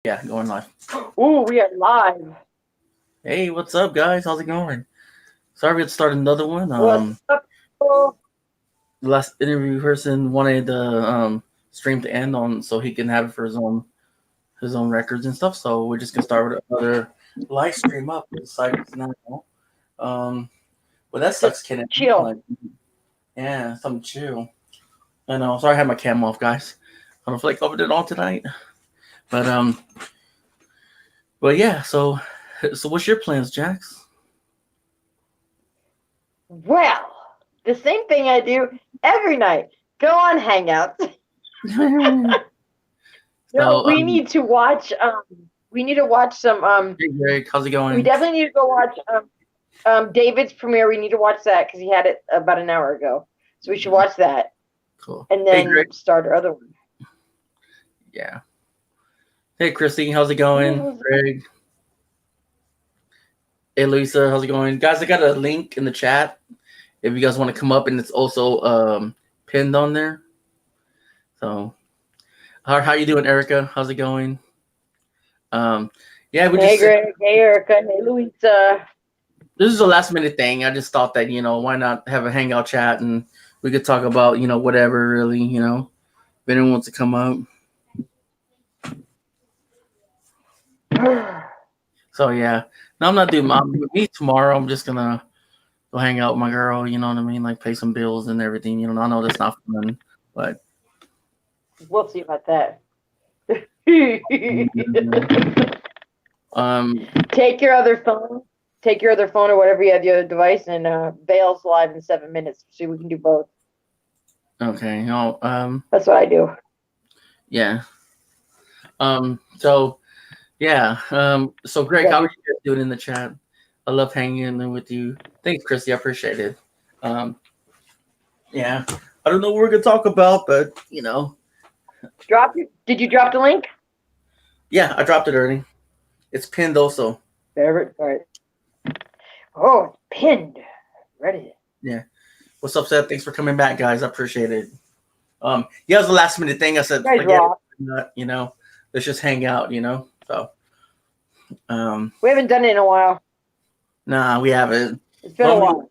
Yeah, going live. Ooh, we are live. Hey, what's up, guys? How's it going? Sorry we had to start another one. What's up, people? The last interview person wanted the stream to end on so he can have it for his own records and stuff. So we're just gonna start with another live stream up. It's like now. Um, but that Just sucks, Kenneth. chill. Like, yeah, something chill. I know. Sorry, I had my cam off, guys. I don't feel like covered it all tonight. But but yeah. So what's your plans, Jax? Well, the same thing I do every night. Go on Hangouts. No, So we need to watch. We need to watch some. hey Greg, how's it We going? definitely need to go watch. David's premiere. We need to watch that because he had it about an hour ago. So we should watch that Cool. and Hey Greg. then start our other one. Yeah. Hey Christy, how's it going? Greg. Hey Lisa, how's it going? Guys, I got a link in the chat if you guys want to come up, and it's also pinned on there. So how you doing, Erica? How's it going? Um yeah, we Hey, just Greg. Hey, Erica. Hey, Louisa. this is a last minute thing. I just thought that, why not have a hangout chat and we could talk about, whatever really, if anyone wants to come up. So yeah. No, I'm not doing me tomorrow. I'm just gonna go hang out with my girl, you know what I mean? Like pay some bills and everything. I know that's not fun, but We'll see about that. um Take your other phone. Take your other phone or whatever you have your other device and Bale's live in 7 minutes. See, we can do both. okay. That's what I do. Yeah. So yeah. So Greg, how are you guys doing in the chat? I love hanging in there with you. Thanks, Christy. I appreciate it. Um yeah. I don't know what we're gonna talk about, but Did you drop the link? yeah, I dropped it already. It's pinned also. Favorite. All right. Oh, it's pinned. Ready. Yeah. What's up, Seth? Thanks for coming back, guys. I appreciate it. Yeah, it was the last minute thing. I said, You guys forget rock. it, let's just hang out, So We haven't done it in a while. nah, we haven't. It's been a while.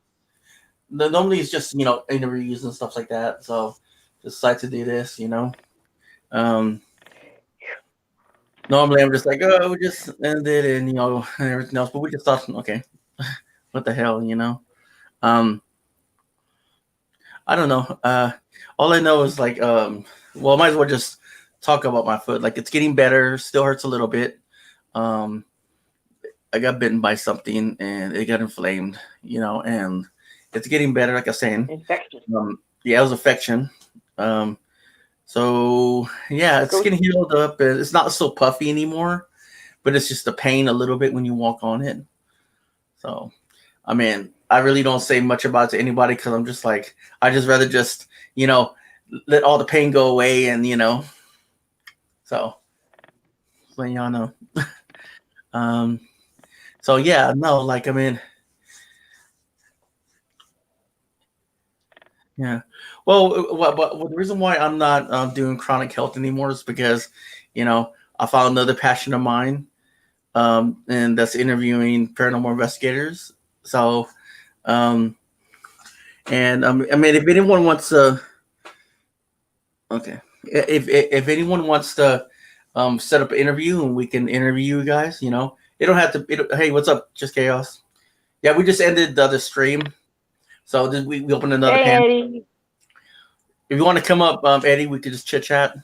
Normally it's just, interviews and stuff like that. So just decide to do this. Normally I'm just like, oh, we just ended and and everything else, but we just thought, okay, what the hell. Um, I don't know. All I know is like, well, I might as well just talk about my foot. Like it's getting better, still hurts a little bit. Um, I got bitten by something and it got inflamed, and it's getting better. Like I was saying, Infection. Yeah, it was infection. Um, so yeah, it's getting healed up. It's not so puffy anymore, but it's just the pain a little bit when you walk on it. So, I mean, I really don't say much about it to anybody because I'm just like, I just rather just, let all the pain go away and. So letting y'all know. um, so yeah, no, like I mean, yeah. Well, the reason why I'm not doing chronic health anymore is because, I found another passion of mine, and that's interviewing paranormal investigators. So, um, and I mean, if anyone wants to, okay, if anyone wants to, set up an interview and we can interview you guys, it don't have to. Hey, what's up? Just chaos. Yeah, we just ended the other stream, so we opened another panel. Eddie. If you want to come up, Eddie, we could just chit chat.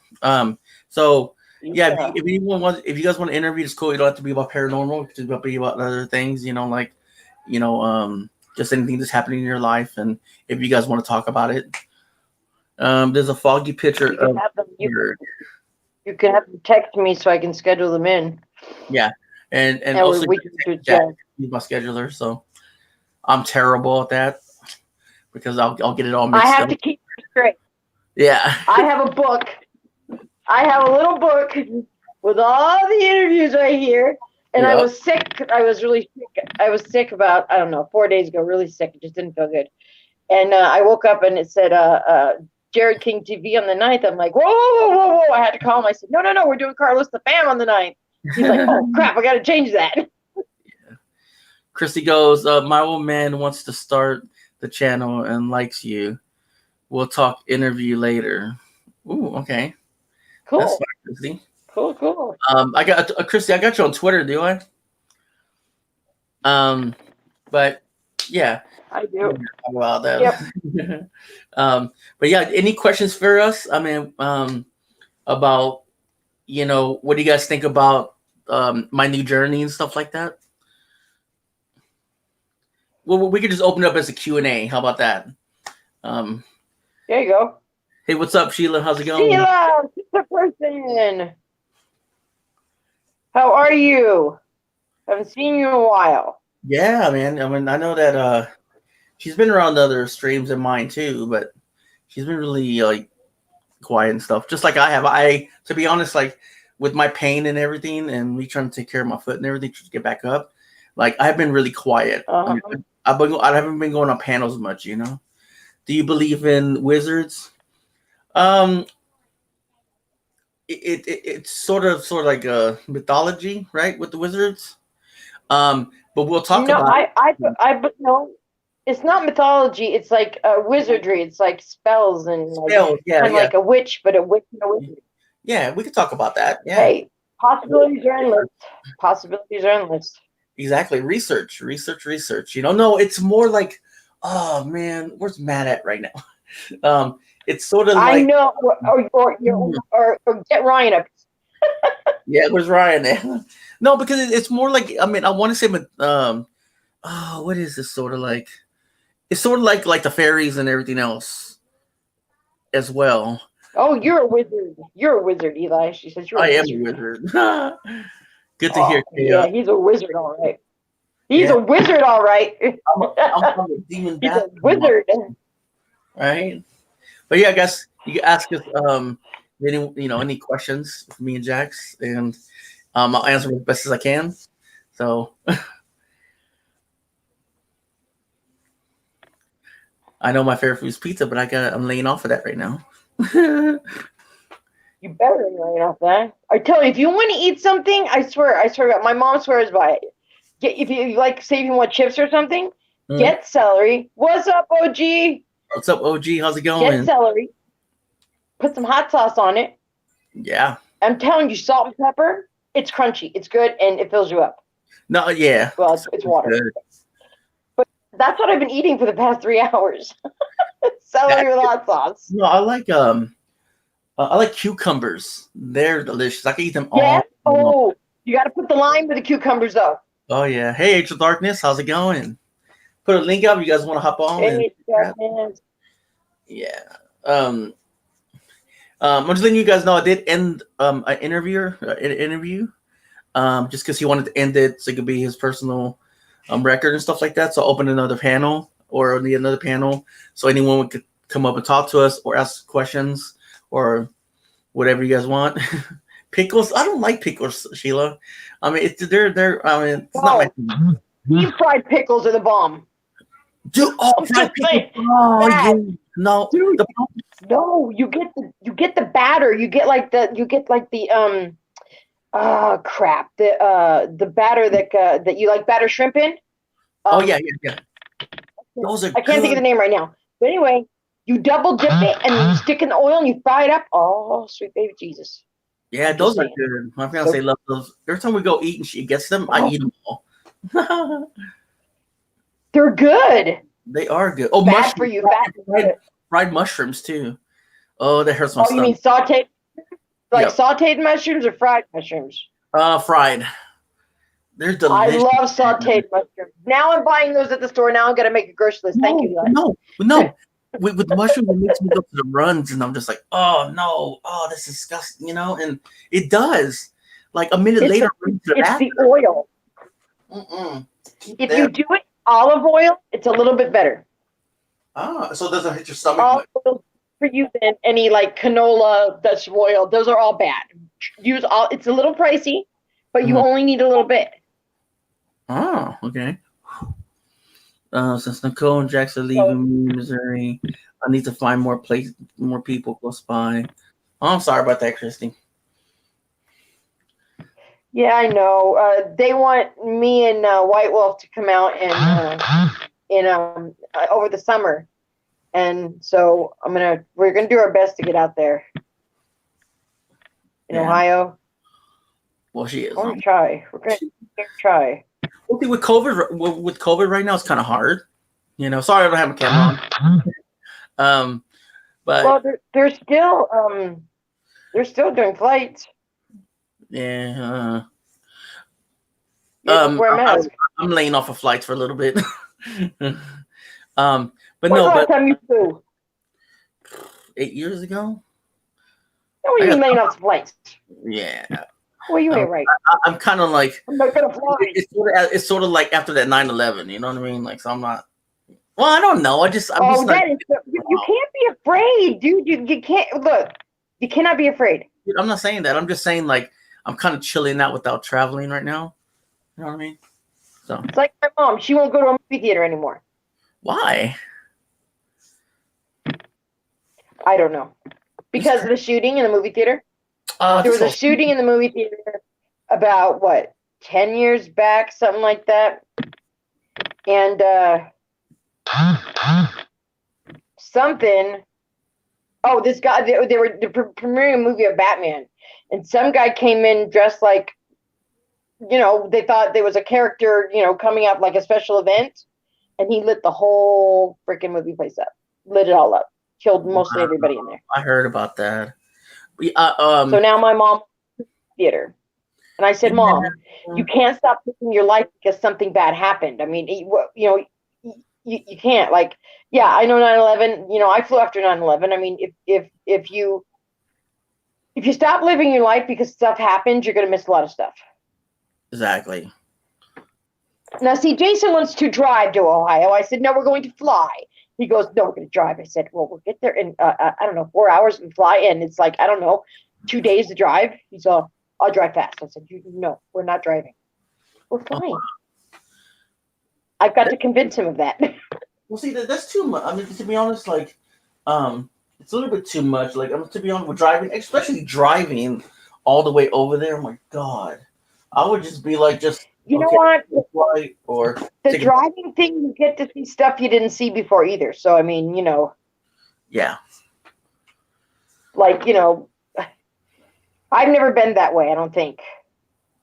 So yeah, if anyone wants, if you guys want to interview, it's cool. You don't have to be about paranormal. It could be about other things. Like, just anything that's happening in your life, and if you guys want to talk about it. There's a foggy picture of. You can have them text me so I can schedule them in. Yeah, and also we can do Jack, he's my scheduler, so I'm terrible at that because I'll get it all mixed up. I have to keep it straight. Yeah. I have a book. I have a little book with all the interviews right here. And I was sick. I was really sick. I was sick about, I don't know, 4 days ago, really sick. It just didn't feel good. And I woke up and it said Jared King TV on the 9th. I'm like, whoa. I had to call him. I said, no, we're doing Carlos the Fam on the 9th. He's like, oh crap, I gotta change that. Christy goes, my old man wants to start the channel and likes you. We'll talk interview later. Ooh, okay. Cool. That's fine, Christy. Cool. I got Christy, I got you on Twitter, do I? But yeah. I do. About that. Yep. But yeah, any questions for us? I mean, about, you know, what do you guys think about my new journey and stuff like that? Well, we could just open it up as a Q&A. How about that? There you go. Hey, what's up, Sheila? How's it going? Sheila, sister person. How are you? Haven't seen you in a while. Yeah, man. I mean, I know that she's been around other streams than mine too, but she's been really like quiet and stuff, just like I have. To be honest, like with my pain and everything, and me trying to take care of my foot and everything to get back up, like I've been really quiet. I haven't been going on panels much, you know. Do you believe in wizards? It's sort of like a mythology, right, with the wizards. But we'll talk about. But no, it's not mythology. It's like wizardry. It's like spells and spells. Kind of like a witch, but a witch and a wizard. Yeah, we could talk about that. Yeah. Hey, possibilities are endless. Possibilities are endless. Exactly. Research. You know, no, it's more like, oh man, where's Matt at right now? It's sort of like, I know, or get Ryan up. Yeah, where's Ryan at? No, because it's more like, I mean, I want to say, what is this sort of like? It's sort of like the fairies and everything else as well. Oh, you're a wizard. You're a wizard, Eli. She says you're a wizard. Good to hear. Yeah, he's a wizard, all right. He's a wizard, all right. I'm a demon. He's a wizard. Right? But yeah, I guess you can ask us any questions for me and Jax, and I'll answer as best as I can. So I know my favorite food is pizza, but I'm laying off of that right now. You better be laying off that. I tell you, if you want to eat something, I swear, my mom swears by it. If you like, say if you want chips or something, get celery. What's up, OG? What's up, OG? How's it going? Get celery. Put some hot sauce on it. Yeah. I'm telling you, salt and pepper. It's crunchy. It's good, and it fills you up. No, yeah. Well, it's water. Good. But that's what I've been eating for the past 3 hours. Celery with hot sauce. No, I like cucumbers. They're delicious. I can eat them all. Yeah. Oh, you got to put the lime with the cucumbers, though. Oh yeah. Hey, Angel Darkness, how's it going? Put a link up. You guys want to hop on? Hey, Darkness. Yeah. I'm just letting you guys know I did end an interview, just because he wanted to end it so it could be his personal record and stuff like that. So I opened another panel so anyone could come up and talk to us or ask questions or whatever you guys want. Pickles? I don't like pickles, Sheila. I mean, it's not my thing. Deep fried pickles are the bomb. Dude, fried pickles. Oh, yeah. No, dude, no, you get the batter. You get like the crap. The batter that you like batter shrimp in. Yeah. Those are I can't think of the name right now. But anyway, you double dip it and you stick in the oil and you fry it up. Oh, sweet baby Jesus. Yeah, those are good. My fiance loves those. Every time we go eat and she gets them, I eat them all. They're good. They are good. Oh, bad for you. Fried mushrooms too. Oh, that hurts my stomach. You mean sauteed? Like sauteed mushrooms or fried mushrooms? Fried. They're delicious. I love sauteed mushrooms. Now I'm buying those at the store. Now I'm gonna make a grocery list. Thank you, guys. No. With mushrooms, it makes me go to the runs, and I'm just like, oh no, oh that's disgusting, you know. And it does. Like a minute later, it's the oil. If you do it olive oil, it's a little bit better. So it doesn't hit your stomach. For you than any like canola, Dutch oil. Those are all bad. Use all. It's a little pricey, but you only need a little bit. Oh, okay. Since Nicole and Jax are leaving Missouri, I need to find more people close by. Oh, I'm sorry about that, Christy. Yeah, I know. They want me and White Wolf to come out and over the summer, and so we're gonna do our best to get out there in Ohio. Well, she is. We're gonna try. We're gonna try. Well, see, with COVID right now, it's kind of hard. Sorry I don't have a camera on. But well, they're still doing flights. Yeah. Wear a mask. I'm laying off of flights for a little bit. But When's the last time you flew? 8 years ago. No, you laying off flights. Yeah. Well, you ain't right. I'm kind of like. I'm not gonna fly. It's sort of like after that 9/11. You know what I mean? Like, so I'm not. Well, I don't know. I'm just you can't be afraid, dude. You can't look. You cannot be afraid. Dude, I'm not saying that. I'm just saying like I'm kind of chilling out without traveling right now. You know what I mean? So it's like my mom. She won't go to a movie theater anymore. Why? I don't know. Because of the shooting in the movie theater. There was a shooting in the movie theater about 10 years back, something like that. And this guy, they were premiering a movie of Batman, and some guy came in dressed like, they thought there was a character, coming up like a special event, and he lit the whole freaking movie place up, lit it all up, killed mostly everybody in there. I heard about that. So now my mom theater, and I said, Mom, you can't stop living your life because something bad happened. I mean, you can't, like, yeah, I know 9/11, I flew after 9/11. I mean, if you stop living your life because stuff happens, you're going to miss a lot of stuff. Exactly. Now, see, Jason wants to drive to Ohio. I said, no, we're going to fly. He goes, no, we're going to drive. I said, well, we'll get there in, I don't know, 4 hours and fly in. It's like, I don't know, 2 days to drive. He's all, I'll drive fast. I said, no, we're not driving. We're flying. I've got to convince him of that. Well, see, that's too much. I mean, to be honest, like, it's a little bit too much. Like, to be honest, with driving, especially driving all the way over there, oh my God. I would just be like, you know what? Or the driving thing, you get to see stuff you didn't see before either. So, I mean, Yeah. Like, I've never been that way, I don't think.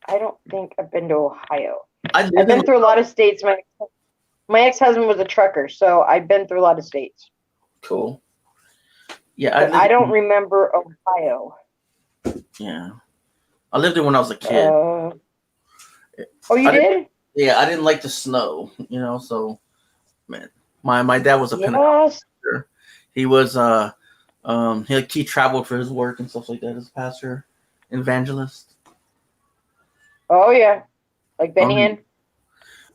I don't think I've been to Ohio. I've been through a lot of states. My ex-husband was a trucker, so I've been through a lot of states. Cool. Yeah. I don't remember Ohio. Yeah. I lived there when I was a kid. You did? Yeah, I didn't like the snow, so man. My dad was a pastor. He was he traveled for his work and stuff like that as a pastor, evangelist. Oh yeah. Like Benny Hinn?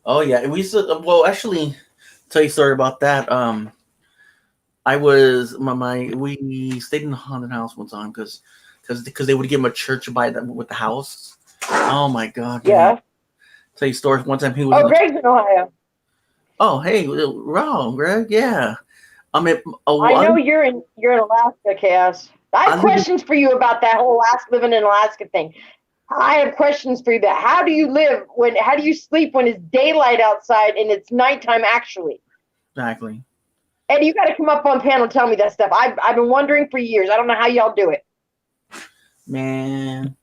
Oh yeah. We used to actually tell you a story about that. We stayed in the haunted house one time because they would give him a church with the house. Oh my God. Yeah. Man. Tell you a story. One time he was. Greg's in Ohio. Oh hey, wrong, Greg. Yeah. I mean, I know you're in Alaska, Chaos. I have questions for you about that whole living in Alaska thing. I have questions for you about how do you how do you sleep when it's daylight outside and it's nighttime actually? Exactly. Eddie, you got to come up on panel and tell me that stuff. I've been wondering for years. I don't know how y'all do it. Man,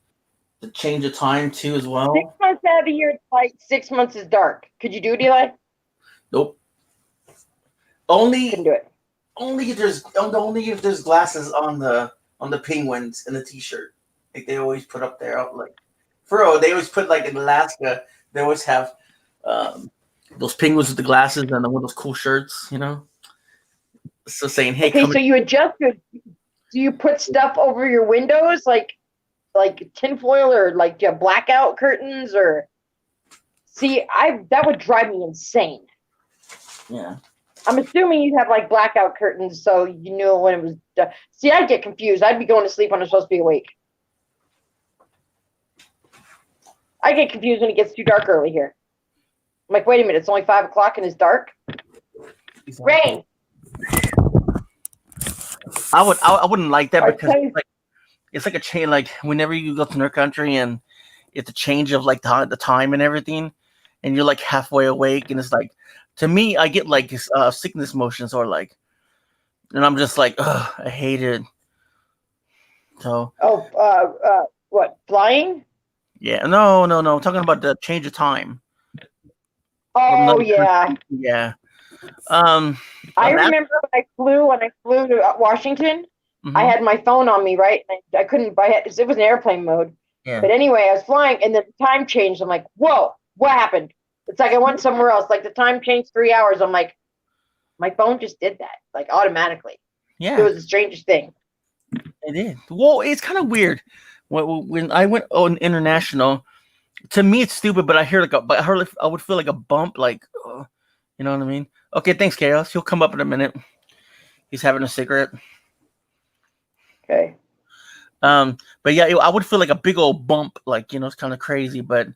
the change of time too as well. 6 months out of the year it's light, 6 months is dark. Could you do it, Eli? Nope. Couldn't do it. Only if there's glasses on the penguins in the t-shirt. Like they always put up there, like for real, they always put like in Alaska, they always have those penguins with the glasses and one of those cool shirts, So saying, hey, okay, so you adjust it. Do you put stuff over your windows like tinfoil or like blackout curtains or? See, that would drive me insane. Yeah. I'm assuming you'd have like blackout curtains so you knew when it was done. See, I'd get confused. I'd be going to sleep when I'm supposed to be awake. I get confused when it gets too dark early here. I'm like, wait a minute, it's only 5 o'clock and it's dark? Exactly. Rain. I wouldn't like that because it's like a chain. Like whenever you go to their country and it's a change of like the time and everything, and you're like halfway awake, and it's like, to me, I get like sickness motions or like, and I'm just like, ugh, I hate it. So what, flying? yeah, no, I'm talking about the change of time. Oh yeah. Yeah. Um, I that, remember when I flew to Washington, I had my phone on me, right? And I couldn't. It was in airplane mode. yeah. But anyway, I was flying, and the time changed. I'm like, whoa, what happened? It's like I went somewhere else. Like the time changed 3 hours. I'm like, my phone just did that, like automatically. Yeah. It was the strangest thing. It is. Well, it's kind of weird. When I went on international, to me it's stupid, but I hear I would feel like a bump, like, you know what I mean? Okay, thanks, Chaos. He'll come up in a minute. He's having a cigarette. Okay. But yeah, I would feel like a big old bump, like, it's kind of crazy, but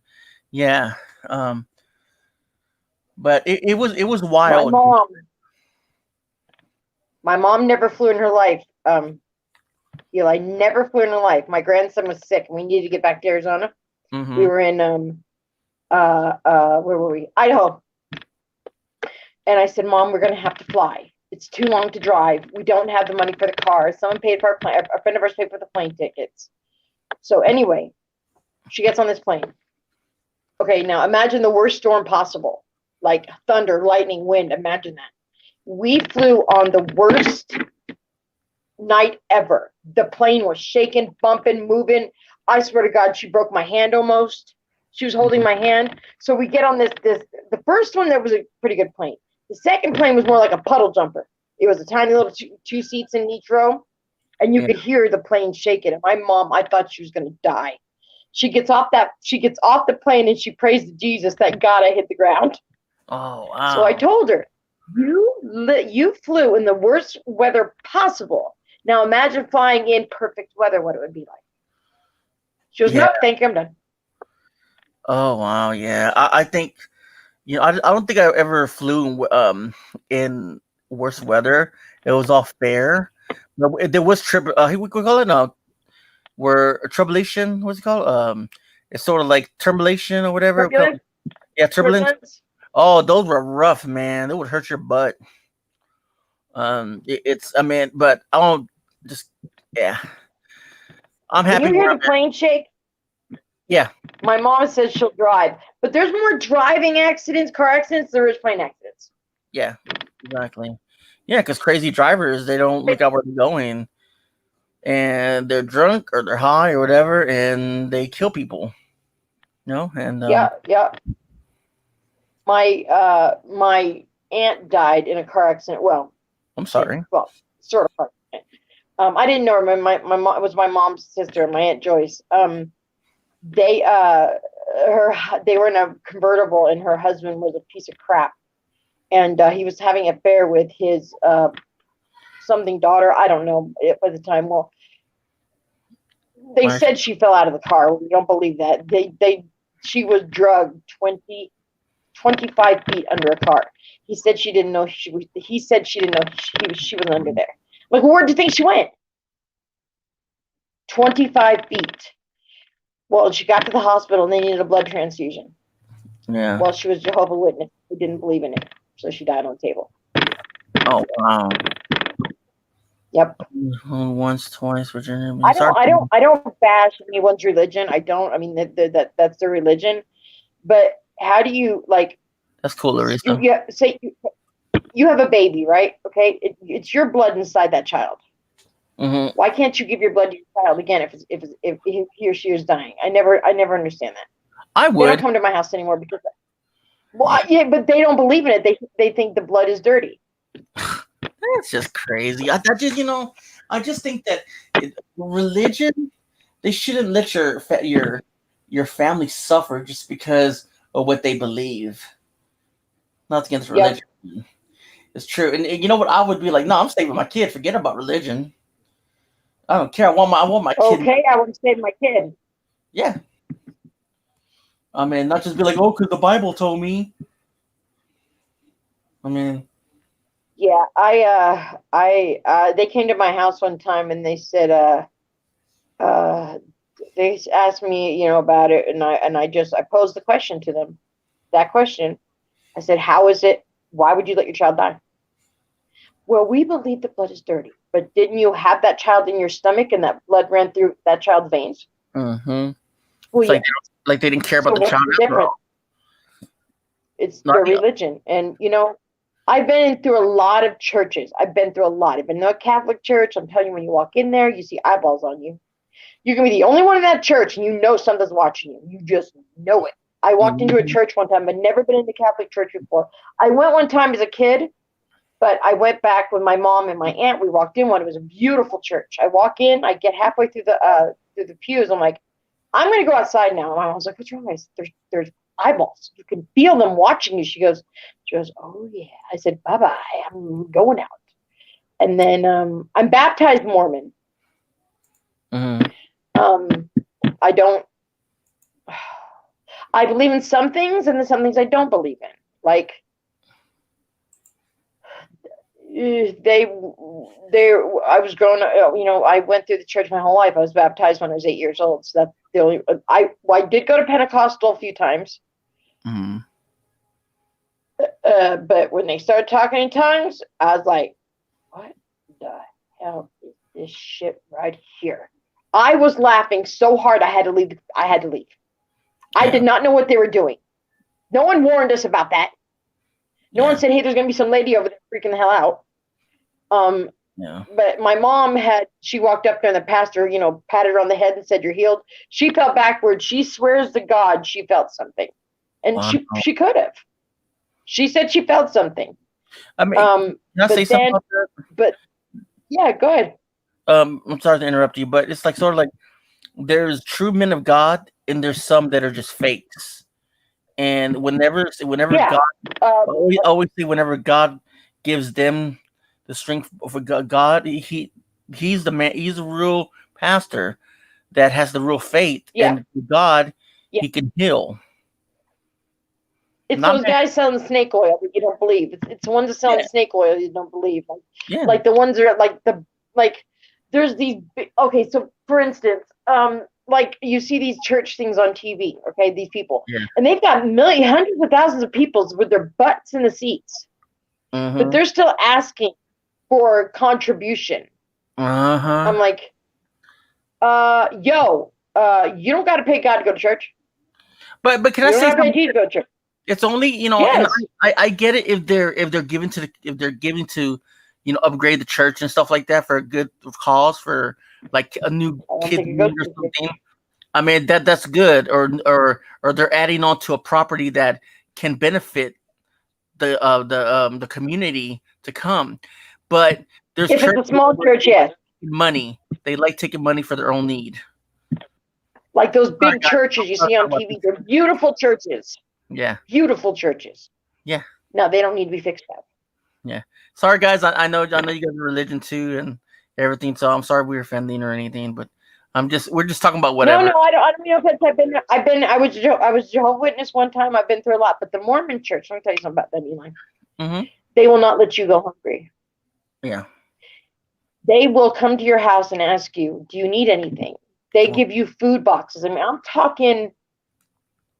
yeah. But it was wild. My mom never flew in her life. Eli never flew in her life. My grandson was sick, and we needed to get back to Arizona. Mm-hmm. We were in where were we? Idaho. And I said, Mom, we're gonna have to fly. It's too long to drive. We don't have the money for the car. Someone paid for our plane. A friend of ours paid for the plane tickets. So anyway, she gets on this plane. Okay, now imagine the worst storm possible, like thunder, lightning, wind. Imagine that. We flew on the worst night ever. The plane was shaking, bumping, moving. I swear to God, she broke my hand almost. She was holding my hand. So we get on this. The first one, that was a pretty good plane. The second plane was more like a puddle jumper. It was a tiny little two seats in each row, and you could hear the plane shaking. And my mom, I thought she was going to die. She gets off the plane and she prays to Jesus, thank God I hit the ground. Oh, wow. So I told her, you flew in the worst weather possible. Now imagine flying in perfect weather, what it would be like. She goes, no, thank you, I'm done. Oh, wow, yeah. I think, I don't think I ever flew in worse weather. It was all fair. There was we call it where tribulation. What's it called? It's sort of like turbulation or whatever. Turbulence? Yeah, turbulence. Oh, those were rough, man. They would hurt your butt. But I don't just I'm happy. Can you hear the plane shake? Yeah. My mom says she'll drive, but there's more driving accidents, car accidents, than there is plane accidents. Yeah, exactly. Yeah, because crazy drivers, they don't look out where they're going, and they're drunk or they're high or whatever, and they kill people. And yeah. My aunt died in a car accident. Well, I'm sorry. Well, sort of car accident. I didn't know her. My mom, it was my mom's sister, my Aunt Joyce. They were in a convertible, and her husband was a piece of crap, and he was having an affair with his something daughter. I don't know at the time. Well, they said she fell out of the car. We don't believe that. She was drugged 25 feet under a car. He said she didn't know she was under there. Like, where do you think she went? 25 feet. Well, she got to the hospital and they needed a blood transfusion. Yeah. Well, she was Jehovah's Witness. Who didn't believe in it, so she died on the table. Oh, wow. Yep. Once, twice, Virginia. I don't bash anyone's religion. I don't. I mean, that's their religion. But how do you like? That's cool, Larissa. Say you have a baby, right? Okay, it's your blood inside that child. Mm-hmm. Why can't you give your blood to your child again if he or she is dying? I never understand that. I would. They don't come to my house anymore because, but they don't believe in it. They think the blood is dirty. That's just crazy. I just think that religion, they shouldn't let your family suffer just because of what they believe. Not against religion. Yep. It's true. And you know what? I would be like, no, I'm saving my kid. Forget about religion. I don't care. I want my kid. Okay, I want to save my kid. Yeah. I mean, not just be like, oh, because the Bible told me. I mean. Yeah, they came to my house one time and they said, they asked me, about it, and I posed the question to them. That question, I said, "How is it? Why would you let your child die?" Well, we believe that blood is dirty, but didn't you have that child in your stomach and that blood ran through that child's veins? Mm-hmm. Well, It's yeah. like they didn't care So about the what's child the after difference? all. It's Not their the- religion, and I've been through a lot of churches. I've been through a lot. I've been to a Catholic church. I'm telling you, when you walk in there, you see eyeballs on you. You can be the only one in that church, and you know something's watching you. You just know it. I walked into a church one time. I'd never been in the Catholic church before. I went one time as a kid, but I went back with my mom and my aunt. We walked in one. It was a beautiful church. I walk in. I get halfway through the pews. I'm like, I'm going to go outside now. And I was like, what's wrong? I said, there's eyeballs. You can feel them watching you. She goes, oh, yeah. I said, bye-bye. I'm going out. And then I'm baptized Mormon. Mhm. I don't. I believe in some things, and then some things I don't believe in. Like I was growing up. I went through the church my whole life. I was baptized when I was 8 years old. So that's the only. I did go to Pentecostal a few times. Mhm. But when they started talking in tongues, I was like, what the hell is this shit right here? I was laughing so hard I had to leave. I did not know what they were doing. No one warned us about that. No one said, hey, there's going to be some lady over there freaking the hell out. But my mom she walked up there and the pastor, patted her on the head and said, you're healed. She fell backwards. She swears to God she felt something. And she could have. She said she felt something. I mean, can I say something about that? But yeah, go ahead. I'm sorry to interrupt you, but it's like sort of like there's true men of God and there's some that are just fakes. And whenever God, always say whenever God gives them the strength for God, he's the man. He's a real pastor that has the real faith, and God, he can heal. It's those guys selling snake oil that you don't believe. It's the ones that selling snake oil you don't believe. Like the ones that are like there's these. Okay, so for instance, like you see these church things on TV. Okay, these people, and they've got hundreds of thousands of people with their butts in the seats, but they're still asking for contribution. I'm like, you don't got to pay God to go to church. But can I say something? To go to church. It's only and I get it if they're giving to upgrade the church and stuff like that for a good cause, for like a new kid or something. I mean that's good, or they're adding on to a property that can benefit the community to come. But there's if it's a small church, money. They like taking money for their own need. Like those big churches you see on TV, they're beautiful churches. Yeah. Beautiful churches. Yeah. No, they don't need to be fixed up. Yeah. Sorry, guys. I know you guys have religion too and everything. So I'm sorry we're offending or anything, but we're just talking about whatever. No, I don't mean offense. I was Jehovah's Witness one time. I've been through a lot, but the Mormon church, let me tell you something about them, Eli. Mm-hmm. They will not let you go hungry. Yeah. They will come to your house and ask you, do you need anything? They give you food boxes. I mean, I'm talking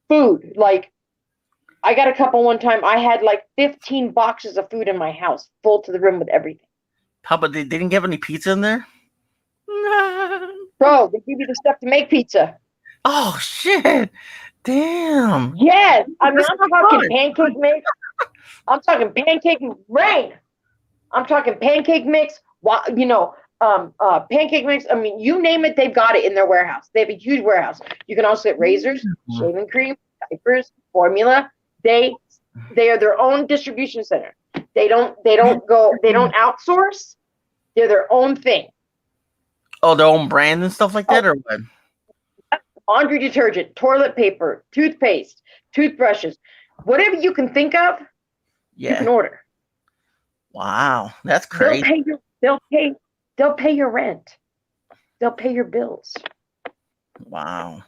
food. Like, I got a couple one time. I had like 15 boxes of food in my house, full to the rim with everything. How about they didn't have any pizza in there? Bro, they give you the stuff to make pizza. Oh shit! Damn. Yes, I mean I'm talking pancake mix. I'm talking pancake rain. I'm talking pancake mix. Pancake mix. I mean, you name it, they've got it in their warehouse. They have a huge warehouse. You can also get razors, shaving cream, diapers, formula. They are their own distribution center. They don't outsource. They're their own thing. Oh, their own brand and stuff like that, or what? Laundry detergent, toilet paper, toothpaste, toothbrushes, whatever you can think of, you can order. Wow, that's crazy. They'll pay your rent. They'll pay your bills. Wow.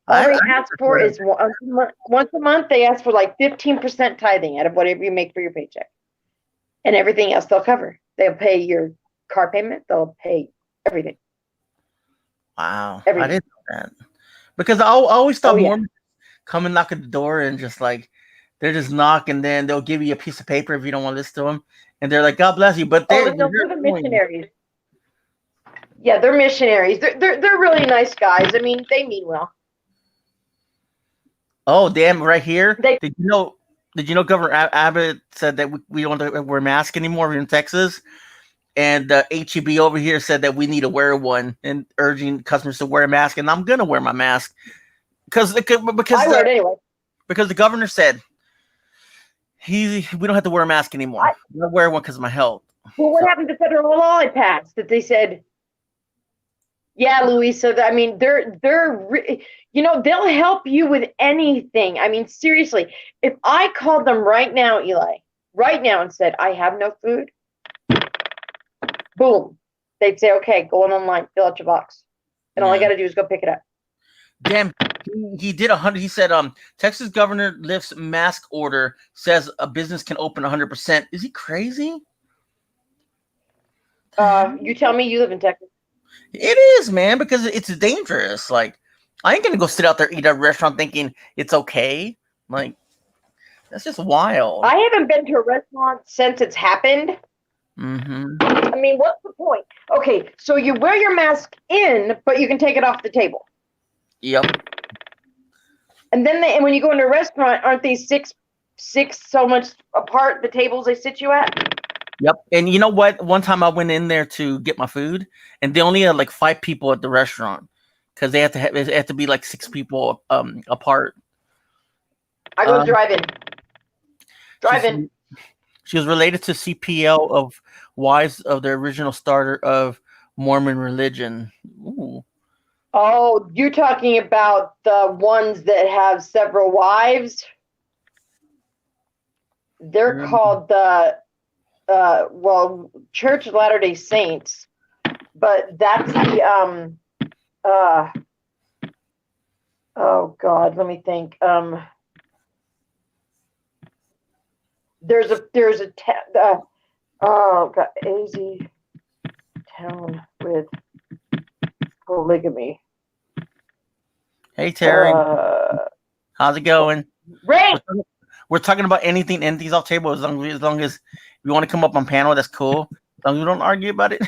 All they ask for is once a month. They ask for like 15% tithing out of whatever you make for your paycheck, and everything else they'll cover. They'll pay your car payment. They'll pay everything. Wow, everything. I didn't know that. Because I always thought Oh, yeah. Mormons come and knock at the door and just like they're just knock and then they'll give you a piece of paper if you don't want to listen to them, and they're like, "God bless you," but Oh, they're no, they're the annoying. missionaries. Yeah, they're missionaries. They're really nice guys. I mean, they mean well. Oh, damn! Right here, They did you know? Did you know Governor Abbott said that we don't have to wear masks anymore? We're in Texas, and the HEB over here said that we need to wear one and urging customers to wear a mask. And I'm gonna wear my mask because I wear it anyway. because the governor said we don't have to wear a mask anymore. I wear one because of my health. Well, what happened to federal law it passed that they said? Yeah, Louisa. I mean, you know, they'll help you with anything. I mean, seriously, if I called them right now, Eli, right now, and said I have no food, boom, they'd say, okay, go on online, fill out your box, and all I got to do is go pick it up. Damn, he did 100. He said, Texas governor lifts mask order, says a business can open 100%. Is he crazy? You tell me, you live in Texas. It is, man, because it's dangerous. Like, I ain't gonna go sit out there eat at a restaurant thinking it's okay. Like, that's just wild. I haven't been to a restaurant since it's happened. Mm-hmm. I mean, what's the point? Okay, so you wear your mask in, but you can take it off the table. Yep. And then when you go into a restaurant, aren't they six so much apart, the tables they sit you at? Yep. And you know what? One time I went in there to get my food, and they only had like 5 people at the restaurant because they have to be like 6 people apart. I go drive-in. Drive-in. She was related to CPL of wives of the original starter of Mormon religion. Ooh. Oh, you're talking about the ones that have several wives? They're called the Church of Latter-day Saints, but that's the oh God, let me think. There's a oh God, AZ town with polygamy. Hey Terry, how's it going? Ray, we're talking about anything's off table as long as you want to come up on panel, that's cool. As long as we don't argue about it,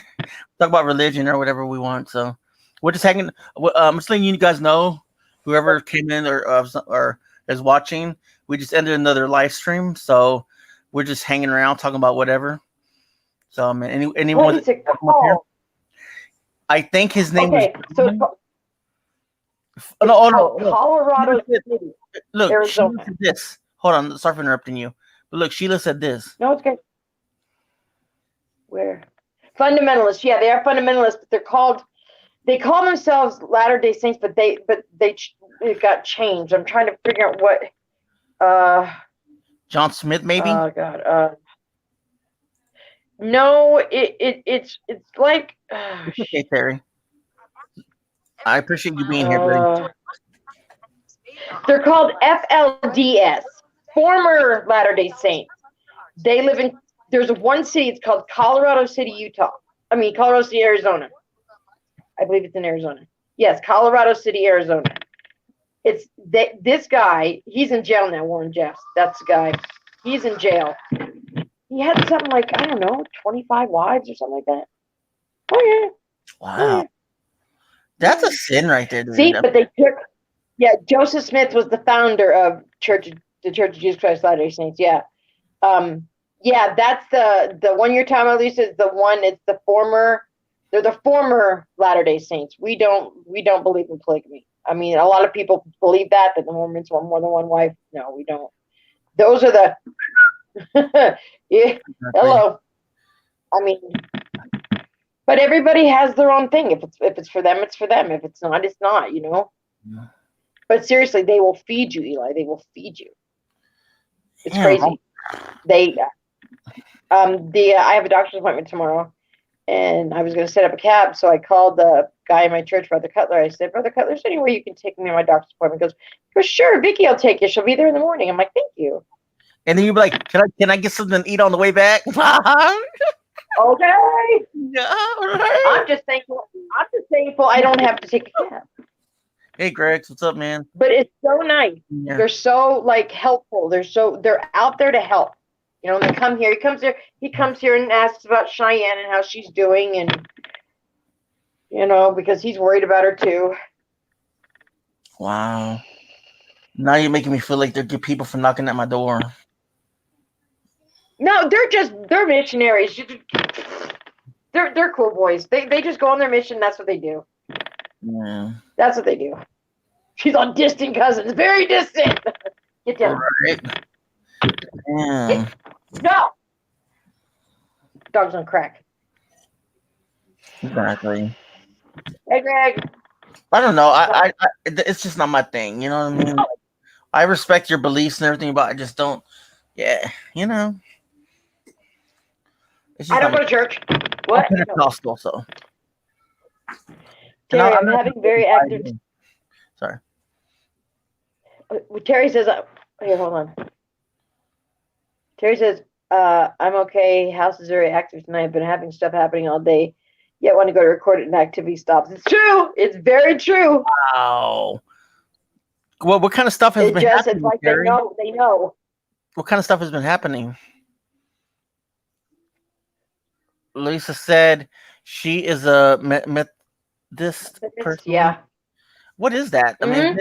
talk about religion or whatever we want. So we're just hanging. I'm just letting you guys know, whoever came in or is watching, we just ended another live stream, so we're just hanging around talking about whatever. So anyone. What is it called? I think his name. Okay, so no, Colorado City, look, Arizona. This. Hold on, sorry for interrupting you. But look, Sheila said this. No, it's good. Where? Fundamentalists. Yeah, they are fundamentalists, but they call themselves Latter-day Saints, but it got changed. I'm trying to figure out what. John Smith, maybe. Oh God. No, it's like. It's okay, Terry. I appreciate you being here, buddy. They're called FLDS, former Latter-day Saints. They live in. There's one city. It's called Colorado City, Colorado City, Arizona. I believe it's in Arizona. Yes, Colorado City, Arizona. It's this guy. He's in jail now. Warren Jeffs. That's the guy. He's in jail. He had something like, I don't know, 25 wives or something like that. Oh yeah. Wow. Oh, yeah. That's a sin right there. Dude. See, but they took. Yeah, Joseph Smith was the founder of the Church of Jesus Christ of Latter-day Saints. Yeah. Yeah, that's the one you're talking about, Lisa, is the one. It's the former. They're the former Latter-day Saints. We don't believe in polygamy. I mean, a lot of people believe that the Mormons want more than one wife. No, we don't. Those are the. Yeah. Hello. I mean, but everybody has their own thing. If it's for them, it's for them. If it's not, it's not. You know. Yeah. But seriously, they will feed you, Eli. They will feed you. It's crazy. I have a doctor's appointment tomorrow, and I was going to set up a cab, so I called the guy in my church, Brother Cutler. I said, Brother Cutler, is there any way you can take me to my doctor's appointment? He goes, for sure, Vicky will take you. She'll be there in the morning. I'm like, thank you. And then you'd be like, can I get something to eat on the way back? Okay. Yeah, right. I'm just thankful I don't have to take a cab. Hey, Greg, what's up, man? But it's so nice. Yeah. They're so like helpful. They're out there to help. You know, when they come here, he comes here and asks about Cheyenne and how she's doing, and you know, because he's worried about her too. Wow. Now you're making me feel like they're good people for knocking at my door. No, they're missionaries. They're cool boys. They just go on their mission. That's what they do. Yeah. That's what they do. She's on distant cousins, very distant. Get down. Right. Yeah. No. Dog's on crack. Exactly. Hey, Greg. I don't know. I it's just not my thing. You know what I mean? Like, I respect your beliefs and everything, but I just don't. Yeah, you know. It's just I don't not go to church. I'm What? No. Pentecostal, so. Terry, I'm not- having very active. Sorry. Terry says, here, hold on. Terry says, I'm okay. House is very active tonight. I've been having stuff happening all day. Yet when I go to record it and activity stops. It's true. It's very true. Wow. Well, what kind of stuff has It been just, happening? it's like Terry? they know. What kind of stuff has been happening? Lisa said she is a Methodist person. Yeah. What is that? I mean,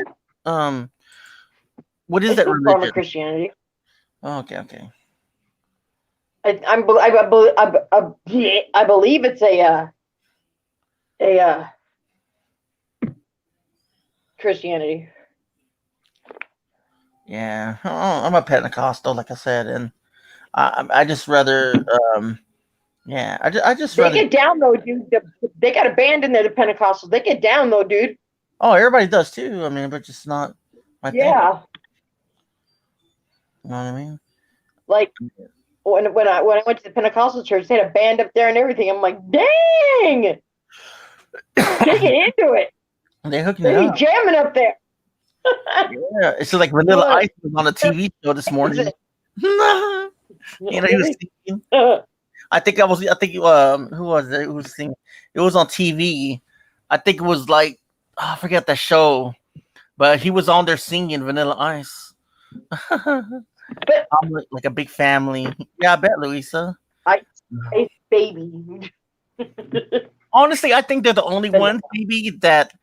what is It's that a form religion? of Christianity. Oh, okay. I believe it's a Christianity. Yeah. Oh, I'm a Pentecostal, like I said, and I just rather yeah. I just They rather. get down though, dude. They got a band in there, the Pentecostals. They get down though, dude. Oh, everybody does too. I mean, but just not my thing. Yeah. You know what I mean? Like when I went to the Pentecostal church, they had a band up there and everything. I'm like, dang, they get into it. They hooking They it be up. jamming up there. Yeah, it's just like Vanilla Look. Ice was on a TV show this morning. You know, he was singing. I think who was it? Who was singing? It was on TV. I think it was like I forget the show, but he was on there singing Vanilla Ice. But I'm like a big family. Yeah, I bet, Louisa. Ice baby. Honestly, I think they're the only ones maybe that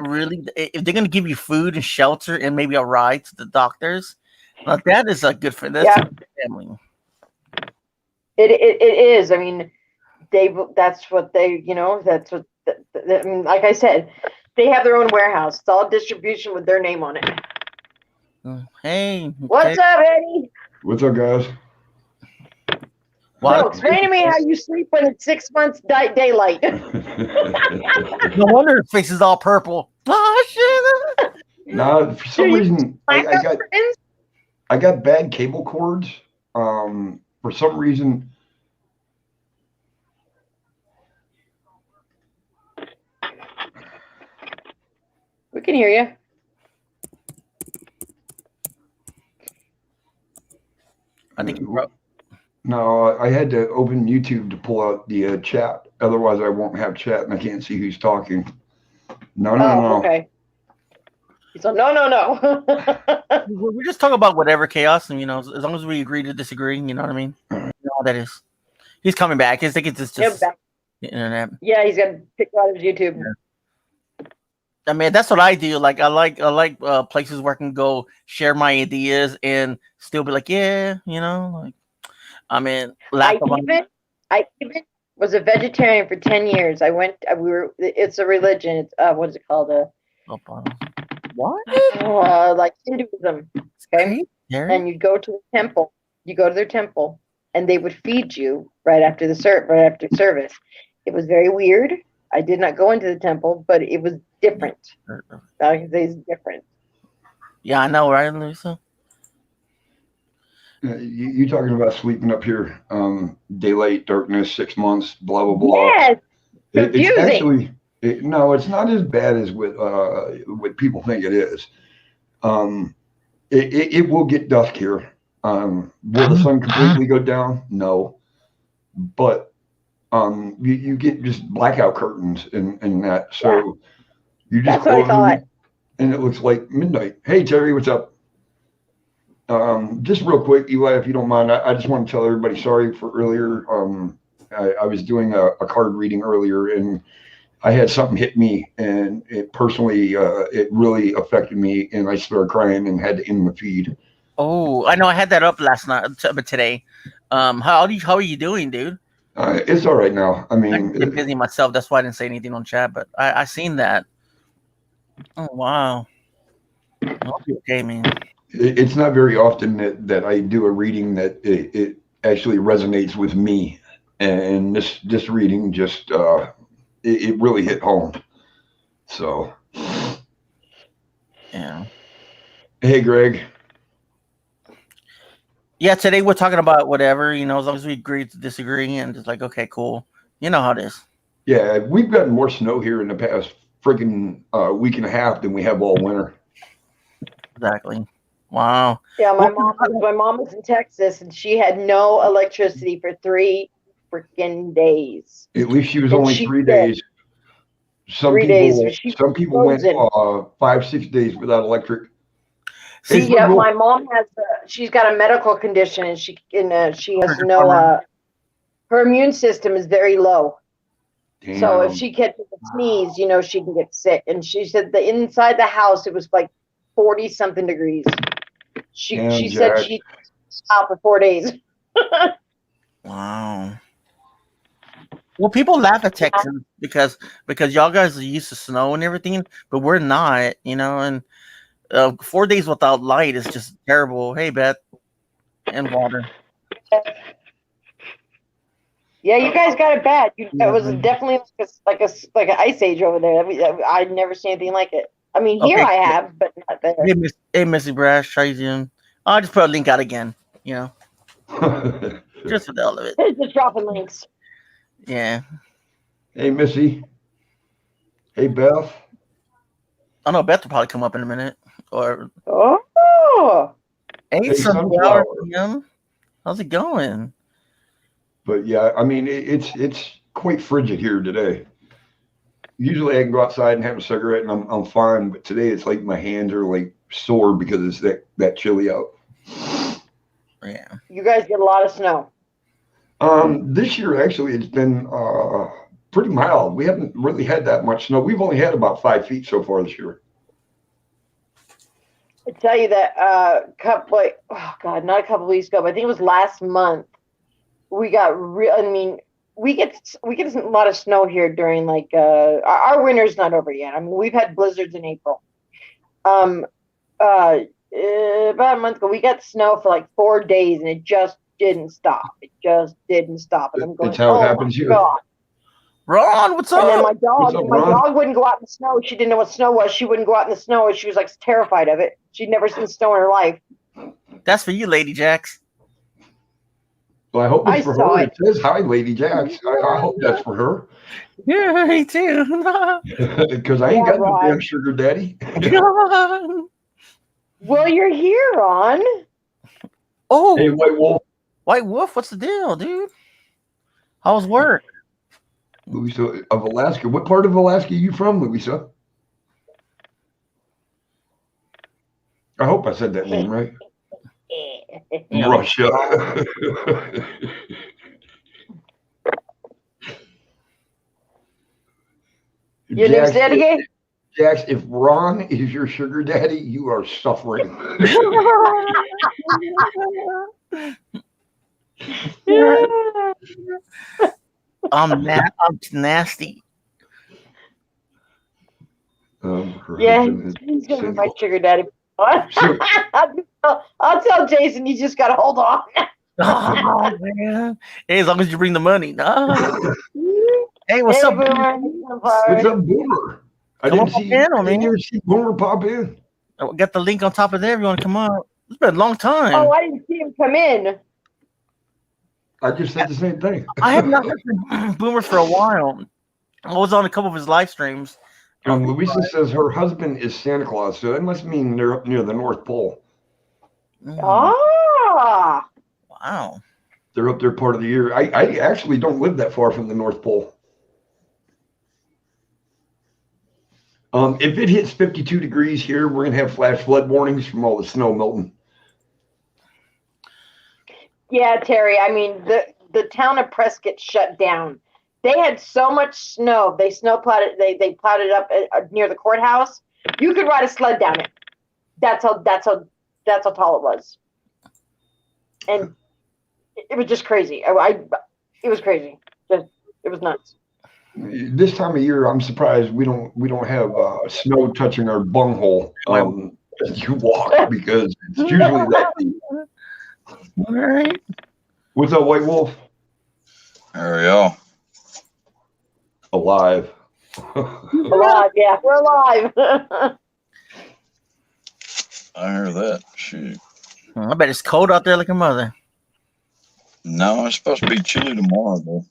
really, if they're gonna give you food and shelter and maybe a ride to the doctors, like that is a good for this family. It is. I mean, that's what they, you know, that's what, I mean, like I said, they have their own warehouse. It's all distribution with their name on it. Hey. What's up, Eddie? What's up, guys? So explain to me how you sleep when it's 6 months daylight. No wonder his face is all purple. Oh, shit. No, for some reason, I got bad cable cords. For some reason, we can hear you. I think you broke. No, I had to open YouTube to pull out the chat. Otherwise, I won't have chat and I can't see who's talking. No. Okay. So no. We're just talking about whatever chaos, and you know, as long as we agree to disagree, you know what I mean. You know how that is. He's coming back. I think it's just the internet. Yeah, he's gonna pick out his YouTube. Yeah. I mean, that's what I do. Like, I like places where I can go share my ideas and still be like, yeah, you know, like. I mean, I even was a vegetarian for 10 years. It's a religion. It's what is it called? What? Like Hinduism. Okay. And you go to the temple. You go to their temple, and they would feed you right after service. It was very weird. I did not go into the temple, but it was different. I can say it's different. Yeah, I know, right, Lisa? You talking about sleeping up here, daylight, darkness, 6 months, blah blah blah. Yes, it's actually no, it's not as bad as what people think it is. It will get dusk here. Will the sun completely go down? No, but you get just blackout curtains and that. So you just that's what I thought. and it looks like midnight. Hey, Terry, what's up? Just real quick, Eli, if you don't mind, I just want to tell everybody sorry for earlier. I was doing a card reading earlier, and I had something hit me, and it personally, it really affected me, and I started crying and had to end the feed. Oh, I know. I had that up last night, but today. How are you doing, dude? It's all right now. I I've mean, been busy myself. That's why I didn't say anything on chat. But I seen that. Oh wow. I hope you're okay, man. it's not very often that I do a reading that it actually resonates with me, and this reading just it really hit home. So, Yeah. hey, Greg. Yeah. Today we're talking about whatever, as long as we agree to disagree, and just like, okay, cool. You know how it is. Yeah, we've gotten more snow here in the past freaking week and a half than we have all winter. Exactly. Wow. Yeah, my mom was in Texas, and she had no electricity for 3 freaking days. At least she was And only she 3 said- days. Some 3 people, days. She some people went frozen. 5-6 days without electric. See, It's Yeah, real- my mom has. She's got a medical condition, and she has Her no. department. Her immune system is very low. So if Damn. she catches a sneeze, she can get sick. And she said that inside the house it was like 40 something degrees. She Damn, said Jack. she stopped for 4 days. Wow. Well, people laugh at Texans because y'all guys are used to snow and everything, but we're not, and 4 days without light is just terrible. Hey, Beth, and water. Yeah, you guys got it bad. That was definitely like an ice age over there. I'd never seen anything like it. I mean, here Okay. I have, but not there. Hey, Missy Brash, how you doing? I'll just put a link out again, just for the hell of it. Just dropping links. Yeah. Hey, Missy. Hey, Beth. I know Beth will probably come up in a minute. Or Oh, hey, Hey, Sunflower. Sunflower. How's it going? But yeah, I mean, it's quite frigid here today. Usually I can go outside and have a cigarette and I'm fine, but today it's like my hands are like sore because it's that chilly out. Yeah. you guys get a lot of snow. This year actually it's been pretty mild. We haven't really had that much snow. We've only had about 5 feet so far this year. I tell you that not a couple of weeks ago, but I think it was last month. We got we get a lot of snow here during like our winter's not over yet. I mean, we've had blizzards in April. About a month ago, we got snow for like 4 days, and it just didn't stop. And I'm going, It's how it oh happens my here. God. Ron, what's up? And then What's up, my Ron? dog wouldn't go out in the snow. She didn't know what snow was. She wouldn't go out in the snow, and she was like terrified of it. She'd never seen snow in her life. That's for you, Lady Jax. Well, I hope it's I for saw her. it. It says hi, Lady Jax. I hope that's for her. Yeah, me too. Because I ain't Yeah, got no Ron. damn sugar daddy. Well, you're here, Ron. Oh, Hey, White Wolf. White Wolf, what's the deal, dude? How's work? Louisa of Alaska. What part of Alaska are you from, Louisa? I hope I said that name right. Yeah. Russia. Your name's Dead again? Jax, if Ron is your sugar daddy, you are suffering. I'm nasty. Her Yeah, husband is he's gonna be single. my sugar daddy. So- I'll tell Jason you just gotta hold on. Oh man. Hey, as long as you bring the money. Hey, what's Hey, up? Boomer. What's up, Boomer? I Come didn't on, see panel, I didn't man. even see Boomer pop in. I got the link on top of there. Everyone, come on. It's been a long time. Oh, I didn't see him come in. I just said the same thing. I have not heard from Boomer for a while. I was on a couple of his live streams. Louisa says her husband is Santa Claus, so that must mean they're up near the North Pole. Ah, Wow. They're up there part of the year. I actually don't live that far from the North Pole. If it hits 52 degrees here, we're gonna have flash flood warnings from all the snow melting. Yeah, Terry. I mean, the town of Prescott shut down. They had so much snow. They snow plowed it. They plowed it up near the courthouse. You could ride a sled down it. That's how tall it was, and it was just crazy. It was crazy. It was nuts. This time of year, I'm surprised we don't have snow touching our bunghole as you walk because it's usually that deep. All right. What's up, White Wolf? There we are. Alive. Alive, yeah, we're alive. I hear that. Shoot. I bet it's cold out there like a mother. No, it's supposed to be chilly tomorrow, though.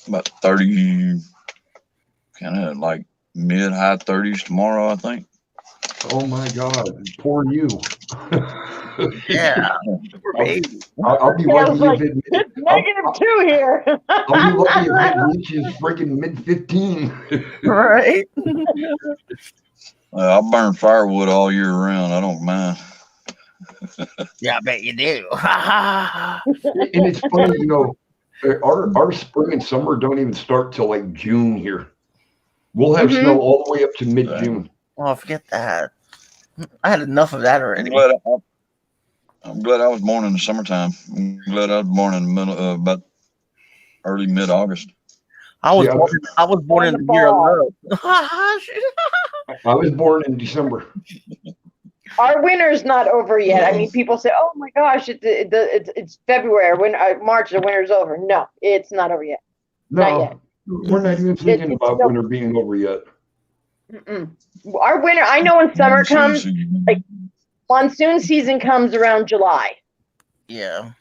About 30, kind of like mid-high 30s tomorrow, I think. Oh my God, poor you. Yeah. I'll be Yeah, I lucky was like, if it. it's -2 here. I'll be lucky if it reaches freaking mid-15. Right. I burn firewood all year round. I don't mind. Yeah, I bet you do. And it's funny, you know, our spring and summer don't even start till like June here. We'll have snow all the way up to mid-June. Oh, forget that. I had enough of that already. I'm glad I was born in the summertime. I'm glad I was born in the middle, about early mid-August. I was born in the year of love. I was born in December. Our winter's not over yet. I mean, people say, "Oh my gosh, it's February, March, the winter's over." No, it's not over yet. Not yet. We're not even thinking about winter being over yet. Our winter, I know when summer comes, like monsoon season comes around July. Yeah.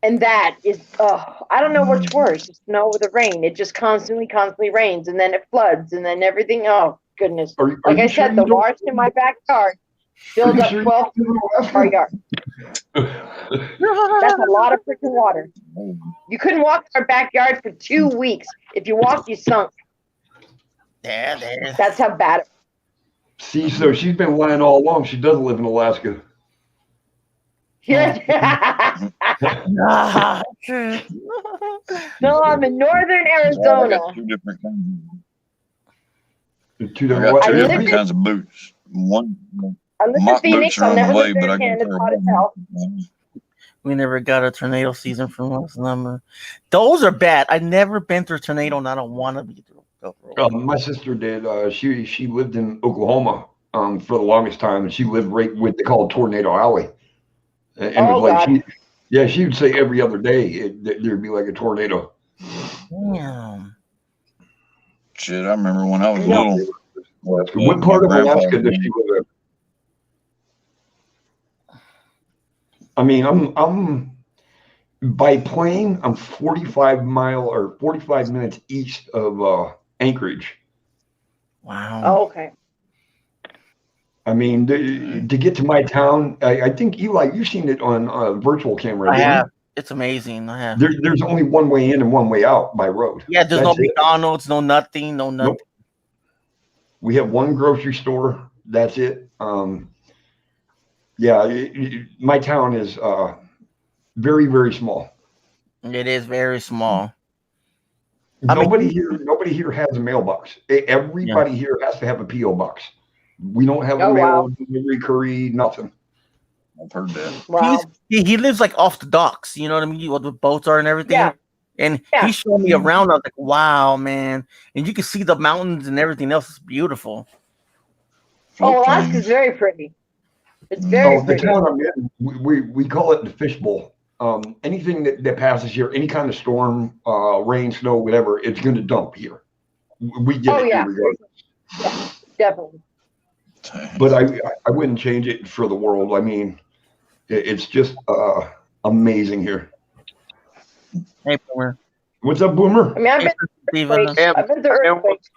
And that is, I don't know what's worse, the snow or the rain. It just constantly rains, and then it floods, and then everything. Oh, goodness. Like I said, the wash in my backyard filled up 12 feet of our yard. That's a lot of freaking water. You couldn't walk in our backyard for 2 weeks. If you walked, you sunk. Yeah, that's how bad it was. See, so she's been lying all along. She doesn't live in Alaska. No, I'm in northern Arizona. I got two different kinds. Two I got two different lived kinds of boots. One, I live in mock Phoenix. boots are I'll on the never way, live but there I again. can It's hot as hell. we never got a tornado season from us. Those are bad. I've never been through a tornado, and I don't want to be through. My sister did. She lived in Oklahoma for the longest time, and she lived right what they call Tornado Alley. And it was like she would say every other day there'd be like a tornado. Damn. Shit, I remember when I was little. What part of Alaska does she live in? I mean, I'm by plane. I'm 45 minutes east of Anchorage. Wow. Oh, okay. I mean, to get to my town, I think Eli, you've seen it on a virtual camera. I have. It's amazing. I have. There's only one way in and one way out by road. Yeah, there's no McDonald's, no nothing. Nope. We have one grocery store. That's it. My town is very, very small. It is very small. Nobody here has a mailbox. Everybody here has to have a P.O. box. We don't have a mail delivery curry, nothing. I've heard that. Wow. He lives like off the docks. You know what I mean? What the boats are and everything. Yeah. And he showed me around. I was like, wow, man. And you can see the mountains and everything else. It's beautiful. Alaska's very pretty. It's very the pretty. town I'm in, we call it the fishbowl. Anything that passes here, any kind of storm, rain, snow, whatever, it's going to dump here. We get it here regardless. Yeah, definitely. But I wouldn't change it for the world. I mean, it's just amazing here. Hey, Boomer. What's up, Boomer? I mean, I've been to earthquakes.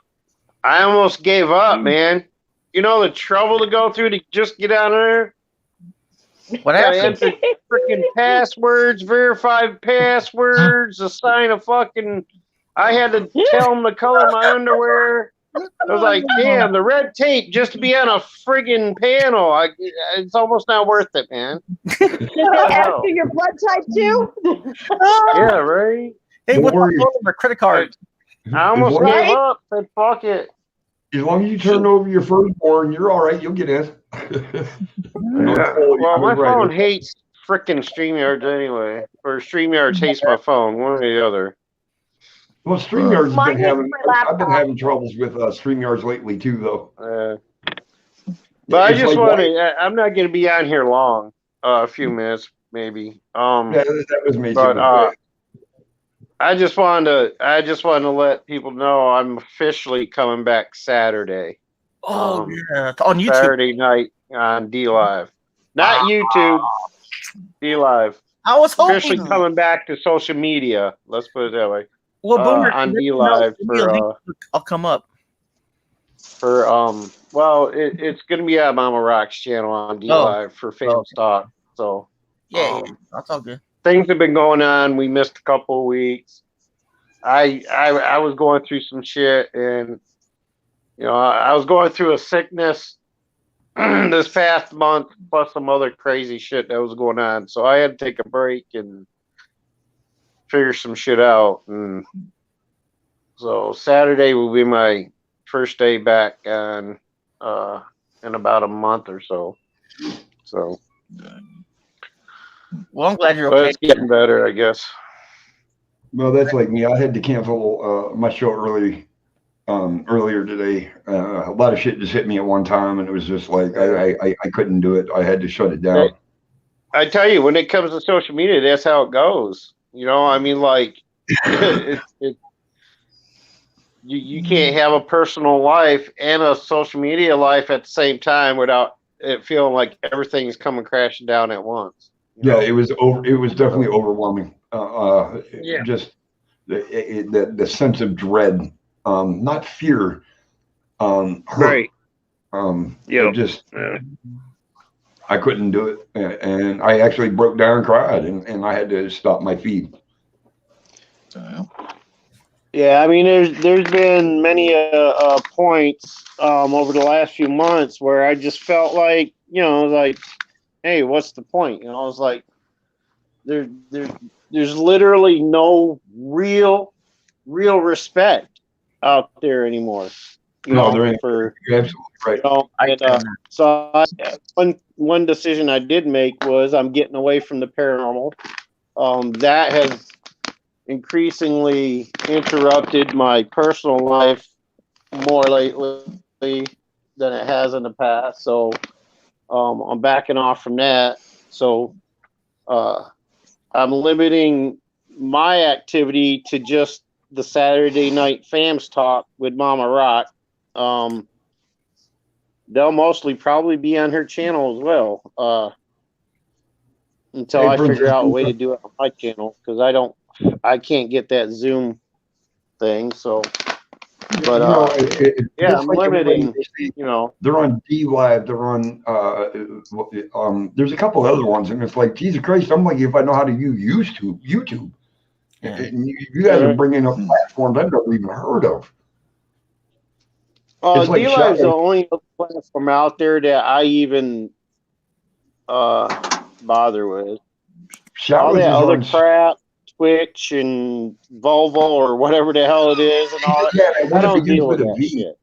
I almost gave up, man. You know the trouble to go through to just get out of there? What happened? Enter freaking passwords, verified passwords, assign a fucking. I had to tell them the color of my underwear. I was like, damn, the red tape just to be on a friggin' panel. It's almost not worth it, man. Did they ask you your blood type too? Yeah, right. Hey, Don't what's my worry. phone number? Credit card. I almost Right? gave up. Said, fuck it. As long as you turn over your firstborn, you're all right. You'll get in. Well, my phone hates frickin' StreamYards anyway. Or StreamYards hates my phone. One or the other. Well, StreamYards Mine been hates having. my I've been laptop. having troubles with StreamYards lately too, though. But I It's just like, want to. I'm not going to be on here long. A few minutes, maybe. Yeah, that was me But too. I just wanted to let people know I'm officially coming back Saturday. Oh yeah, it's on YouTube. Saturday night on D Live, not YouTube. D Live. I was hoping. Officially coming back to social media. Let's put it that way. Well, Boomer, On let me D know. Live Give me a link. for I'll come up. well, it's gonna be on Mama Rock's channel on D Live for Fans Talk. So Yeah, that's all good. things have been going on. We missed a couple of weeks. I was going through some shit, and I was going through a sickness this past month, plus some other crazy shit that was going on. So I had to take a break and figure some shit out. And so Saturday will be my first day back on in about a month or so. So Well, I'm glad you're but okay. it's getting better, I guess. Well, that's like me. I had to cancel my show earlier today. A lot of shit just hit me at one time, and it was just like I couldn't do it. I had to shut it down. I tell you, when it comes to social media, that's how it goes. I mean, like, you can't have a personal life and a social media life at the same time without it feeling like everything's coming crashing down at once. Yeah, it was definitely overwhelming. Yeah. Just the sense of dread, not fear, hurt. Right. It just I couldn't do it, and I actually broke down and cried, and I had to stop my feed. Yeah, I mean, there's been many points over the last few months where I just felt like, like, hey, what's the point? I was like, there's literally no real respect out there anymore. There ain't. For You're absolutely right. So one decision I did make was I'm getting away from the paranormal. That has increasingly interrupted my personal life more lately than it has in the past. So I'm backing off from that. So I'm limiting my activity to just the Saturday night Fams Talk with Mama Rock. They'll mostly probably be on her channel as well until I figure out a way to do it on my channel, because I can't get that Zoom thing. So, but I'm limiting. They're on D Live. They're on. There's a couple other ones, and it's like, Jesus Christ! I'm like, if I know how to use YouTube. And you guys are bringing up platforms I've never even heard of. D Live is the only platform out there that I even bother with. All that other crap, Twitch and Volvo or whatever the hell it is, and all that. I don't deal with that shit.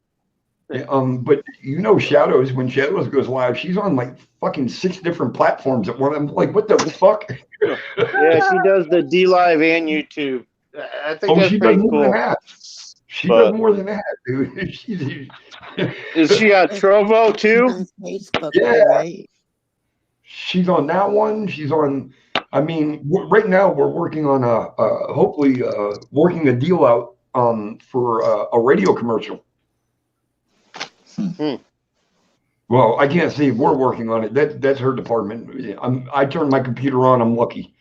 But Shadows, when Shadows goes live, she's on like fucking 6 different platforms at one. I'm like, what the fuck? Yeah, she does the D Live and YouTube. I think that's pretty cool. She does more than that, dude. Is she on Trovo too? Facebook, yeah. Right? She's on that one. She's on. I mean, right now we're working on hopefully working a deal out for a radio commercial. Well, I can't say we're working on it. That's her department. I turn my computer on. I'm lucky.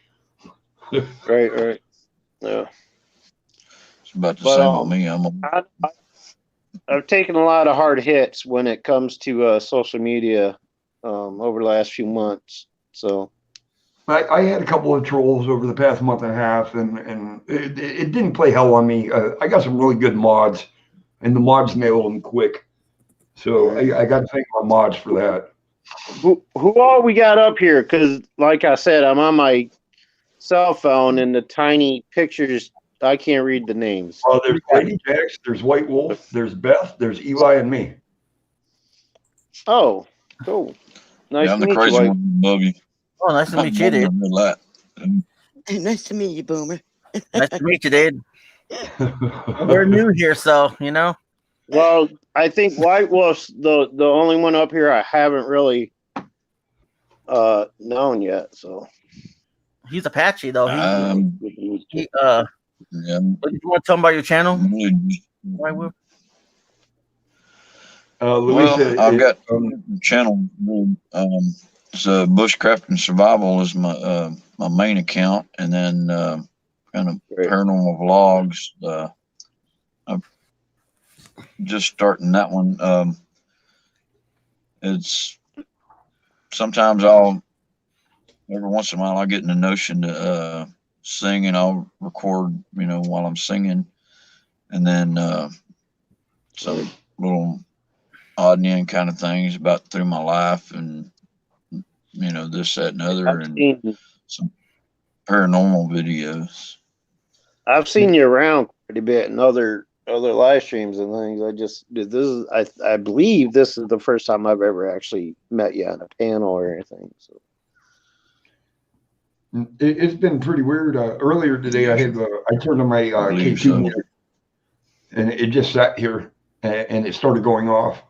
Right. Yeah. It's about the same on me. I've taken a lot of hard hits when it comes to social media over the last few months. So I had a couple of trolls over the past month and a half, and it didn't play hell on me. I got some really good mods. and the mods nailed them quick. So I got to thank my mods for that. Who all we got up here? Because, like I said, I'm on my cell phone, and the tiny pictures, I can't read the names. Well, there's Lady Jax, there's White Wolf, there's Beth, there's Eli, and me. Oh, cool. Nice Yeah, I'm to the meet crazy you. one, Bubby. Oh, nice to meet you, dude. Nice to meet you, Boomer. Nice to meet you, dude. We're new here, so you know. Well, I think White Wolf's the only one up here I haven't really known yet. So He's Apache though. Yeah. You want to tell him about your channel? White Wolf? Louisa, I've got a channel. It's Bushcraft and Survival is my my main account, and then kind of paranormal vlogs. I'm just starting that one. It's sometimes every once in a while I'll get in the notion to sing, and I'll record, while I'm singing, and then some little odd and end kind of things about through my life, and this, that, and other, and some paranormal videos. I've seen you around pretty bit in other live streams and things. I believe this is the first time I've ever actually met you on a panel or anything. So it's been pretty weird. Earlier today, I turned on my K2 music, and it just sat here, and it started going off.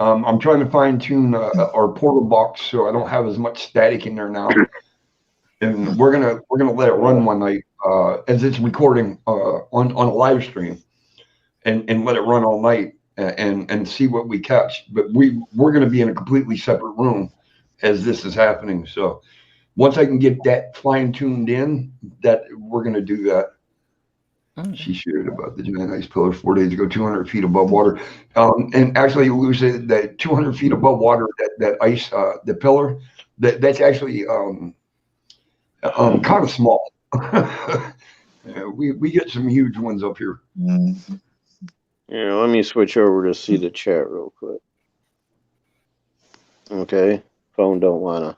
I'm trying to fine tune our portal box so I don't have as much static in there now, and we're gonna let it run one night as it's recording on a live stream, and let it run all night and see what we catch. But we're gonna be in a completely separate room as this is happening. So once I can get that fine tuned in, that we're gonna do that. She shared about the giant ice pillar 4 days ago, 200 feet above water. And actually, Lou said that 200 feet above water, that ice, the pillar, that's actually kind of small. We get some huge ones up here. yeah, let me switch over to see the chat real quick. Okay, phone don't wanna.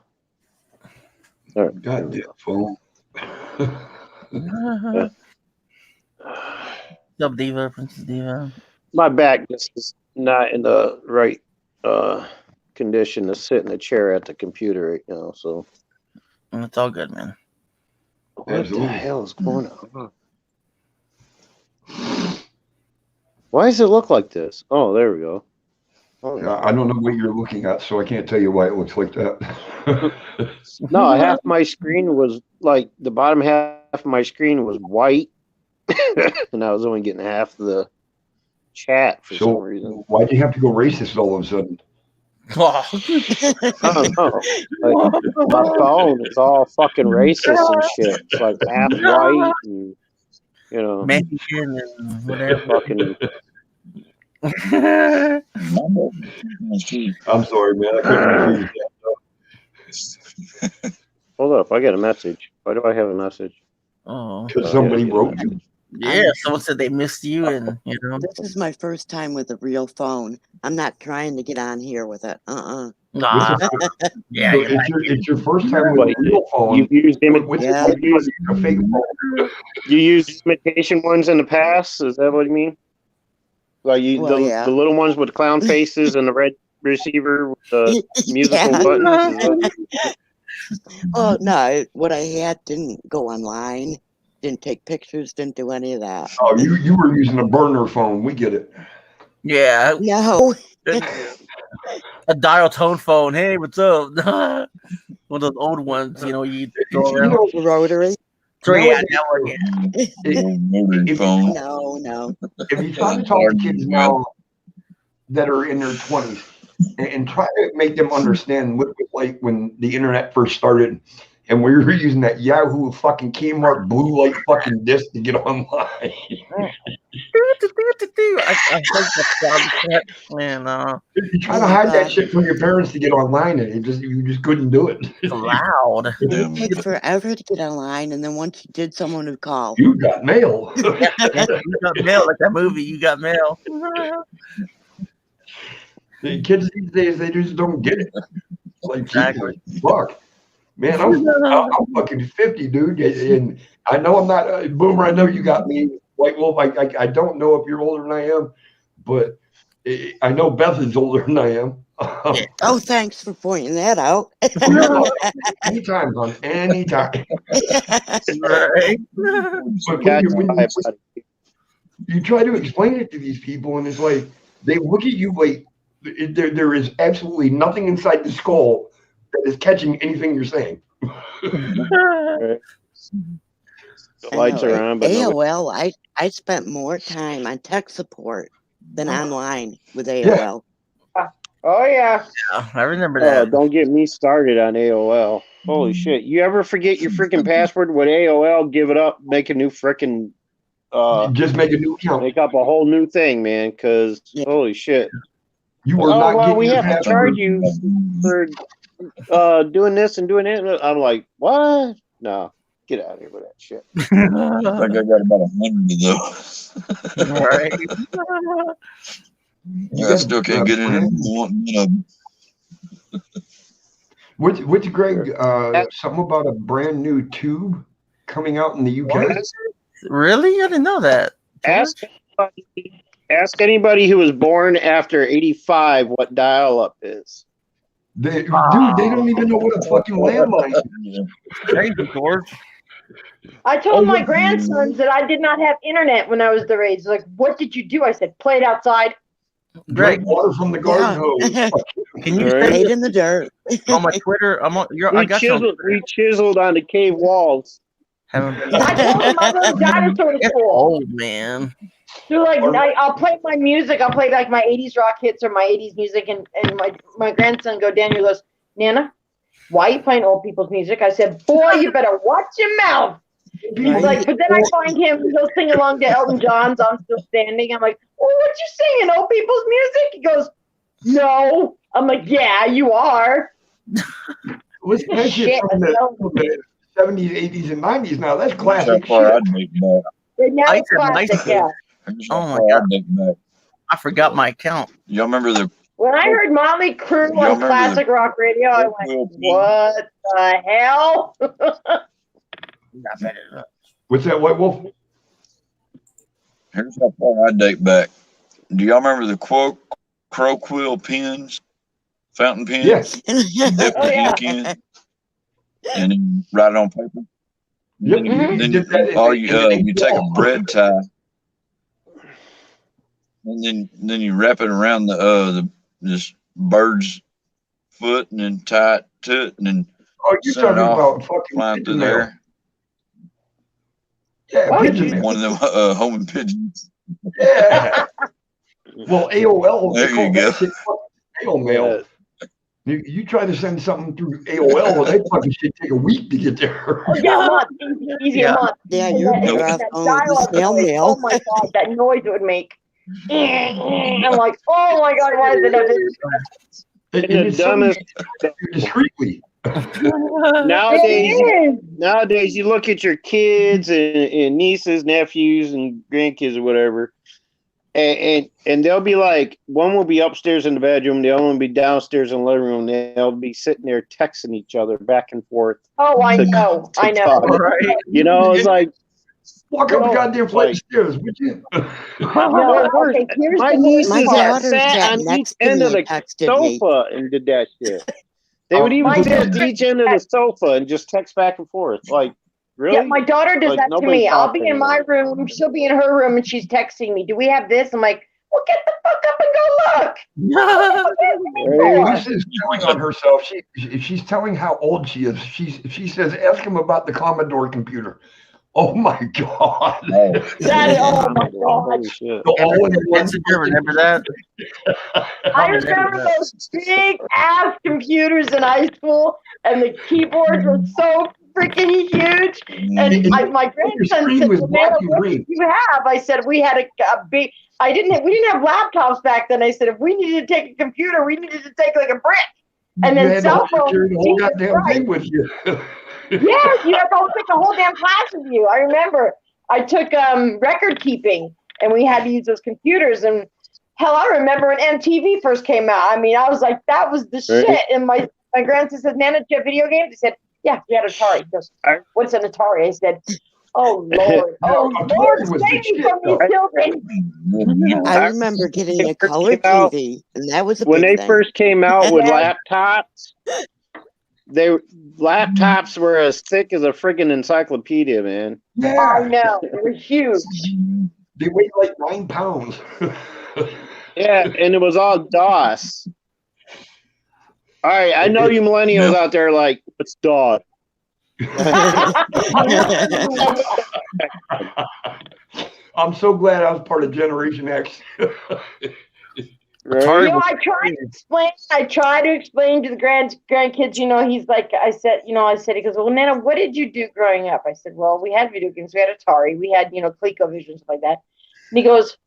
All right. Goddamn phone. What's up, Diva? Princess Diva. My back just is not in the right condition to sit in a chair at the computer right now. So It's all good, man. what Absolutely. the hell is going on? Why does it look like this? Oh, there we go. Oh, I don't know what you're looking at, so I can't tell you why it looks like that. no, half my screen was like the bottom half of my screen was white, and I was only getting half the chat for some reason. Why'd you have to go racist all of a sudden? I don't know. Like, my phone is all fucking racist and shit. It's like half white and Mexican and whatever. fucking. I'm sorry, man. I couldn't refuse that. Hold up, I got a message. Why do I have a message? Oh, Because somebody wrote you. yeah. Someone said they missed you, and This is my first time with a real phone. I'm not trying to get on here with it. Nah. Yeah, Yeah, it's your first time with a real phone. You've used Yeah. a fake phone. you used imitation ones in the past. Is that what you mean? Like Well, yeah. the little ones with clown faces and the red receiver with the musical Yeah. buttons. Is that- Oh no, what I had didn't go online, didn't take pictures, didn't do any of that. Oh, you were using a burner phone. We get it. yeah. No, A dial tone phone. Hey, what's up? One of those old ones, you throw around. rotary. Yeah, that one, yeah. Phone. No. If you try to talk to kids now that are in their 20s and try to make them understand what it was like when the internet first started and we were using that Yahoo fucking Kmart blue light fucking disc to get online. I heard that sound effect, and You try Oh to my hide that God. shit from your parents to get online, and you just couldn't do it. it's loud. It Yeah, would take forever to get online, and then once you did, someone would call. You got mail. Yeah, you got mail, like that movie. You got mail. The kids these days, they just don't get it. Like, Exactly. Jesus, fuck. Man, I'm fucking 50, dude. And I know I'm not, Boomer, I know you got me. White Wolf, I don't know if you're older than I am, but I know Beth is older than I am. Oh, thanks for pointing that out. Anytime, hon. Anytime. Right. But That's when why, buddy. you try to explain it to these people, and it's like they look at you like there is absolutely nothing inside the skull that is catching anything you're saying. The lights are on, but nobody- AOL, I spent more time on tech support than online with AOL. Oh yeah. Yeah, I remember Oh, that. don't get me started on AOL. Holy shit. You ever forget your freaking password with AOL, give it up, make a new freaking Just make a new account. make up a whole new thing, man, because Yeah. holy shit. You were Oh, not well, getting we your have to password. charge you for doing this and doing that. I'm like, what? No, get out of here with that shit. I think I got about 100 of those. Right. I still can't get in and want one of them. What's Greg? Something about a brand new tube coming out in the UK. Really? I didn't know that. Ask anybody who was born after 85 what dial-up is. Dude, they don't even know what a fucking landline is. Crazy, George. I told my grandsons that I did not have internet when I was their age. Like, what did you do? I said, played outside. Greg, Drink water from the garden hose. can you Right. send Laid me in the dirt. on my Twitter? I'm on. I got you. on- We chiseled on the cave walls. Haven't been. I told them I'm going to dinosaur It's school. old, man. So like, I'll play my music. I'll play like my 80s rock hits or my 80s music. And my grandson Daniel goes, Nana, why are you playing old people's music? I said, boy, you better watch your mouth. He's like, but then I find him, he'll sing along to Elton John's I'm Still Standing. I'm like, well, what you singing, old people's music? He goes, no. I'm like, yeah, you are. What's that shit from the 70s, 80s, and 90s now? That's That's how classic far shit. I'd make back. And now I it's said classic, nice. yeah. That's Oh how my far God. I'd make back. I forgot my account. Y'all remember the When I heard Motley Crue Y'all on remember classic rock radio, I went, what the hell? What's that, White Wolf? Here's how far I date back. Do y'all remember the crow quill pens, fountain pens? Yes. Dip Oh, the yeah. ink in, and then write it on paper. Yep. Then Did that in all the- you in the you take a wall. bread tie, and then you wrap it around this bird's foot, and then tie it to it, and then Oh, you're Send it talking off, about fucking flying through pigeon mail. there. Yeah, Oh, pigeon mail. One of them homing pigeons. Yeah. Well, AOL, There they call you that go. shit fucking AOL mail. You try to send something through AOL, well, that fucking shit take a week to get there. Oh, yeah, a month. Easy Yeah. a month. Yeah, you're And better that off going with the dial-up snail noise, mail. Oh my God, that noise it would make. I'm like, oh my God, why is it not this? And The it's something dumbest. you do discreetly. Nowadays, you look at your kids and nieces, nephews, and grandkids or whatever, and they'll be like, one will be upstairs in the bedroom, the other one will be downstairs in the living room. They'll be sitting there texting each other back and forth. Oh, I to- know. to I know. talk. Right. You know, it's like, Walk up the No, goddamn flight of like- stairs, would you? No, okay, here's my the nieces My worst part. daughter sat sat on each next to end me of and the texted me. sofa and did that shit. They would Oh, even my sit at daughter- each end of the sofa and just text back and forth. Like, really? Yeah, my daughter does Like, that to nobody me. I'll talks be in my anymore. room, she'll be in her room, and she's texting me. Do we have this? I'm like, well, get the fuck up and go look. Right. Lisa's telling on herself. She's telling how old she is. She says, ask him about the Commodore computer. Oh my God. Oh, That is, oh my God. Holy shit. The all-in-one Messenger, remember that? I remember those big ass computers in high school, and the keyboards were so freaking huge. Mm-hmm. And my Your grandson screen said, was well, black Nana, and what green. did you have? I said, we had a big, we didn't have laptops back then. I said, if we needed to take a computer, we needed to take like a brick. And You then had cell to phones, carry the whole Jesus goddamn Christ. thing with you. Yes, you have to take the whole damn class with you. I remember I took record keeping, and we had to use those computers. And hell, I remember when MTV first came out. I mean, I was like, that was the shit. And my grandson said, Nana, do you have video games? I said, yeah, we had Atari. He goes, what's an Atari? I said, oh, Lord. Oh, Lord, Atari was save the me from shit, these children. I remember getting a color out- TV, and that was a When big they thing. first came out with Yeah. laptops, laptops were as thick as a friggin' encyclopedia, man. I Yeah. know. They were huge. They weighed like 9 pounds. Yeah, and it was all DOS. All right, I know you millennials out there like, what's DOS? I'm so glad I was part of Generation X. Right? You know, I try to explain to the grandkids, you know, he's like, I said, he goes, well, Nana, what did you do growing up? I said, well, we had video games. We had Atari. We had, ColecoVision, stuff like that. And he goes,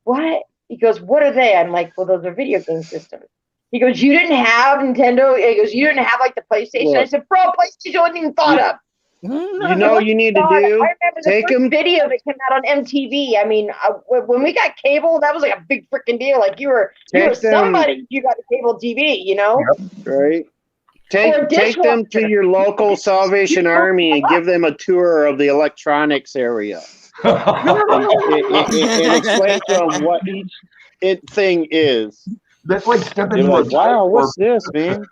what? He goes, what are they? I'm like, well, those are video game systems. He goes, you didn't have Nintendo? He goes, you didn't have like the PlayStation? Look. I said, bro, PlayStation wasn't even thought of. You know what you need to God, do? I remember the Take first 'em- video that came out on MTV. I mean, when we got cable, that was like a big freaking deal. Like you were Take them- somebody. You got a cable TV, you know. Right? Or a Take them to dishwasher. your local Salvation Army and give them a tour of the electronics area. And explain to them what each thing is. That's like stepping They're into like, wow, what's this, man?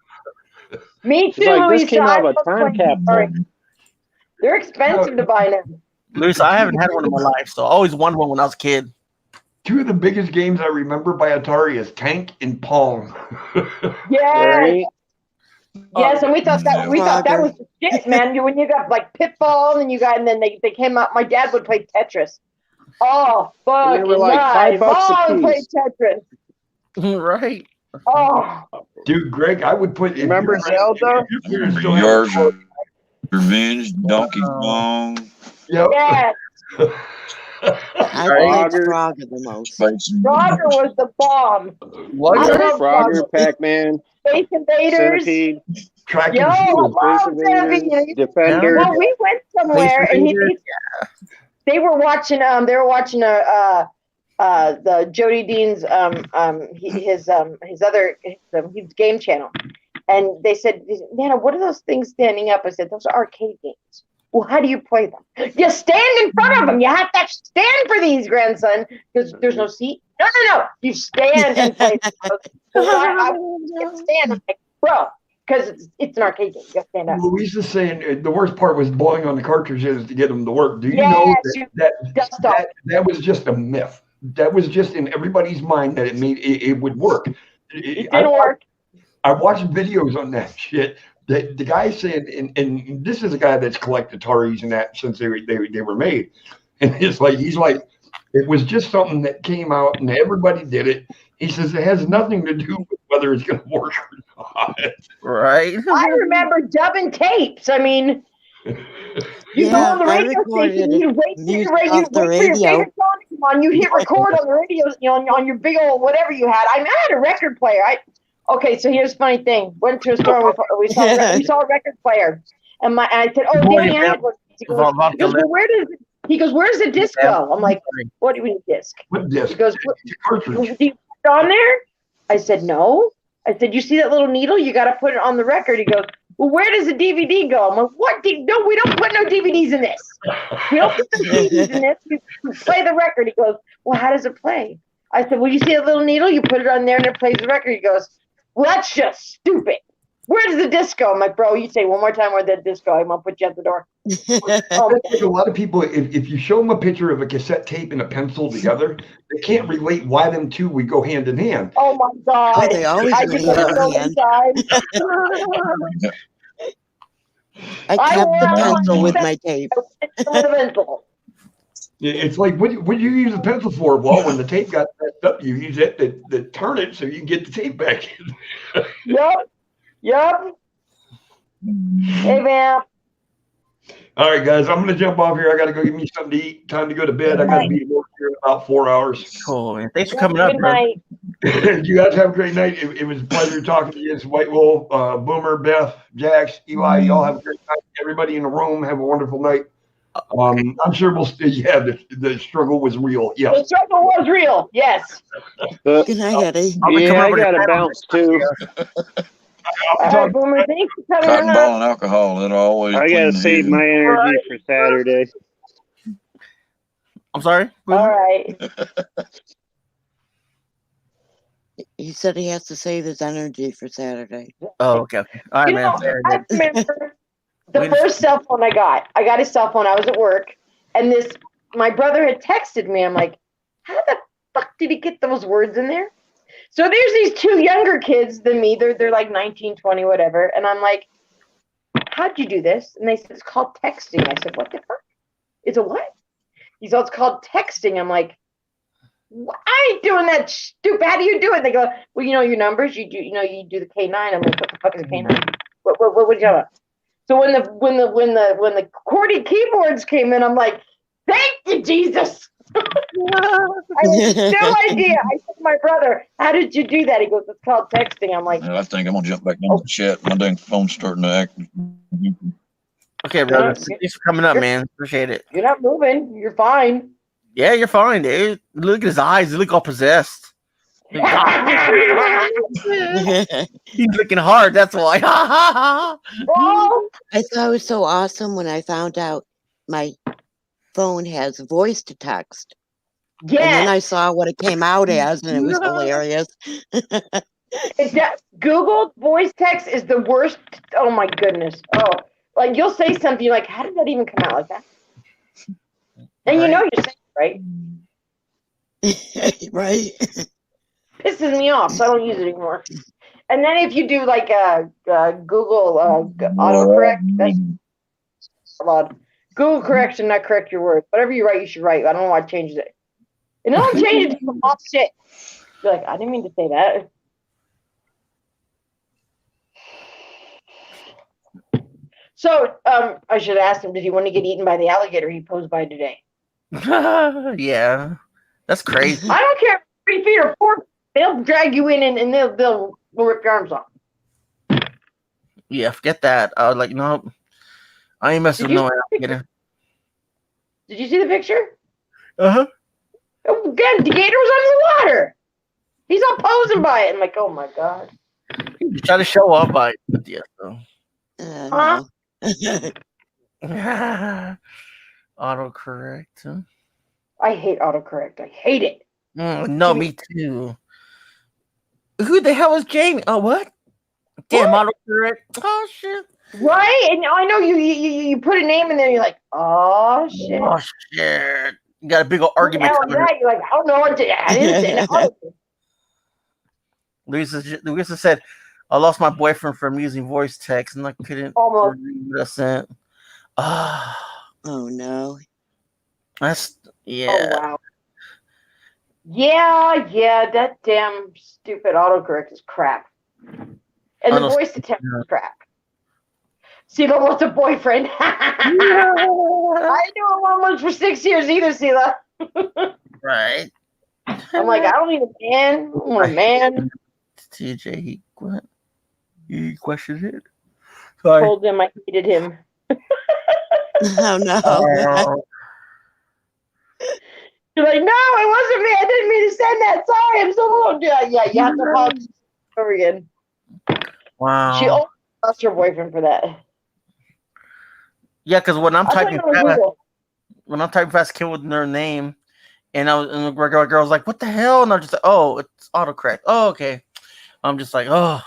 Me too. It's like this Luis, came out I of a love time playing capsule. Atari. They're expensive to buy now. Luis, I haven't had one in my life, so I always wanted one when I was a kid. Two of the biggest games I remember by Atari is Tank and Pong. Yes, Right? yes, and we thought that Frogger. was the shit, man. When you got like Pitfall, and then they came out. My dad would play Tetris. Oh, And they fucking were like nice. $5 a Oh, play piece. Tetris. Right. Oh, Dude, Greg, I would put. if Remember your- Zelda? if your parents still have- Yours are Revenge, Donkey Kong, Yep. yes. I Frogger. played Frogger the most. Space Frogger was the bomb. What? I love Frogger, Pac-Man, Space Invaders. Centipede, Track Yo, and I field. love Space Centipede. Invaders, Defender. Well, we went somewhere and Invaders, they were watching the Jody Dean's his game channel, and they said, Nana, what are those things standing up? I said, those are arcade games. Well, how do you play them? You stand in front of them. You have to stand for these, grandson, because there's no seat. No. You stand and play. So I can't stand. I'm like, bro, because it's an arcade game. You have to stand up. Louise is saying the worst part was blowing on the cartridges to get them to work. Do you Yes, know you that, dust off. that was just a myth? That was just in everybody's mind that it would work. It didn't work. I watched videos on that shit. The guy saying, and this is a guy that's collected Ataris and that since they were made, and he's like, it was just something that came out and everybody did it. He says it has nothing to do with whether it's going to work or not. Right. I remember dubbing tapes. I mean, you go on the I radio recorded station, you wait music for your off the favorite radio. song to come on. You hit record on the radio, on your big old whatever you had. I mean, I had a record player. Okay, so here's a funny thing. Went to a store. We saw a record player, and I said, "Oh, Danny had one." He goes, "Well, where's the disc go?" I'm like, "What do you mean disc?" What He disc? goes, It's a cartridge. "Do you put it on there?" I said, "No." I said, "You see that little needle? You got to put it on the record." He goes, "Well, where does the DVD go?" I'm like, "What? No, we don't put no DVDs in this. We don't put no DVDs in this. We play the record." He goes, "Well, how does it play?" I said, "Well, you see that little needle? You put it on there and it plays the record." He goes, "Well, that's just stupid. Where does the disc go?" I'm like, "Bro, you say one more time where that disc go, I'm gonna put you at the door." Oh, Like a lot of people, if you show them a picture of a cassette tape and a pencil together, they can't relate why them two would go hand in hand. oh my God. Oh, they always I go did that hand so in many times. I I kept the wore pencil with one my tape. With the pencil. It's like, what do you use a pencil for? Well, when the tape got messed up, you use it to turn it so you can get the tape back in. Yep. Hey, man. All right, guys, I'm gonna jump off here. I gotta go get me something to eat. Time to go to bed. I gotta be at work here in about 4 hours. Cool, man. Thanks for coming up, Good bro. night. You guys have a great night. It was a pleasure talking to you. It's White Wolf, Boomer, Beth, Jax, Eli. Y'all have a great night. Everybody in the room, have a wonderful night. I'm sure we'll. Yeah, the struggle was real. The Yes. struggle was real. Yes. Good night, Eddie. I'll be Yeah, coming I over to got to town. bounce too. All right, Boomer. Thanks for coming Cotton on. ball and alcohol. It'll always I got clean to the save view. my energy for Saturday. I'm sorry. All right. He said he has to save his energy for Saturday. Oh, okay. All right, You man. know, Very I good. remember the Wait a first cell phone I got. I got a cell phone. I was at work, and my brother had texted me. I'm like, how the fuck did he get those words in there? So there's these two younger kids than me. They're like 19, 20, whatever. And I'm like, how'd you do this? And they said, it's called texting. I said, what the fuck? It's a what? He said, it's called texting. I'm like, I ain't doing that stupid. How do you do it? They go, well, you know your numbers. You do the K9. I'm like, what the fuck is a K9? What are you talking about? So when the QWERTY keyboards came in, I'm like, thank you, Jesus. I had no idea. I said to my brother, how did you do that? He goes, it's called texting. I'm like, I think I'm gonna jump back down to the chat. My dang phone's starting to act. Okay, brother. Thanks for coming up, man. Appreciate it. you're not moving. You're fine. Yeah, you're fine, dude. Look at his eyes. They look all possessed. He's looking hard. That's why. Oh, I thought it was so awesome when I found out my phone has voice to text. And then I yes. saw what it came out as, and it was hilarious. Google voice text is the worst. Oh my goodness. Oh, like you'll say something, you're like, how did that even come out like that? And you know you're saying it, right? Right? Pisses me off, so I don't use it anymore. And then if you do like Google autocorrect, that's allowed. Google correction, not correct your words. Whatever you write, you should write. I don't know why it changes it. And don't change it to some off shit. You're like, I didn't mean to say that. So I should ask him, did he want to get eaten by the alligator he posed by today? Yeah. That's crazy. I don't care if 3 feet or 4 feet. They'll drag you in and they'll rip your arms off. Yeah, forget that. I was like, no, I ain't messing with no alligator. Did you see the picture? Uh-huh. Oh, again, the gator was under the water. He's all posing by it. I'm like, oh my God. He's trying to show off by it. Yeah, so. Huh? Autocorrect. Huh? I hate autocorrect. I hate it. No, me too. Who the hell is Jamie? Oh, what? Damn, autocorrect. Oh, shit. Right? And I know you put a name in there, you're like, oh shit. Oh, shit. You got a big old argument. What the hell is that? You're like, I don't know what to, I didn't say that. Louisa said, I lost my boyfriend from using voice text and I couldn't Almost. read what I sent. Oh no. That's, yeah. Oh wow. Yeah, that damn stupid autocorrect is crap. And the voice to text is crap. Sela wants a boyfriend. I knew a woman for 6 years either, Sela. Right. I'm like, I don't need a man. I want a man. TJ, he questioned it. Sorry. Told him I hated him. Oh no. You're like, no, it wasn't me. I didn't mean to send that. Sorry, I'm so wrong. Yeah, you have to apologize over again. Wow. She almost lost her boyfriend for that. Yeah, because when I'm I'll typing put it on fast, Google. kid with their name, and the girl was like, "What the hell?" And I'm just like, "Oh, it's autocorrect." Oh, okay. I'm just like, "Oh,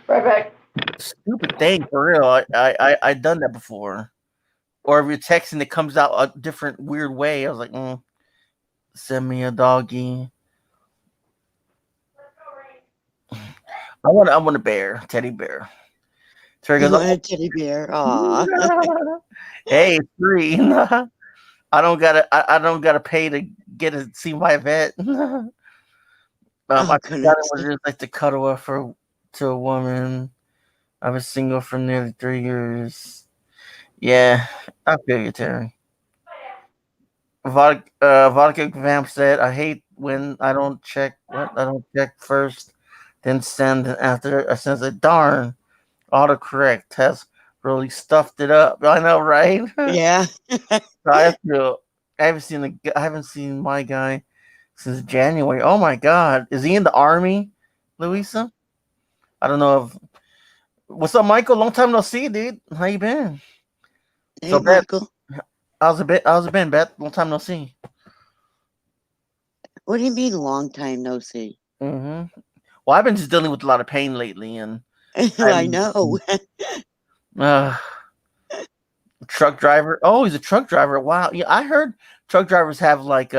Right back. stupid thing for real." I done that before. Or if you're texting, it comes out a different weird way. I was like, send me a doggy. I want a bear, teddy bear. Terry goes, a teddy bear. Aw. hey, it's free. I don't gotta pay to get to see my vet. I thought it was just like to cuddle up to a woman. I was single for nearly 3 years. Yeah, I feel you, Terry. Vodka Vamp said, "I hate when I don't check what I don't check first, then send, and after I send it. Darn, autocorrect has really stuffed it up. I know, right? Yeah. I feel. I haven't seen my guy since January. Oh my God, is he in the army, Louisa? I don't know if. What's up, Michael? Long time no see, dude. How you been? Hey, So, Beth, Michael. how's it been, Beth? Long time no see. What do you mean, long time no see? Mm-hmm. Well, I've been just dealing with a lot of pain lately, and I I'm know. uh, truck driver. Oh, he's a truck driver. Wow. Yeah, I heard truck drivers have like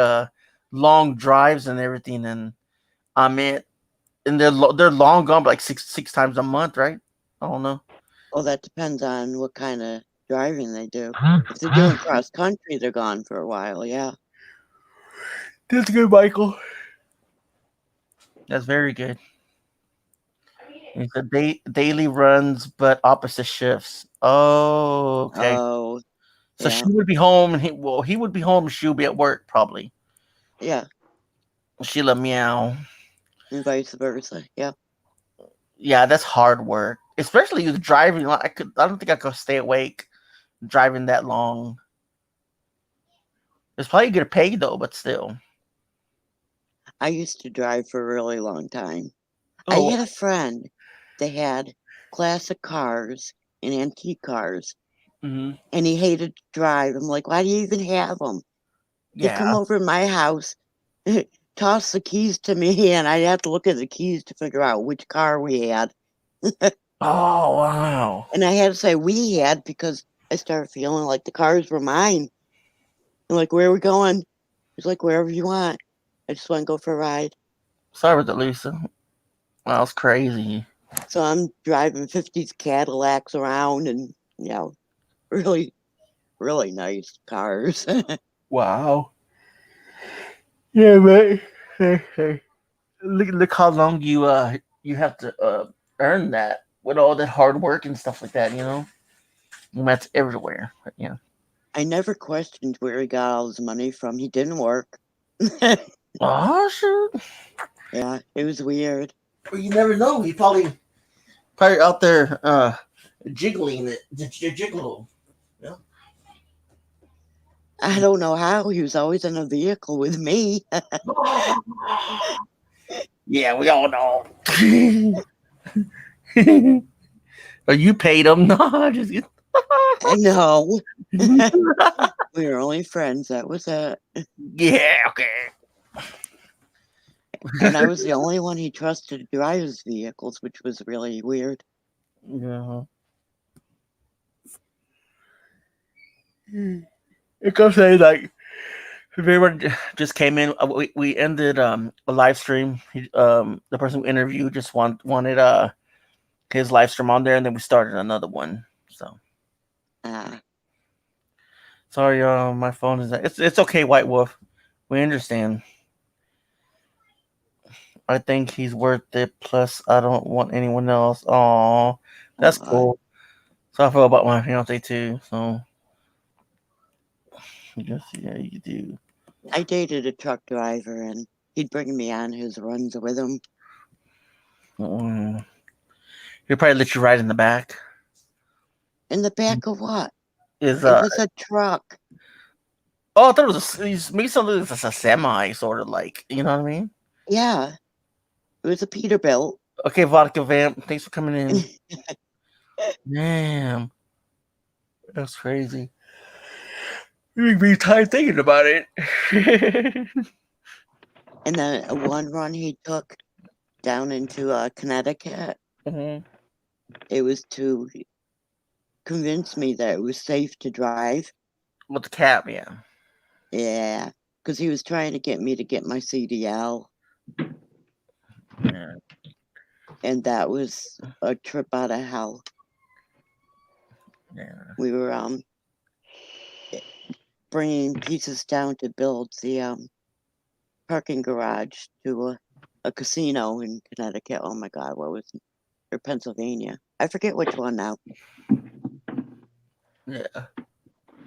long drives and everything, and I mean, and they're long gone like six times a month, right? I don't know. Well, that depends on what kind of driving they do. If they're doing cross country, they're gone for a while. Yeah. That's good, Michael. That's very good. It's a daily runs, but opposite shifts. Oh, okay. Oh, So yeah. she would be home, and he would be home, and she would be at work probably. Yeah. Sheila meow. And vice versa. Yeah. Yeah, that's hard work, especially with driving. I don't think I could stay awake driving that long. It's probably good pay though, but still. I used to drive for a really long time. I Oh, had a friend that had classic cars and antique cars, hmm and he hated to drive. I'm like, why do you even have them? He'd yeah. come over to my house, toss the keys to me, and I'd have to look at the keys to figure out which car we had. Oh wow. And I had to say we had because I started feeling like the cars were mine. I'm like, where are we going? He's like, wherever you want. I just want to go for a ride. Sorry about that, Lisa. That was crazy. So I'm driving 50s Cadillacs around and, really, really nice cars. Wow. Yeah, man. Hey. Look how long you have to earn that with all that hard work and stuff like that. And that's everywhere. But, yeah. I never questioned where he got all his money from. He didn't work. Oh shoot. Yeah, it was weird. Well, you never know. He probably out there jiggling it, jiggle. Yeah. I don't know how. He was always in a vehicle with me. Yeah, we all know. Or you paid him? No, just No. We were only friends. That was it. yeah. Okay. And I was the only one he trusted to drive his vehicles, which was really weird. Yeah. It goes say like if everyone just came in, we ended a live stream. The person who interviewed just wanted his live stream on there, and then we started another one. So sorry, my phone is. It's okay, White Wolf. We understand. I think he's worth it. Plus, I don't want anyone else. Oh, that's cool. So I feel about my fiance too. So yes, yeah, you do. I dated a truck driver, and he'd bring me on his runs with him. He'll probably let you ride in the back. In the back of what? Is It was a truck. Oh, I thought it was maybe something that's a semi, sort of like, you know what I mean? Yeah. It was a Peterbilt. Okay, Vodka Vamp, thanks for coming in. Damn, that's crazy. You'd be tired thinking about it. And then one run he took down into Connecticut, it was to convince me that it was safe to drive. With the cab, yeah. Yeah, because he was trying to get me to get my CDL. Yeah. And that was a trip out of hell. Yeah. We were bringing pieces down to build the parking garage to a casino in Connecticut. Oh my God, what was it? Or Pennsylvania? I forget which one now. Yeah.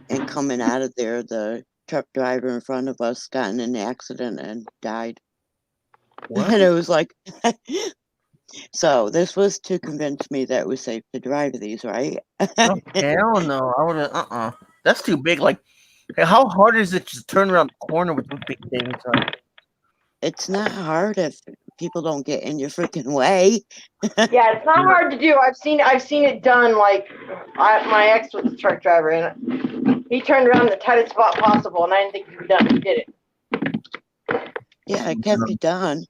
And coming out of there, the truck driver in front of us got in an accident and died. What? And it was like, so this was to convince me that it was safe to drive these, right? Oh, hell no. I would have, That's too big. Like, hey, how hard is it to turn around the corner with those big things? It's not hard if people don't get in your freaking way. Yeah, it's not hard to do. I've seen it done. Like my ex was a truck driver, and he turned around in the tightest spot possible, and I didn't think he could done. He did it. Yeah, it can be done.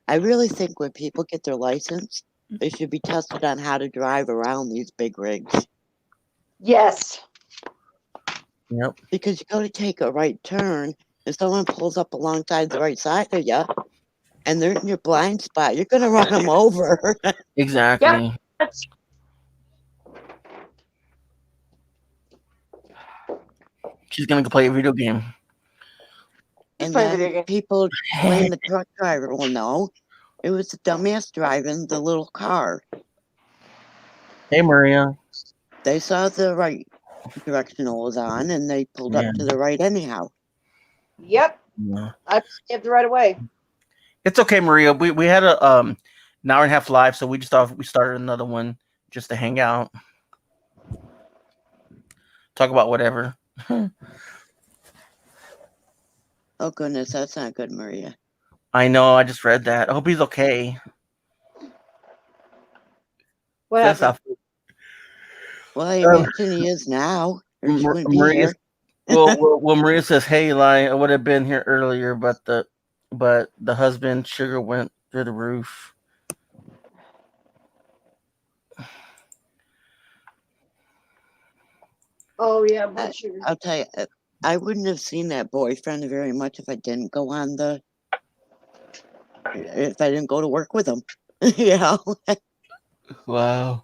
I really think when people get their license, they should be tested on how to drive around these big rigs. Yes. Yep. Because you go to take a right turn, if someone pulls up alongside the right side of you, and they're in your blind spot, you're gonna run them over. Exactly. Yep. She's gonna go play a video game. And play a video then game. people blame the truck driver. Well, no, it was the dumbass driving the little car. Hey, Maria. They saw the right directional was on, and they pulled up to the right anyhow. Yep. Yeah. I have the right away. It's okay, Maria. We had a an hour and a half live, so we just thought we started another one just to hang out, talk about whatever. Oh goodness, that's not good, Maria. I know. I just read that. I hope he's okay. What That's happened? Well, I imagine he is now. Or she wouldn't be Maria. here. Well, Maria says, "Hey, Eli, I would have been here earlier, but the husband sugar went through the roof." Oh yeah, blood sugar. I'll tell you, I wouldn't have seen that boyfriend very much if I didn't go if I didn't go to work with him. You know? Wow.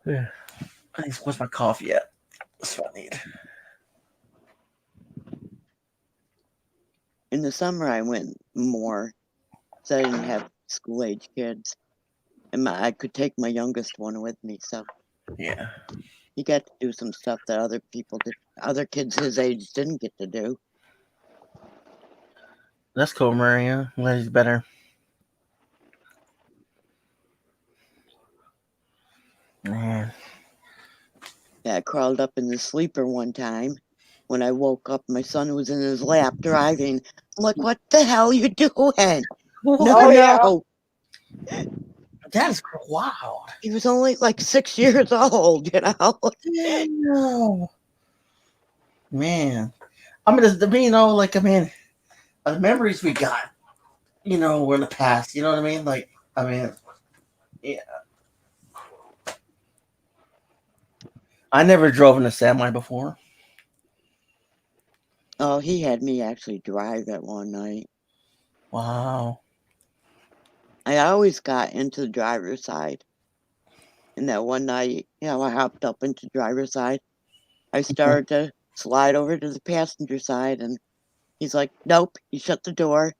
Yeah. Where's my coffee at? That's what I need. In the summer, I went more, so I didn't have school-age kids. And I could take my youngest one with me, so Yeah. he got to do some stuff that other kids his age didn't get to do. That's cool, Maria. I'm glad he's better. Man. Yeah, I crawled up in the sleeper one time. When I woke up, my son was in his lap driving. I'm like, what the hell are you doing? No. That is wow. He was only like 6 years old, you know? No. Man. I mean, the memories we got, were in the past. You know what I mean? Yeah. I never drove in a semi before. Oh, he had me actually drive it one night. Wow. I always got into the driver's side. And that one night, I hopped up into driver's side. I started to slide over to the passenger side, and he's like, nope, he shut the door.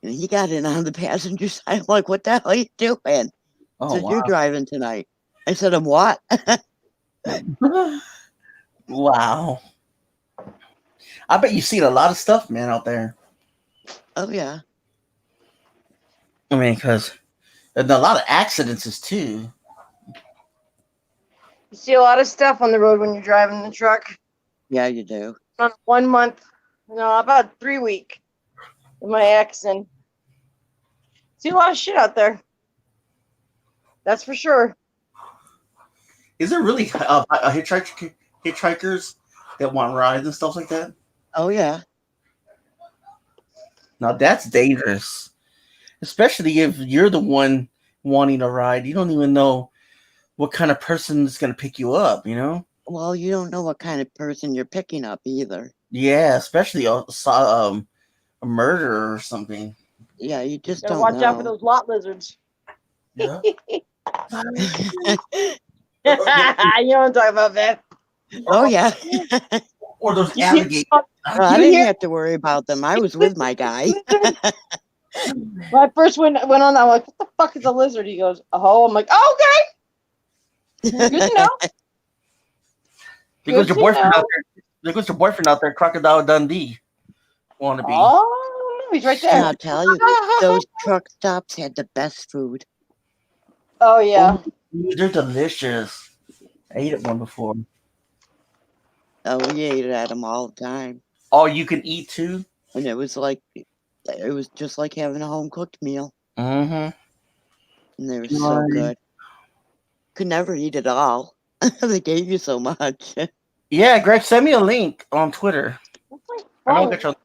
And he got in on the passenger side. I'm like, what the hell are you doing? Oh, He said, wow. you're driving tonight. I said, I'm what? Wow. I bet you've seen a lot of stuff, man, out there. Oh, yeah. I mean, because there's a lot of accidents, too. You see a lot of stuff on the road when you're driving the truck. Yeah, you do. On 1 month, about 3 weeks with my ex, and see a lot of shit out there. That's for sure. Is there really hitchhikers that want rides and stuff like that? Oh, yeah. Now, that's dangerous. Especially if you're the one wanting a ride. You don't even know what kind of person is going to pick you up, Well, you don't know what kind of person you're picking up either. Yeah, especially a murderer or something. Yeah, you just Gotta don't watch know. out for those lot lizards. Yeah. You know what I'm talking about, Beth. Oh, yeah. Or those alligators. Well, I didn't have to worry about them. I was with my guy. When I first went on, I'm like, what the fuck is a lizard? He goes, oh. I'm like, okay, good to know. There goes Good your to boyfriend know. out there. There goes your boyfriend out there, Crocodile Dundee. Wannabe. Oh, he's right And there. I'll tell you, those truck stops had the best food. Oh yeah. Dude, they're delicious. I ate at one before. Oh, we ate at them all the time. All you can eat too. And it was just like having a home cooked meal. Mm-hmm. And they were so Right. good. Could never eat it all. They gave you so much. Yeah, Greg, send me a link on Twitter. I don't Oh, get your.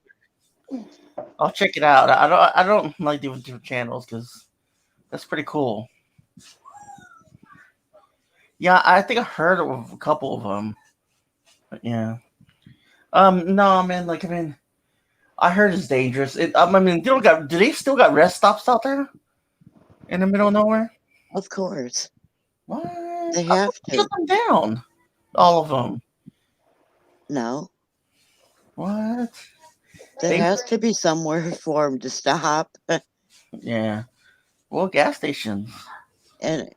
I'll check it out. I don't like doing different channels because that's pretty cool. Yeah, I think I heard of a couple of them. But yeah. No, man. Like, I mean, I heard it's dangerous. I mean, do they still got rest stops out there in the middle of nowhere? Of course. What? They have to. Shut them down. All of them. No. What? There has to be somewhere for them to stop. Yeah. Well, gas stations. And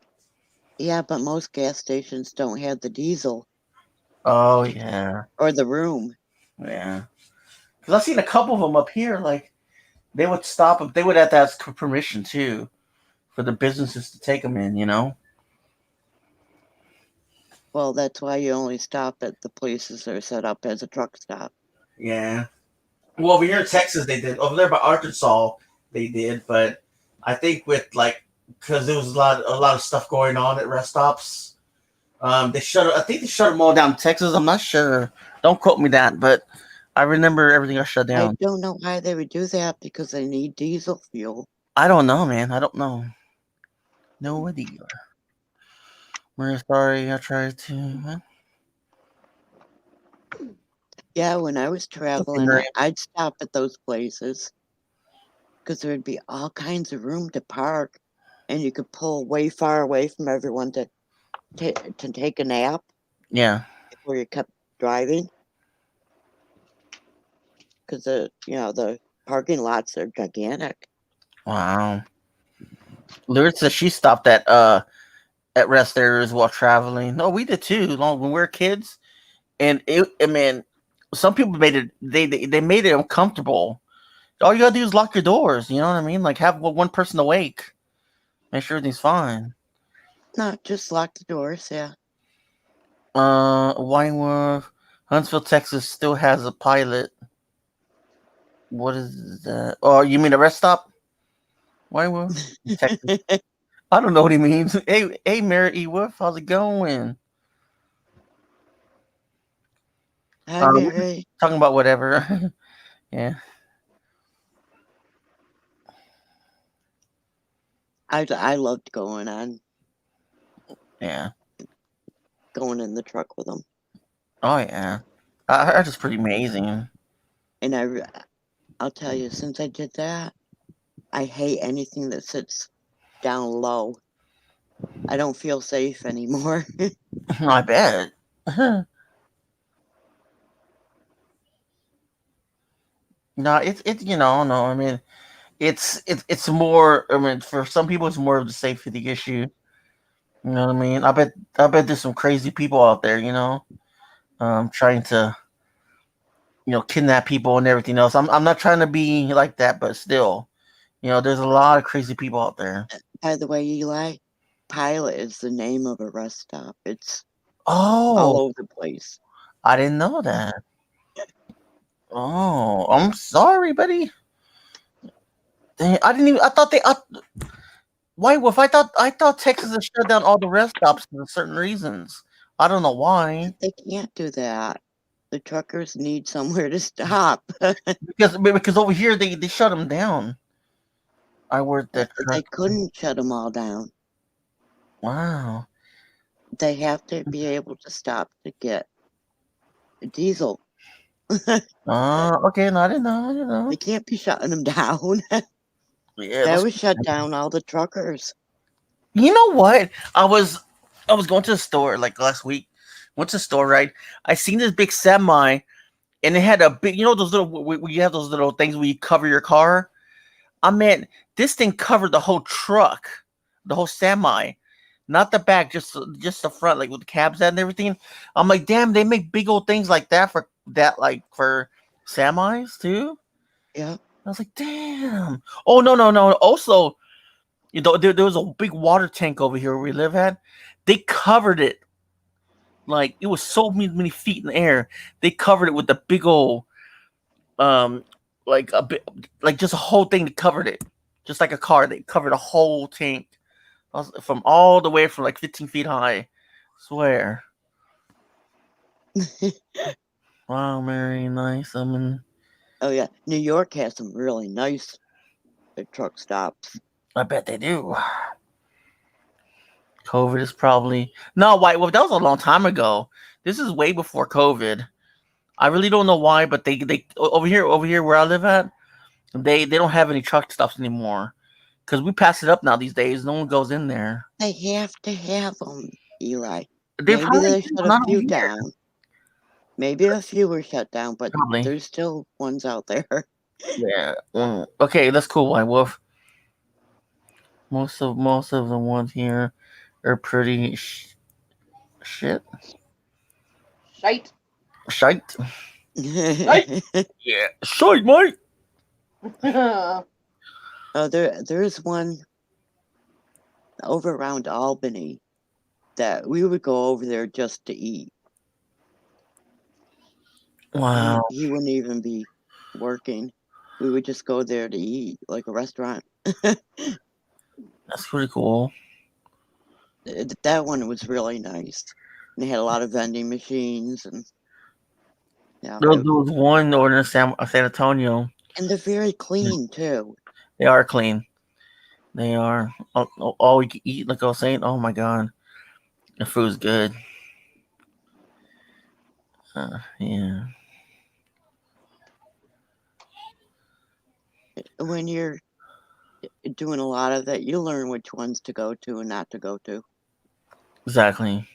yeah, but most gas stations don't have the diesel Oh yeah. or the room. Yeah. Because I've seen a couple of them up here. Like they would stop. They would have to ask permission too for the businesses to take them in. You know. Well, that's why you only stop at the places that are set up as a truck stop. Yeah. Well, over here in Texas, they did. Over there by Arkansas, they did. But I think with because there was a lot of stuff going on at rest stops. They shut. I think they shut them all down in Texas. I'm not sure. Don't quote me that, but I remember everything got shut down. I don't know why they would do that because they need diesel fuel. I don't know, man. I don't know. No idea. We're sorry. I tried to. Yeah, when I was traveling, I'd stop at those places because there'd be all kinds of room to park, and you could pull way far away from everyone to take a nap. Yeah. Before you kept driving, because the parking lots are gigantic. Wow. Lyric says she stopped at rest areas while traveling. No, we did too. Long when we were kids, and some people made it. They made it uncomfortable. All you gotta do is lock your doors. You know what I mean? Like have one person awake, make sure everything's fine. No, just lock the doors. Yeah. Wineworth, Huntsville, Texas still has a pilot. What is that? Oh, you mean a rest stop? Wineworth, Texas. I don't know what he means. Hey, Mary E. Wolf, how's it going? Hi, Mary. Talking about whatever. Yeah. I loved going on. Yeah. Going in the truck with them. Oh yeah. I heard it's pretty amazing. And I'll tell you, since I did that, I hate anything that sits down low. I don't feel safe anymore. I bet. No, it's no. I mean, it's more. I mean, for some people, it's more of the safety issue. You know what I mean? I bet there's some crazy people out there. Trying to kidnap people and everything else. I'm not trying to be like that, but still, there's a lot of crazy people out there. By the way, Eli, Pilot is the name of a rest stop. It's all over the place. I didn't know that. Oh, I'm sorry, buddy. Dang, I didn't even. I thought White Wolf. I thought Texas had shut down all the rest stops for certain reasons. I don't know why. They can't do that. The truckers need somewhere to stop. because over here they shut them down. I worked that. They couldn't shut them all down. Wow. They have to be able to stop to get diesel. Okay. No, I didn't know. They can't be shutting them down. Yeah, that would shut down all the truckers. You know what? I was going to the store like last week. Went to the store, right? I seen this big semi, and it had a big, those little, you have those little things where you cover your car. I mean, this thing covered the whole truck, the whole semi, not the back, just the front, like with the cabs and everything. I'm like, damn, they make big old things like that for semis too. Yeah. I was like, damn. Oh no. Also, there was a big water tank over here where we live at. They covered it like it was so many feet in the air. They covered it with the big old like a bit, like just a whole thing that covered it, just like a car. They covered a whole tank from all the way from like 15 feet high. Swear. Wow, Mary, nice. I mean, Oh yeah, New York has some really nice truck stops. I bet they do. COVID is probably no. Why? Well, that was a long time ago. This is way before COVID. I really don't know why, but they over here where I live at, they don't have any truck stops anymore because we pass it up now these days. No one goes in there. They have to have them, Eli. They Maybe probably they shut a few down. Maybe a few were shut down, but Probably. there's still ones out there. Yeah. Okay, that's cool, White Wolf. Most of the ones here are pretty shit. Shite. Shite. Yeah. Shite, mate. Oh, there's one over around Albany that we would go over there just to eat. Wow. He wouldn't even be working. We would just go there to eat, like a restaurant. That's pretty cool. That one was really nice. They had a lot of vending machines and yeah, There was one over in San Antonio. and they're very clean too. They are clean. They are. All we can eat, like I was saying. Oh my god, the food's good. Yeah. When you're doing a lot of that, you learn which ones to go to and not to go to. Exactly.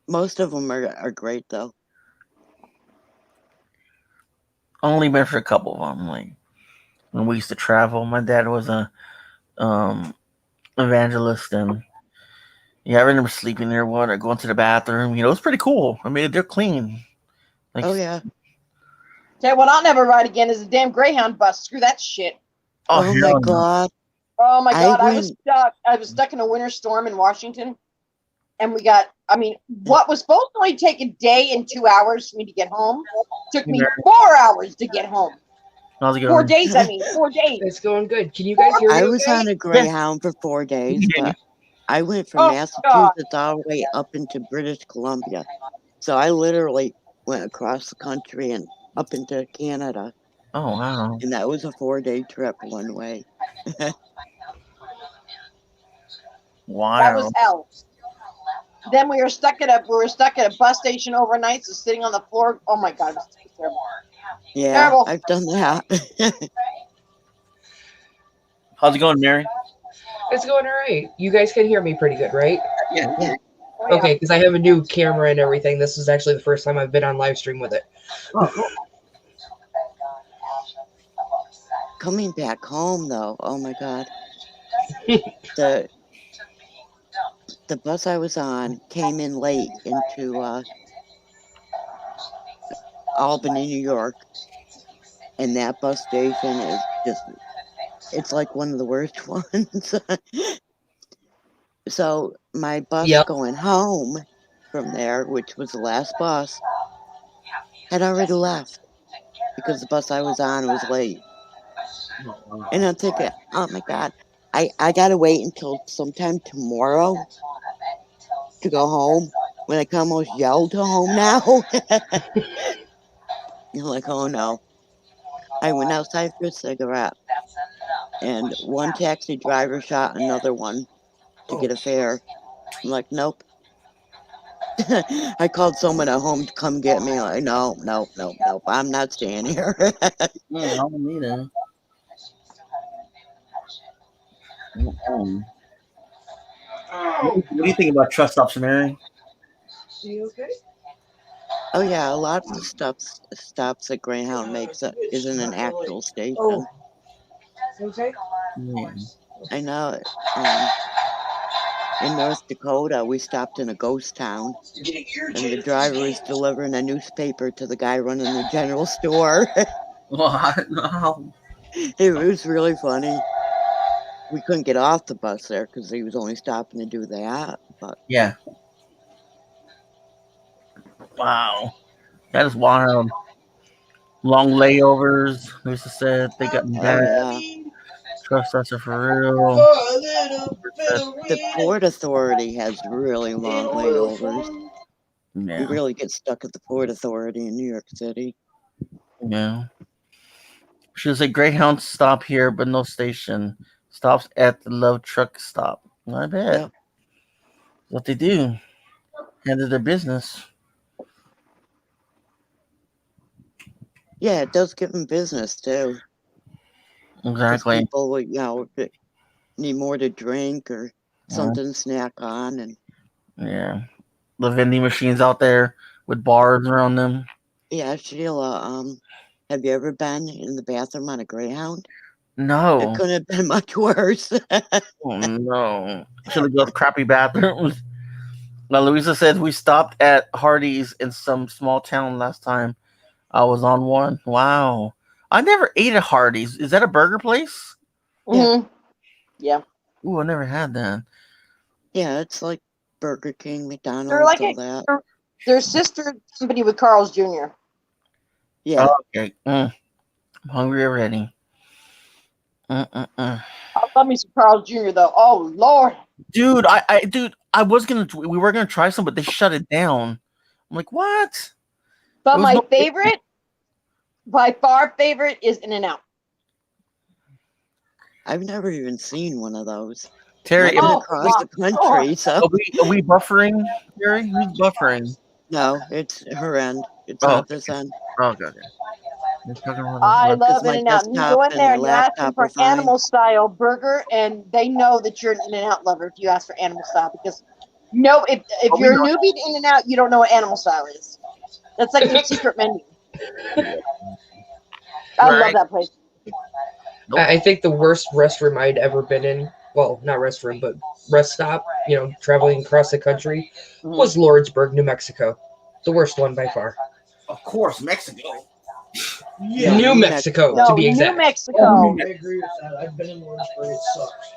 Most of them are great though. Only been for a couple of them. Like when we used to travel, my dad was a evangelist, and yeah, I remember sleeping there, or going to the bathroom. You know, it's pretty cool. I mean, they're clean. Like, Oh yeah. Tell you what, I'll never ride again is a damn Greyhound bus. Screw that shit. Oh hell my no. god. Oh my god, I was went- stuck. I was stuck in a winter storm in Washington, and we got. I mean, what was supposed to only take a day and 2 hours for me to get home took me 4 hours to get home. How's it 4 going? days. I mean, 4 days. It's going good. Can you guys hear me? I was okay? on a Greyhound for 4 days, Yeah. but I went from Oh, Massachusetts all the way up into British Columbia. So I literally went across the country and up into Canada. Oh wow. And that was a 4-day trip one way. Wow. That was hell. Then we were stuck at a bus station overnight, so sitting on the floor. Oh my god, it was terrible. Yeah, Terrible. I've done that. How's it going, Mary? It's going all right. You guys can hear me pretty good, right? Yeah. Oh, yeah. Okay, because I have a new camera and everything. This is actually the first time I've been on live stream with it. Oh, cool. Coming back home though, oh my god. The bus I was on came in late into Albany, New York. And that bus station is just, it's like one of the worst ones. So my bus Yep. going home from there, which was the last bus, had already left because the bus I was on was late. And I'm thinking, oh my god, I gotta wait until sometime tomorrow to go home when I can almost yell to home now. You're like, oh no. I went outside for a cigarette, and one taxi driver shot another one to get a fare. I'm like, nope. I called someone at home to come get me. Like, no, I'm not staying here. I don't need it. What do you think about trust stops, Mary? Are you okay? Oh yeah, a lot of the stops that Greyhound makes isn't an actual station. Oh. Okay. Yeah. I know it. In North Dakota, we stopped in a ghost town, and the driver was delivering a newspaper to the guy running the general store. Wow. It was really funny. We couldn't get off the bus there because he was only stopping to do that. But Yeah. Wow. That is wild. Long layovers. Lisa said they got oh bad. yeah, Trust us are for real. the Port Authority has really long layovers. We Yeah. really get stuck at the Port Authority in New York City. Yeah. She was a Greyhound stop here, but no station. Stops at the Love Truck stop. I bet. Yep. What they do. Handle their business. Yeah, it does give them business too. 'Cause Exactly. people, that need more to drink or something to snack on, and Yeah. The vending machines out there with bars around them. yeah, Sheila, have you ever been in the bathroom on a Greyhound? It No. couldn't have been much worse. Oh, no. Should have go to crappy bathrooms. Now, Louisa said we stopped at Hardee's in some small town last time I was on one. Wow. I never ate at Hardee's. Is that a burger place? Mhm. Yeah. Ooh, I never had that. Yeah, it's like Burger King, McDonald's, They're like all that. their sister company with Carl's Jr. Yeah, Okay. I'm hungry already. I love me some Carl's Jr. though. Oh Lord. Dude, I we were gonna try some, but they shut it down. I'm like, what? But There was my no- favorite, by far favorite, is In-N-Out. I've never even seen one of those. Terry, Not even Oh, across my the country, so are we buffering, Terry? Who's buffering? no, it's her end. It's Oh, not this end. Oh, okay. You're talking about I this love my In-N-Out. You desktop go in and there and you're asking laptop for are an fine. animal style burger, and they know that you're an In-N-Out lover if you ask for animal style. Because no, if Oh, we you're a know. newbie to In-N-Out, you don't know what animal style is. That's like their secret menu. I love Right. that place. I think the worst restroom I'd ever been in, well, not restroom, but rest stop, traveling across the country, was Lordsburg, New Mexico. The worst one by far. Of course, Mexico. Yeah, New New Mexico, No, to be New exact. Mexico. I agree with that. I've been in Lawrenceburg. It sucks.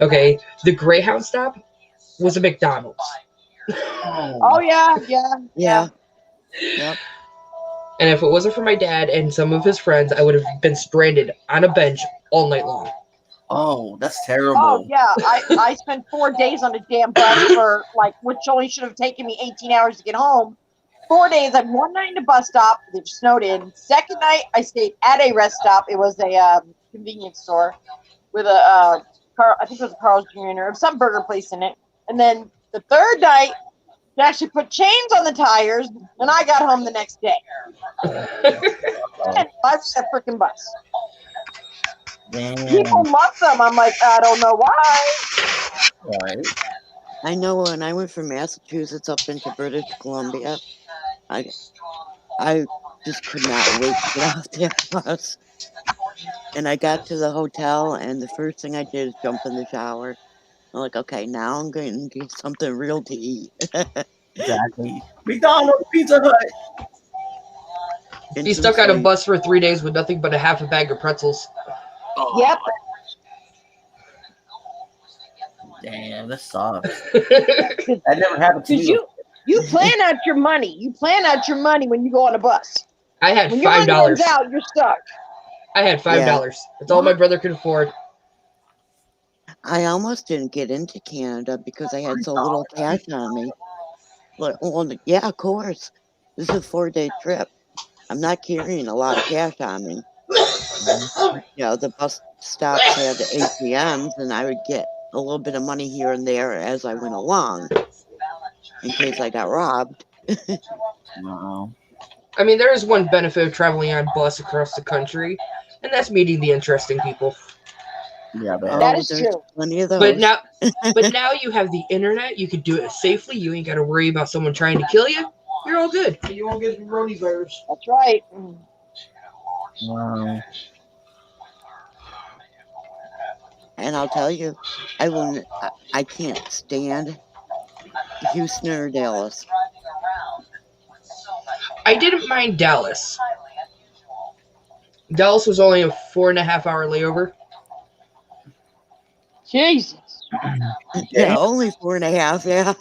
Okay, the Greyhound stop was a McDonald's. Oh yeah. Yeah. Yep. And if it wasn't for my dad and some of his friends, I would have been stranded on a bench all night long. Oh, that's terrible. Oh yeah. I spent 4 days on a damn bus for which only should have taken me 18 hours to get home. 4 days. I had one night in a bus stop. It snowed in. Second night, I stayed at a rest stop. It was a convenience store with I think it was a Carl's Jr. or some burger place in it. And then the third night, they actually put chains on the tires, and I got home the next day. And I was a freaking bus. Damn. People love them. I'm like, I don't know why. Right. I know when I went from Massachusetts up into British Columbia, I just could not wait to get off that bus. And I got to the hotel, and the first thing I did is jump in the shower. I'm like, okay, now I'm going to get something real to eat. Exactly. McDonald's, Pizza Hut. He's stuck on a bus for 3 days with nothing but a half a bag of pretzels. Oh, Yep. Damn, that sucks. That never happened to Because me. you plan out your money. You plan out your money when you go on a bus. I had When your money $5. runs out, you're stuck. I had $5. That's all my brother could afford. I almost didn't get into Canada because I had so little cash on me. Well, yeah, of course. This is a 4-day trip. I'm not carrying a lot of cash on me. The bus stops had ATMs, and I would get a little bit of money here and there as I went along, in case I got robbed. No. I mean, there is one benefit of traveling on bus across the country, and that's meeting the interesting people. Yeah, That is there's true. plenty of those. But now you have the internet. You can do it safely. You ain't got to worry about someone trying to kill you. You're all good. You won't get the coronavirus. That's right. Wow. And I'll tell you, I can't stand Houston or Dallas. I didn't mind Dallas. Dallas was only a 4.5-hour layover. Jesus. Yeah, only 4.5. Yeah.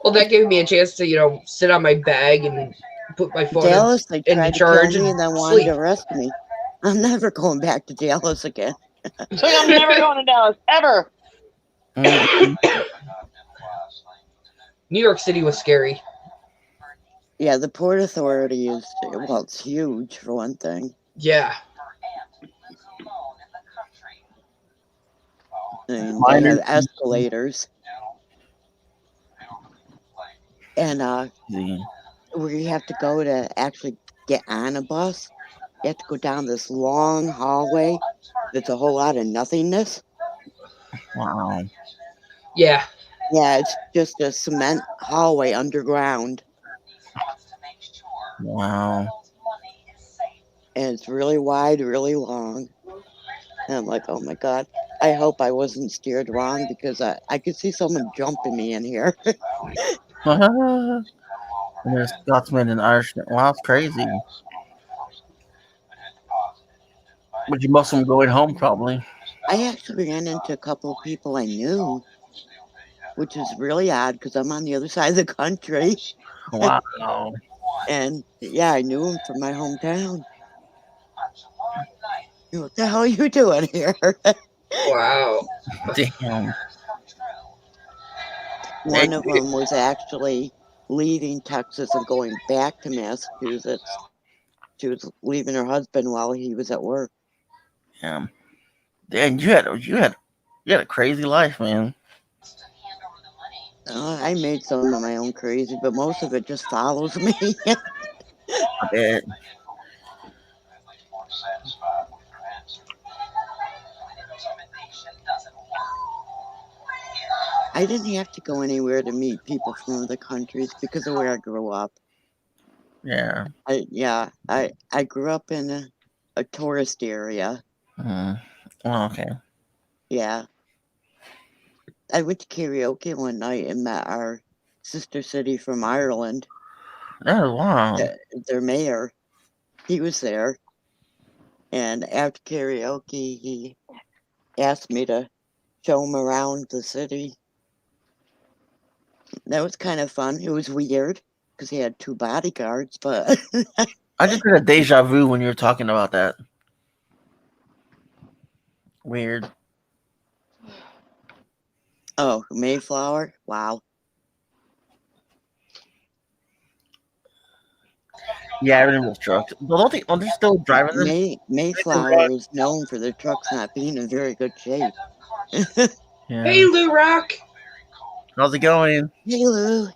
Well, that gave me a chance to, sit on my bag and put my phone Dallas, they in tried the to kill charge me and and then wanted sleep. to arrest me. I'm never going back to Dallas again. So I'm never going to Dallas ever. Mm, New York City was scary. Yeah, the Port Authority it's huge for one thing. Yeah. And they Minor- have escalators. And where you have to go to actually get on a bus, you have to go down this long hallway that's a whole lot of nothingness. Wow. Yeah. Yeah, it's just a cement hallway underground. Wow. And it's really wide, really long. And I'm like, oh my God, I hope I wasn't steered wrong because I could see someone jumping me in here. And there's Scotsman and Irishman. Wow, that's crazy. But you most of them going home probably. I actually ran into a couple of people I knew, which is really odd because I'm on the other side of the country. Wow. And yeah, I knew him from my hometown. What the hell are you doing here? Wow. Damn. One of them was actually leaving Texas and going back to Massachusetts. She was leaving her husband while he was at work. Damn. Damn, you had a crazy life, man. I made some of my own crazy, but most of it just follows me. I bet. I didn't have to go anywhere to meet people from other countries because of where I grew up. Yeah. I grew up in a tourist area. Oh, okay. Yeah. I went to karaoke one night and met our sister city from Ireland. Oh, wow. Their mayor. He was there. And after karaoke, he asked me to show him around the city. That was kind of fun. It was weird because he had 2 bodyguards, but I just had a deja vu when you were talking about that. Weird. oh, Mayflower? Wow. Yeah, I remember those trucks. But don't they still driving them? Mayflower is known for their trucks not being in very good shape. Yeah. Hey, Lou Rock. How's it going? Hey, Lou.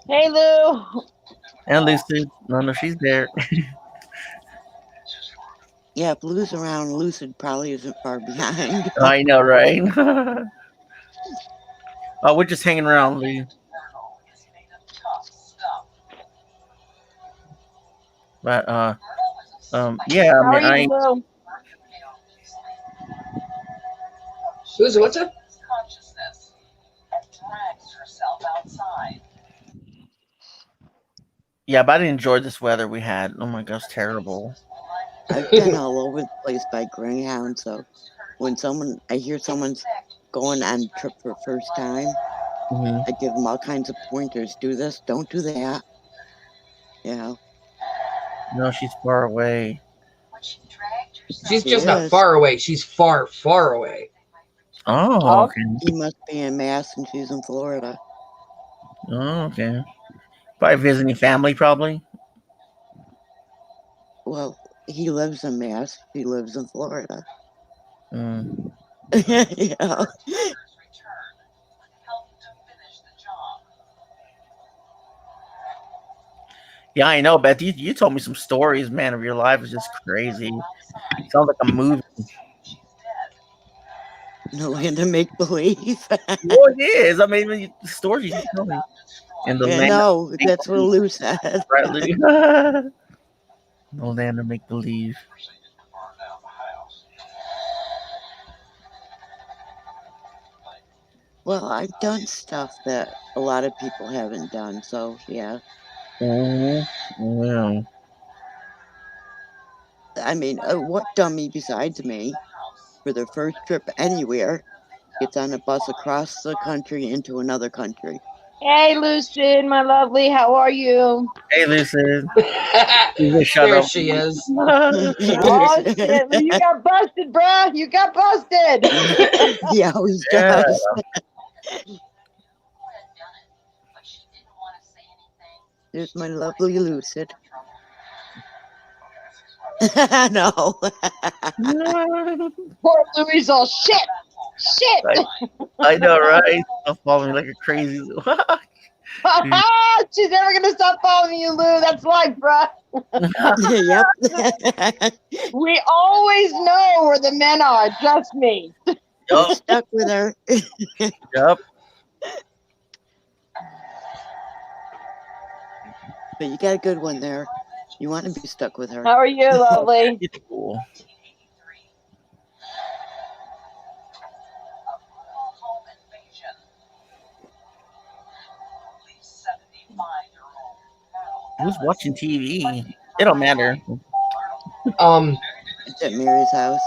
Hey, Lou. And Lucy. No, she's there. Yeah, if Lou's around, Lucid probably isn't far behind. I know, right? Oh, we're just hanging around, Lee. But yeah, How I are mean, you, Lou? Susan, what's up? yeah, but I enjoyed this weather we had. Oh my gosh, terrible. I've been all over the place by Greyhound, so when I hear someone's going on a trip for the first time, Mhm. I give them all kinds of pointers. Do this, don't do that. You know, No, she's far away. She's She just not is. far away. She's far, far away. Oh, okay. He must be in Mass and she's in Florida. Oh, okay. Probably visiting family, probably. Well, he lives in Mass. She lives in Florida. Mm. You know? Yeah, I know, Beth. You told me some stories, man, of your life. Is just crazy. Sounds like a movie. No land of make believe. Well, it is. I mean, the stories you tell me. In the land No, that's what Lou said. right, Lou? No land of make believe. Well, I've done stuff that a lot of people haven't done, so yeah. Yeah. I mean, what dummy besides me, for their first trip anywhere, gets on a bus across the country into another country? Hey, Lucid, my lovely, how are you? Hey, listen. You just shut There up. she is. Oh shit, you got busted, bruh. You got busted. He always Yeah. does. There's my lovely Lucid. No. Poor Louis all shit. Shit. I know, right? Stop following me like a crazy. She's never gonna stop following you, Lou. That's life, bruh. Yep. We always know where the men are. Trust me. You're stuck with her. Yep. But you got a good one there. You want to be stuck with her. How are you, lovely? It's cool. Who's watching TV? It don't matter. It's at Mary's house.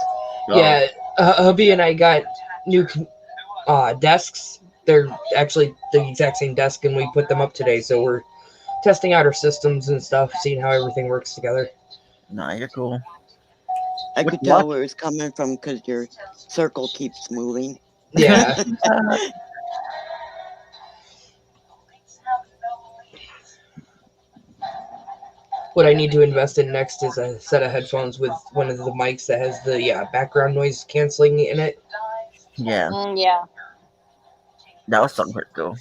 Yeah, hubby and I got new desks. They're actually the exact same desk, and we put them up today. So we're testing out our systems and stuff, seeing how everything works together. Nah, you're cool. I What- could tell what? where it's coming from because your circle keeps moving. Yeah. What I need to invest in next is a set of headphones with one of the mics that has the background noise canceling in it. Yeah, Yeah. that was something pretty cool.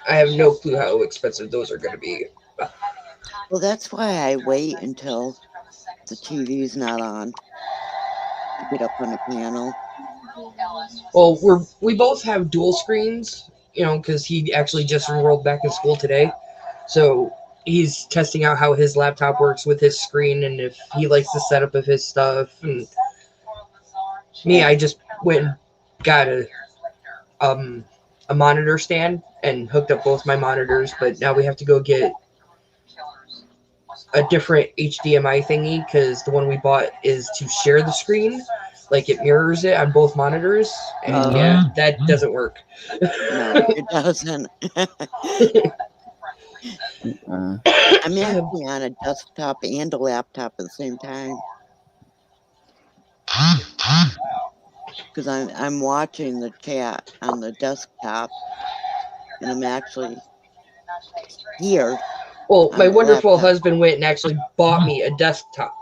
I have no clue how expensive those are going to be. Well, that's why I wait until the TV's not on to get up on the piano. Well, we both have dual screens, because he actually just enrolled back in school today. So he's testing out how his laptop works with his screen and if he likes the setup of his stuff. And me, I just went and got a monitor stand and hooked up both my monitors, but now we have to go get a different HDMI thingy because the one we bought is to share the screen. Like it mirrors it on both monitors. And yeah, that doesn't work. No, it doesn't. I'm actually on a desktop and a laptop at the same time. Because I'm watching the chat on the desktop, and I'm actually here. Well, my on the wonderful laptop. husband went and actually bought me a desktop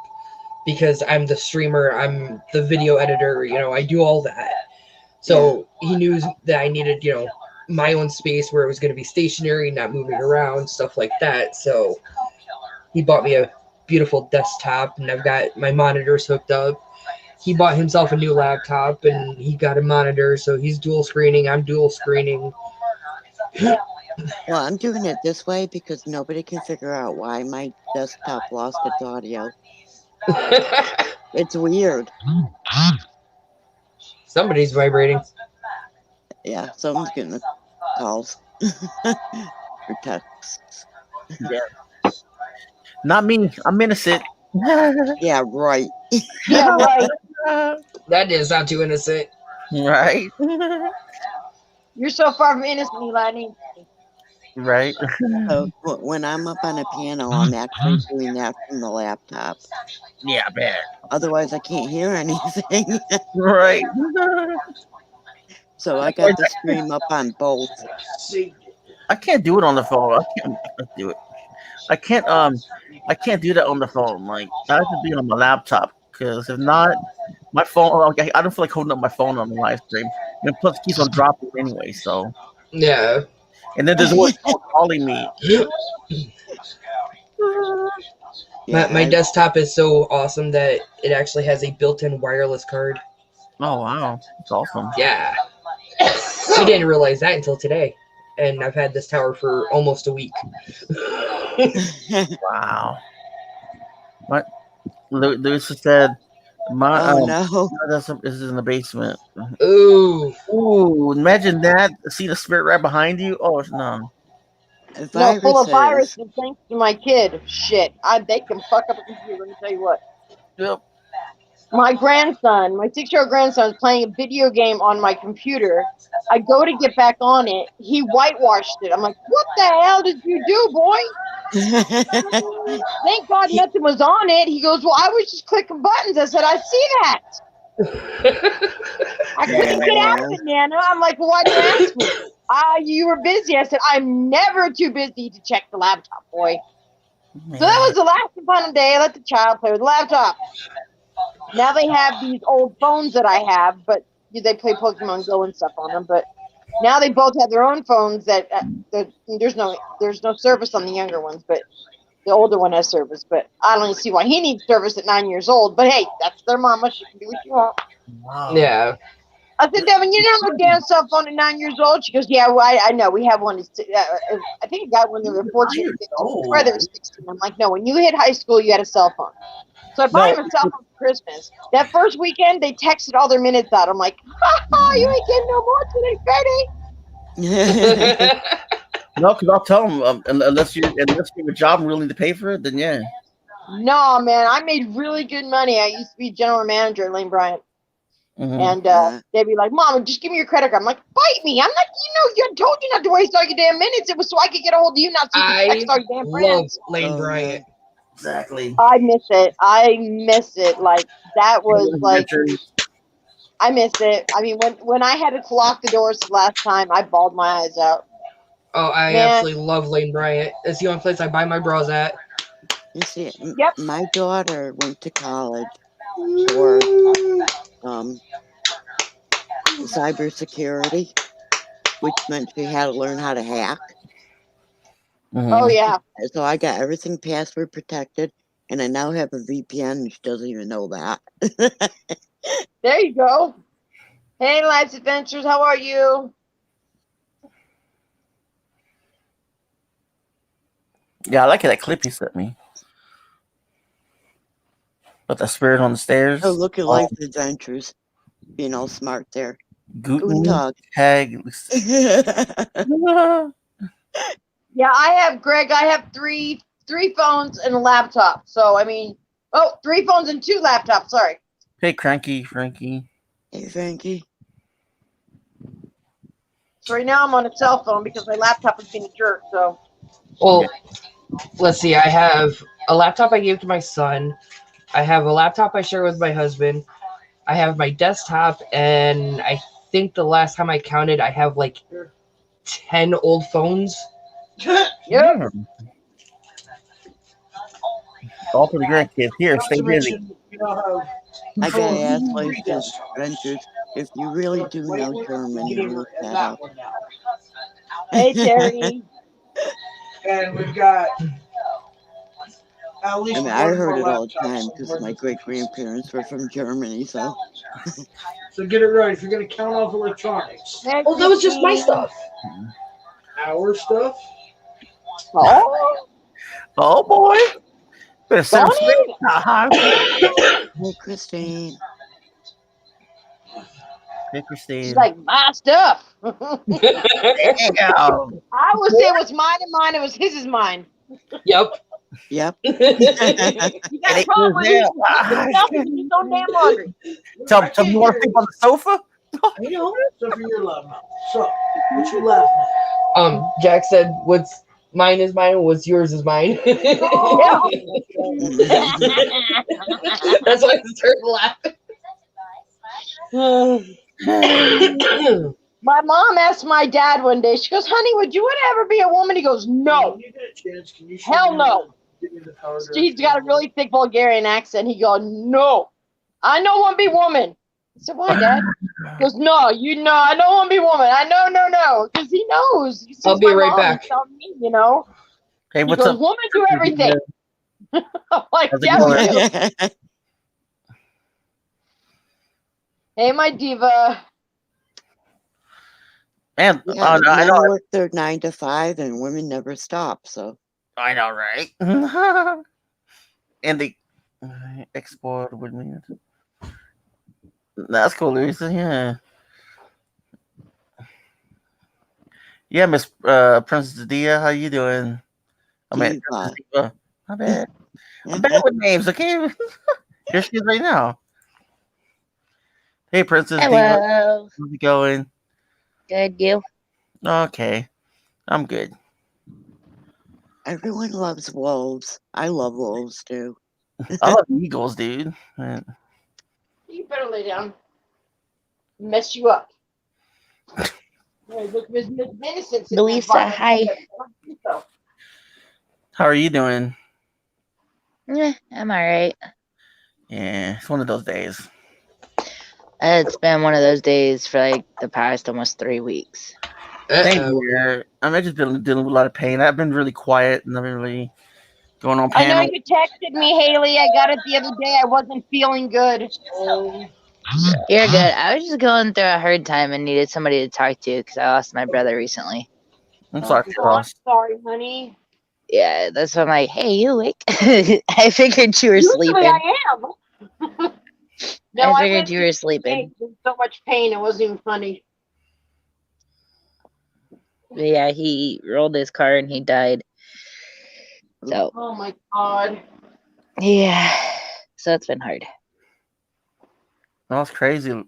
because I'm the streamer, I'm the video editor, I do all that. So he knew that I needed, my own space where it was going to be stationary, not moving around, stuff like that. So he bought me a beautiful desktop, and I've got my monitors hooked up. He bought himself a new laptop, and he got a monitor, so he's dual screening, I'm dual screening. Well, I'm doing it this way because nobody can figure out why my desktop lost its audio. It's weird. Somebody's vibrating. Yeah, someone's getting the calls or texts. Not me. I'm innocent. Yeah, right. Yeah, right. That is not too innocent. Right. You're so far from innocent, Elani. Right. So when I'm up on a piano, I'm actually doing that from the laptop. Yeah, man. Otherwise, I can't hear anything. Right. So I got the stream up on both. I can't do it on the phone. I can't do it. I can't do that on the phone. Like I have to be on my laptop because if not, my phone. I don't feel like holding up my phone on the live stream. And plus, it keeps on dropping anyway. So Yeah. and then there's always someone calling me. My desktop is so awesome that it actually has a built-in wireless card. Oh wow, that's awesome. Yeah. I didn't realize that until today. And I've had this tower for almost a week. Wow. What? Lewis said, My Oh no. this is in the basement. Ooh. Ooh, imagine that. See the spirit right behind you. Oh no. No, full of Viruses. viruses thanks to my kid. Shit. They can fuck up a computer, let me tell you what. Yep. My grandson, my 6-year-old grandson, is playing a video game on my computer. I go to get back on it. He whitewashed it. I'm like, what the hell did you do, boy? Thank God nothing was on it. He goes, well, I was just clicking buttons. I said, I see that. I couldn't get out of it, Nana. I'm like, well, why'd you ask me? You were busy. I said, I'm never too busy to check the laptop, boy. So that was the last fun day. I let the child play with the laptop. Now they have these old phones that I have, but they play Pokemon Go and stuff on them. But now they both have their own phones that there's no service on the younger ones, but the older one has service. But I don't even see why he needs service at 9 years old. But hey, that's their mama. She can do what she wants. Wow. Yeah. I said, Devin, you don't have a damn cell phone at 9 years old? She goes, yeah, well, I know. We have one. I think I got one when they were 14 or 15. My brother was 16. I'm like, no, when you hit high school, you had a cell phone. So I bought him a cell phone for Christmas. That first weekend, they texted all their minutes out. I'm like, ha, you ain't getting no more today, Friday. No, because I'll tell them unless you have a job and willing to pay for it, then yeah. No, man, I made really good money. I used to be general manager at Lane Bryant. Mm-hmm. And they'd be like, Mom, just give me your credit card. I'm like, bite me. I'm not, you told you not to waste all your damn minutes. It was so I could get a hold of you, not so you could text all your damn love friends. Lane Bryant. Exactly. I miss it. Like, that was like, I miss it. I mean, when I had to lock the doors the last time, I bawled my eyes out. Oh, I Man. absolutely love Lane Bryant. It's the only place I buy my bras at. You see, Yep. my daughter went to college for cybersecurity, which meant she had to learn how to hack. Mm-hmm. Oh, yeah. So I got everything password protected, and I now have a VPN, and she doesn't even know that. There you go. Hey, Life's Adventures, how are you? Yeah, I like that clip you sent me. But the spirit on the stairs. Oh, look at Life's Adventures. Being all smart there. Guten Tag. Tag. Yeah, I have three phones and a laptop. So, I mean, 3 phones and 2 laptops, sorry. Hey, Frankie. Hey, Frankie. So right now I'm on a cell phone because my laptop is being a jerk, so. Well, let's see. I have a laptop I gave to my son. I have a laptop I share with my husband. I have my desktop, and I think the last time I counted, I have like 10 old phones. Yep. All for the grandkids. Here, stay busy. I gotta ask Life's Adventures if you really do know German, you look that up. Hey, Terry. And we've got at least I heard it all the time because my great-grandparents were from Germany, so. So get it right. If you're going to count off electronics, Oh, that was just my stuff. our stuff. Oh, boy. Better send Bonnie? Hey, Christine. Hey, Christine. she's like, my stuff. Damn. I would say what's mine and mine, it was his is mine. Yep. Yep. You got a problem with you? You so damn laundry. Tell me you want to sleep on the sofa? You know, so for your love now. So, what you laughing at? Jack said, "What's mine is mine. What's yours is mine." That's why I started laughing. My mom asked my dad one day, she goes, honey, would you ever be a woman? He goes, no. When you get a chance, can you show Hell me- no. give me the power He's drive? got a really thick Bulgarian accent. He goes, no. I don't want to be woman. I said, why, Dad? He goes, no, I don't want to be woman. I no. Because he knows. He I'll sees be my right mom, back. he's telling me, you know. Hey, He what's goes, up? woman do everything. I'm like, How's it yeah, going? we do. Hey, my diva. Man, Yeah, I men know. work their 9 to 5 and women never stop, so. I know, right? And they export with me. That's cool, Lisa. Yeah. Yeah, Miss Princess Dia, how you doing? I mean, Diva. Diva. My bad. I'm bad with names. Okay, here she is right now. Hey, Princess Diva, Hello. how's it going? Good, you? Okay, I'm good. Everyone loves wolves. I love wolves too. I love Eagles, dude. Man. You better lay down. Mess you up. Hey, look, Miss Innocent. sitting there Louisa, barking. hi. How are you doing? I'm alright. Yeah, it's one of those days. It's been one of those days for like the past almost 3 weeks. Same Uh-oh. here. I've just been dealing with a lot of pain. I've been really quiet and I've been really going on I know panels. you texted me, Haley. I got it the other day. I wasn't feeling good. You're good. I was just going through a hard time and needed somebody to talk to because I lost my brother recently. I'm sorry for your I'm loss. sorry, honey. Yeah, that's why I'm like, hey, you awake? I figured you were Usually sleeping. I am. No, I I figured went you through were sleeping. so much pain. It wasn't even funny. But yeah, he rolled his car and he died. So, Oh my God. yeah. So it's been hard. That's crazy.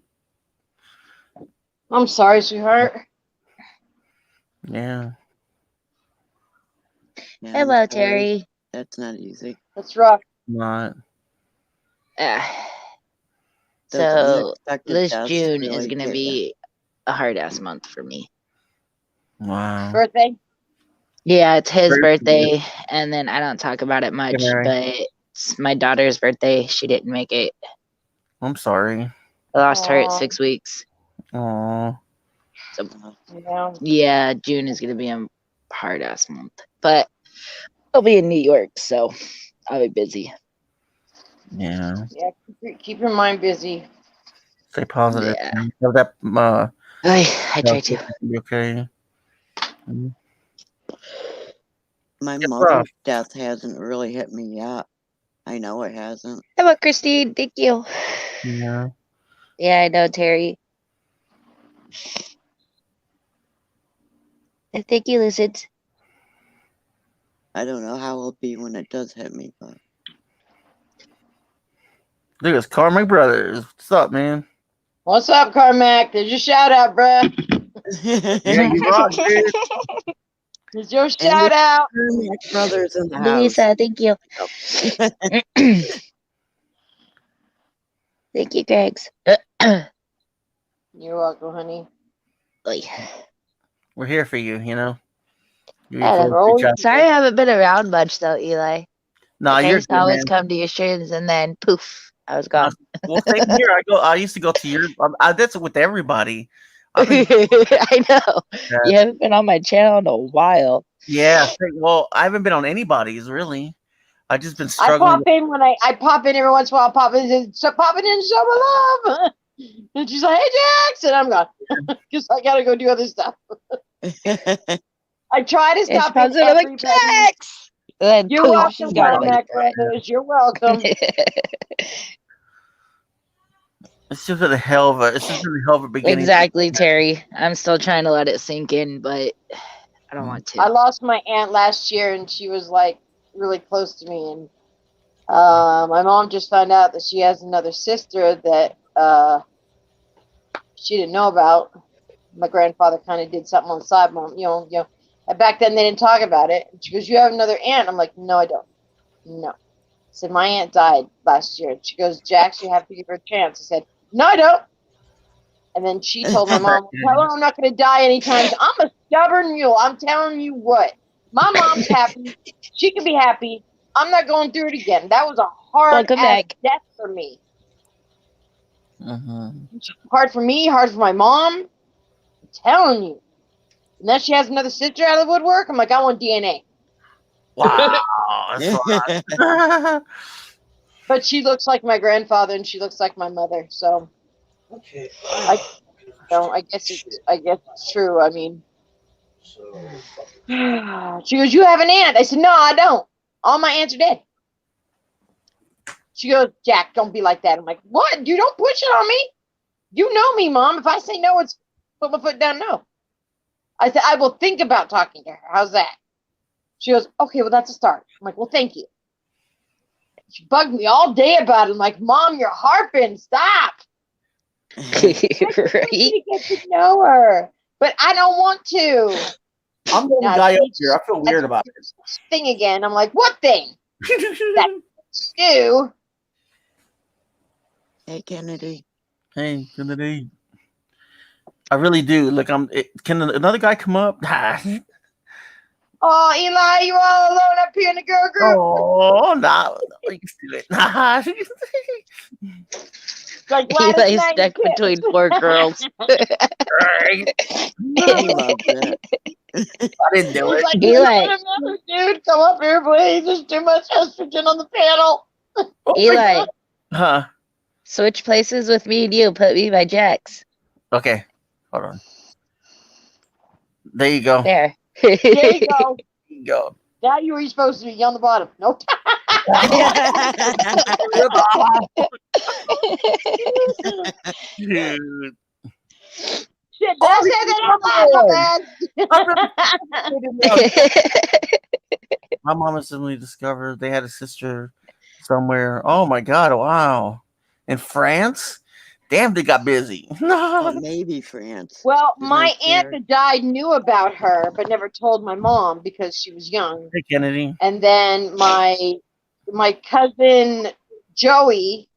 I'm sorry, sweetheart. Yeah. Yeah, I'm Hello, sorry. Terry. That's not easy. That's rough. Not. Those So unexpected this deaths June is really going to get ya. be a hard ass month for me. Wow. Birthday? Yeah, it's his Very birthday, and then I don't talk about it much, Mary. but it's my daughter's birthday. She didn't make it. I'm sorry. I lost her at Aw. 6 weeks. Aw. So Yeah. yeah, June is gonna be a hard ass month. But I'll be in New York, so I'll be busy. Yeah. Yeah. Keep your mind busy. Stay positive. Yeah. Have that I try to. be okay. Mhm. My It's mother's rough. death hasn't really hit me yet. I know it hasn't. Hello, Christine. Thank you. Yeah. Yeah, I know, Terry. Thank you, Lucid. I don't know how it'll be when it does hit me, but Look, it's Karmic Brothers. What's up, man? What's up, Carmack? There's your shout out, bruh. Yeah, you rock, dude. There's your shout out. Carmack brothers in the house. Louisa, thank you. Thank you, Gregs. You're welcome, honey. Oy. We're here for you, you know? You Yeah, folks reach out. sorry I haven't been around much, though, Eli. Nah, Like, I you're used to good, always man. come to your streams, and then poof, I was gone. Well, same here. I used to go to your. That's with everybody. I know. You haven't been on my channel in a while. Yeah. Well, I haven't been on anybody's really. I've just been I struggling. pop in when I pop in every once in a while. Popping in, show my love. And she's like, "Hey, Jax," and I'm gone because I gotta go do other stuff. I try to stop in everybody. Jax! Then You're poof, she's welcome, gone. Carmack brothers. You're welcome. It's just been a hell of a. It's just been a hell of a beginning. Exactly, Terry. I'm still trying to let it sink in, but I don't want to. I lost my aunt last year, and she was like really close to me. And my mom just found out that she has another sister that she didn't know about. My grandfather kind of did something on the side, mom. You know. And back then they didn't talk about it. And she goes, "You have another aunt?" I'm like, "No, I don't. No." I said, "My aunt died last year." And she goes, "Jax, you have to give her a chance." I said, "No, I don't." And then she told my mom, "Tell her I'm not going to die anytime. I'm a stubborn mule. I'm telling you what. My mom's happy. She can be happy. I'm not going through it again." That was a hard death for me. Hard for me, hard for my mom. I'm telling you. And then she has another sister out of the woodwork. I'm like, I want DNA. Wow. That's But she looks like my grandfather and she looks like my mother. So Okay. I guess it's true. I mean, she goes, "You have an aunt?" I said, "No, I don't. All my aunts are dead." She goes, "Jack, don't be like that." I'm like, "What? You don't push it on me." You know me, Mom. If I say no, it's put my foot down. No. I said I will think about talking to her. How's that? She goes, okay, well that's a start. I'm like, well, thank you. She bugged me all day about it. I'm like, Mom, you're harping. Stop. Right? I get to know her, but I don't want to. I'm the Now, guy up see, here. I feel weird about it. Thing again. I'm like, what thing? You. Hey, Kennedy. Hey, Kennedy. I really do. Look, can another guy come up? Oh, Eli, you all alone up here in the girl group? Oh, no. You can do it. Like Gladys Eli's Knight stuck and between Kit. 4 girls. He loves it. I didn't do He's it. like, Eli. another dude, come up here, please. There's too much estrogen on the panel. Eli, Huh. switch places with me and you. Put me by Jax. Okay. Hold on. There you go. There. There you go. There you go. Now you were supposed to be on the bottom. Nope. Dude. Shit, did I say that out loud? My bad. My mom has suddenly discovered they had a sister somewhere. Oh my god! Wow, in France. Damn, they got busy. Oh, maybe France. Well, Is my right aunt there. that died knew about her, but never told my mom because she was young. Hey, Kennedy. And then my cousin Joey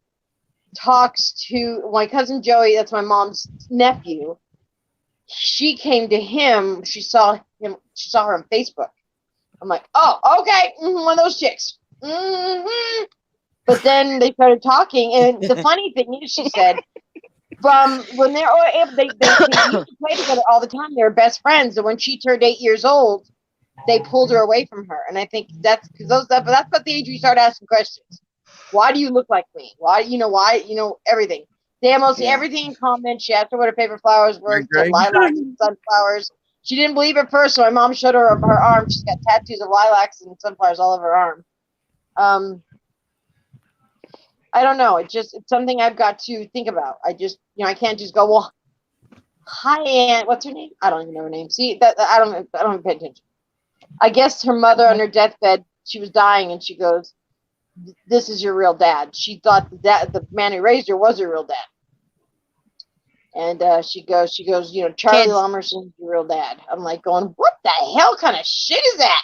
talks to my cousin Joey. That's my mom's nephew. She came to him. She saw him. She saw her on Facebook. I'm like, oh, okay, one of those chicks. But then they started talking, and the funny thing is, she said, from when they're all able, they used to play together all the time. They were best friends, and when she turned 8 years old, they pulled her away from her. And I think that's because that's about the age we start asking questions. Why do you look like me? Why everything. They have mostly everything in common. She asked her what her favorite flowers were, said lilacs and sunflowers. She didn't believe at first, so my mom showed her her arm. She's got tattoos of lilacs and sunflowers all over her arm. I don't know. It's something I've got to think about. I can't just go, well, hi, Aunt. What's her name? I don't even know her name. See, that I don't even pay attention. I guess her mother on her deathbed, she was dying, and she goes, "This is your real dad." She thought the man who raised her was her real dad. And she goes, Charlie Kids. Lomerson's your real dad. I'm like going, what the hell kind of shit is that?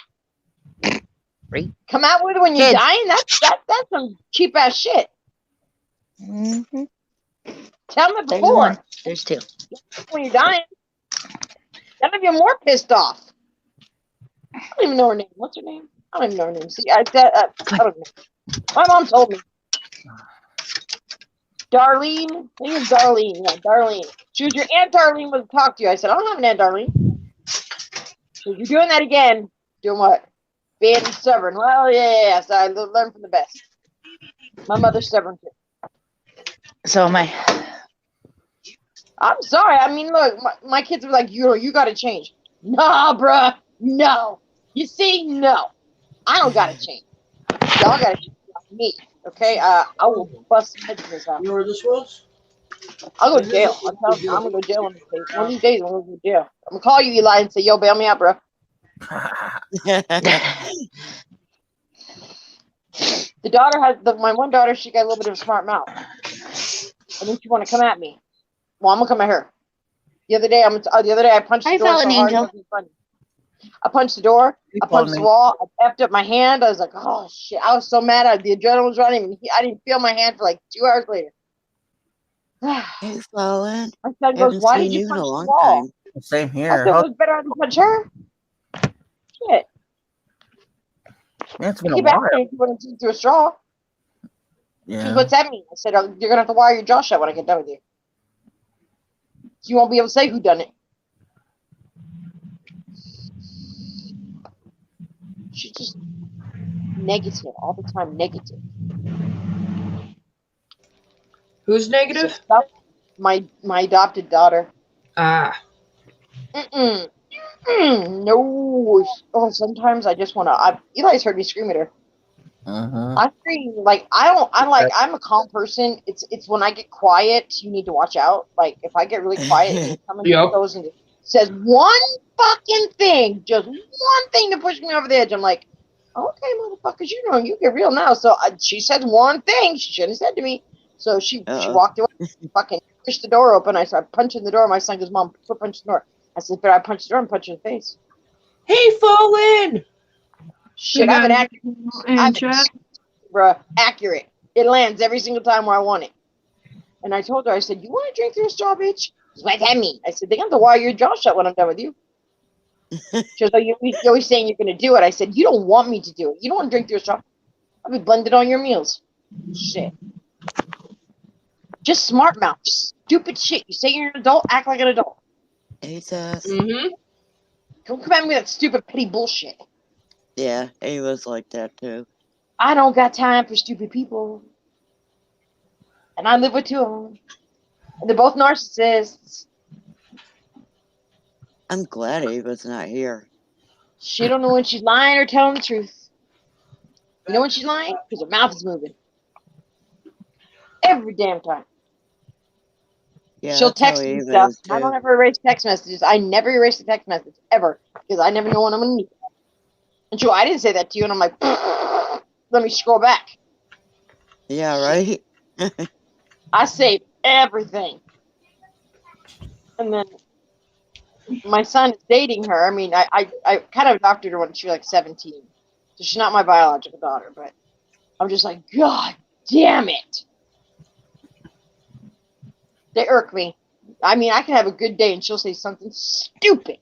Right. Come out with it when you're Kids. dying? That's some cheap ass shit. Mm-hmm. Tell me There's before. one. There's 2. When you're dying. That'll make you more pissed off. I don't even know her name. What's her name? I don't even know her name. See, I don't know. My mom told me. Darlene. I think it's Darlene. Yeah, Darlene. She was your Aunt Darlene would talk to you. I said, I don't have an Aunt Darlene. So you're doing that again. Doing what? Being stubborn. Well, yeah. So I learned from the best. My mother's stubborn too. So am I. I'm sorry. I mean, look, my kids were like, you got to change. Nah, bruh. No. You see? No. I don't got to change. Y'all got to change me. Okay? I will bust some heads in this house. You know where this was? I'll go to jail. I'm telling you, I'm going to go to jail one of these days. One of these days, I'm going to go to jail. I'm going to call you, Eli, and say, yo, bail me out, bro. The daughter my one daughter, she got a little bit of a smart mouth. And then she want to come at me. Well, I'm going to come at her. The other day, I punched the door Fallen so hard. Angel. It wasn't funny. I punched the door. I punched the wall. I effed up my hand. I was like, oh, shit. I was so mad. The adrenaline was running. I didn't feel my hand for like 2 hours later. Hey, Fallen. My son goes, Haven't why seen did you you in punch a the long wall? time. Same I here. said, it was better to punch her. Shit. Yeah, it's been I a keep while. asking if you want to through a straw. She goes, Yeah. what's that mean? I said, oh, you're going to have to wire your jaw shut when I get done with you. You won't be able to say who done it. She's just negative all the time. Negative. Who's So negative? stop. My adopted daughter. Ah. No. Oh, sometimes I just want to. Eli's heard me scream at her. I think like I'm a calm person. It's when I get quiet, you need to watch out. Like if I get really quiet and someone Yep. goes and says one fucking thing, just one thing to push me over the edge, I'm like, okay, motherfuckers, you know you get real now. So she said one thing she shouldn't have said to me. So she walked away, fucking pushed the door open. I started punching the door. My son goes, "Mom, quit punching the door." I said, "But I punched the door and punched you in the face." Hey, Fallen! Shit, I'm an actor. I'm bruh, accurate. It lands every single time where I want it. And I told her, I said, "You want to drink through a straw, bitch?" She's like, "What that mean?" I said, "They got to wire your jaw shut when I'm done with you." She was like, "You're always saying you're going to do it." I said, "You don't want me to do it. You don't want to drink through a straw. I'll be blended on your meals." Shit. Just smart mouth. Just stupid shit. You say you're an adult, act like an adult. Jesus. Mm-hmm. Don't come at me with that stupid petty bullshit. Yeah, he was like that too. I don't got time for stupid people. And I live with two of them. And they're both narcissists. I'm glad Ava's not here. She don't know when she's lying or telling the truth. You know when she's lying? Because her mouth is moving. Every damn time. Yeah, She'll that's how text me Ava stuff. is I don't too. ever erase text messages. I never erase a text message, ever. Because I never know when I'm going to need it. And she, I didn't say that to you. And I'm like, let me scroll back. Yeah, right? I saved everything. And then my son is dating her. I mean, I kind of adopted her when she was like 17. So she's not my biological daughter, but I'm just like, God damn it. They irk me. I mean, I can have a good day and she'll say something stupid.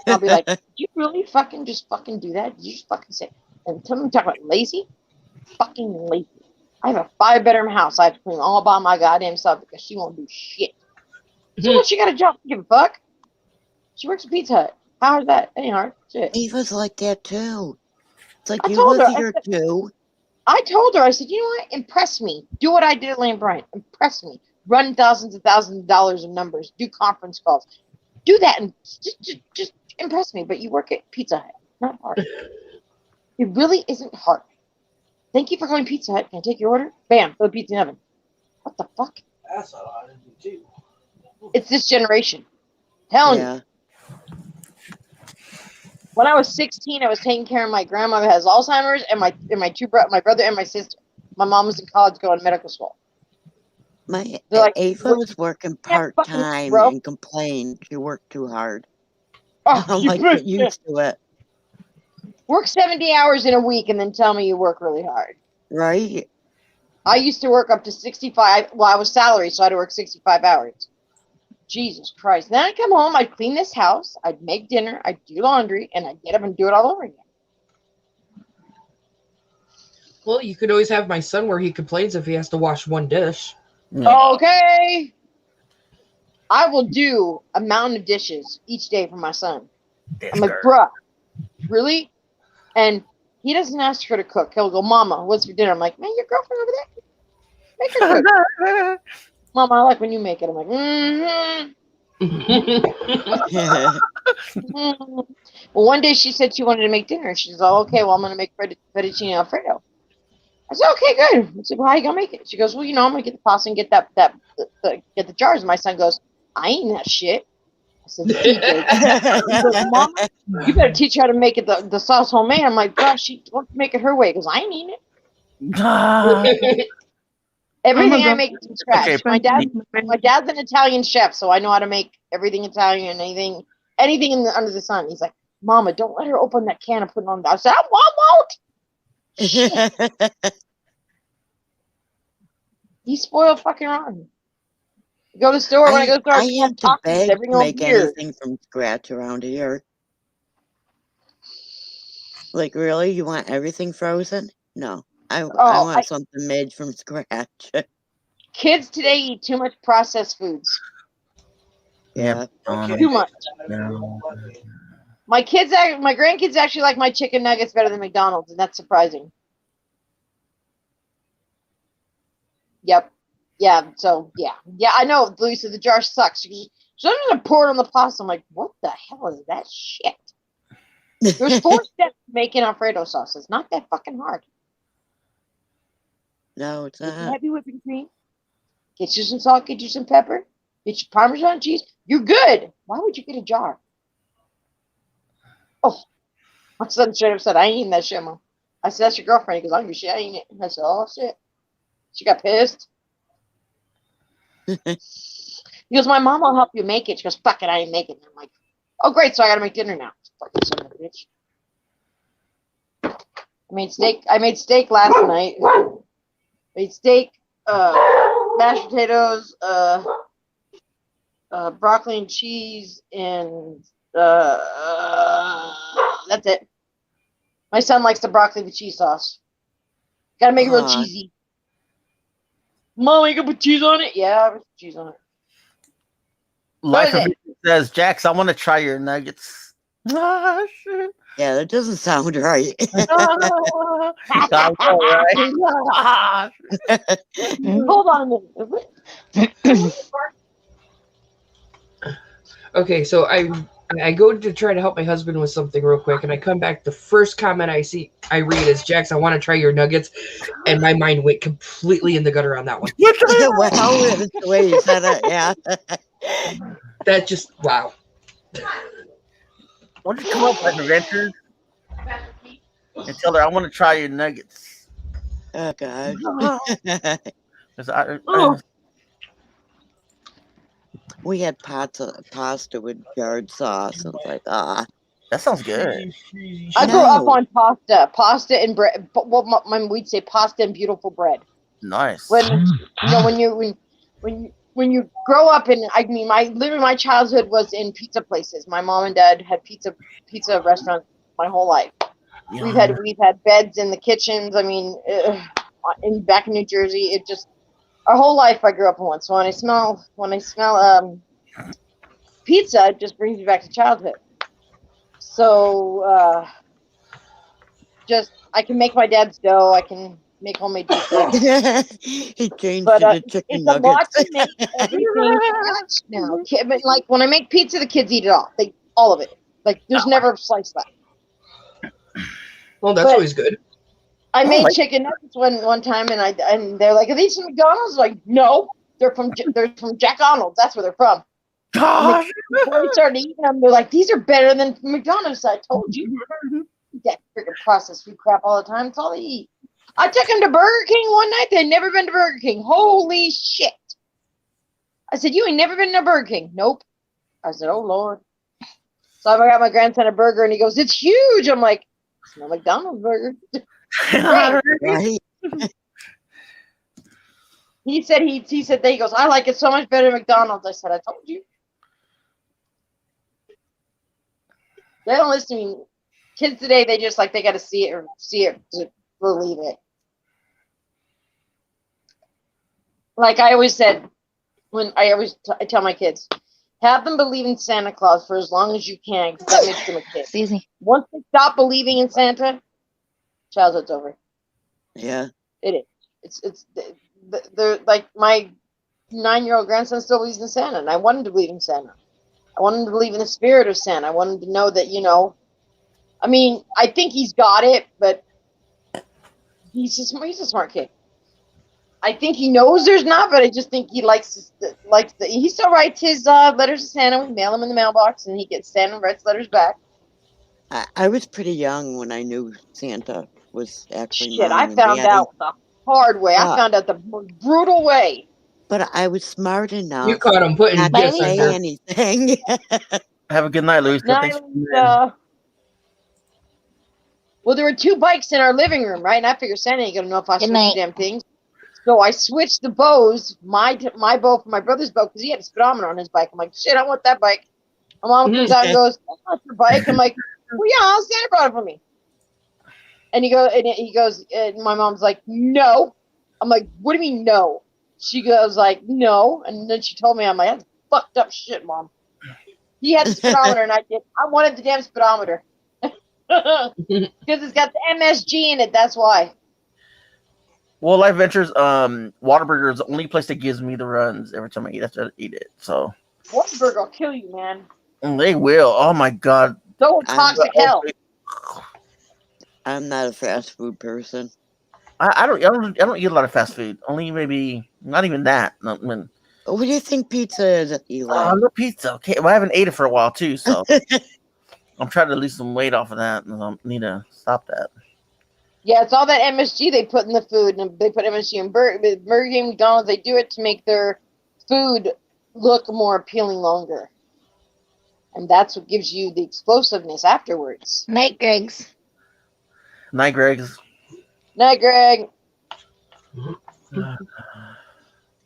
I'll be like, did you really fucking just fucking do that? Did you just fucking say? And tell me talk about lazy? Fucking lazy. I have a 5-bedroom house. I have to clean all by my goddamn self because she won't do shit. So what? She got a job. Give a fuck. She works at Pizza Hut. How's that? Ain't hard. Shit. Ava's like that too. It's like I you told live her, here too. I told her, I said, you know what? Impress me. Do what I did at Lane Bryant. Impress me. Run thousands of dollars of numbers. Do conference calls. Do that and just impress me. But you work at Pizza Hut. Not hard. It really isn't hard. Thank you for going to Pizza Hut. Can I take your order? Bam. Put the pizza in the oven. What the fuck? That's all I do too. It's this generation. Telling you. Yeah. When I was 16, I was taking care of my grandma who has Alzheimer's and my brother and my sister. My mom was in college going to medical school. My They're like, Ava was working fucking part-time bro. and complained she worked too hard. Oh, I'm you like, bitch. get used to it. Work 70 hours in a week and then tell me you work really hard. Right? I used to work up to 65. Well, I was salaried, so I had to work 65 hours. Jesus Christ. Then I'd come home, I'd clean this house, I'd make dinner, I'd do laundry, and I'd get up and do it all over again. Well, you could always have my son where he complains if he has to wash one dish. Okay. I will do a mountain of dishes each day for my son. I'm like, bruh, really? And he doesn't ask her to cook. He'll go, Mama, what's for dinner? I'm like, man, your girlfriend over there? Make her cook. Mama, I like when you make it. I'm like, Well, one day she said she wanted to make dinner. She's like, okay, well, I'm going to make fettuccine Alfredo. I said, okay, good. I said, well, how you going to make it? She goes, well, you know, I'm going to get the pasta and get get the jars. And my son goes, I ain't that shit. I said, he goes, Mama, you better teach her how to make it the sauce homemade. I'm like, gosh, she wants to make it her way. Because I ain't eating it. Everything I make from scratch. Okay. My dad's an Italian chef, so I know how to make everything Italian, anything under the sun. He's like, Mama, don't let her open that can and put it on. I said, I won't. Shit. He's spoiled fucking rotten. Go to the store when I go to the store. I have to beg they to bring over make here. anything from scratch around here. Like, really? You want everything frozen? No. I want something made from scratch. Kids today eat too much processed foods. Yeah. Too much. My grandkids actually like my chicken nuggets better than McDonald's, and that's surprising. Yep. Yeah. So yeah. I know. Lisa, the jar sucks. She's gonna pour it on the pasta. I'm like, what the hell is that shit? There's 4 steps to making Alfredo sauce. It's not that fucking hard. No, it's Get your not. heavy whipping cream. Get you some salt. Get you some pepper. Get your Parmesan cheese. You're good. Why would you get a jar? Oh, my son straight up said, I ain't eating that shit, Mom. I said, that's your girlfriend. He goes, I don't give a shit. I ain't it. I said, oh, shit. She got pissed. He goes, my mom will help you make it. She goes, fuck it, I ain't making it. I'm like, oh, great, so I gotta make dinner now. Fucking son of a bitch. I made steak last night. Made steak, mashed potatoes, broccoli and cheese, and that's it. My son likes the broccoli with cheese sauce. Gotta make it real cheesy. Mom, you gonna put cheese on it? Yeah, I put cheese on it. Life of It says, Jax, I want to try your nuggets. Ah, shit. Yeah, that doesn't sound right. I know, right? Hold on a minute. Okay, so I go to try to help my husband with something real quick, and I come back. The first comment I read is, Jax, I want to try your nuggets, and my mind went completely in the gutter on that one. Well, that's the way you said it, yeah. That just, wow. Why don't you come up, Life Adventures, and tell her I want to try your nuggets? Oh, God. 'Cause We had pasta with jarred sauce. I was like, that sounds good. I grew up on pasta and bread. Well, we'd say pasta and beautiful bread. Nice. When you grow up in, I mean, my childhood was in pizza places. My mom and dad had pizza restaurants my whole life. Yeah. We've had beds in the kitchens. I mean, back in New Jersey, it just our whole life I grew up in one. So when I smell pizza, it just brings me back to childhood. So just I can make my dad's dough. I can make homemade pizza. He changed But it to chicken it's a lot nuggets. to make everything now. But like when I make pizza, the kids eat it all. All of it. Like there's never a slice left. Well, that's always good. I made chicken nuggets one time, and they're like, "Are these from McDonald's?" Like, no, they're from Jack Donald's. That's where they're from. Gosh. Before we started eating them, they're like, "These are better than McDonald's." I told you. Eat that freaking processed food crap all the time. It's all they eat. I took them to Burger King one night. They'd never been to Burger King. Holy shit! I said, "You ain't never been to Burger King?" Nope. I said, "Oh Lord." So I got my grandson a burger, and he goes, "It's huge." I'm like, "It's not McDonald's burger." Right? He said he goes, "I like it so much better than McDonald's." I said, "I told you." They don't listen to me. Kids today, they just like they got to see it to believe it. Like I always said, I tell my kids, have them believe in Santa Claus for as long as you can, because that makes them a kid. Excuse me. Once they stop believing in Santa, childhood's over. Yeah. It is. They're like my 9-year-old grandson still believes in Santa, and I want him to believe in Santa. I want him to believe in the spirit of Santa. I want him to know that, I mean, I think he's got it, but he's a smart kid. I think he knows there's not, but I just think he he still writes his letters to Santa. We mail them in the mailbox, and he gets Santa writes letters back. I was pretty young when I knew Santa was actually Shit, Mom I and found Daddy. out the hard way. I found out the most brutal way. But I was smart enough. You caught him putting not to gifts say under. anything. Have a good night, Louis. Well, there were 2 bikes in our living room, right? And I figured Santa ain't gonna know if I switch the damn things. So I switched the bows, my bow for my brother's bow, because he had a speedometer on his bike. I'm like, shit, I want that bike. My mom comes out and goes, "That's not your bike." I'm like, "Well, yeah, Santa brought it for me." And he goes, and my mom's like, "No." I'm like, "What do you mean no?" She goes like, "No." And then she told me, I'm like, "That's fucked up shit, Mom." He had the speedometer, and I wanted the damn speedometer. Because it's got the MSG in it, that's why. Well, Life Ventures, Whataburger is the only place that gives me the runs every time I eat after I eat it. So Whataburger will kill you, man. and they will. Oh my god. So toxic hell. I'm not a fast food person. I don't eat a lot of fast food. Only maybe not even that. I mean, What do you think pizza is, Eli? I love pizza. Okay, well, I haven't ate it for a while too, so I'm trying to lose some weight off of that, and I need to stop that. Yeah, it's all that MSG they put in the food, and they put MSG in Burger King, McDonald's. They do it to make their food look more appealing longer, and that's what gives you the explosiveness afterwards. Night, Greg's. Night, Greg's. Night, Greg.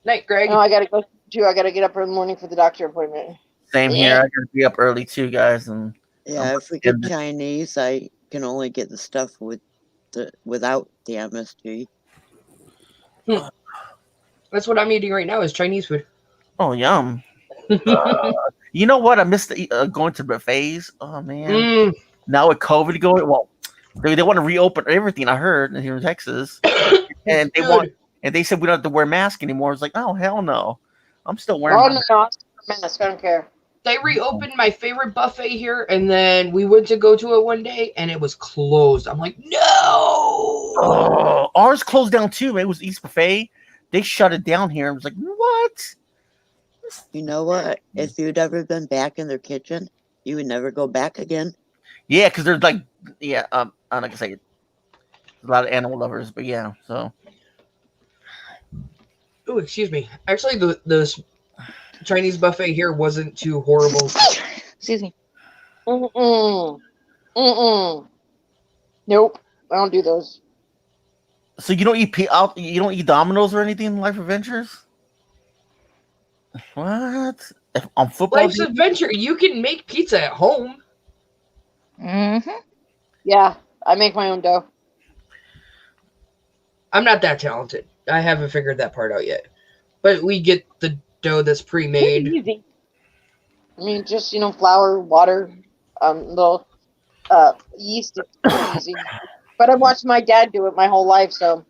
Night, Greg. No, I gotta go too. I gotta get up in the morning for the doctor appointment. Same here. I gotta be up early too, guys, and Yeah, if we get Chinese, I can only get the stuff without the MSG. That's what I'm eating right now is Chinese food. oh, yum. You know what? I missed going to buffets. Oh man. Mm. Now with COVID going, well, they want to reopen everything. I heard here in Texas, and they said we don't have to wear masks anymore. It's like, oh hell no, I'm still wearing. Oh my no, I'm still a mask. I don't care. They reopened my favorite buffet here, and then we went to go to it one day, and it was closed. I'm like, no. Oh, ours closed down too. It was East Buffet. They shut it down here. I was like, what? You know what? If you'd ever been back in their kitchen, you would never go back again. Yeah, because they're like, yeah, I'm not gonna say it. A lot of animal lovers, but yeah, so. Oh, excuse me. Actually, the Chinese buffet here wasn't too horrible. Excuse me. Nope, I don't do those. So you don't eat you don't eat Domino's or anything in Life Adventures? What? On football? Life's Adventure, you can make pizza at home. Mm-hmm. Yeah, I make my own dough. I'm not that talented. I haven't figured that part out yet. But we get the dough that's pre-made. Easy. I mean, just flour, water, little yeast. It's pretty easy. But I watched my dad do it my whole life, so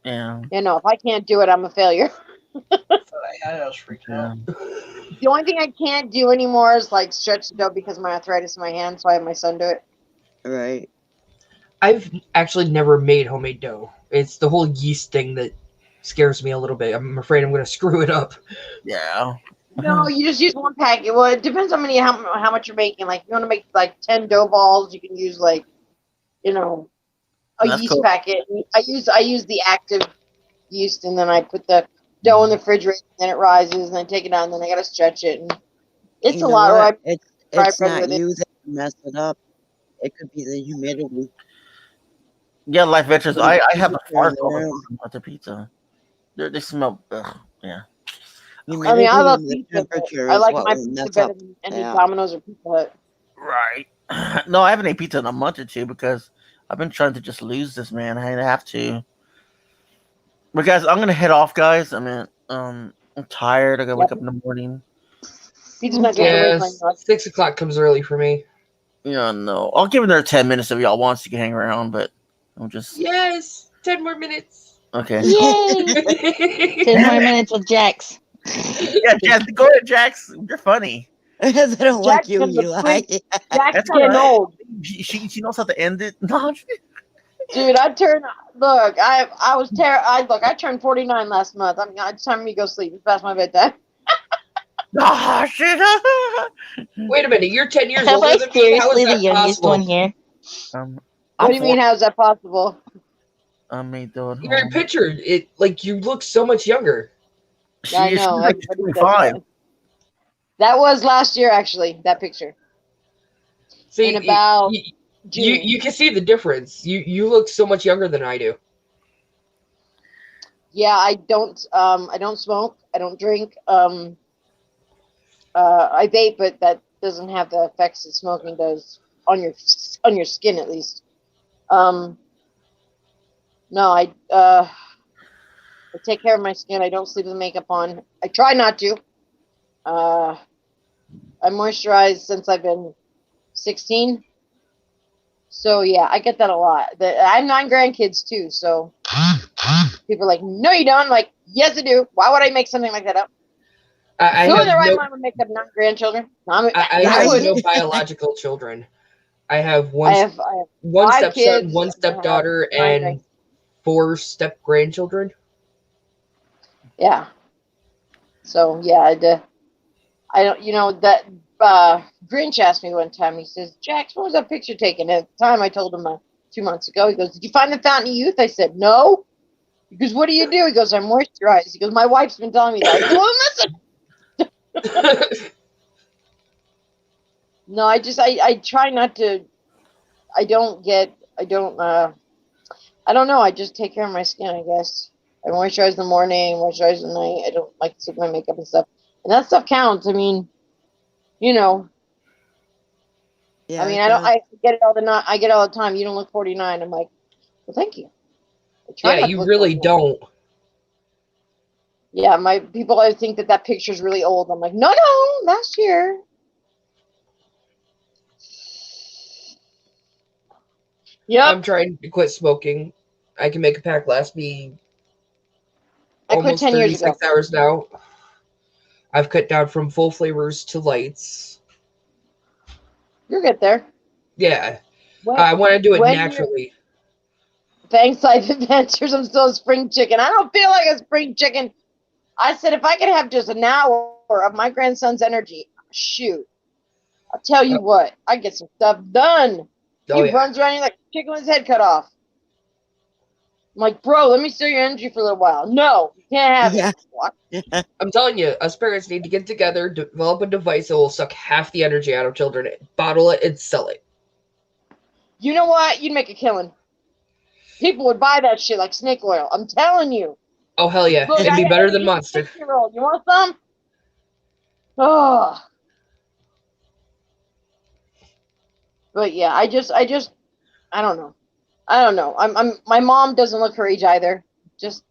Yeah. if I can't do it, I'm a failure. I was freaking out. The only thing I can't do anymore is like stretch the dough because of my arthritis in my hand, so I have my son do it. Right. I've actually never made homemade dough. It's the whole yeast thing that scares me a little bit. I'm afraid I'm going to screw it up. Yeah. No, you just use one packet. Well, it depends on how much you're making. Like, if you want to make like 10 dough balls, you can use like, a That's yeast cool. packet. I use the active yeast, and then I put the dough in the refrigerator, and then it rises, and then take it out, and then I got to stretch it. And it's You a know lot. Or what? I It's bread not with it. you that mess it up. It could be the humidity. Yeah, Life Adventures. I have a fart Yeah. over at the pizza. They smell. Humidity I mean, I love and the pizza. But temperature I is like what my will pizza mess better up. than any Yeah. Domino's or Pizza Hut. Right. No, I haven't ate pizza in a month or two because I've been trying to just lose this, man. I have to. But guys, I'm gonna head off, guys. I mean, I'm tired. I gotta wake up in the morning. Pizza's not good for Yes, 6 o'clock comes early for me. Yeah, no. I'll give another 10 minutes if y'all want, so you can hang around. But I'm just Yes, 10 more minutes. okay. Yay! 10 more minutes with Jax. Yeah, Jax, go ahead, Jax. You're funny. I don't like Jack's you, gonna Eli. quit. Jack's That's getting all right. old. She knows how to end it. No, Dude, I turned 49 last month. It's time for me to go sleep. It's past my bedtime. oh, shit. Wait a minute, you're 10 years Am older I than me? How is seriously the that youngest possible? one here? What do you mean? How is that possible? I made those. Your picture, you look so much younger. Yeah, I know. She's Everybody says 25. that. That was last year, actually. That picture. See, In about you, June. you can see the difference. You look so much younger than I do. Yeah, I don't smoke. I don't drink. I vape, but that doesn't have the effects that smoking does on your skin, at least. No, I take care of my skin. I don't sleep with makeup on. I try not to. I moisturize since I've been 16. So yeah, I get that a lot. I have 9 grandkids too, so people are like, no, you don't. I'm like, yes, I do. Why would I make something like that up? I Who in have their right no, mind would make up 9 grandchildren? No, I I have wouldn't. no biological children. I have I have one 5 stepson, kids. one stepdaughter, I have 9 and 4 step grandchildren. Yeah. So yeah, I don't. You know that Grinch asked me one time. He says, "Jax, what was that picture taken?" At the time, I told him 2 months ago. He goes, "Did you find the Fountain of Youth?" I said, "No." He goes, "What do you do?" He goes, "I moisturize." He goes, "My wife's been telling me that." I said, "Well, listen." No, I try not to. I don't know. I just take care of my skin, I guess. I moisturize in the morning, moisturize at night. I don't like to stick my makeup and stuff. And that stuff counts. I mean, you know, Yeah, it I does. get it I get it all the time. You don't look 49. I'm like, well, thank you. I try Yeah, not to you look really 49. don't. Yeah, my people always think that picture's really old. I'm like, no, last year. Yep. I'm trying to quit smoking. I can make a pack last me I quit almost 10 years ago. 36 hours now. I've cut down from full flavors to lights. You'll get there. Yeah. I want to do it naturally. Thanks, Life Adventures. I'm still a spring chicken. I don't feel like a spring chicken. I said if I could have just an hour of my grandson's energy, shoot. I'll tell you what, I get some stuff done. Oh, He yeah. runs around like a chicken with his head cut off. I'm like, bro, let me steal your energy for a little while. No, you can't have Yeah. it. What? I'm telling you, us parents need to get together, develop a device that will suck half the energy out of children, bottle it, and sell it. You know what? You'd make a killing. People would buy that shit like snake oil. I'm telling you. Oh, hell yeah. Look, It'd be better than Monster. 6-year-old. You want some? Oh. But yeah, I don't know. My mom doesn't look her age either. Just,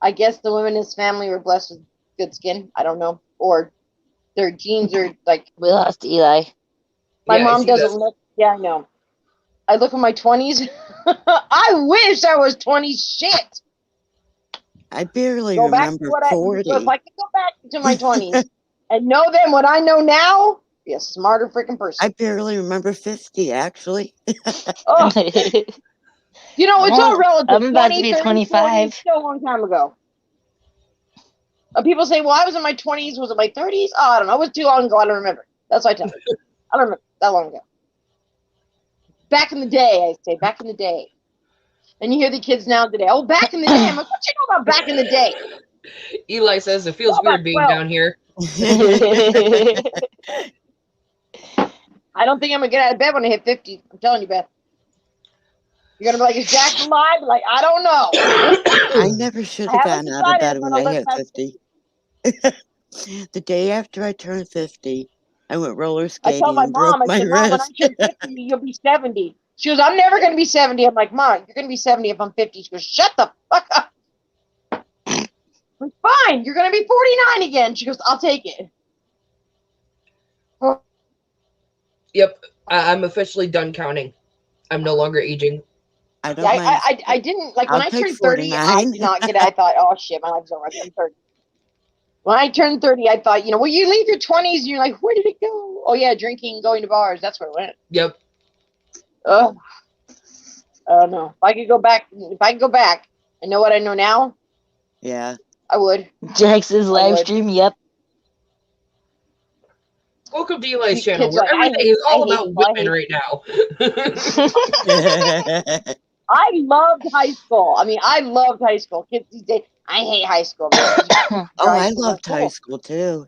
I guess the women in his family were blessed with good skin. I don't know. Or their genes are like, We lost Eli. my Yeah, I mom see doesn't this. look, yeah, I know. I look at my 20s. I wish I was 20. Shit. I barely Go back to remember what 40. if I could go back to my 20s and know then what I know now, be a smarter freaking person. I barely remember 50, actually. Oh, you know, it's all relative. I'm about to 20, be 30, 25. 40, still a long time ago. People say, well, I was in my 20s. Was it my 30s? Oh, I don't know. It was too long ago. I don't remember. That's what I tell them. I don't remember that long ago. Back in the day, I say, back in the day. And you hear the kids now today, oh, back in the day. I'm like, what you know about back in the day? Eli says it feels How about weird being 12? down here. I don't think I'm going to get out of bed when I hit 50. I'm telling you, Beth. You're going to be like, is Jack alive? Like, I don't know. I never should I have haven't gotten out of decided bed when when I'll I hit let 50. The day after I turned 50, I went roller I skating told my and broke mom, I my said, Mom, when I wrist. turn 50, you'll be 70. She goes, I'm never going to be 70. I'm like, Mom, you're going to be 70 if I'm 50. She goes, shut the fuck up. I'm fine. You're going to be 49 again. She goes, I'll take it. Yep, I'm officially done counting. I'm no longer aging. I don't Yeah, mind. I didn't, like, when I'll I take turned 30, I 49. did not get it. I thought, oh, shit, my life's over. I'm 30. When I turned 30, I thought, you know, well, you leave your 20s and you're like, where did it go? Oh, yeah, drinking, going to bars. That's where it went. Yep. Ugh. I don't know. If I could go back and know what I know now, Yeah. I would. Jax's live would. stream, yep. Welcome to Eli's These channel, kids where like, everything is all I hate about people, I women hate right now. I loved high school. I mean, I loved high school. Kids these days, I hate high school. Oh, I loved high school too.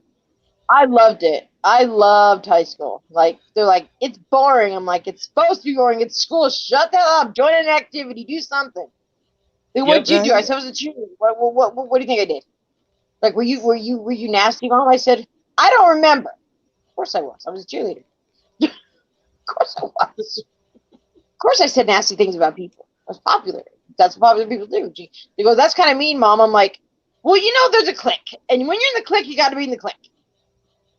I loved it. I loved high school. Like, they're like, it's boring. I'm like, it's supposed to be boring. It's school. Shut the hell up. Join an activity. Do something. Then what did you do? I Right. said I was a cheerleader. What do you think I did? Like, were you nasty, Mom? I said, I don't remember. Of course I was. I was a cheerleader. Of course I was. Of course I said nasty things about people. I was popular. That's what popular people do. They go, that's kind of mean, Mom. I'm like, well, you know, there's a clique. And when you're in the clique, you got to be in the clique.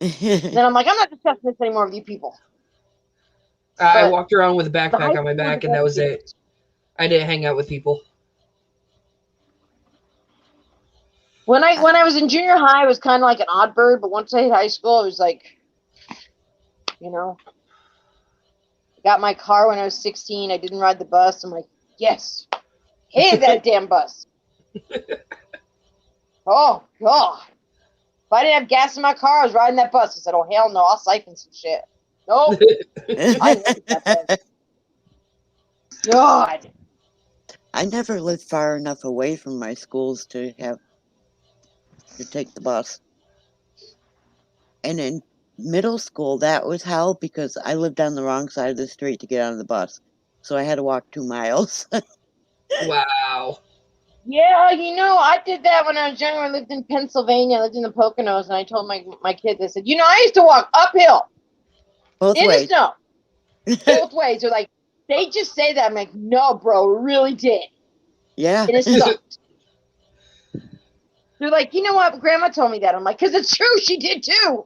And then I'm like, I'm not discussing this anymore with you people. I But walked around with a the high backpack on my school was back, the and that best was it. years. I didn't hang out with people. When I was in junior high, I was kind of like an odd bird. But once I hit high school, it was like, you know, I got my car when I was 16. I didn't ride the bus. I'm like, yes, Hated that damn bus. Oh God. If I didn't have gas in my car, I was riding that bus. I said, oh hell no, I'll siphon some shit. Nope. I hated that bus. God. I never lived far enough away from my schools to have to take the bus. And in middle school, that was hell because I lived on the wrong side of the street to get on the bus. So I had to walk 2 miles. Wow. Yeah, I did that when I was younger. I lived in Pennsylvania. I lived in the Poconos, and I told my kids, I said, I used to walk uphill Both in ways. the snow. Both ways. They're like, they just say that. I'm like, no, bro, it really did. Yeah. And it sucked. They're like, you know what? Grandma told me that. I'm like, because it's true. She did too.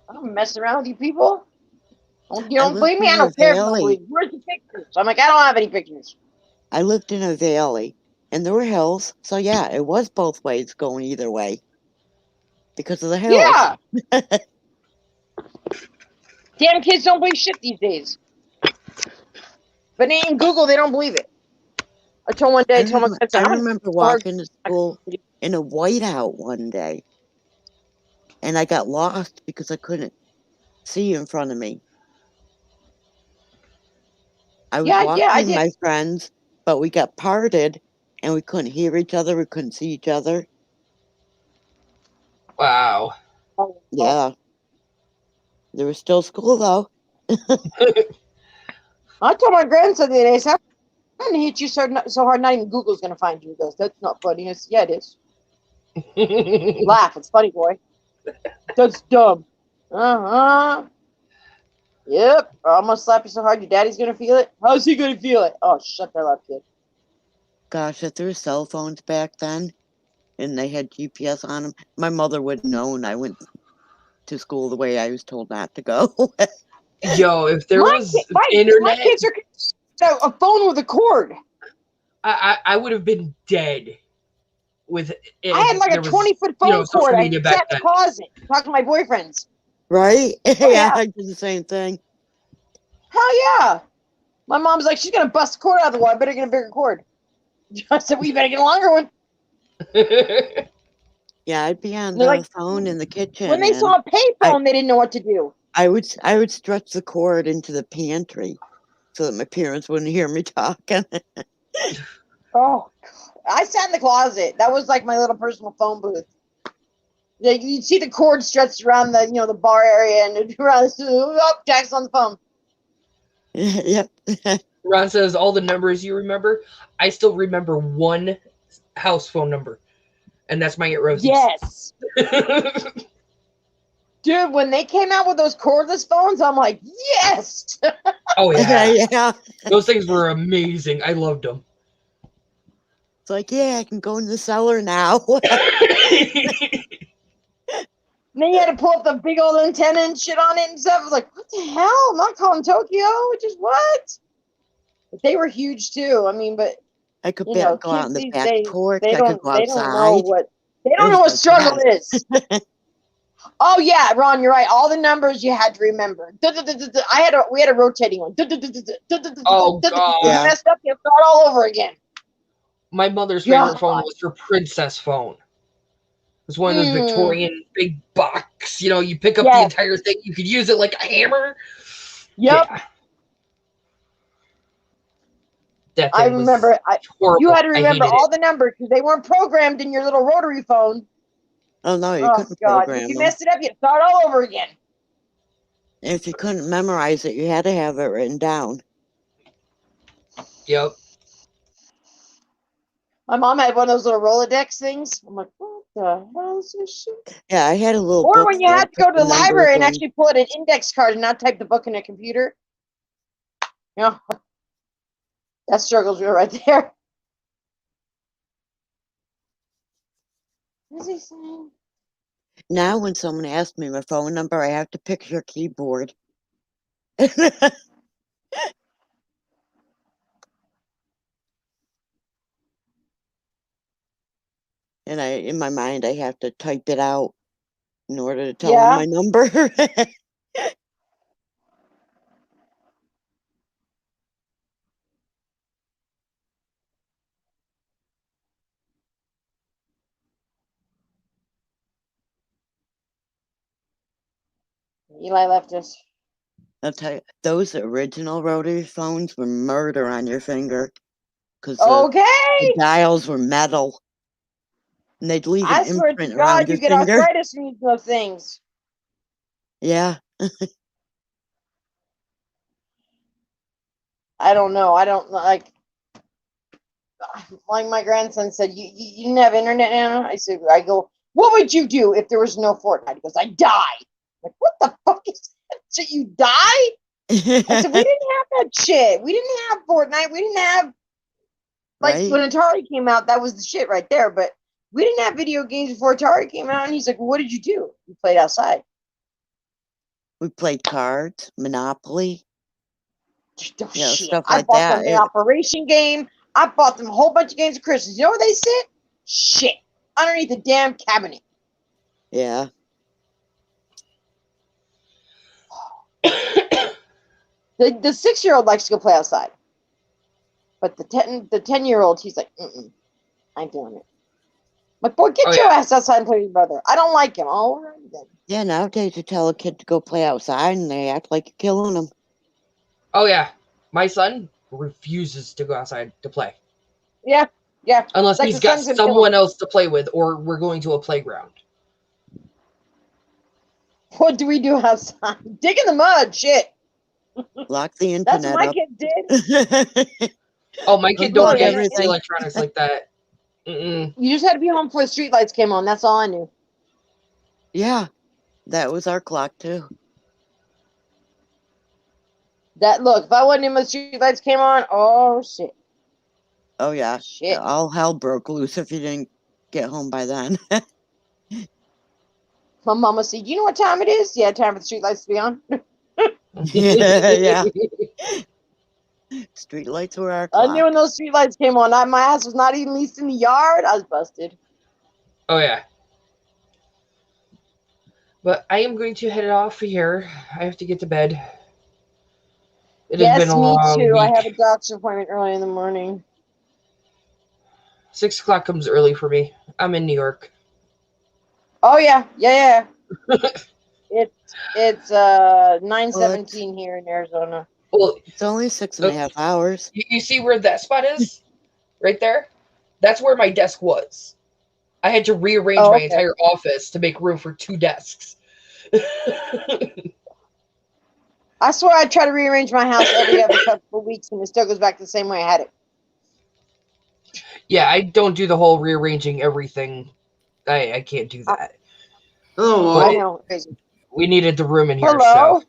I'm messing around with you people. You don't believe me? I don't care if you don't believe me. Where's the pictures? I'm like, I don't have any pictures. I lived in a valley and there were hills. So yeah, it was both ways going either way because of the hills. Yeah. Damn kids don't believe shit these days. But in Google, they don't believe it. I told my kids, I remember walking to school in a whiteout one day. And I got lost because I couldn't see in front of me. I was walking with my friends, but we got parted and we couldn't hear each other. We couldn't see each other. Wow. Yeah. There was still school though. I told my grandson the other day, I'm going to hit you so hard, not even Google's going to find you. He goes, that's not funny. I said, yeah, it is. Laugh. It's funny, boy. That's dumb. Uh-huh. Yep. I'm going to slap you so hard your daddy's going to feel it. How's he going to feel it? Oh, shut that up, kid. Gosh, if there were cell phones back then and they had GPS on them, my mother would have known I went to school the way I was told not to go. Yo, if there was internet, my kids are a phone with a cord. I would have been dead. With I had like a 20-foot phone cord. I sat in the closet, talked to my boyfriends. Right? Oh, yeah, I did the same thing. Hell yeah! My mom's like, she's gonna bust the cord out of the wall. I better get a bigger cord. I said, well, you better get a longer one. Yeah, I'd be on the phone in the kitchen. When they saw a payphone, they didn't know what to do. I would stretch the cord into the pantry so that my parents wouldn't hear me talking. Oh, I sat in the closet. That was like my little personal phone booth. You'd see the cord stretched around the bar area and around Jack's on the phone. Yep. Ron says all the numbers you remember. I still remember one house phone number, and that's my Aunt Rosie's. Yes. Dude, when they came out with those cordless phones, I'm like, yes. Oh yeah, yeah. Those things were amazing. I loved them. It's like, yeah, I can go in the cellar now. And then you had to pull up the big old antenna and shit on it and stuff. I was like, what the hell? I'm not calling Tokyo. Just what? But they were huge too. I mean, but I could go out on the back porch. I could go outside. They don't know what struggle is. Oh yeah, Ron, you're right. All the numbers you had to remember. We had a rotating one. Oh god. You messed up, you start all over again. My mother's favorite phone was her princess phone. It was one of those Victorian big box. You pick up the entire thing. You could use it like a hammer. Yep. Yeah. I remember. You had to remember all the numbers because they weren't programmed in your little rotary phone. Oh no, you couldn't program If you messed it up, you'd start all over again. If you couldn't memorize it, you had to have it written down. Yep. My mom had one of those little Rolodex things. I'm like, what the hell is this shit? Yeah, I had a little. Or when you had to go to the library and actually pull out an index card and not type the book in a computer. That struggle's real right there. What is he saying? Now, when someone asks me my phone number, I have to picture a keyboard. And in my mind, I have to type it out in order to tell them my number. Eli left us. I'll tell you, those original rotary phones were murder on your finger because Okay. the dials were metal. And they'd leave I an swear to imprint around God, your you get finger. arthritis from using those things. Yeah. I don't know. I don't like my grandson said, you didn't have internet now? I go, what would you do if there was no Fortnite? He goes, I die. I'm like, what the fuck is that shit? You die? I said, we didn't have that shit. We didn't have Fortnite. We didn't have, like, Right? when Atari came out, that was the shit right there. But we didn't have video games before Atari came out. And he's like, well, what did you do? We played outside. We played cards, Monopoly. Oh, Yeah, shit. stuff I like bought that. them the Operation game. I bought them a whole bunch of games for Christmas. You know where they sit? Shit. Underneath the damn cabinet. Yeah. The 6-year-old likes to go play outside. But the 10-year-old, he's like, I ain't doing it. Like, boy, get your ass outside and play with your brother. I don't like him. All right, then. Yeah, nowadays you tell a kid to go play outside and they act like you're killing them. Oh yeah, my son refuses to go outside to play. Yeah. Unless Like he's the got sun's gonna kill someone him. else to play with, or we're going to a playground. What do we do outside? Dig in the mud. Shit. Lock the That's internet what my up. kid did. Oh, my kid Unplug don't get everything. electronics like that. Mm-mm. You just had to be home before the streetlights came on. That's all I knew. Yeah, that was our clock too. That look, if I wasn't in, the streetlights came on. Oh shit. Oh yeah, Shit. all hell broke loose if you didn't get home by then. My mama said, "You know what time it is? Yeah, time for the streetlights to be on." Yeah. Street lights were our I clock. knew when those streetlights came on. My ass was not even least in the yard. I was busted. Oh yeah. But I am going to head off here. I have to get to bed. It has Yes, been a me long too. I week. have a doctor's appointment early in the morning. 6 o'clock comes early for me. I'm in New York. Oh yeah. It's 9:17 here in Arizona. Well, It's only 6.5 hours. you see where that spot is? Right there? That's where my desk was. I had to rearrange my entire office to make room for 2 desks. I swear I try to rearrange my house every other couple of weeks and it still goes back the same way I had it. Yeah, I don't do the whole rearranging everything. I can't do that. Hello, But I know. Crazy. we needed the room in here, Hello? so.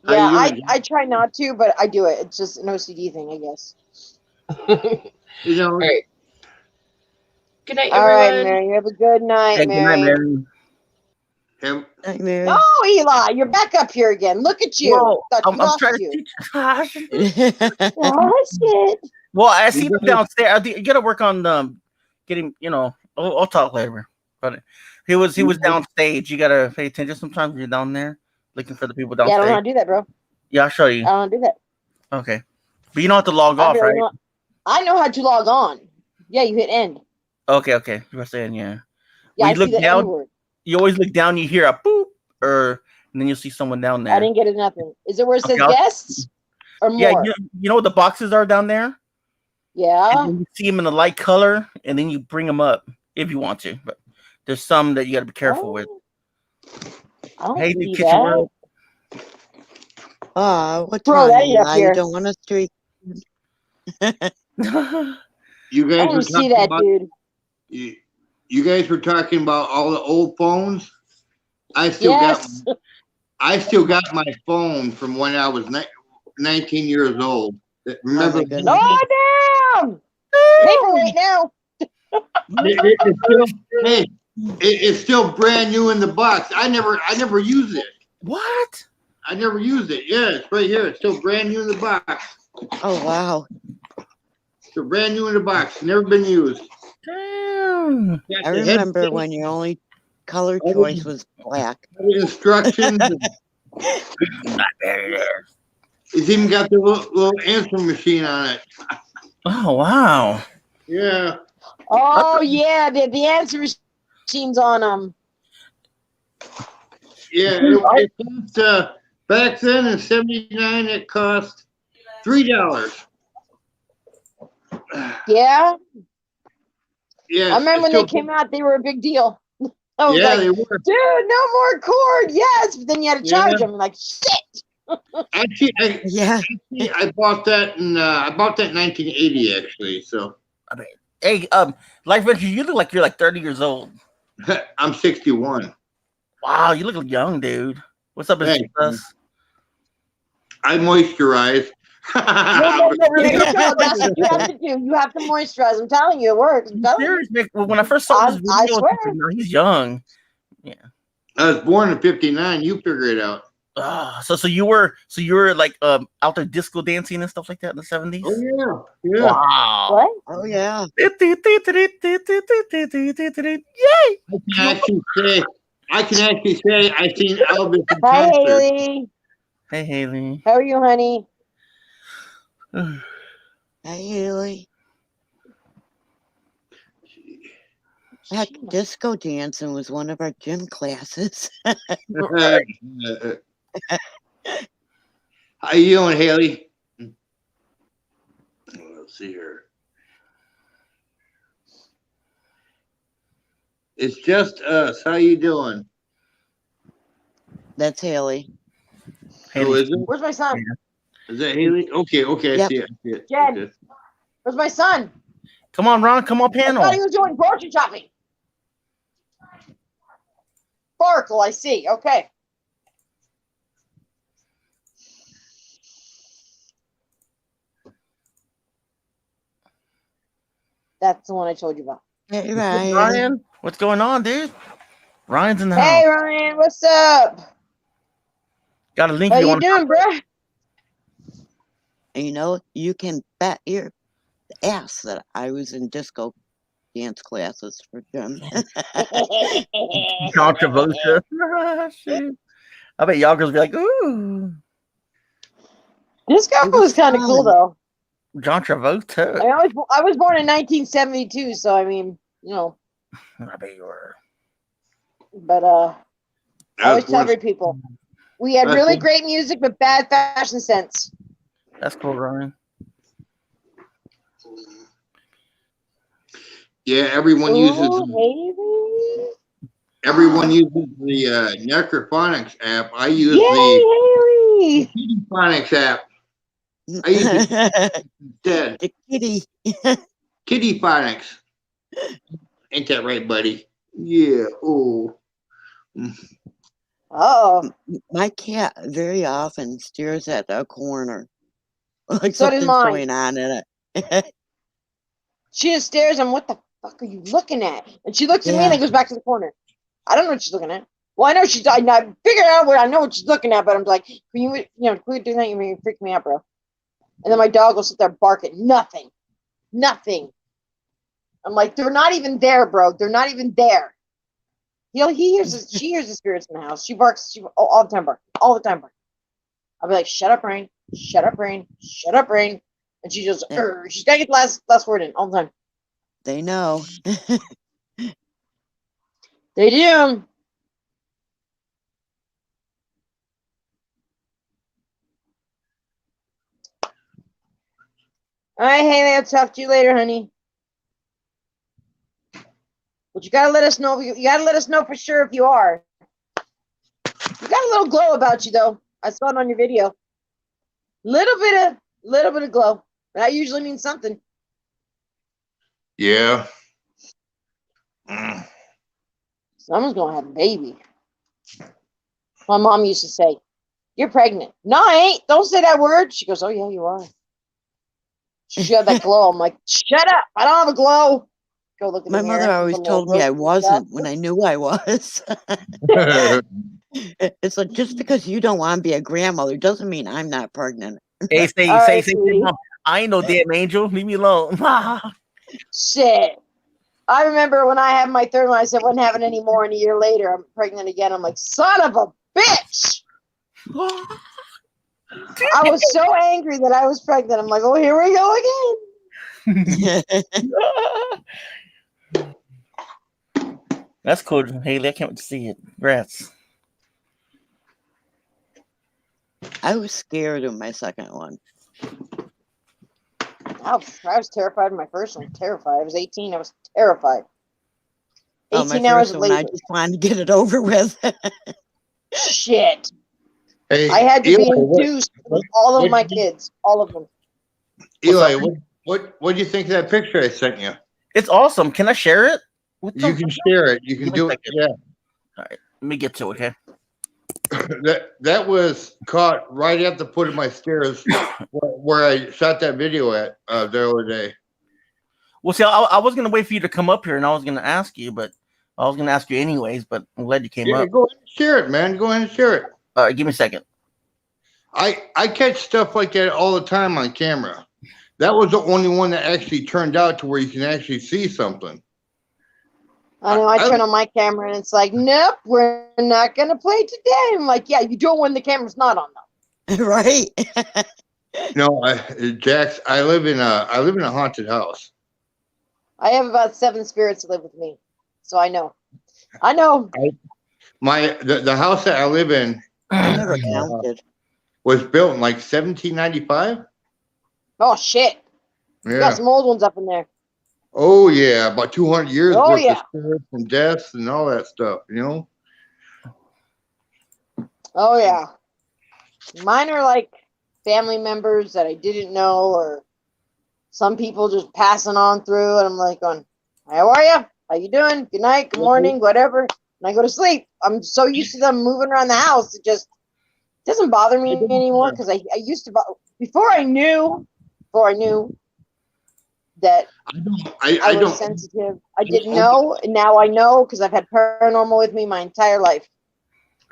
How Yeah, you doing? I try not to, but I do it. It's just an OCD thing, I guess. You know, All right. Good night, All right, everyone. Mary. You have a good night, Hey, good night, Mary. Mary. have, Nightmare. Oh, Eli, you're back up here again. Look at you. Well, Thought you I'm lost trying to you. teach. Oh, shit. Well, I see him downstairs. I think you got to work on getting. I'll talk later. But he was downstage. You got to pay attention. Sometimes when you're down there looking for the people Yeah, I don't know downstairs. how to do that, bro. Yeah, I'll show you. I don't do that. Okay, but you don't have to log I off, barely right? know- I know how to log on. Yeah, you hit end. Okay. You're saying yeah. Yeah, When I you look see the down, N word. you always look down. You hear a boop, and then you'll see someone down there. I didn't get it. Nothing. Is it where it says Okay, I'll- guests or more? Yeah, you know what the boxes are down there. Yeah. And then you see them in a light color, and then you bring them up if you want to. But there's some that you got to be careful with. I don't Hey, see new kitchen that. world. What's Bro, wrong, that ain't up Eli? here. You don't want us to. you I guys don't were see talking that, about dude. you guys were talking about all the old phones. I still Yes. got my phone from when I was 19 years old. Remember? my goodness. Oh, damn! Paperweight now. It's still brand new in the box. I never use it. What? I never used it. Yeah, it's right here. It's still brand new in the box. Oh wow. Still brand new in the box. Never been used. Damn. I remember when your only color choice was black. Instructions. It's even got the little answering machine on it. Oh wow. Yeah. Oh yeah, the answer machine's on them. Yeah, it cost, back then in '79 it cost $3. Yeah, Yes, I remember when they still- came out, they were a big deal. I was yeah, like, they were. dude, no more cord. Yes, but then you had to charge Yeah. them. Like, shit. Actually, Yeah. I bought that in 1980 actually. So Hey, Life Venture, you look like you're like 30 years old. I'm 61. Wow, you look young, dude. What's up, Thanks, Jesus? I moisturize. No, There you go. That's what you have to do. You have to moisturize. I'm telling you, it works. I'm telling you. Serious, Nick. When I first saw this video, I I was swear. thinking, no, he's young. I was born in '59. You figure it out. So you were like out there disco dancing and stuff like that in the 70s? Oh yeah, yeah. Wow. What? Oh yeah. Yay! I can actually say I seen Elvis in Hi, concert. Haley. Hey, Haley. How are you, honey? Hey, Haley. Heck, disco dancing was one of our gym classes. How you doing, Haley? Let's see here. It's just us. How you doing? That's Haley. Oh, is it? Where's my son? Is that Haley? Okay, okay, I Yep. see it. I see it. Jen. Okay. Where's my son? Come on, Ron. Come on, I panel. thought he was doing grocery shopping. Sparkle, I see. Okay. That's the one I told you about. Hey, Ryan. Ryan, what's going on, dude? Ryan's in the Hey, house. Ryan, what's up? Got a link How if you you want. doing, bruh? And you know, you can bet your ass that I was in disco dance classes for gym. Controversial. Shit. I bet y'all girls be like, ooh, This guy It was was kind of cool, fun. though. John Travolta. I was born in 1972, so I mean, you know, I bet you were. but I always tell every people we had That's really cool. great music but bad fashion sense. That's cool, Ryan. Yeah, everyone uses Ooh, the Necrophonics app. I use Haley. the Yay, Haley! Kittyphonics app I use it instead. The kitty. Kittyphonics. Ain't that right, buddy? Yeah. Oh. Oh, My cat very often stares at a corner. Like So did something's mine. going on in it. she just stares and what the fuck are you looking at? And she looks at me and Yeah. then goes back to the corner. I don't know what she's looking at. Well, I know she's. I figured out what I know what she's looking at, but I'm like, can you quit doing that? You're freaking me out, bro. And then my dog will sit there barking. Nothing. I'm like, they're not even there, bro. They're not even there. You know, she hears the spirits in the house. She barks all the time, all the time. I'll be like, shut up, Rain. Shut up, Rain. Shut up, Rain. And she just, Yeah. she's got to get the last word in all the time. They know. They do. All right, Haley, I'll talk to you later, honey. But you gotta let us know. You gotta let us know for sure if you are. You got a little glow about you, though. I saw it on your video. Little bit of glow. That usually means something. Yeah. Someone's gonna have a baby. My mom used to say, "You're pregnant." No, I ain't. Don't say that word. She goes, "Oh yeah, you are." She had that glow. I'm like, "Shut up! I don't have a glow." Go look at My the mirror, mother always put a little told me I rose and wasn't when I knew I was. It's like just because you don't want to be a grandmother doesn't mean I'm not pregnant. Hey, say, All say, right, say, sweetie. Mom, I ain't no damn angel. Leave me alone. Shit. I remember when I had my third one, I said, "Wasn't having any more." And a year later, I'm pregnant again. I'm like, "Son of a bitch!" I was so angry that I was pregnant. I'm like, "Oh, here we go again." That's cool, Haley. I can't wait to see it. Congrats. I was scared of my second one. I was terrified of my first one. Terrified. I was 18. I was terrified. Oh, my 18 hours first one, I later. just wanted to get it over with. Shit. Hey, I had to be induced with all of what- my kids. All of them. Eli, What's what do you think of that picture I sent you? It's awesome. Can I share it? What's You up? can share it. You can Give me do a it. second. Yeah. Let me get to it, okay? That was caught right at the foot of my stairs where I shot that video at the other day. Well, see, I was gonna wait for you to come up here, and I was gonna ask you, but I was gonna ask you anyways. But I'm glad you came Yeah, up. go ahead and share it, man. Go ahead and share it. All right, give me a second. I catch stuff like that all the time on camera. That was the only one that actually turned out to where you can actually see something. I know. I turn on my camera and it's like, nope, we're not gonna play today. I'm like, yeah, you do it when the camera's not on though. Right? No, Jax, I live in a haunted house. I have about 7 spirits that live with me, so I know. I know. The house that I live in I never counted. was built in like 1795. Oh shit! You Yeah. got some old ones up in there. Oh yeah, about 200 years Oh, worth yeah. of spirits and deaths and all that stuff. You know. Oh yeah. Mine are like family members that I didn't know, or some people just passing on through, and I'm like, going, "How are you? How you doing? Good night, good morning, whatever." And I go to sleep. I'm so used to them moving around the house, it just doesn't bother me anymore because I used to before I knew that I I was don't. sensitive. I didn't know, and now I know because I've had paranormal with me my entire life.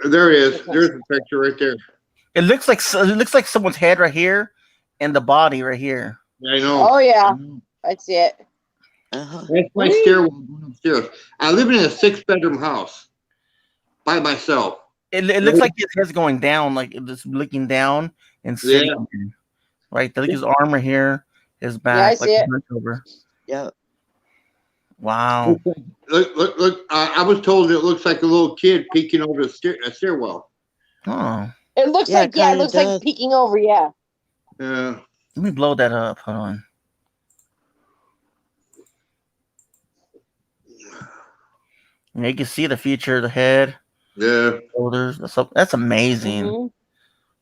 There it is. There's the picture right there. It looks like someone's head right here, and the body right here. I know. Oh yeah, I see it. Uh-huh. That's my stairwell going upstairs. I live in a 6-bedroom house by myself. It looks like his head's going down, like just looking down and sitting there. Right, look his arm right here, his back, I like see it. a hunch over. Yep. Wow. Look. I was told it looks like a little kid peeking over a stairwell. Oh, It looks Yeah, like it kinda looks like does. peeking over. Yeah. Yeah. let me blow that up. Hold on. Yeah, you can see the feature, the head, Yeah. shoulders. That's amazing. Mhm.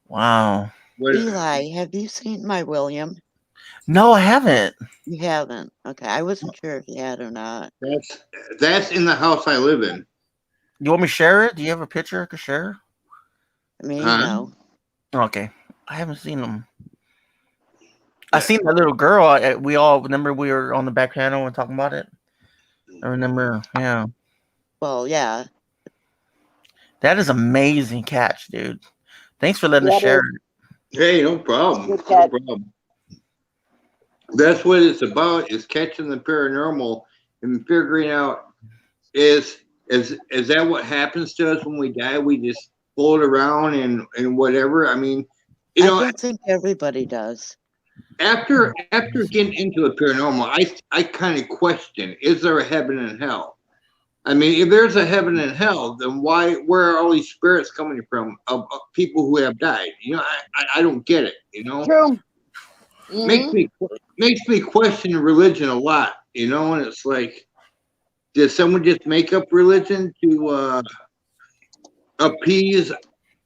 Wow. Eli, have you seen my William? No, I haven't. You haven't. Okay, I wasn't sure if you had or not. That's in the house I live in. You want me to share it? Do you have a picture I could share? I mean, Huh? no. Okay. I haven't seen them. I seen that little girl. We all remember we were on the back panel and talking about it. I remember. Yeah. Well, yeah. That is amazing catch, dude. Thanks for letting us Yeah, it share is. it. Hey, no problem. Good No catch. problem. That's what it's about, is catching the paranormal and figuring out is that what happens to us when we die? We just float around and whatever. I mean, you I know, don't think everybody does. after getting into the paranormal, I kind of question, is there a heaven and hell? I mean, if there's a heaven and hell, then where are all these spirits coming from of people who have died? You know, I don't get it, you know? True. Makes Mhm. me question religion a lot, you know, and it's like, did someone just make up religion to appease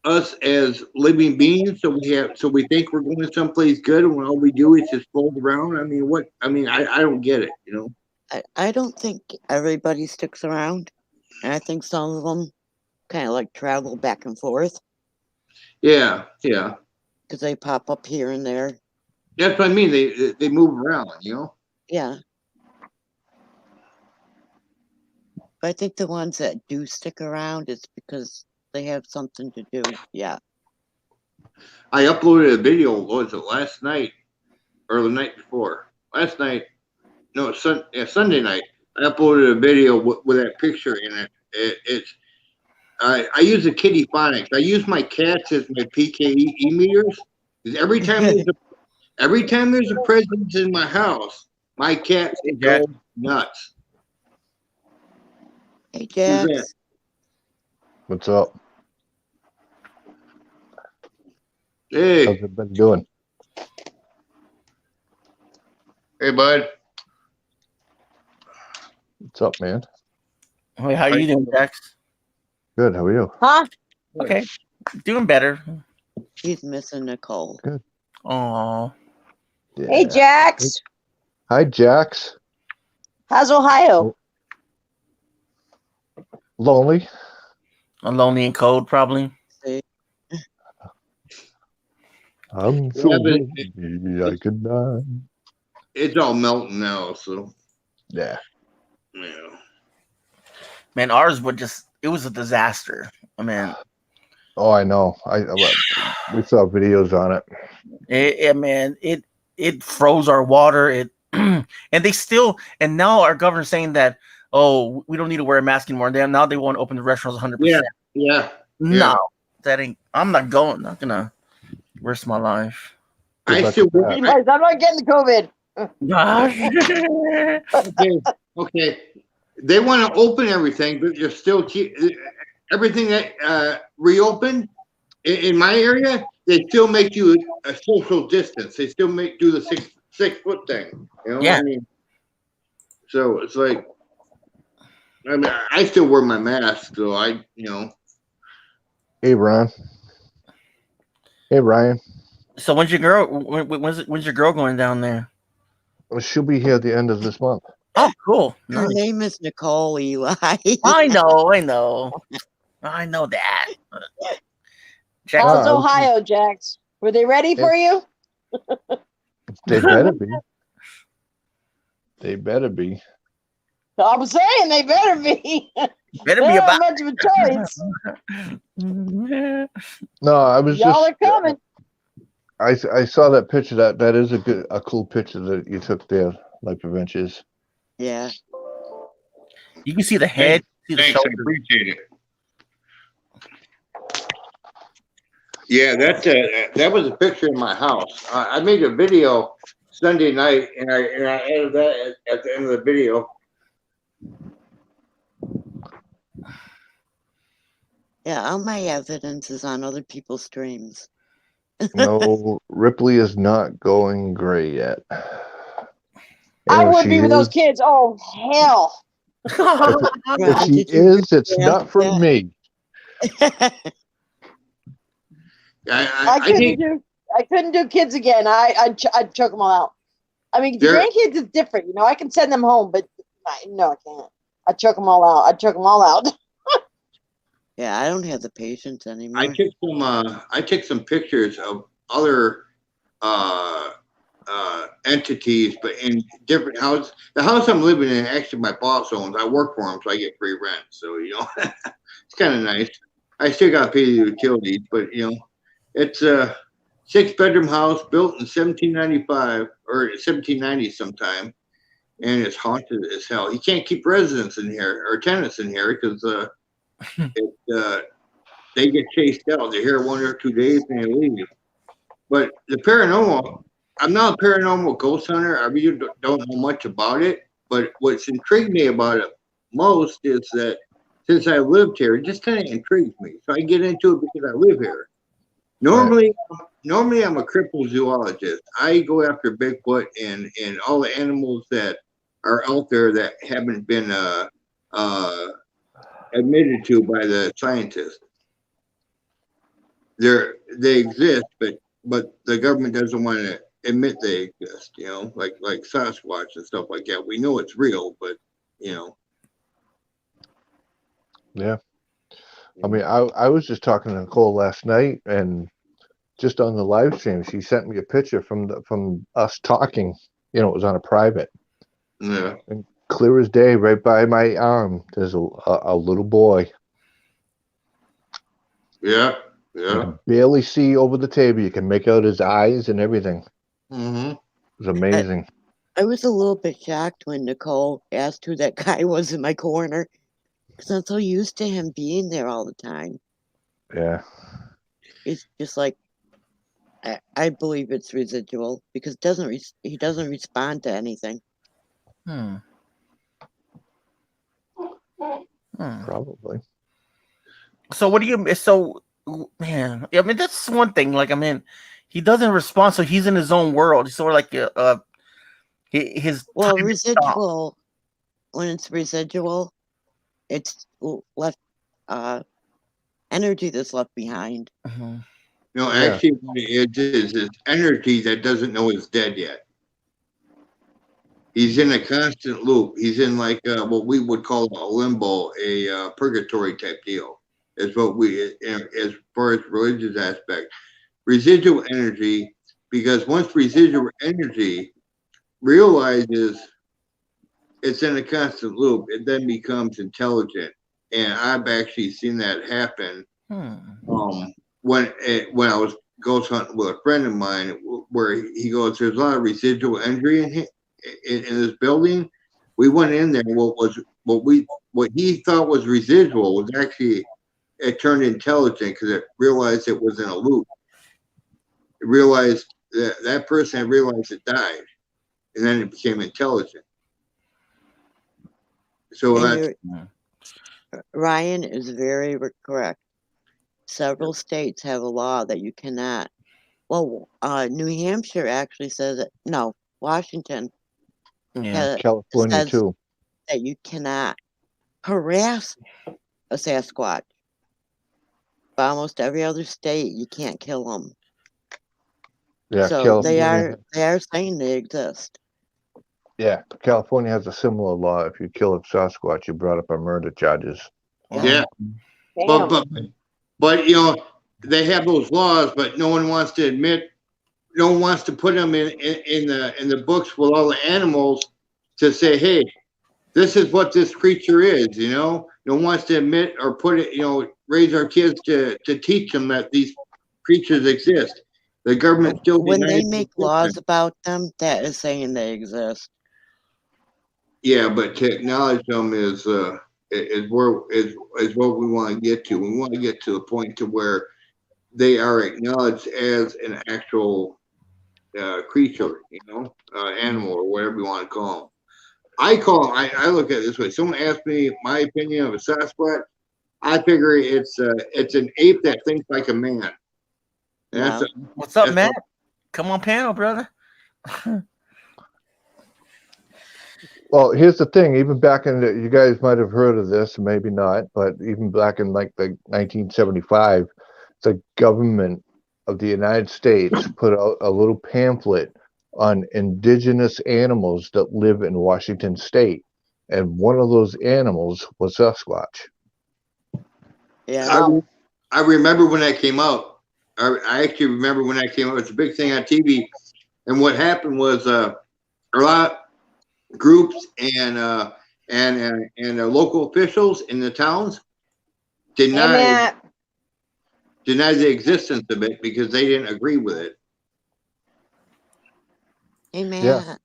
us as living beings, so we think we're going someplace good, and when all we do is just float around? I mean, I don't get it, you know. I don't think everybody sticks around. And I think some of them kind of like travel back and forth Yeah. because they pop up here and there. That's what I mean. They move around, you know. Yeah. But I think the ones that do stick around is because they have something to do. Yeah. I uploaded a video. What was it, last night or the night before? Last night, no, Sunday night. I uploaded a video with that picture in it. I use the kitty phonics. I use my cats as my PKE meters. 'Cause every time there's a presence in my house, my cats go nuts. Hey, Who's that? Jax. What's up? Hey, How's it been doing? hey, bud. What's up, man? Hey, how you doing, Jax? Good. How are you? Huh? Okay, doing better. He's missing Nicole. Oh, Yeah. Hey, Jax. Hi, Jax. How's Ohio? Lonely? I'm lonely and cold, probably. See? I'm so Yeah, but lonely I could die. it's all melting now, so Yeah. yeah. Man, ours would it was a disaster. I mean, Oh, I know. We saw videos on it. it froze our water. It and now our governor's saying that, oh, we don't need to wear a mask anymore. Now they want to open the restaurants 100%. Yeah. No, that ain't. I'm not going. Not gonna risk my life. Good I luck still with that. I'm not getting the COVID. okay. They want to open everything, but you're still everything that reopened in my area. They still make you a social distance. They still do the 6 foot thing. You know Yeah. what I mean? So it's like, I mean, I still wear my mask, so Hey, Ron. Hey, Ryan. So when's your girl? When's your girl going down there? Well, she'll be here at the end of this month. Oh, cool. Her Nice. name is Nicole, Eli. I know that. Jax, How's Wow. Ohio, Jax? Were they ready for you? They better be. They better be. I'm saying they better be. better They be don't about. have much of a choice. No, I was Y'all just. are coming. I saw that picture. That is a cool picture that you took there, Life Adventures. Yeah. You can see the head. See the thanks, I shoulder. appreciate it. Yeah, that was a picture in my house. I made a video Sunday night, and I added that at the end of the video. Yeah, all my evidence is on other people's streams. No, Ripley is not going gray yet. I And if would she be with those is- kids. Oh, hell. If Ron, she did you is, it's yeah, not from yeah. me. I think I couldn't do kids again. I'd choke them all out. I mean, the There- grandkids is different. You know, I can send them home, but no, I can't. I'd choke them all out. Yeah, I don't have the patience anymore. I took some pictures of other entities, but in different houses. The house I'm living in, actually, my boss owns. I work for him, so I get free rent. So it's kind of nice. I still got to pay the utilities, but it's a 6-bedroom house built in 1795 or 1790 sometime, and it's haunted as hell. You can't keep residents in here or tenants in here because they get chased out. They're here 1 or 2 days and they leave. But the paranormal, I'm not a paranormal ghost hunter. I really don't know much about it. But what's intrigued me about it most is that since I lived here, it just kind of intrigues me. So I get into it because I live here. Normally I'm a cripple zoologist. I go after Bigfoot and all the animals that are out there that haven't been admitted to by the scientists. They exist, but the government doesn't want to admit they exist. Like Sasquatch and stuff like that. We know it's real, but Yeah. I mean, I was just talking to Nicole last night, and just on the live stream, she sent me a picture from us talking. It was on a private. Yeah. And clear as day, right by my arm, there's a little boy. Yeah. You can barely see over the table. You can make out his eyes and everything. Mm-hmm. It was amazing. I was a little bit shocked when Nicole asked who that guy was in my corner, because I'm so used to him being there all the time. Yeah. It's just like, I believe it's residual because he doesn't respond to anything. Probably. So what do you? So man, I mean that's one thing. Like I mean, he doesn't respond, so he's in his own world. He's sort of like his Well, time is stopped. residual, when it's residual, it's left energy that's left behind. Mhm. No, Yeah. actually, what it is it's energy that doesn't know it's dead yet. He's in a constant loop. He's in like what we would call a limbo, a purgatory type deal. Is what we, as far as religious aspect, residual energy. Because once residual energy realizes it's in a constant loop, it then becomes intelligent. And I've actually seen that happen. When I was ghost hunting with a friend of mine, where he goes, there's a lot of residual energy in this building. We went in there. What he thought was residual was actually, it turned intelligent because it realized it was in a loop. It realized that person had realized it died, and then it became intelligent. So And that's Ryan is very correct. Several states have a law that you cannot. Well, New Hampshire actually says it. No, Washington Yeah. California says too. that you cannot harass a Sasquatch. But almost every other state, you can't kill them. Yeah, So they California. are saying they exist. Yeah, California has a similar law. If you kill a Sasquatch, you brought up a murder charges. yeah. Damn. But you know, they have those laws, but no one wants to admit, no one wants to put them in the books with all the animals to say, hey, this is what this creature is. You know, no one wants to admit or put it. You know, raise our kids to teach them that these creatures exist. The government still When they denies make existence. laws about them, that is saying they exist. Yeah, but to acknowledge them is what we want to get to. We want to get to the point to where they are acknowledged as an actual creature, you know, animal or whatever you want to call them. I look at it this way. Someone asked me my opinion of a Sasquatch. I figure it's an ape that thinks like a man. And Wow. What's up, that's Matt? Come on, panel, brother. Well, here's the thing. Even back in you guys might have heard of this, maybe not, but even back in like the 1975, the government of the United States put out a little pamphlet on indigenous animals that live in Washington State, and one of those animals was Sasquatch. Yeah. I remember when that came out. I actually remember when that came out. It was a big thing on TV. And what happened was a lot of groups and local officials in the towns denied the existence of it because they didn't agree with it. Hey, Matt. Yeah.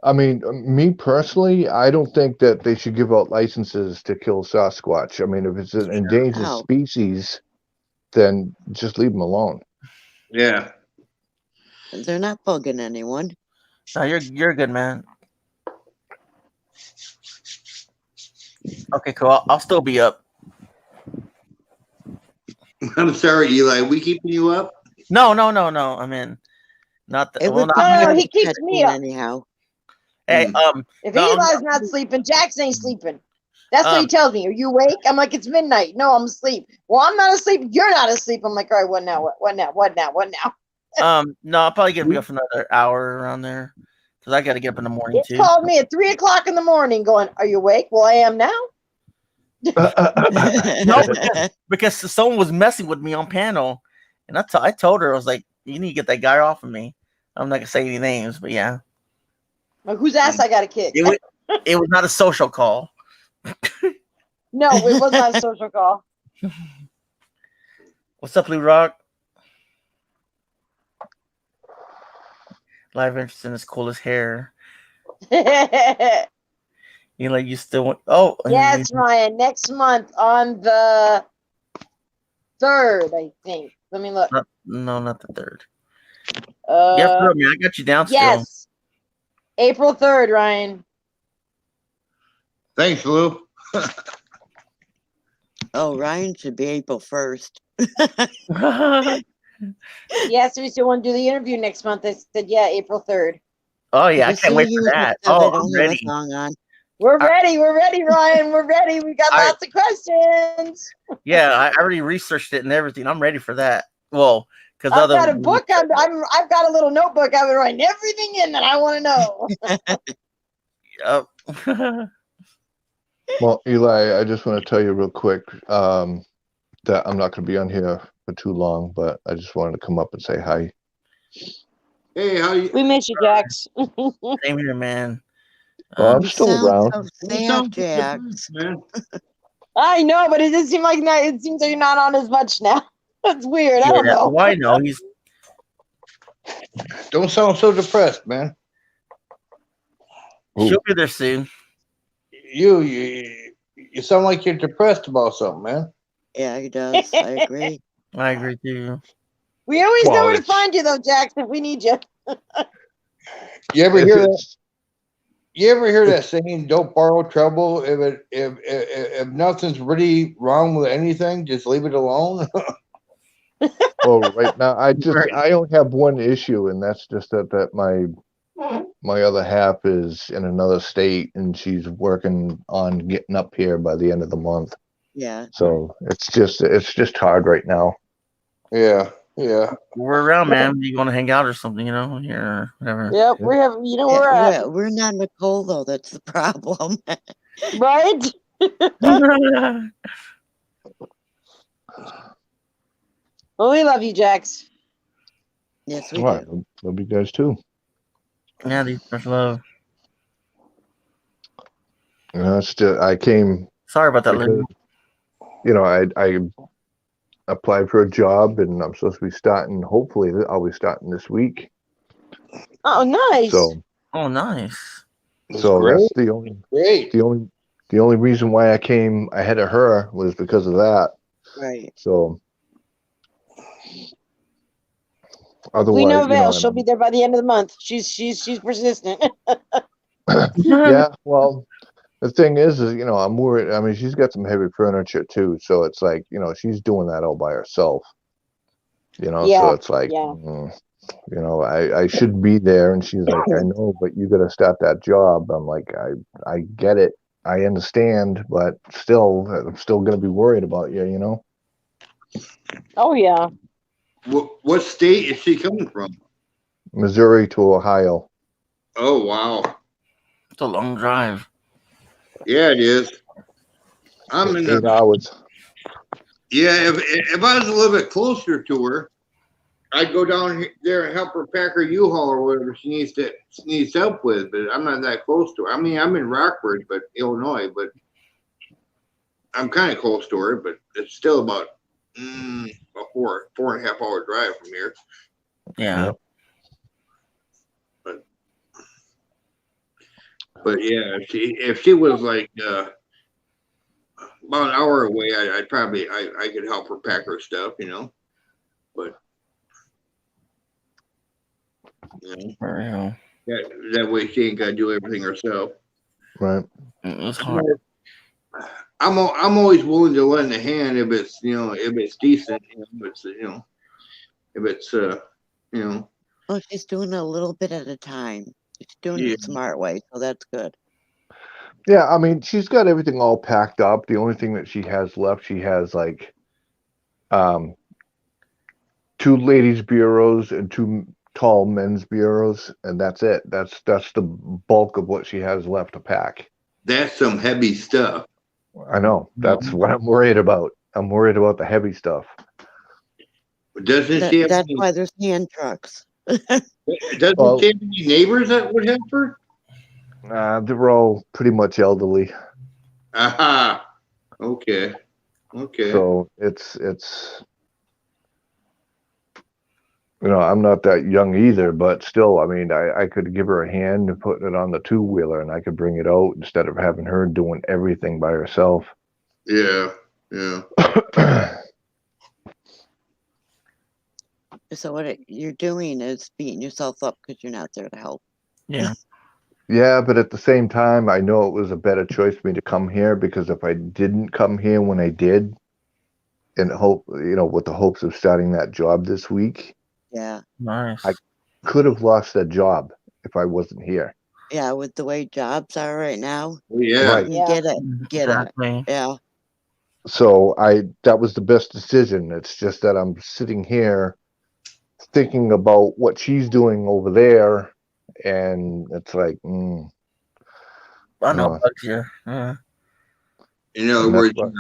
I mean, me personally, I don't think that they should give out licenses to kill Sasquatch. I mean, if it's an endangered No. species, then just leave them alone. Yeah. They're not bugging anyone. No, you're good, man. Okay, cool. I'll still be up. I'm sorry, Eli. We keeping you up? No. I mean, not the. It Well, would not, be No, hard he to keeps catch me you up. anyhow. hey, If no, Eli's not sleeping, Jackson ain't sleeping. That's what he tells me. Are you awake? I'm like, it's midnight. No, I'm asleep. Well, I'm not asleep. You're not asleep. I'm like, all right, what now? What now? no, I'll probably gonna be up for another hour around there because I got to get up in the morning It's too. called me at 3:00 in the morning going, are you awake? Well, I am now. No, because someone was messing with me on panel, and I told her I was like, you need to get that guy off of me. I'm not gonna say any names, but yeah, Like, whose ass I got to kick? it was not a social call. No, it was not a social call. What's up, Blue Rock? Live interest in his coolest hair. You like you still want? Oh, Yes, Ryan. Next month on the 3rd, I think. Let me look. No, not the 3rd. Yeah, for real, man, I got you down still. Yes, April 3rd, Ryan. Thanks, Lou. Oh, Ryan should be April 1st. He asked me if you want to do the interview next month. I said, yeah, April 3rd. Oh yeah, I Just can't so wait you for would that. have Oh, I don't I'm have a ready. song on. We're ready, Ryan. We're ready. We got lots of questions. Yeah, I already researched it and everything. I'm ready for that. Well, because I've got a book. I've got a little notebook. I've been writing everything in that I want to know. Well, Eli, I just want to tell you real quick that I'm not going to be on here for too long, but I just wanted to come up and say hi. Hey, how you? We miss you, Jax. Same here, man. Well, I'm You still sound around. so You sad, sound Jax. man. I know, but it does seem like it seems like you're not on as much now. That's weird. I don't know. Why no? He's Don't sound so depressed, man. she'll be there soon. You sound like you're depressed about something, man. Yeah, he does. I agree. I agree too. We always know Well, where to it's- find you, though, Jax, if we need you. You ever If hear that? it's- You ever hear that saying? Don't borrow trouble. If nothing's really wrong with anything, just leave it alone. Well, right now I Right. only have one issue, and that's just that my other half is in another state, and she's working on getting up here by the end of the month. Yeah. So it's just hard right now. Yeah. We're around, man. You want to hang out or something, here or whatever. Yep, we have. You know where we're Yeah, at, we're not Nicole though. That's the problem. right? Well, we love you, Jax. Yes, we All right, do. love you guys too. Yeah, these much love. I came Sorry about that, because, Lynn. I applied for a job, and I'm supposed to be starting. Hopefully, I'll be starting this week. Oh, nice. So, Oh, nice. That's so great. that's the only Great. the only reason why I came ahead of her was because of that. Right. So, otherwise, we know you Val. know, She'll be there by the end of the month. She's persistent. yeah. Well, the thing is, I'm worried. I mean, she's got some heavy furniture too, so it's like, she's doing that all by herself. So Yeah, it's like, yeah. I should be there, and she's like, I know, but you got to start that job. I'm like, I get it, I understand, but still, I'm still gonna be worried about you. Oh yeah. What state is she coming from? Missouri to Ohio. Oh wow. It's a long drive. Yeah, it is. I'm in 8 the. hours. Yeah, if I was a little bit closer to her, I'd go down there and help her pack her U-Haul or whatever she needs help with. But I'm not that close to her. I mean, I'm in Rockford, but Illinois, but I'm kind of close to her. But it's still about a 4.5 hour drive from here. Yeah. Yep. But yeah, if she was like about an hour away, I'd probably I could help her pack her stuff, But For real. that way she ain't got to do everything herself. Right. It's hard. I'm always willing to lend a hand if it's if it's decent, if it's Well, she's doing a little bit at a time. She's doing it the smart way, so that's good. Yeah, I mean, she's got everything all packed up. The only thing that she has left, she has like 2 ladies' bureaus and 2 tall men's bureaus, and that's it. That's the bulk of what she has left to pack. That's some heavy stuff. I know. That's what I'm worried about. I'm worried about the heavy stuff. Doesn't she have That's any, why there's hand trucks. doesn't Well- she have any neighbors that would help her? They're all pretty much elderly, Aha. Okay. so it's I'm not that young either, but still, I mean, I could give her a hand and put it on the 2-wheeler, and I could bring it out instead of having her doing everything by herself. Yeah. So what you're doing is beating yourself up because you're not there to help. Yeah. Yeah, but at the same time, I know it was a better choice for me to come here, because if I didn't come here when I did, in hope, with the hopes of starting that job this week. Yeah. Nice. I could have lost that job if I wasn't here. Yeah, with the way jobs are right now. Yeah. Right. You get it. Get Exactly. it. Yeah. So that was the best decision. It's just that I'm sitting here thinking about what she's doing over there, and it's like, I know No. bugs here. Yeah. In other And that's words, what-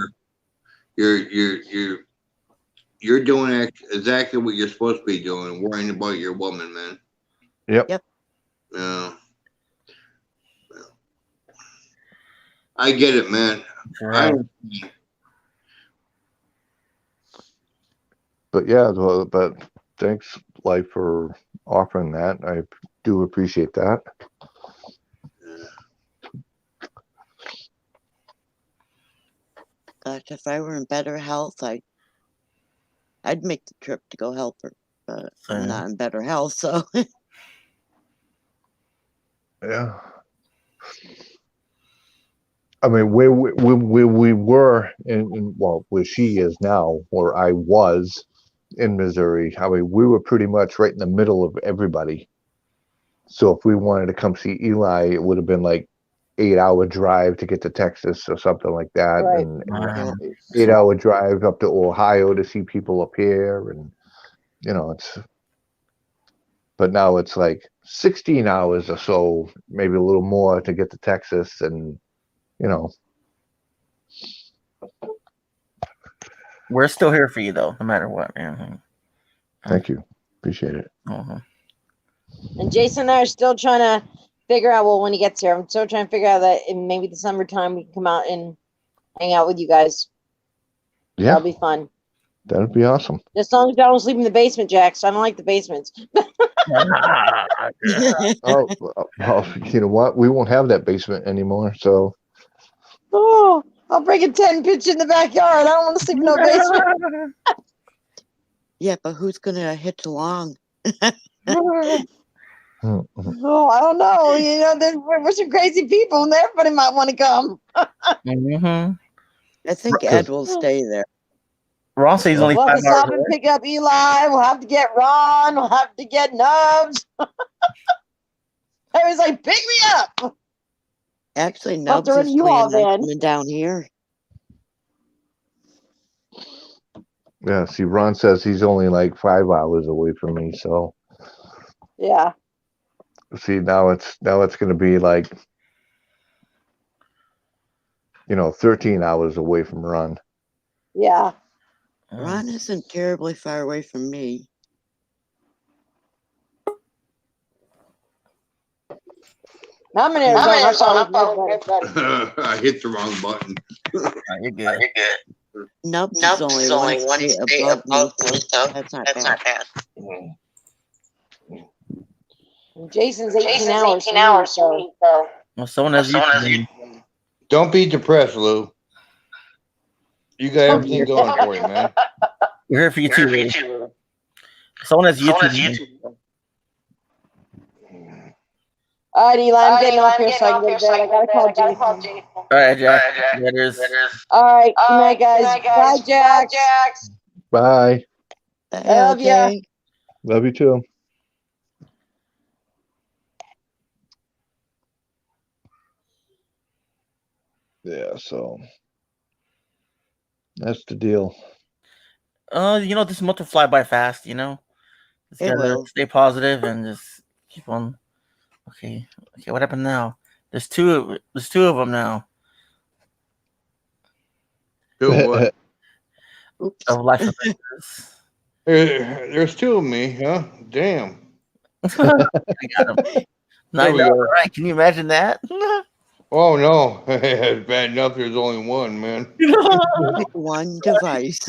you're doing exactly what you're supposed to be doing, worrying about your woman, man. Yep. Yep. Yeah. I get it, man. Right. But yeah, but thanks, Life, for offering that. I do appreciate that. Gosh, if I were in better health, I'd make the trip to go help her. But I'm Same. not in better health, so Yeah. I mean, where we were where she is now, where I was in Missouri, I mean, we were pretty much right in the middle of everybody. So if we wanted to come see Eli, it would have been like 8-hour drive to get to Texas or something like that, Right. and Wow. 8-hour drive up to Ohio to see people up here, and it's. But now it's like 16 hours or so, maybe a little more to get to Texas, and We're still here for you though, no matter what, man. Thank you, appreciate it. Uh-huh. And Jason and I are still trying to figure out, well, when he gets here, I'm still trying to figure out that in maybe the summertime we can come out and hang out with you guys. Yeah, That'll be fun. that'd be awesome. As long as y'all don't sleep in the basement, Jax. I don't like the basements. Oh, well, you know what? We won't have that basement anymore. So Oh, I'll bring a 10 pitch in the backyard. I don't want to sleep in no basement. yeah. But who's gonna hitch along? Oh, I don't know. We're some crazy people, and everybody might want to come. Mm-hmm. I think Ed will stay there. Ron says he's only We'll have 5 to hours stop and away. pick up Eli. We'll have to get Ron. We'll have to get Nubs. I was like, pick me up. Actually, I'll Nubs throw is you all planning on then. coming down here. yeah, see, Ron says he's only like 5 hours away from me. So Yeah. see, now it's going to be like 13 hours away from Ron. Yeah. Ron isn't terribly far away from me. I'm in Arizona. I hit the wrong button. You're good. Nubs is only one state above me, so that's not bad. Jason's 18 hours from me, so. Well, someone has you. Don't be depressed, Lou. You got everything going for you, man. We're here for you too. Lou. Someone has YouTube. All right, Eli, I'm getting off here so I can go to bed. I gotta call Jason. All right, Jack. Letters. All right, good night, guys. Bye, Jax. Bye. I love ya. Okay. Love you too. Yeah, so that's the deal. This month will fly by fast. Just It gotta will. stay positive and just keep on. Okay. What happened now? There's two of them now. Do what? Oops. Of life adventures. There's two of me, huh? Damn. I got him. There we go. Right? Can you imagine that? Oh no, it's bad enough. There's only one, man. One device.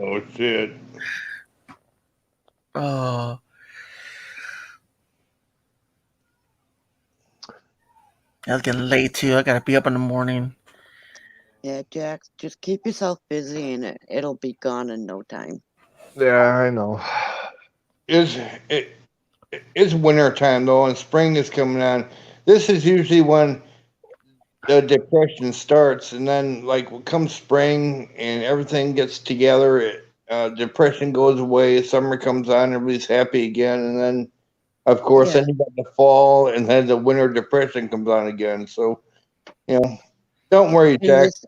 Oh shit. Oh. I was getting late too. I gotta be up in the morning. Yeah, Jax, just keep yourself busy and it'll be gone in no time. Yeah, I know. It's winter time though, and spring is coming on. This is usually when the depression starts, and then like comes spring and everything gets together, depression goes away, summer comes on, everybody's happy again, and then of course Yeah. then you got the fall, and then the winter depression comes on again. So don't worry, And Jack. this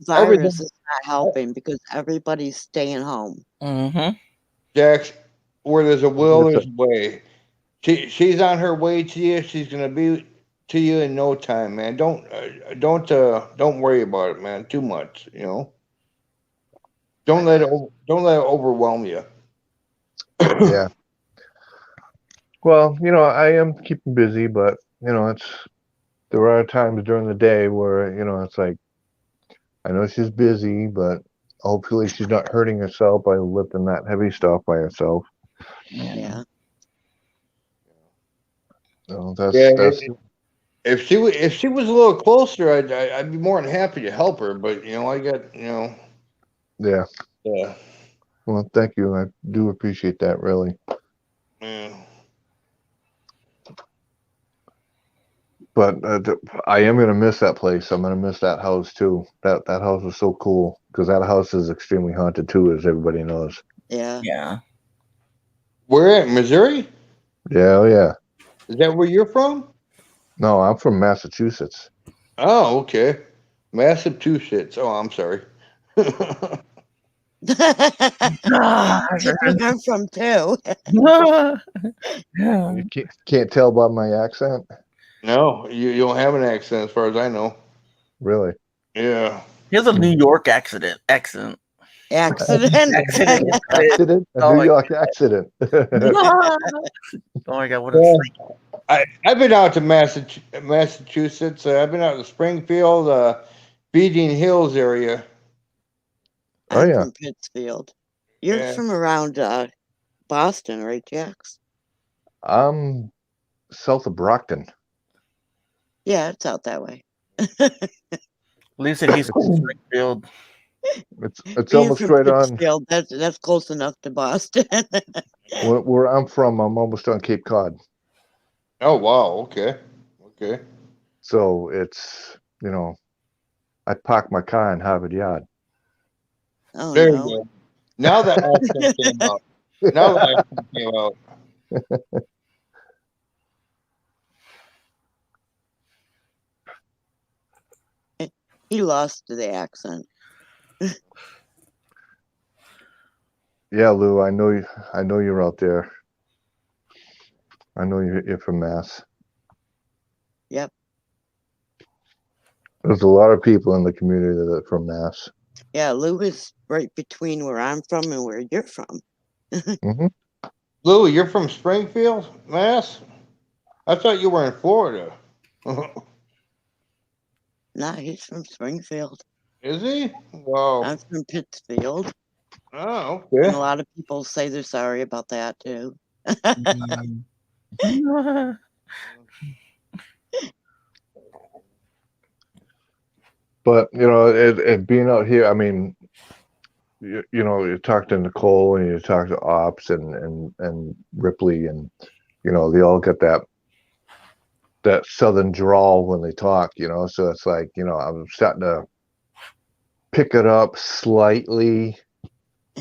virus is not helping because everybody's staying home. Mm-hmm. Jack, where there's a will, there's a way. She's on her way to you. She's gonna be to you in no time, man. Don't worry about it, man. Too much, Don't let it overwhelm you. Yeah. Well, I am keeping busy, but there are times during the day where it's like I know she's busy, but hopefully she's not hurting herself by lifting that heavy stuff by herself. Yeah. So that's If she was a little closer, I'd be more than happy to help her. But I got yeah. Yeah. Well, thank you. I do appreciate that, really. Yeah. But I am gonna miss that place. I'm gonna miss that house too. That house was so cool because that house is extremely haunted too, as everybody knows. Yeah. Yeah. Where at Missouri? Yeah, oh yeah. Is that where you're from? No, I'm from Massachusetts. Oh, okay. Massachusetts. Oh, I'm sorry. That's where I'm from too. You can't tell by my accent. No, you don't have an accent as far as I know. Really? Yeah. He has a New York accent. Accident. Accident. A New York accident. Oh my God! What a I've been out to Massachusetts. I've been out to Springfield, Beading Hills area. Oh, I'm yeah. from Pittsfield. You're Yeah. from around Boston, right, Jax? I'm south of Brockton. Yeah, it's out that way. Lee said he's from Springfield. It's Being almost from right on Pittsfield, that's close enough to Boston. where I'm from. I'm almost on Cape Cod. Oh wow. Okay. Okay. So it's I park my car in Harvard Yard. Oh There you no. go. Now that accent came out. Now that accent came out. He lost the accent. Yeah, Lou, I know you're out there. I know you're from Mass. Yep. There's a lot of people in the community that are from Mass. Yeah, Lou is right between where I'm from and where you're from. Mm-hmm. Lou, you're from Springfield, Mass? I thought you were in Florida. Nah, he's from Springfield. Is he? Wow. I'm from Pittsfield. Oh, And okay. a lot of people say they're sorry about that too. But it being out here, I mean, you talk to Nicole and you talk to Ops and Ripley, and they all get that southern drawl when they talk, so it's like, I'm starting to pick it up slightly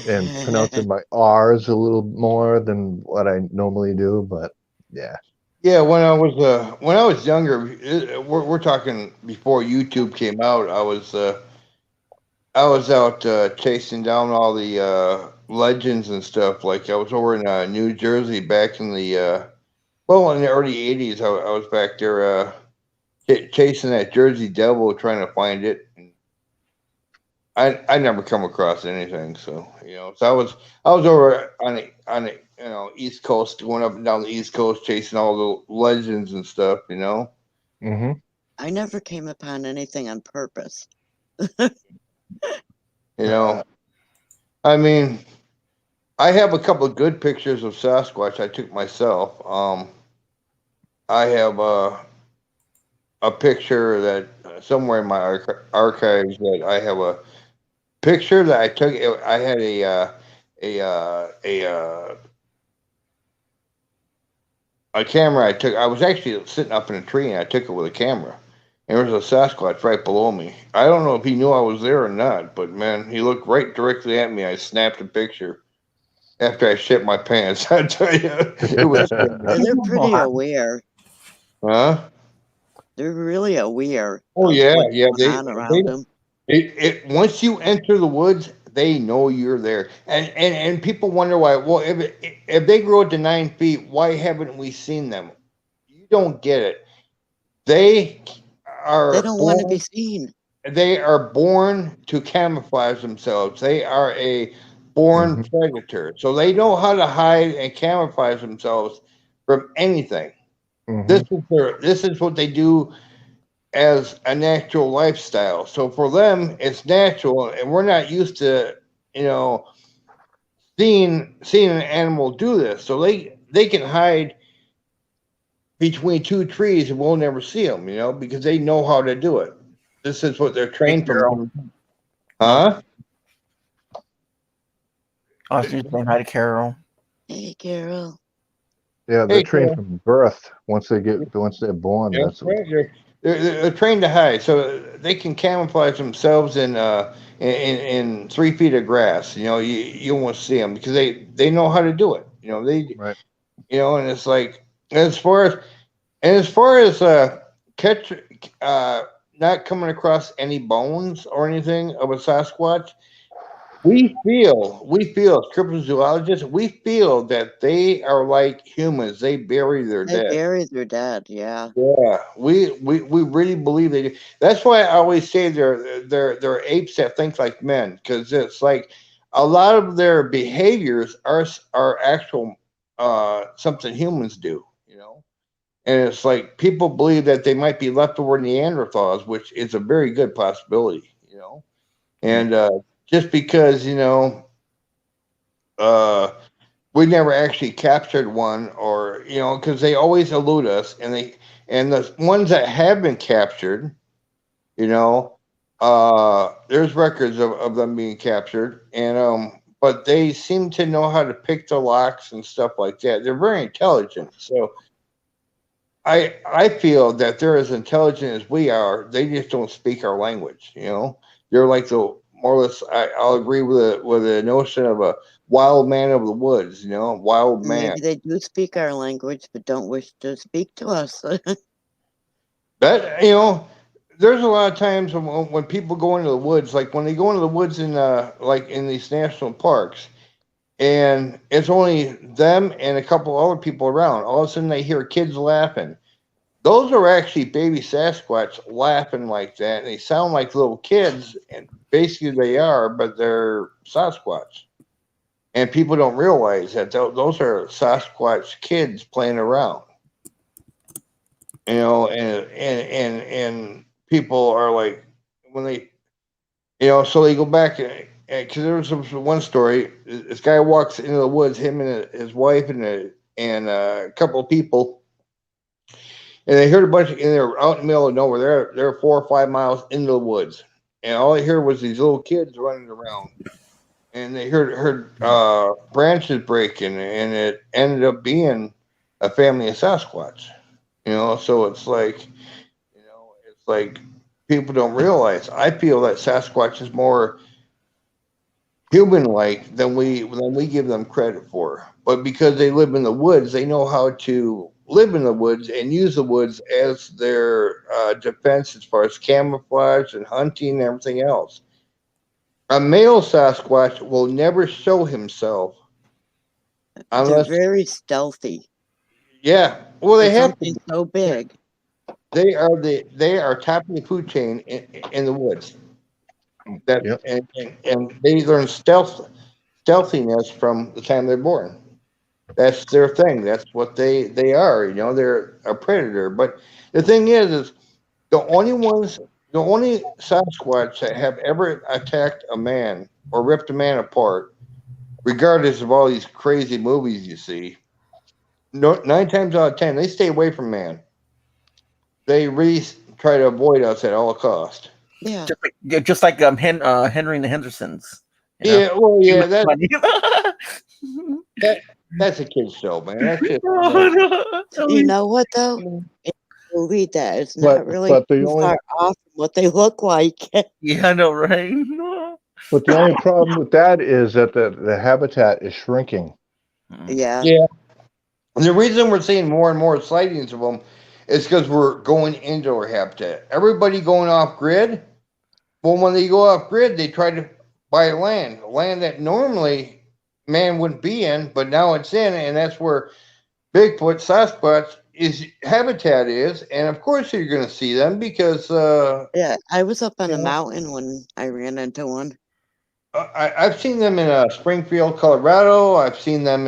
and pronouncing my R's a little more than what I normally do, but yeah. Yeah, when I was younger, we're talking before YouTube came out. I was out chasing down all the legends and stuff. Like I was over in New Jersey back in the in the early '80s. I was back there chasing that Jersey Devil, trying to find it. I never come across anything, so so I was over on the East Coast, going up and down the East Coast, chasing all the legends and stuff, Mm-hmm. I never came upon anything on purpose. I mean, I have a couple of good pictures of Sasquatch I took myself. I have a picture that somewhere in my archives that I have a picture that I took. I had a camera I took. I was actually sitting up in a tree and I took it with a camera, And there was a Sasquatch right below me. I don't know if he knew I was there or not, but man, he looked right directly at me. I snapped a picture after I shit my pants. I tell you, it was. They're pretty aware. Huh? They're really aware. Oh of yeah, what's yeah. going on around them. Once you enter the woods, they know you're there, and people wonder why. Well, if they grow to 9 feet, why haven't we seen them? You don't get it. They don't want to be seen. They are born to camouflage themselves. They are a born predator, so they know how to hide and camouflage themselves from anything. This is what they do as a natural lifestyle. So for them, it's natural, and we're not used to, seeing an animal do this. So they can hide between two trees and we'll never see them, because they know how to do it. This is what they're trained from. Huh? I was just saying hi to Carol. Hey, Carol. Yeah, they're trained from birth. Once they're born, Yeah, that's what. They're trained to hide, so they can camouflage themselves in 3 feet of grass. You won't see them because they know how to do it. Right. And it's like as far as not coming across any bones or anything of a Sasquatch, we feel as cryptozoologists, we feel that they are like humans. They bury their dead. They bury their dead, yeah. Yeah, we really believe they do. That's why I always say they're apes that think like men, because it's like a lot of their behaviors are actual something humans do, And it's like people believe that they might be leftover Neanderthals, which is a very good possibility, And just because we never actually captured one, or because they always elude us, and the ones that have been captured, there's records of them being captured, and but they seem to know how to pick the locks and stuff like that. They're very intelligent, so I feel that they're as intelligent as we are. They just don't speak our language. They're like more or less. I'll agree with the notion of a wild man of the woods. Wild man. Maybe they do speak our language, but don't wish to speak to us. That there's a lot of times when people go into the woods, like when they go into the woods in like in these national parks, and it's only them and a couple other people around. All of a sudden, they hear kids laughing. Those are actually baby Sasquatch laughing like that. And they sound like little kids, and basically they are, but they're Sasquatch. And people don't realize that those are Sasquatch kids playing around. And people are like, when they, so they go back, because there was one story. This guy walks into the woods, him and his wife and a couple of people. And they heard a bunch and they're out in the middle of nowhere. They're 4 or 5 miles into the woods. And all they heard was these little kids running around. And they heard branches breaking, and it ended up being a family of Sasquatch. So it's like, people don't realize. I feel that Sasquatch is more human-like than we give them credit for. But because they live in the woods, they know how to live in the woods and use the woods as their defense as far as camouflage and hunting and everything else. A male Sasquatch will never show himself unless they're very stealthy. Yeah, well, they have to. So big. They are top of the food chain in the woods. And they learn stealthiness from the time they're born. That's their thing. That's what they are. They're a predator. But the thing is the only Sasquatch that have ever attacked a man or ripped a man apart, regardless of all these crazy movies you see, 9 times out of 10, they stay away from man. They really try to avoid us at all cost. Yeah. Just like Henry and the Hendersons. Yeah, well, yeah, that's a kid's show, man. That's just, You know what though? movie that is But not really but the too only far off from what they look like. Yeah, I know, right? but the only problem with that is that the habitat is shrinking. Yeah. Yeah. The reason we're seeing more and more sightings of them is because we're going into our habitat. Everybody going off grid. Well, when they go off grid, they try to buy land that normally man wouldn't be in, but now it's in, and that's where Bigfoot, Sasquatch is habitat is, and of course you're going to see them because Yeah. I was up on you a know, mountain when I ran into one. I've seen them in Springfield, Colorado. I've seen them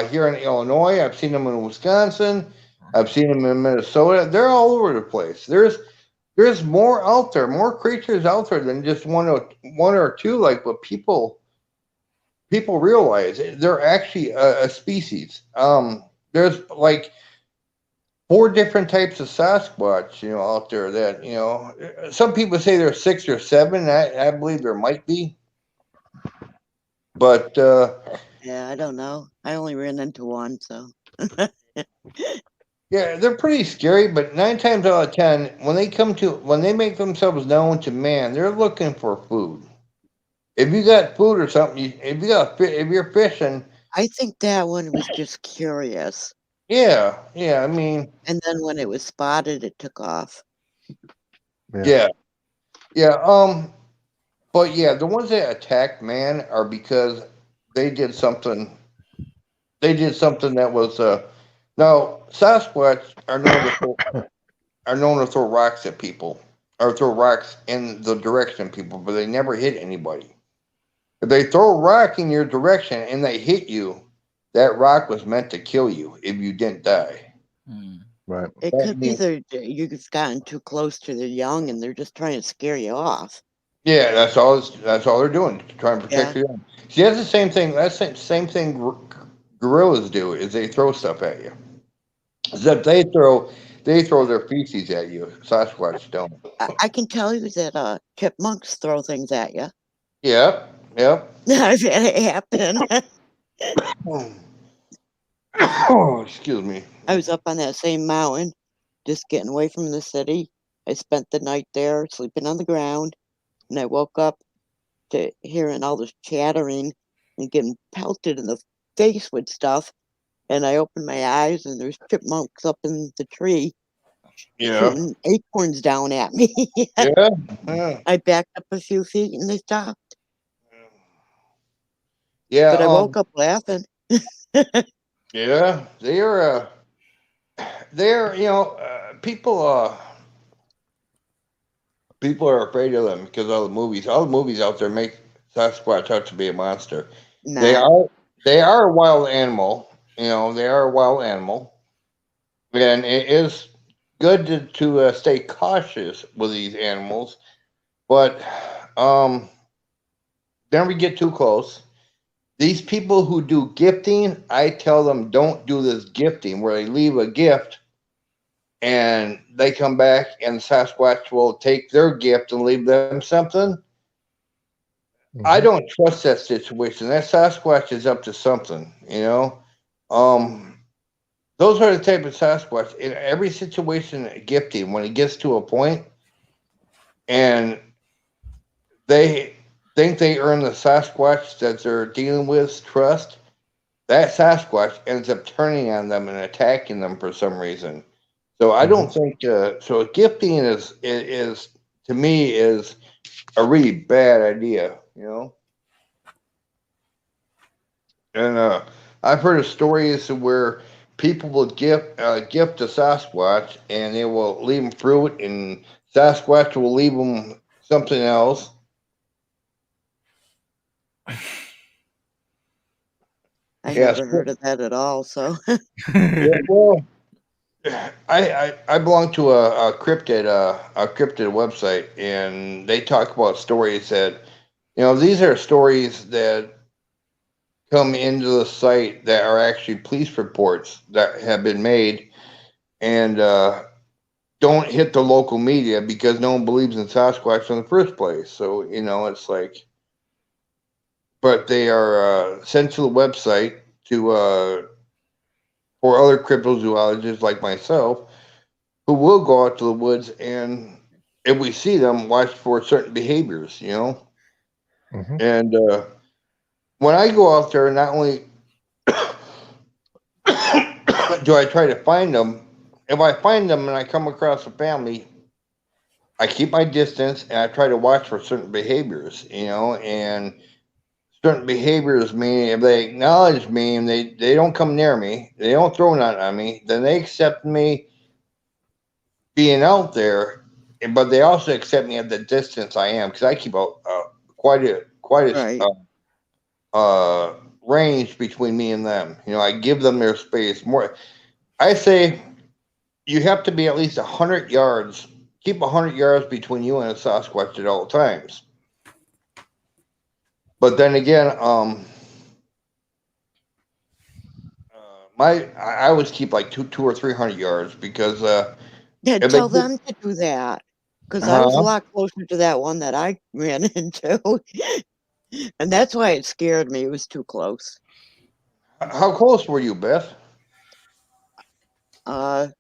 here in Illinois. I've seen them in Wisconsin. I've seen them in Minnesota. They're all over the place. There's more out there, more creatures out there than just one or two, like what people realize. They're actually a species. There's like 4 different types of Sasquatch, out there that, some people say there's 6 or 7. I believe there might be. But Yeah, I don't know. I only ran into one, so. yeah, they're pretty scary. But 9 times out of 10, when they make themselves known to man, they're looking for food. If you got food or something, if you're fishing, I think that one was just curious. yeah. I mean, And then when it was spotted, it took off. yeah. But yeah, the ones that attacked man are because they did something. They did something that was now Sasquatch are known to throw rocks at people or throw rocks in the direction of people, but they never hit anybody. If they throw a rock in your direction and they hit you, that rock was meant to kill you if you didn't die. Right. It could be you've gotten too close to the young and they're just trying to scare you off. Yeah, that's all they're doing to try and protect you. See, that's the same thing. That's the same thing gorillas do. Is they throw stuff at you. Except they throw their feces at you. Sasquatch don't. I can tell you that chipmunks throw things at you. Yep. I've had it happen. Oh, excuse me. I was up on that same mountain, just getting away from the city. I spent the night there, sleeping on the ground, and I woke up to hearing all this chattering and getting pelted in the face with stuff. And I opened my eyes, and there's chipmunks up in the tree shooting acorns down at me. Yeah. I backed up a few feet, and they stopped. Yeah. But I woke up laughing. Yeah, they're people are afraid of them because all the movies out there make Sasquatch out to be a monster. Nah. They are a wild animal. They are a wild animal, and it is good to stay cautious with these animals, but never get too close. These people who do gifting, I tell them don't do this gifting where they leave a gift and they come back and Sasquatch will take their gift and leave them something. I don't trust that situation. That Sasquatch is up to something, Those are the type of Sasquatch in every situation gifting when it gets to a point and they think they earn the Sasquatch that they're dealing with trust, that Sasquatch ends up turning on them and attacking them for some reason. So I don't think so. Gifting is to me is a really bad idea, And I've heard of stories where people will gift a Sasquatch and they will leave them fruit, and Sasquatch will leave them something else. I never heard of that at all. So, well, I belong to a cryptid website, and they talk about stories that these are stories that come into the site that are actually police reports that have been made and don't hit the local media because no one believes in Sasquatch in the first place. So it's like. But they are sent to the website to for other cryptozoologists like myself who will go out to the woods and if we see them, watch for certain behaviors, you know. Mhm. And when I go out there, not only do I try to find them, if I find them and I come across a family, I keep my distance and I try to watch for certain behaviors, you know, and certain behaviors mean if they acknowledge me and they don't come near me, they don't throw nothing on me, then they accept me being out there, but they also accept me at the distance I am because I keep quite a Right. range between me and them. You know, I give them their space more. I say you have to be at least 100 yards. Keep 100 yards between you and a Sasquatch at all times. But then again, I always keep like two or 300 yards because Yeah, if they tell them to do that. Because I was a lot closer to that one that I ran into. And that's why it scared me. It was too close. How close were you, Beth? Not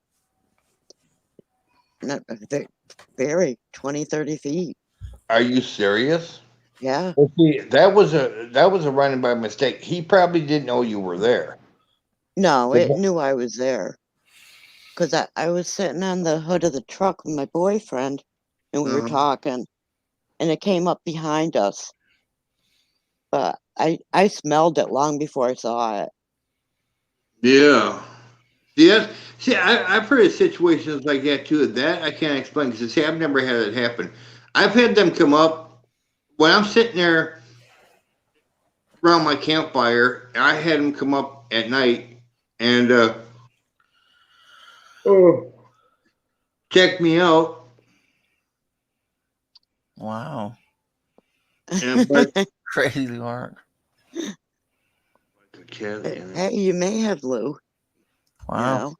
very 20, 30 feet. Are you serious? Yeah. Well, see, that was a running by mistake. He probably didn't know you were there. No, it knew I was there. Because I was sitting on the hood of the truck with my boyfriend and we were talking. And it came up behind us. But I smelled it long before I saw it. Yeah. Yeah. See, I've heard of situations like that too. That I can't explain because see, I've never had it happen. I've had them come up when I'm sitting there around my campfire. I had them come up at night and check me out. Wow. And but Crazy work. Hey, you may have, Lou. Wow. You know?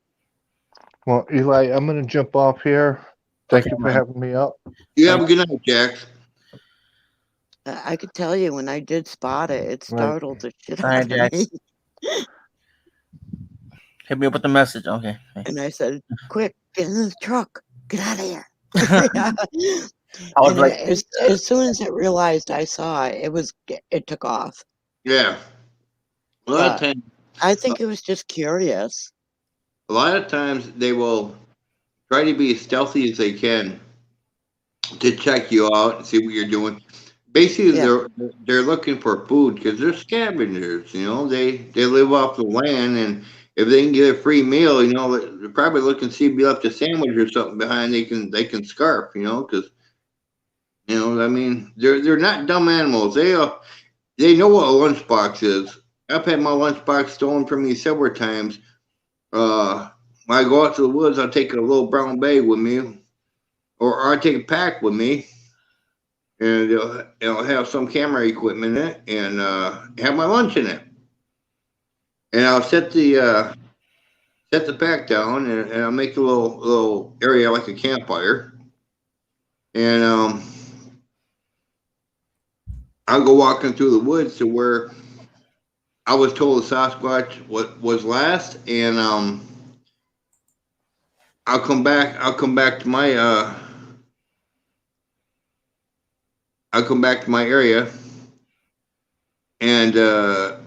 Well, Eli, I'm going to jump off here. Thank Okay, you for man. having me up. You have a good night, Jax. I could tell you when I did spot it, it Right. startled the shit All right, out of Jax. me. Hit me up with the message. Okay. And I said, quick, get in the truck. Get out of here. I was And like, as soon as it realized I saw it, it took off. Yeah. A lot of But times, I think it was just curious. a lot of times they will try to be as stealthy as they can to check you out and see what you're doing. Basically, Yeah. they're looking for food because they're scavengers. You know, they live off the land, and if they can get a free meal, you know, they're probably looking to see if you left a sandwich or something behind. They can scarf. You know, because you know, I mean, they're not dumb animals. They know what a lunchbox is. I've had my lunchbox stolen from me several times. When I go out to the woods, I'll take a little brown bag with me, or I take a pack with me, and it'll have some camera equipment in it, and have my lunch in it. And I'll set the pack down, and I'll make a little area like a campfire, and I'll go walking through the woods to where I was told the Sasquatch was last, and I'll come back. I'll come back to my area, and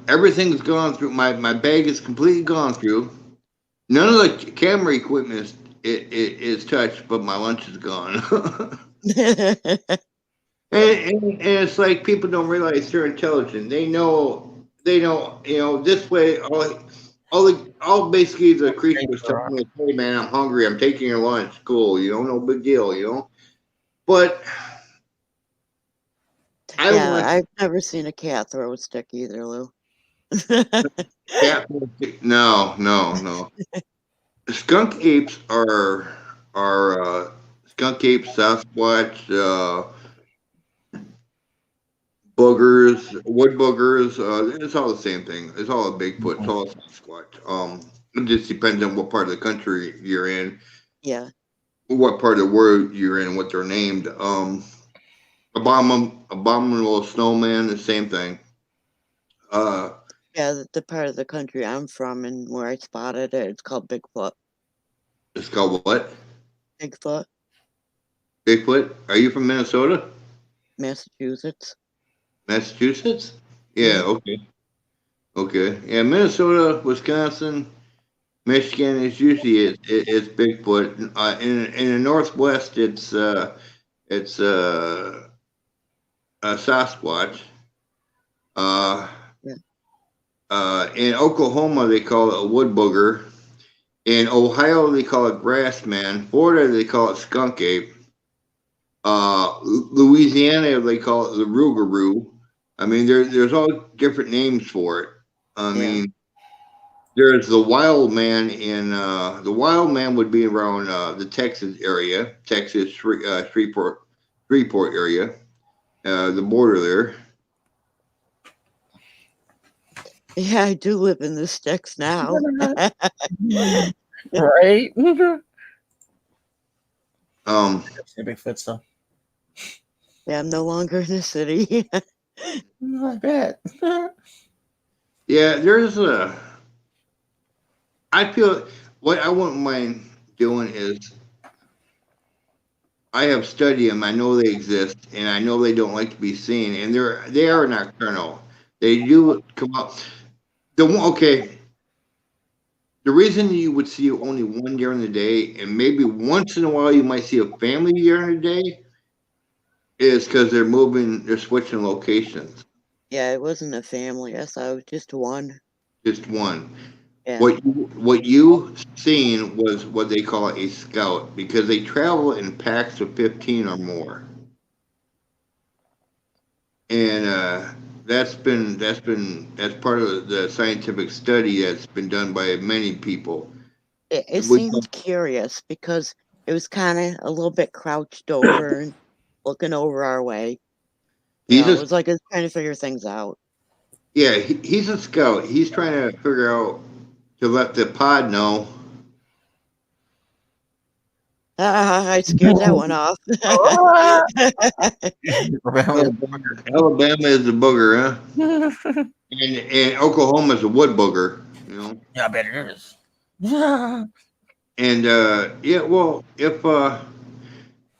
everything's gone through. My bag is completely gone through. None of the camera equipment is touched, but my lunch is gone. and it's like people don't realize they're intelligent. They know. You know, this way. All basically the creature was telling me, "Hey man, I'm hungry. I'm taking your lunch. Cool. You know, no big deal. You know." But I've never seen a cat throw a stick either, Lou. No. Skunk apes are skunk apes, Sasquatch, boogers, wood boogers. It's all the same thing. It's all a Bigfoot. It's all a Sasquatch. It just depends on what part of the country you're in. Yeah. What part of the world you're in, what they're named. Abominable snowman, the same thing. Yeah, the part of the country I'm from and where I spotted it, it's called Bigfoot. It's called what? Bigfoot, Bigfoot? Are you from Minnesota? Massachusetts. Massachusetts? Yeah, okay. Okay. Yeah, Minnesota, Wisconsin, Michigan is usually it's Bigfoot. In the Northwest, it's Sasquatch. Uh, in Oklahoma, they call it a wood booger. In Ohio, they call it grassman. Florida, they call it skunk ape. Louisiana, they call it the rougarou. I mean, there's all different names for it. I mean, there's the wild man the wild man would be around the Texas area, Texas Shreveport area, the border there. Yeah, I do live in the sticks now. Right? Bigfoot stuff. Yeah, I'm no longer in the city. I bet. Yeah, I feel what I wouldn't mind doing is I have studied them. I know they exist, and I know they don't like to be seen, and they are nocturnal. They do come up. The reason you would see only one during the day, and maybe once in a while you might see a family during the day, is because they're switching locations. Yeah, it wasn't a family. I thought it was just one. Just one. Yeah. What you seen was what they call a scout, because they travel in packs of 15 or more. And that's part of the scientific study that's been done by many people. It seemed curious because it was kind of a little bit crouched over and looking over our way. It was like it's trying to figure things out. Yeah, he's a scout. He's trying to figure out to let the pod know. I scared that one off. Alabama is a booger, huh? and Oklahoma is a wood booger. You know. Yeah, I bet it is. And yeah, well, if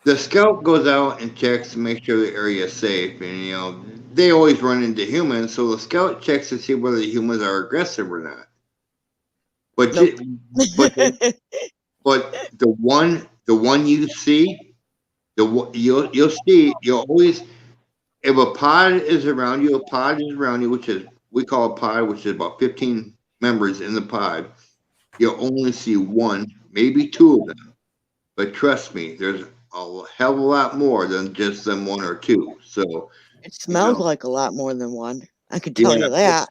the scout goes out and checks to make sure the area is safe, and they always run into humans, so the scout checks to see whether the humans are aggressive or not. But but the one you see, you'll always, if a pod is around you, which is we call a pod, which is about 15 members in the pod. You'll only see one, maybe two of them. But trust me, there's a hell of a lot more than just them one or two. So it smells like a lot more than one. I can tell you that.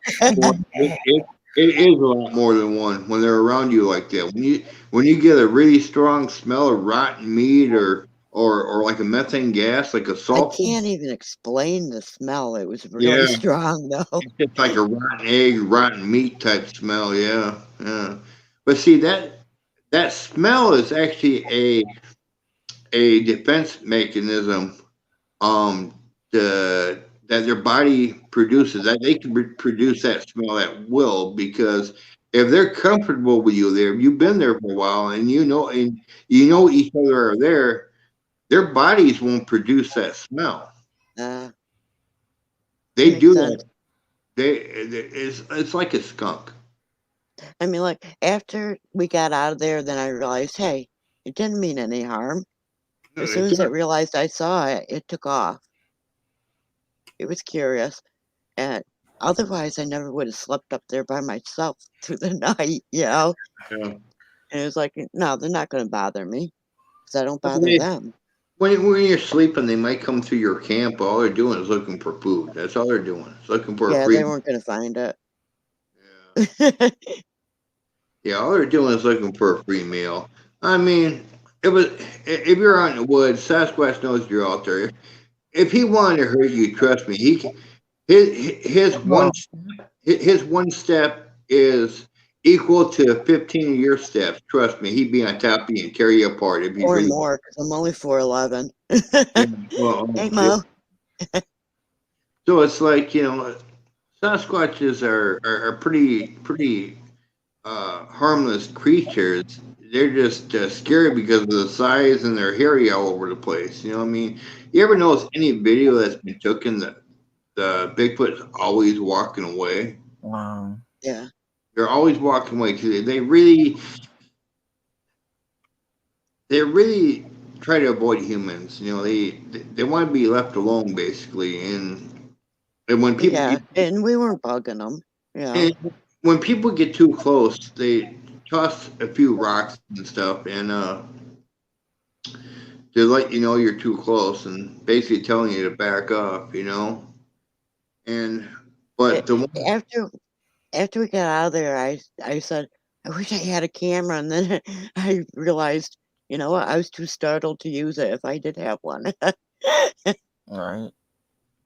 It is a lot more than one when they're around you like that. When you get a really strong smell of rotten meat or like a methane gas, like a salt. I can't even explain the smell. It was really strong though. It's like a rotten egg, rotten meat type smell. Yeah. But see that smell is actually a defense mechanism that their body produces, that they can produce that smell at will, because if they're comfortable with you there, you've been there for a while and you know each other are there, their bodies won't produce that smell. They do that. It's like a skunk. I mean, like after we got out of there, then I realized, hey, it didn't mean any harm. As soon as I realized I saw it, it took off. It was curious, and otherwise I never would have slept up there by myself through the night, Yeah. And it was like, no, they're not going to bother me because I don't bother them. When you're sleeping, they might come through your camp. All they're doing is looking for food. That's all they're doing. It's looking for a free. They weren't going to find it. Yeah, all they're doing is looking for a free meal. I mean, if you're out in the woods, Sasquatch knows you're out there. If he wanted to hurt you, trust me, his one step is equal to 15 of your steps. Trust me, he'd be on top of you and tear you apart if he or really more, because I'm only 4'11". Hey, Mo. So it's like, Sasquatches are pretty harmless creatures. they're just scary because of the size and they're hairy all over the place. You know what I mean? You ever notice any video that's been taken that the Bigfoot's always walking away? Wow. Yeah. They're always walking away because they really try to avoid humans. You know, they want to be left alone basically. And when people Yeah, and we weren't bugging them. Yeah. and when people get too close, they toss a few rocks and stuff, and to let you know you're too close, and basically telling you to back up. You know, and but the one, After we got out of there, I said, I wish I had a camera, and then I realized, you know what, I was too startled to use it if I did have one. All right.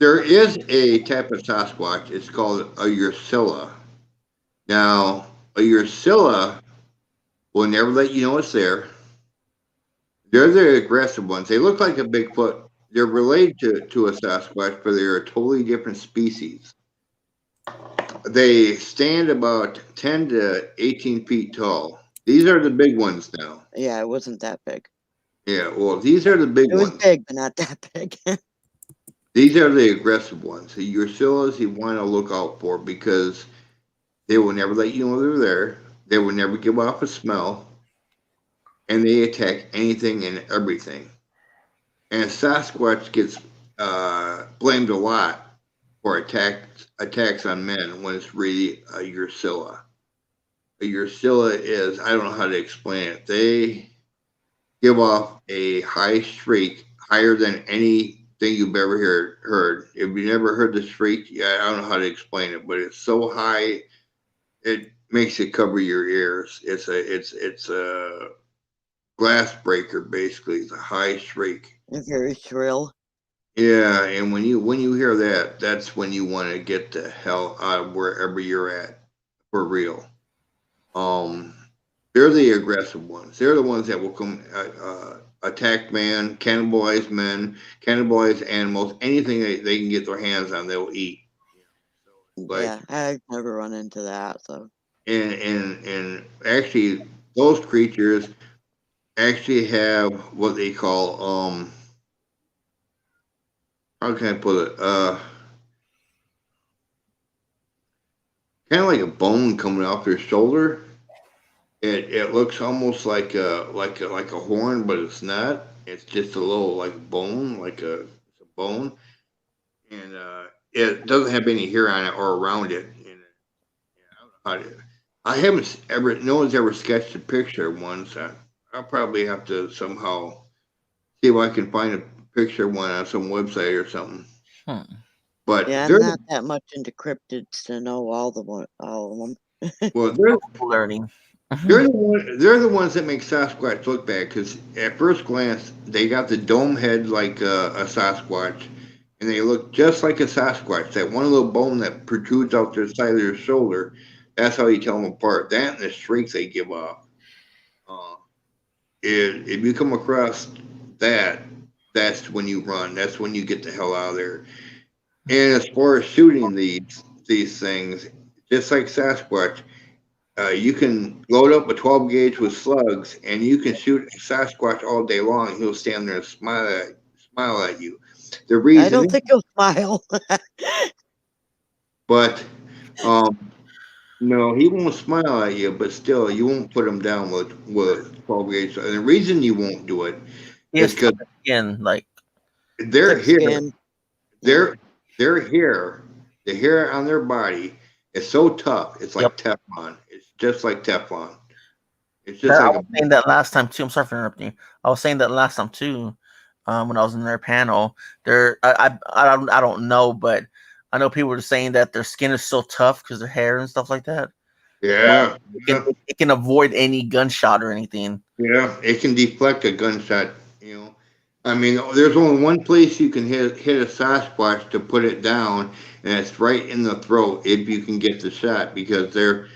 there is a type of Sasquatch. It's called a Ursula. Now, a Ursula will never let you know it's there. They're the aggressive ones. They look like a Bigfoot. They're related to a Sasquatch, but they're a totally different species. They stand about 10 to 18 feet tall. These are the big ones now. Yeah, it wasn't that big. Yeah, well, these are the big It was ones. big, but not that big. These are the aggressive ones. The Ursulas you want to look out for because they will never let you know they're there. They will never give off a smell. And they attack anything and everything. And Sasquatch gets blamed a lot for attacks on men when it's really a Ursula. A Ursula is, I don't know how to explain it. They give off a high shriek, higher than anything you've ever heard. If you never heard the shriek, yeah, I don't know how to explain it, but it's so high, it makes you cover your ears. It's a glass breaker, basically. It's a high shriek. Very shrill. Yeah, and when you hear that, that's when you want to get the hell out of wherever you're at, for real. They're the aggressive ones. They're the ones that will come attack men, cannibalize animals, anything they can get their hands on, they'll eat. Like, Yeah, I've never run into that. So. And actually, those creatures actually have what they call how can I put it? Kind of like a bone coming off their shoulder. It looks almost like a horn, but it's not. It's just a little like bone, like a bone, and it doesn't have any hair on it or around it. And I haven't ever. No one's ever sketched a picture of one, so I'll probably have to somehow see if I can find a picture of one on some website or something. But yeah, I'm not that much into cryptids to know all of them. Well, they're learning. They're the ones that make Sasquatch look bad because at first glance they got the dome head like a Sasquatch, and they look just like a Sasquatch. That one little bone that protrudes out the side of their shoulder, that's how you tell them apart. That and the shrieks they give off. If you come across that, that's when you run. That's when you get the hell out of there. And as far as shooting these things, just like Sasquatch, you can load up a 12 gauge with slugs, and you can shoot a Sasquatch all day long. He'll stand there and smile at you. The reason I don't think he'll smile. But no, he won't smile at you. But still, you won't put him down with 12 gauge. And the reason you won't do it is because like their hair, their hair, the hair on their body is so tough. It's like Teflon. It's just like Teflon. It's just I like was saying that last time too. I'm sorry for interrupting you. I was saying that last time too, when I was in their panel. I don't know, but I know people were saying that their skin is so tough because their hair and stuff like that. Yeah, it can avoid any gunshot or anything. Yeah, it can deflect a gunshot. You know, I mean, there's only one place you can hit a Sasquatch to put it down, and it's right in the throat if you can get the shot, because their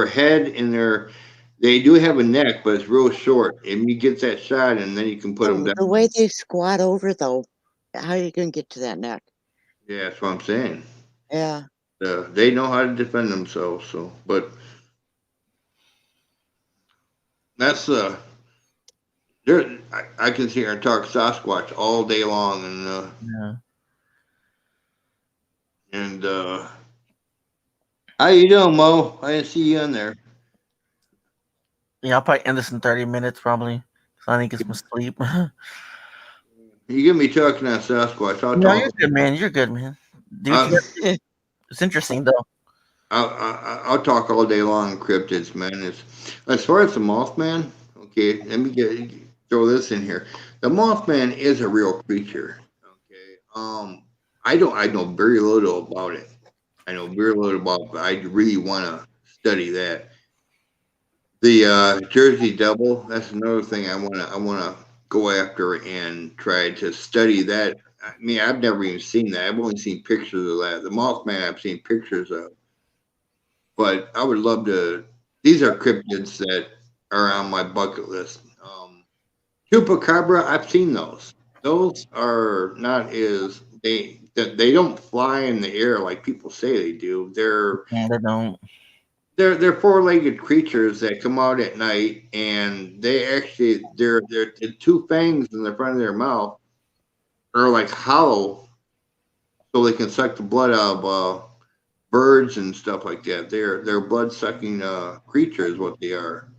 head and they do have a neck, but it's real short. If you get that shot, and then you can put them down. The way they squat over, though, how are you gonna get to that neck? Yeah, that's what I'm saying. Yeah. They know how to defend themselves. So, but that's there. I can sit here and talk Sasquatch all day long, Yeah. and how you doing, Mo? I didn't see you in there. Yeah, I'll probably end this in 30 minutes probably. So I need to get some sleep. You get me talking on Sasquatch. I'll No, talk. you're good, man. You're good, man. Dude, Uh, it's interesting though. I'll talk all day long cryptids, man. It's as far as the Mothman. Okay, let me throw this in here. The Mothman is a real creature. Okay, I know very little about it. I know very little about it, but I really want to study that. The Jersey Devil. That's another thing I wanna go after and try to study that. I mean, I've never even seen that. I've only seen pictures of that. The Mothman, I've seen pictures of. But I would love to. These are cryptids that are on my bucket list. Chupacabra, I've seen those. Those are not as they don't fly in the air like people say they do. Yeah, they don't. They're four-legged creatures that come out at night, and they actually their two fangs in the front of their mouth are like hollow, so they can suck the blood out of birds and stuff like that. They're blood-sucking creatures, what they are.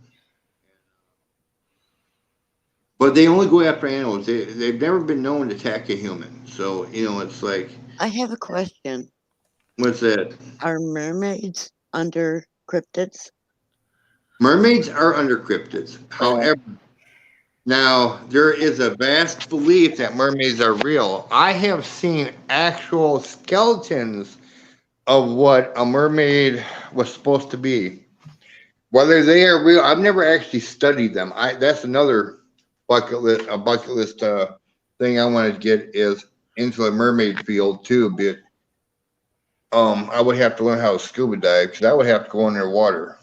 But they only go after animals. They've never been known to attack a human. So it's like, I have a question. what's that? Are mermaids under cryptids? Mermaids are under cryptids. However, now there is a vast belief that mermaids are real. I have seen actual skeletons of what a mermaid was supposed to be. Whether they are real, I've never actually studied them. That's another bucket list thing I want to get is into the mermaid field too. But I would have to learn how to scuba dive because I would have to go underwater.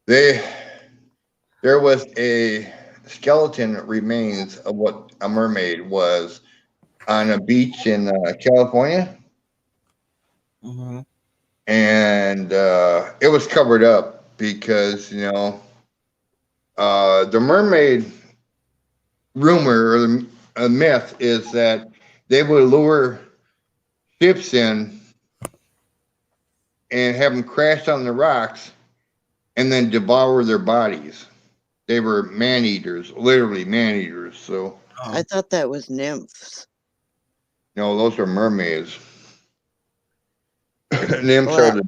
There was a skeleton remains of what a mermaid was on a beach in California. Mm-hmm. And it was covered up because the mermaid rumor or the myth is that they would lure ships in and have them crash on the rocks and then devour their bodies. They were man-eaters, literally man-eaters. So I thought that was nymphs. no, those are mermaids. Nymphs are the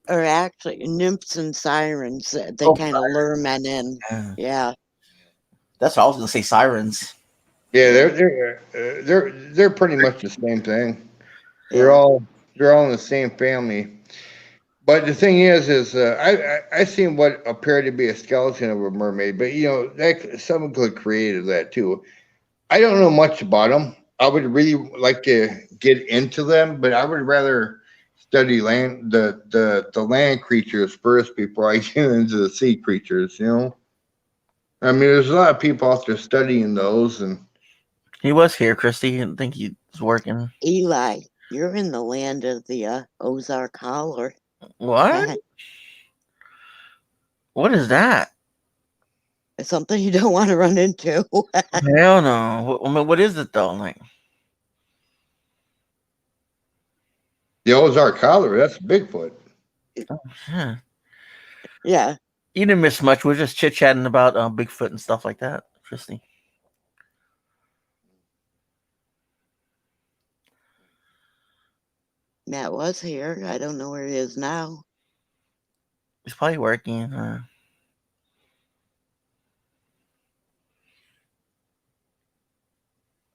Or actually, nymphs and sirens. They kind of lure men in. Yeah. That's what I was gonna say. Sirens. yeah, they're pretty much the same thing. They're all in the same family. But the thing is I seen what appeared to be a skeleton of a mermaid, but that someone could have created that too. I don't know much about them. I would really like to get into them, but I would rather study the land creatures first before I get into the sea creatures. I mean, there's a lot of people out there studying those, and he was here, Christy. I didn't think he was working. Eli, you're in the land of the Ozark Howler. What? What is that? It's something you don't want to run into. Hell no. What is it though? Like the Ozark Howler, that's Bigfoot. Oh, yeah. Yeah. You didn't miss much. We're just chit chatting about Bigfoot and stuff like that, Christy. Matt was here. I don't know where he is now. He's probably working.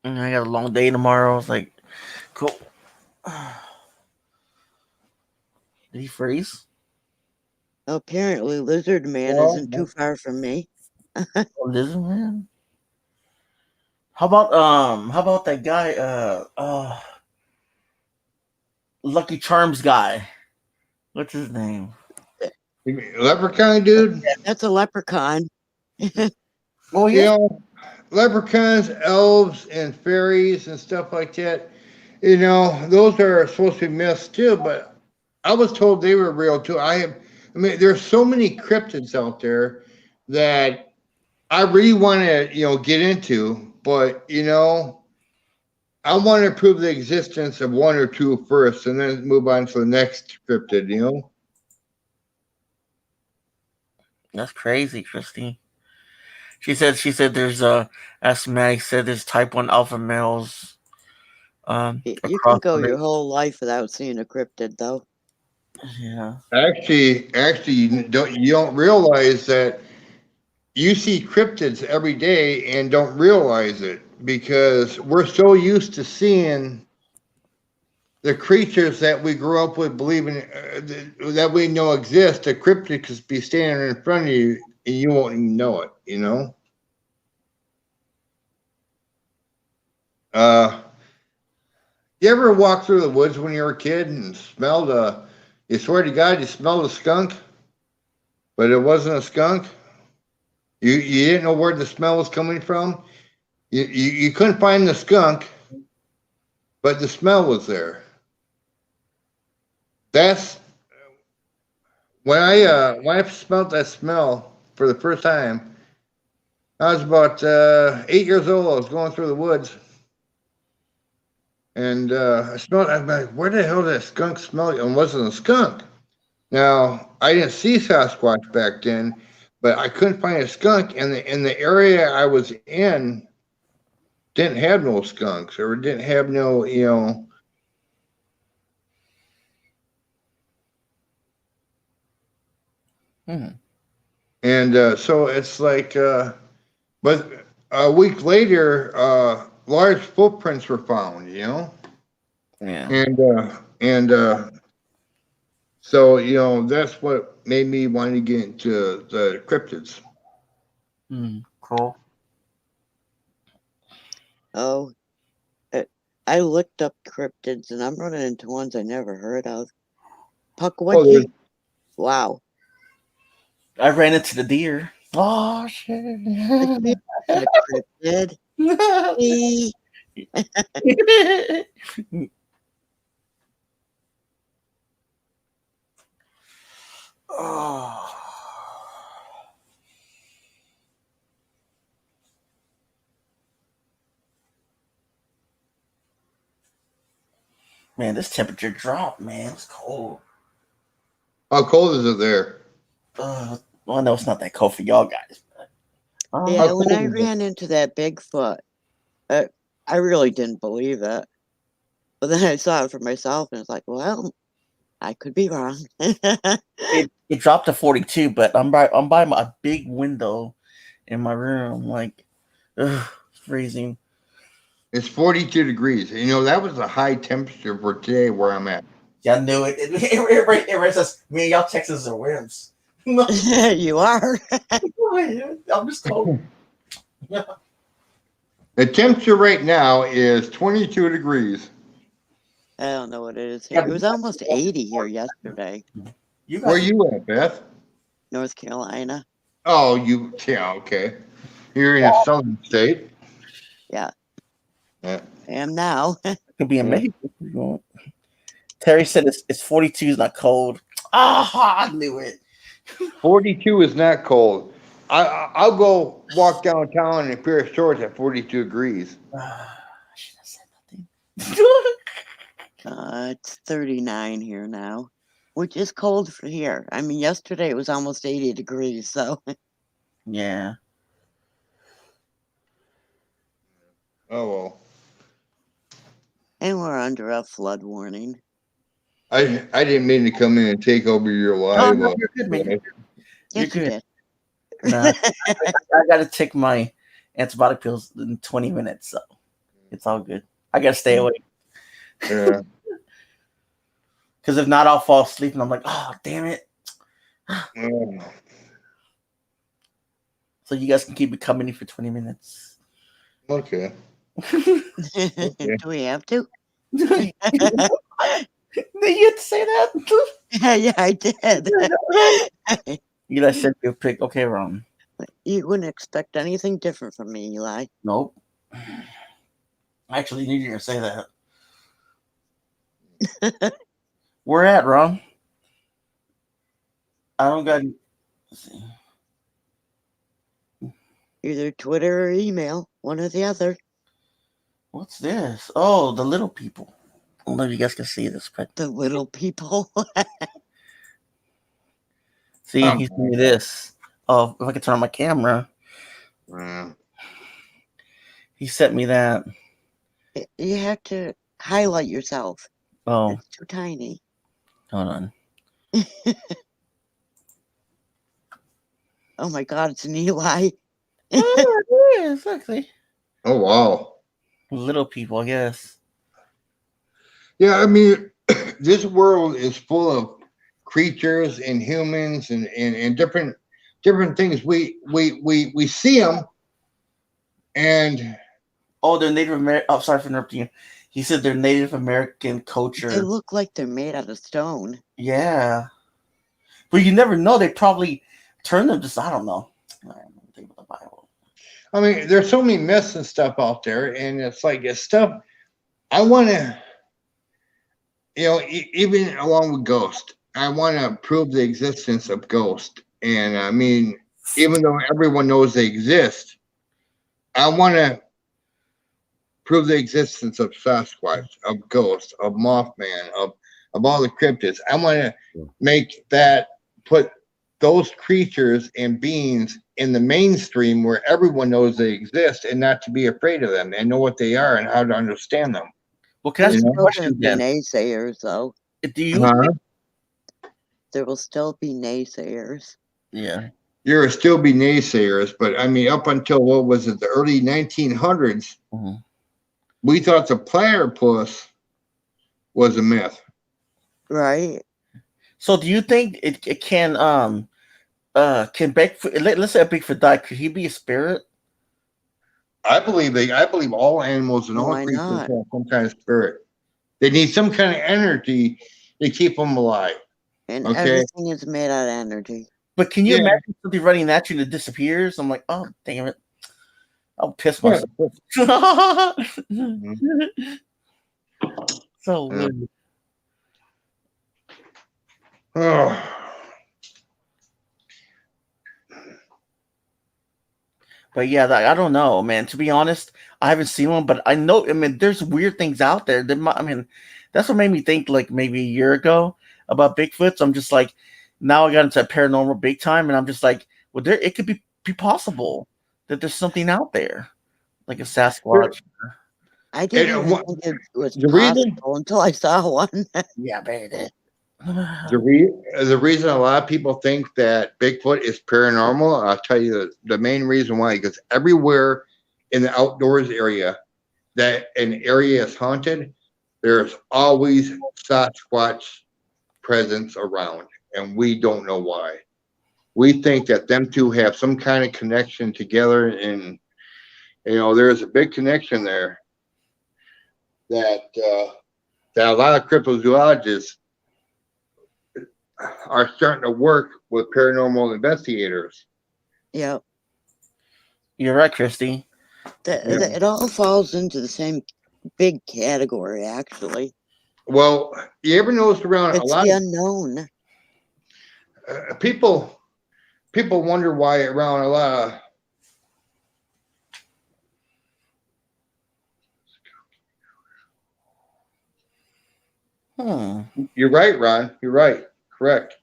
And I got a long day tomorrow. It's like, cool. Did he freeze? Apparently, Lizard Man Well, isn't too far from me. Lizard Man? How about that guy? Lucky Charms guy. What's his name? Leprechaun dude? Yeah, that's a leprechaun. Oh yeah. Leprechauns, elves, and fairies and stuff like that. Those are supposed to be myths too, but I was told they were real too. I mean, there's so many cryptids out there that I really want to, get into, but I want to prove the existence of one or two first, and then move on to the next cryptid. That's crazy, Christine. She said there's as Maggie said, there's type 1 alpha males You can across go the your whole life without seeing a cryptid, though. yeah. Actually, you don't realize that you see cryptids every day and don't realize it because we're so used to seeing the creatures that we grew up with believing that we know exist. A cryptid could be standing in front of you and you won't even know it. You ever walk through the woods when you were a kid and smelled you swear to God you smelled a skunk, but it wasn't a skunk? You didn't know where the smell was coming from. You couldn't find the skunk, but the smell was there. That's when I smelled that smell for the first time. I was about 8 years old. I was going through the woods, and I smelled. I'm like, where the hell did that skunk smell? And it wasn't a skunk. Now I didn't see Sasquatch back then, but I couldn't find a skunk, and the area I was in didn't have no skunks or didn't have no And so it's like, but a week later, large footprints were found, Yeah. and so that's what made me want to get into the cryptids. Cool. Oh, I looked up cryptids, and I'm running into ones I never heard of. Pukwudgie. Wow. I ran into the deer. Oh shit! A cryptid. Oh. Man, this temperature dropped, man. It's cold. How cold is it there? Well, no, it's not that cold for y'all guys. But, Yeah, when I ran into that Bigfoot, I really didn't believe it. But then I saw it for myself, and it's like, well, I could be wrong. it dropped to 42, but I'm by my big window in my room. Like, it's freezing. It's 42 degrees. That was a high temperature for today where I'm at. Yeah, I knew it. It says, me and y'all Texans are wimps. You are. I'm just cold. The temperature right now is 22 degrees. I don't know what it is here. It was almost 80 here yesterday. Where you at, Beth? North Carolina. Oh, yeah, okay. You're in a southern state. Yeah. Yeah. I am now. Could be amazing. Terry said it's 42 is not cold. Ah, I knew it. 42 is not cold. I'll go walk downtown in a pair of shorts at 42 degrees. I should have said nothing. It's 39 here now, which is cold for here. I mean, yesterday it was almost 80 degrees, so. Yeah. Oh, well. And we're under a flood warning. I didn't mean to come in and take over your live. No, you're good, man. You're Yes, you good. did. Nah, I got to take my antibiotic pills in 20 minutes, so it's all good. I got to stay awake. Yeah. Because if not, I'll fall asleep and I'm like, oh, damn it. So you guys can keep it coming in for 20 minutes. Okay. Do we have to? Did you have to say that? Yeah, I did. Eli sent you a pic. Okay, Ron. You wouldn't expect anything different from me, Eli. Nope. I actually knew you were going to say that. Where at, Ron? I don't got. Let's see. Either Twitter or email, one or the other. What's this? Oh, the little people. I don't know if you guys can see this, but The little people. see, he sent me this. Oh, if I could turn on my camera, he sent me that. You have to highlight yourself. Oh, It's too tiny. hold on. Oh my God, it's an Eli. Oh, it is, actually. Oh wow. Little people, I guess. Yeah, I mean, this world is full of creatures and humans and different things. We see them, and Oh, they're Native American. Oh, sorry for interrupting you. He said they're Native American culture. They look like they're made out of stone. Yeah, but you never know. They probably turn them. Just I don't know. I don't think about the Bible. I mean, there's so many myths and stuff out there, and it's like it's stuff I want to, even along with ghosts, I want to prove the existence of ghosts. And I mean, even though everyone knows they exist, I want to prove the existence of Sasquatch, of ghosts, of Mothman, of all the cryptids. I want to put those creatures and beings in the mainstream where everyone knows they exist, and not to be afraid of them and know what they are and how to understand them. Well, can I ask you a There will question be then? naysayers, though. Do you? There will still be naysayers. Yeah. There will still be naysayers, but I mean, up until what was it, the early 1900s, we thought the platypus was a myth. Right. So, do you think it can Bigfoot? Let's say a Bigfoot died. Could he be a spirit? I believe all animals and all Why creatures not? have some kind of spirit. They need some kind of energy to keep them alive. And Okay. everything is made out of energy. But can you Yeah. imagine something running at you and it disappears? I'm like, oh damn it! I'll piss Yeah. myself. So Yeah. weird. Oh. But yeah, I don't know, man. To be honest, I haven't seen one, but I know. I mean, there's weird things out there. That's what made me think like maybe a year ago about Bigfoot. So I'm just like, now I got into paranormal big time, and I'm just like, well, it could be possible that there's something out there, like a Sasquatch. I didn't And even what- think it was the reason- possible until I saw one. Yeah, baby. The reason a lot of people think that Bigfoot is paranormal, I'll tell you the main reason why, because everywhere in the outdoors area that an area is haunted, there's always Sasquatch presence around, and we don't know why. We think that them two have some kind of connection together, and there's a big connection there that a lot of cryptozoologists are starting to work with paranormal investigators. Yeah. You're right, Christy. It all falls into the same big category, actually. Well, you ever notice around a It's lot the of unknown. people wonder why around a lot Hmm. You're right, Ron. You're right. Correct.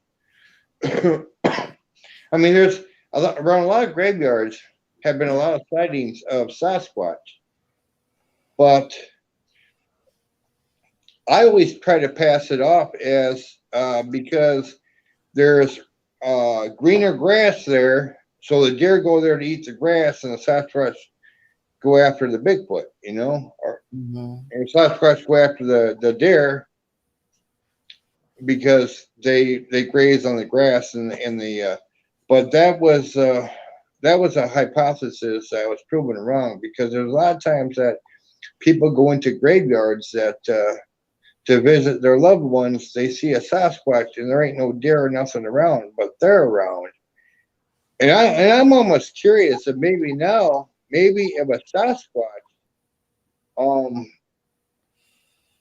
I mean, there's around a lot of graveyards have been a lot of sightings of Sasquatch, but I always try to pass it off as because there's greener grass there, so the deer go there to eat the grass, and the Sasquatch go after the Bigfoot, and Sasquatch go after the deer because they graze on the grass and but that was a hypothesis that was proven wrong, because there's a lot of times that people go into graveyards that to visit their loved ones, they see a Sasquatch and there ain't no deer or nothing around, but they're around. And I'm almost curious that maybe if a Sasquatch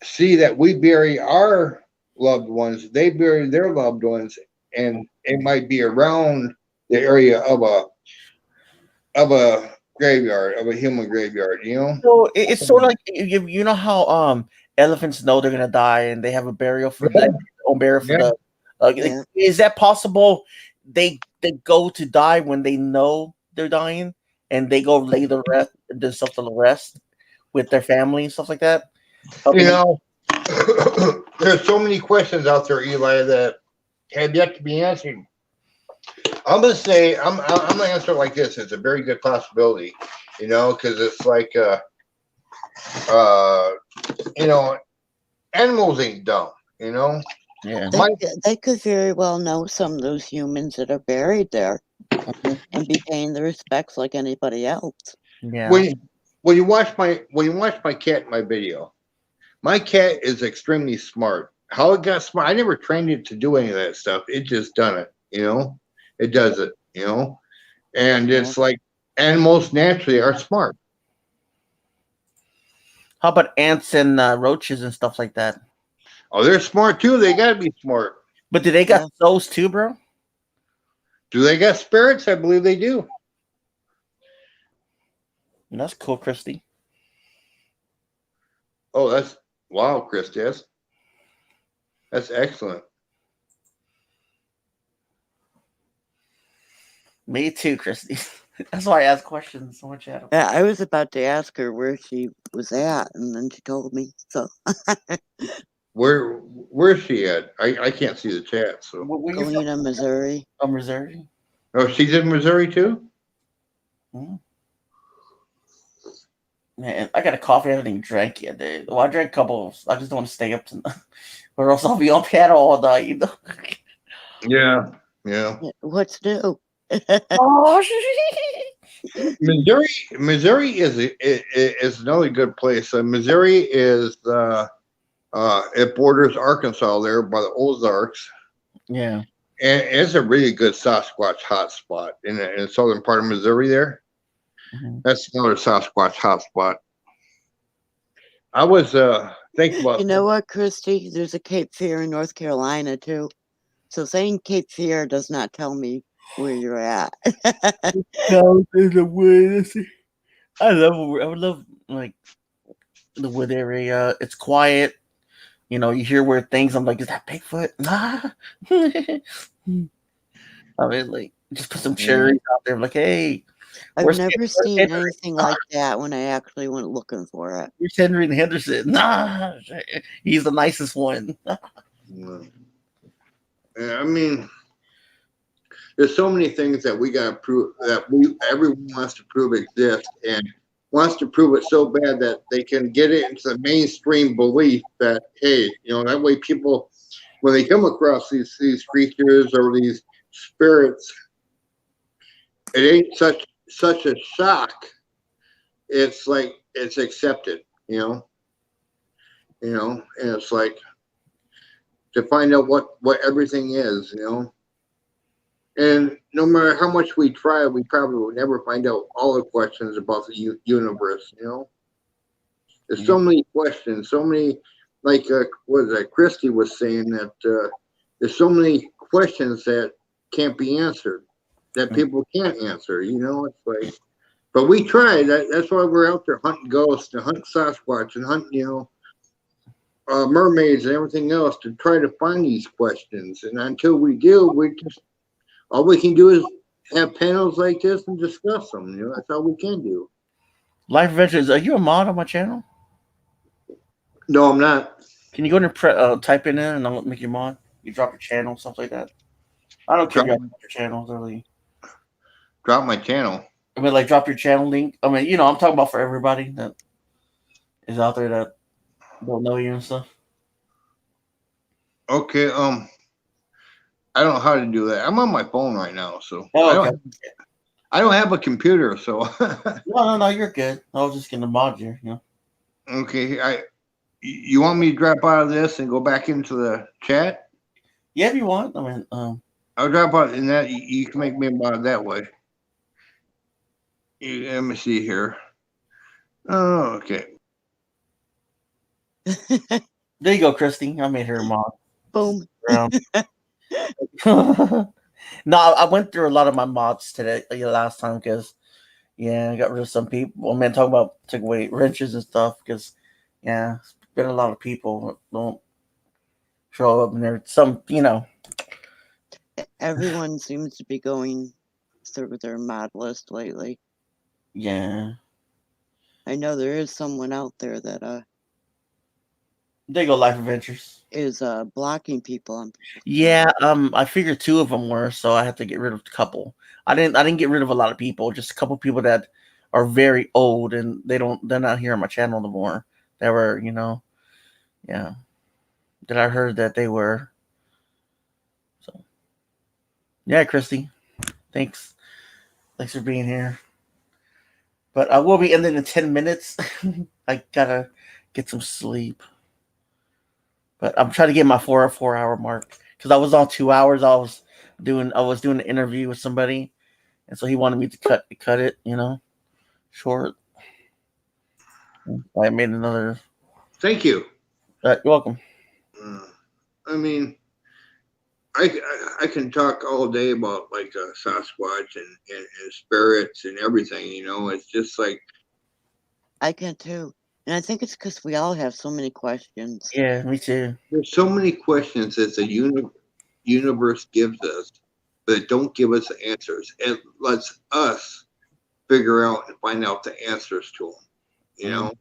see that we bury our loved ones, they bury their loved ones, and it might be around the area of of a graveyard, of a human graveyard, you know? So it's sort of like you know how elephants know they're gonna die and they have a burial for that own burial for Yeah. the. Yeah. Is that possible? They go to die when they know they're dying, and they go lay themselves to the rest with their family and stuff like that. You know, there's so many questions out there, Eli, that have yet to be answered. I'm gonna say I'm gonna answer it like this. It's a very good possibility, you know, because it's like you know, animals ain't dumb, you know. Yeah. They could very well know some of those humans that are buried there and be paying the respects like anybody else. Yeah. When you watch my cat in my video, my cat is extremely smart. How it got smart, I never trained it to do any of that stuff. It just done it, you know. It does it, you know. And it's like animals naturally are smart. How about ants and roaches and stuff like that? Oh, they're smart too. They gotta be smart. But do they got souls too, bro? Do they got spirits? I believe they do. That's cool, Christy. Oh, that's wow, Chris. Yes, that's excellent. Me too, Christy. That's why I ask questions so much. Yeah, I was about to ask her where she was at, and then she told me. So Where's she at? I can't see the chat. So Galena, Missouri. Oh, Missouri. Oh, she's in Missouri too. Man, I got a coffee I haven't even drank yet, dude. Well, I drank a couple. I just don't want to stay up tonight, or else I'll be on piano all night. You know? Yeah, yeah. What's new? Oh, Missouri is another good place. Missouri is it borders Arkansas there by the Ozarks. Yeah, and it's a really good Sasquatch hotspot in the southern part of Missouri. There, that's another Sasquatch hotspot. I was thinking about. You know what, Christy? There's a Cape Fear in North Carolina too. So saying Cape Fear does not tell me where you're at. No, there's a wood. I would love like the wood area. It's quiet. You know, you hear weird things. I'm like, is that Bigfoot? Nah. I mean, like, just put some cherries out there. Like, hey, I've never seen anything like that when I actually went looking for it. Where's Henry and Henderson? Nah, he's the nicest one. Yeah, I mean, there's so many things that we gotta prove that everyone wants to prove exist and wants to prove it so bad that they can get it into the mainstream belief that, hey, you know, that way people, when they come across these creatures or these spirits, it ain't such a shock. It's like it's accepted, you know, and it's like to find out what everything is, you know. And no matter how much we try, we probably will never find out all the questions about the universe, you know. There's so many questions, so many, like what is that? Christy was saying that there's so many questions that can't be answered, that people can't answer, you know. It's like, but we try. That's why we're out there hunting ghosts and hunting Sasquatch and hunting, you know, mermaids and everything else to try to find these questions. And until we do, we just all we can do is have panels like this and discuss them. You know, that's all we can do. Life Adventures, are you a mod on my channel? No, I'm not. Can you go and type it in and I'll make you mod? You drop your channel, stuff like that. I don't care about your channels really. Drop my channel. I mean, like drop your channel link. I mean, you know, I'm talking about for everybody that is out there that don't know you and stuff. Okay, I don't know how to do that. I'm on my phone right now, so I don't have a computer, so No, you're good. I was just gonna mod you, you know. Okay, you want me to drop out of this and go back into the chat? Yeah, if you want. I mean, I'll drop out in that. You can make me a mod that way. Let me see here. Oh, okay. There you go, Christy. I made her a mod. Boom. No, I went through a lot of my mods today, last time, because Yeah, I got rid of some people. Well, man, talking about took away wrenches and stuff because, yeah, it's been a lot of people that don't show up and there. Some, Everyone seems to be going through their mod list lately. yeah. I know there is someone out there that They go Life Adventures. is blocking people. Yeah, I figured 2 of them were, so I had to get rid of a couple. I didn't get rid of a lot of people, just a couple people that are very old and they're not here on my channel no more. That were, yeah. That I heard that they were. So yeah, Christy. Thanks. Thanks for being here. But I will be ending in 10 minutes. I gotta get some sleep. But I'm trying to get my 4-hour mark because I was on 2 hours. I was doing an interview with somebody, and so he wanted me to cut it, short. I made another. Thank you. You're welcome. I mean, I can talk all day about like Sasquatch and spirits and everything. It's just like I can too. And I think it's because we all have so many questions. Yeah, me too. there's so many questions that the universe gives us, but it don't give us the answers. It lets us figure out and find out the answers to them.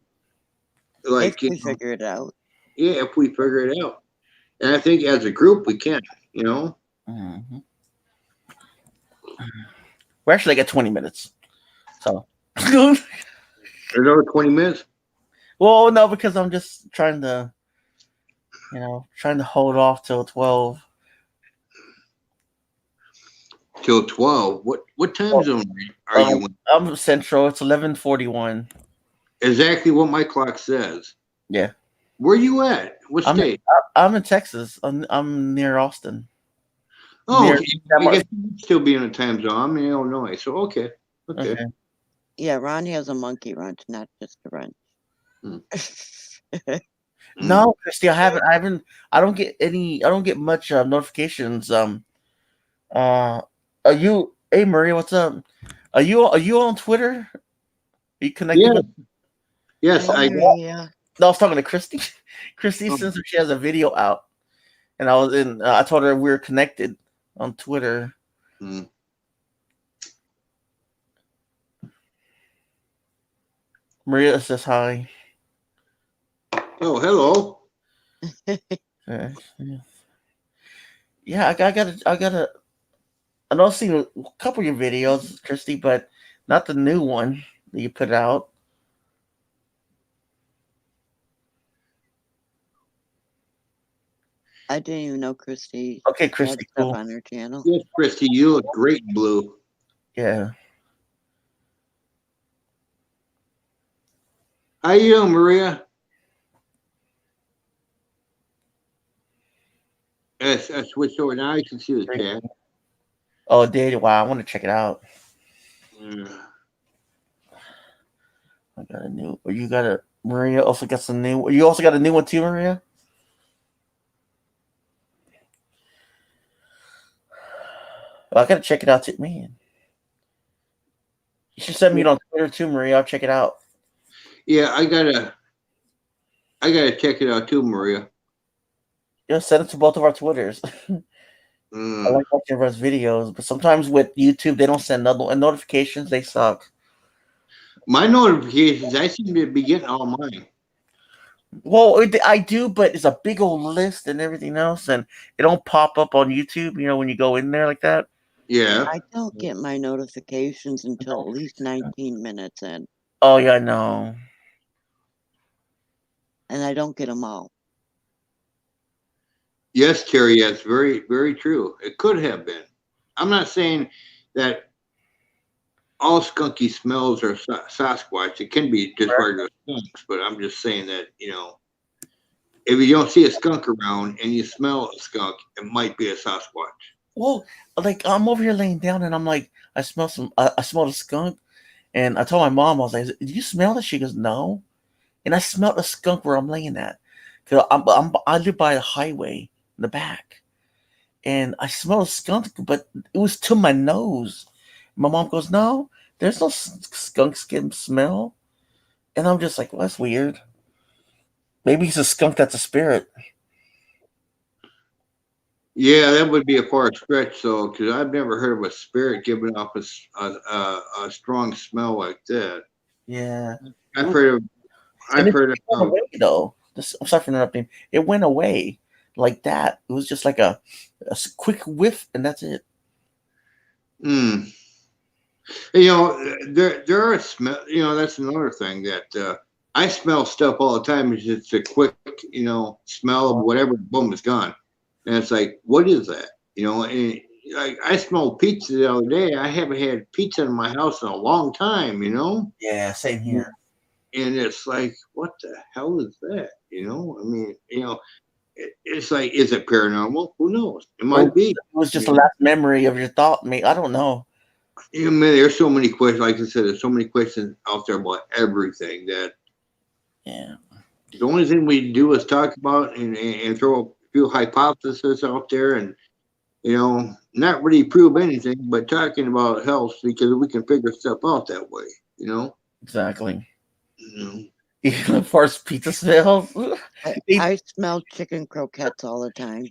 Like if we figure it out. Yeah, if we figure it out, and I think as a group we can. Mm-hmm. We're actually got 20 minutes. So another 20 minutes. Well, no, because I'm just trying to hold off till 12. Till 12. What time zone are you in? I'm Central. It's 11:41. Exactly what my clock says. Yeah. Where you at? What state? I'm in Texas. I'm near Austin. Oh, near, I guess you'd still be in a time zone. I'm in Illinois, so okay. Yeah, Ron has a monkey wrench, not just a wrench. No, Christy, I don't get much notifications. Are you? Hey, Maria, what's up? Are you on Twitter? Are you connected? Yes, yeah. No, I was talking to Christy. Christy since she has a video out, and I told her we were connected on Twitter. Maria says hi. Oh, hello. Yeah, I know I've seen a couple of your videos, Christy, but not the new one that you put out. I didn't even know Christy. Okay, Christy, had cool. stuff on her channel. Yes, Christy, you look great in blue. Yeah. How you doing, Maria? Yes, I switched over now. You can see the chat. Oh, did wow! I want to check it out. I got a new. You got a Maria also got some new. You also got a new one too, Maria. I gotta check it out too, man. You should send me it on Twitter too, Maria. I'll check it out. Yeah, I gotta check it out too, Maria. Yeah, send it to both of our Twitters. I like watching everyone's videos, but sometimes with YouTube they don't send notifications. They suck. My notifications, I seem to be getting all mine. Well, I do, but it's a big old list and everything else, and it don't pop up on YouTube. When you go in there like that. Yeah. I don't get my notifications until at least 19 minutes in. Oh yeah, I know. And I don't get them all. Yes, Terry, that's very, very true. It could have been. I'm not saying that all skunky smells are Sasquatch. It can be just regular skunks, but I'm just saying that, if you don't see a skunk around and you smell a skunk, it might be a Sasquatch. Well, like I'm over here laying down and I'm like, I smell a skunk, and I told my mom, I was like, "Did you smell it?" She goes, "No," and I smelled a skunk where I'm laying at, cause I live by a highway in the back, and I smelled a skunk, but it was to my nose. My mom goes, "No, there's no skunk skin smell. And I'm just like, well, that's weird. Maybe he's a skunk that's a spirit. Yeah, that would be a far stretch, though, because I've never heard of a spirit giving off a strong smell like that. Yeah. I've heard of. It went away, though. I'm sorry for interrupting. It went away like that. It was just like a quick whiff, and that's it. You know, there are smell. You know, that's another thing that I smell stuff all the time. It's just a quick, smell of whatever. Boom, it's gone. And it's like, what is that? And like I smelled pizza the other day. I haven't had pizza in my house in a long time. Yeah, same here. And it's like, what the hell is that? I mean, it's like, is it paranormal? Who knows? It might be. It was just the last memory of your thought, mate. I don't know. There's so many questions. Like I said, there's so many questions out there about everything that. Yeah. The only thing we do is talk about and throw a few hypotheses out there, and not really prove anything, but talking about health because we can figure stuff out that way. Exactly. Even as far as pizza smells, I smell chicken croquettes all the time.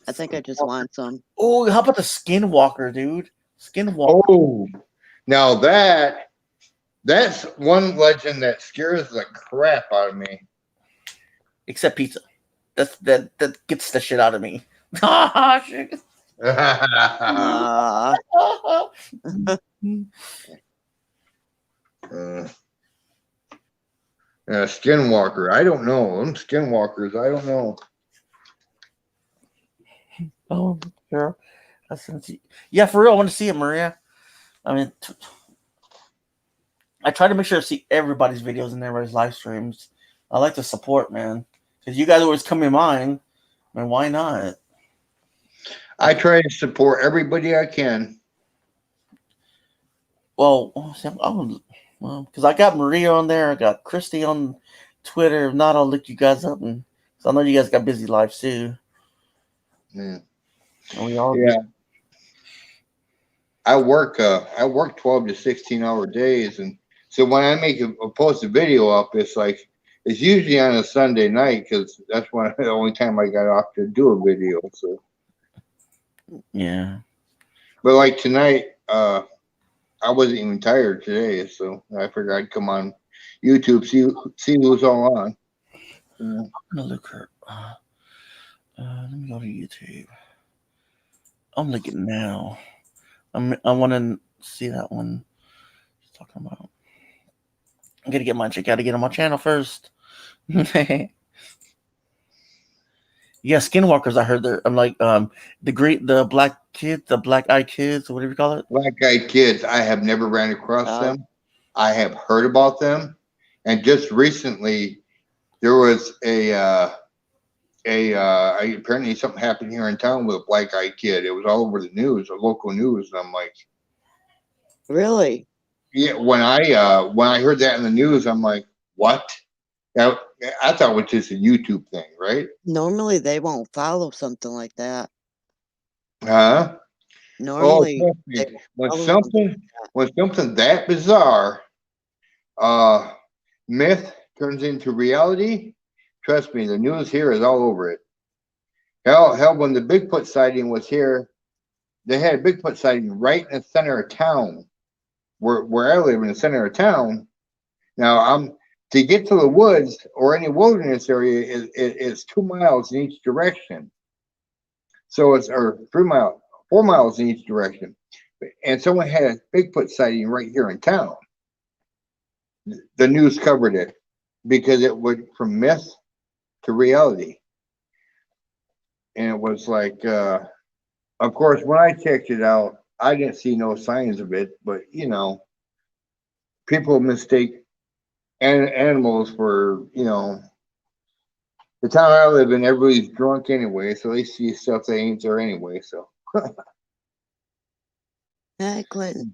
I think I just want some. Oh, how about the Skinwalker, dude? Skinwalker. Oh, now that's one legend that scares the crap out of me. Except pizza. That gets the shit out of me. Shit. Skinwalker. I don't know. Them skinwalkers. I don't know. Oh, sure. Yeah, for real. I want to see it, Maria. I mean, I try to make sure to see everybody's videos and everybody's live streams. I like to support, man. Because you guys always come in mine. I mean, why not? I try to support everybody I can. Well, because I got Maria on there. I got Christy on Twitter. If not, I'll look you guys up. And so I know you guys got busy lives too. Yeah. And we all I work 12 to 16-hour days, and so when I make post a video up, it's usually on a Sunday night because that's the only time I got off to do a video. So yeah, but like tonight, I wasn't even tired today, so I figured I'd come on YouTube see who's all on. I'm gonna look her. Let me go to YouTube. I'm looking now. I want to see that one he's talking about. I'm gonna get my chick out to get on my channel first. Yeah, Skinwalkers. I heard they're. I'm like the black kids, the black-eyed kids, or whatever you call it. Black-eyed kids. I have never ran across them. I have heard about them, and just recently there was apparently something happened here in town with a black-eyed kid. It was all over the news, the local news, and I'm like, really? Yeah. When I heard that in the news, I'm like, what? Now, I thought it was just a YouTube thing, right? Normally they won't follow something like that. Huh? Normally, when something that bizarre, myth turns into reality. Trust me, the news here is all over it. Hell, when the Bigfoot sighting was here, they had a Bigfoot sighting right in the center of town, where I live in the center of town. Now, to get to the woods or any wilderness area is 2 miles in each direction. So it's 4 miles in each direction. And someone had a Bigfoot sighting right here in town. The news covered it because it went from myth to reality. And it was like, of course, when I checked it out, I didn't see no signs of it, but people mistake animals for, the town I live in, everybody's drunk anyway, so they see stuff they ain't there anyway, so. Hey, Clinton.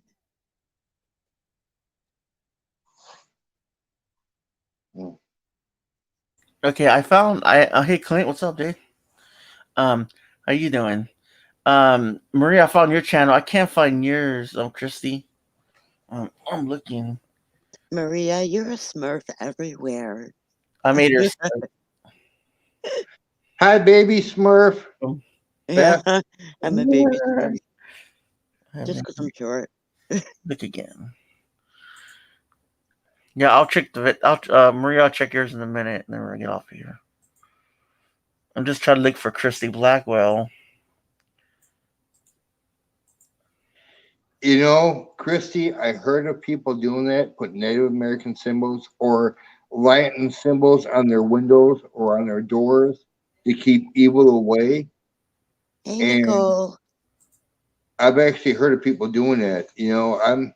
Okay, I found. Hey, Clint, what's up, dude? How you doing? Maria, I found your channel. I can't find yours, Christy. I'm looking. Maria, you're a Smurf everywhere. I made her. Hi, baby Smurf. Yeah, Beth. I'm a baby Smurf. Just because I'm short. Look again. Yeah, I'll check Maria, I'll check yours in a minute, and then we're gonna get off of here. I'm just trying to look for Christy Blackwell. You know, Christy, I heard of people doing that, put Native American symbols or Latin symbols on their windows or on their doors to keep evil away. Hey, And Nicole. I've actually heard of people doing that. You know,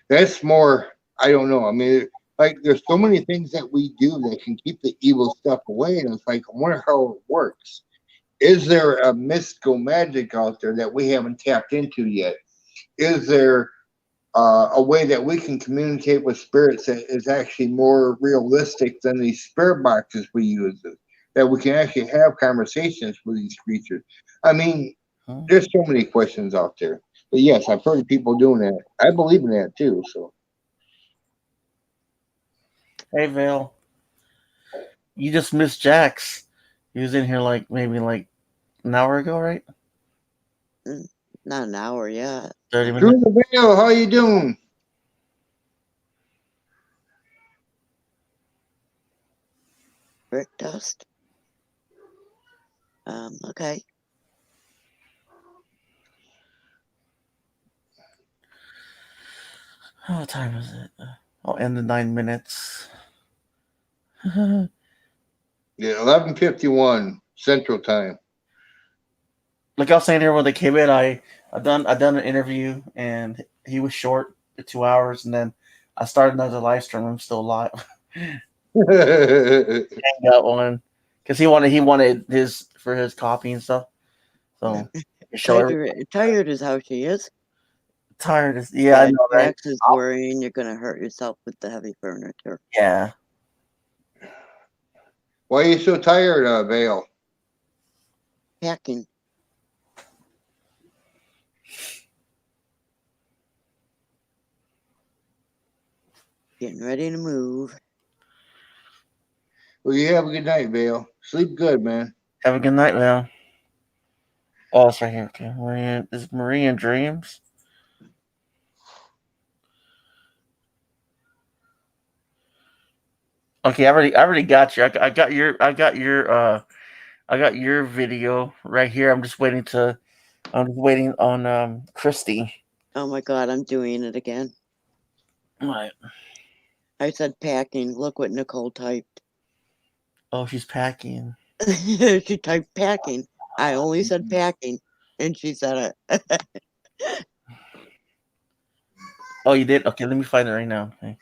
that's more, I don't know. I mean, like, there's so many things that we do that can keep the evil stuff away. And it's like, I wonder how it works. Is there a mystical magic out there that we haven't tapped into yet? Is there a way that we can communicate with spirits that is actually more realistic than these spirit boxes we use? That we can actually have conversations with these creatures. I mean, there's so many questions out there. But yes, I've heard of people doing that. I believe in that too. So, Hey, Vale. You just missed Jax. He was in here maybe an hour ago, right? Not an hour yet. 30 minutes. through the video, how you doing? Brick dust. Okay. What time is it? I'll end the 9 minutes. Yeah, 11:51 Central Time. Like I was saying here when they came in, I done an interview and he was short 2 hours, and then I started another live stream. I'm still live. Got one because he wanted his for his copy and stuff. So Tired is how she is. Tired is I know, right? Jax is worrying you're gonna hurt yourself with the heavy furniture. Yeah. Why are you so tired, Vale? Packing. Getting ready to move. Well, you have a good night, Vale. Sleep good, man. Have a good night, Vale. Oh, it's right here. Okay, Maria is Maria in Dreams. Okay, I already got you. I got your video right here. I'm just waiting on Christy. Oh my god, I'm doing it again. What? I said packing. Look what Nicole typed. Oh, she's packing. She typed packing. I only said packing, and she said it. Oh, you did? Okay, let me find it right now. Okay.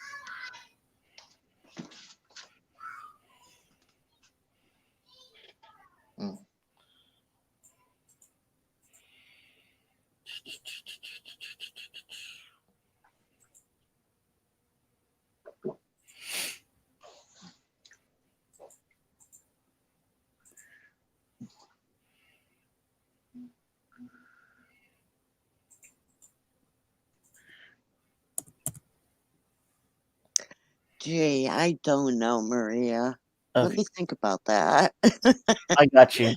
Gee, I don't know, Maria. Let me think about that. I got you.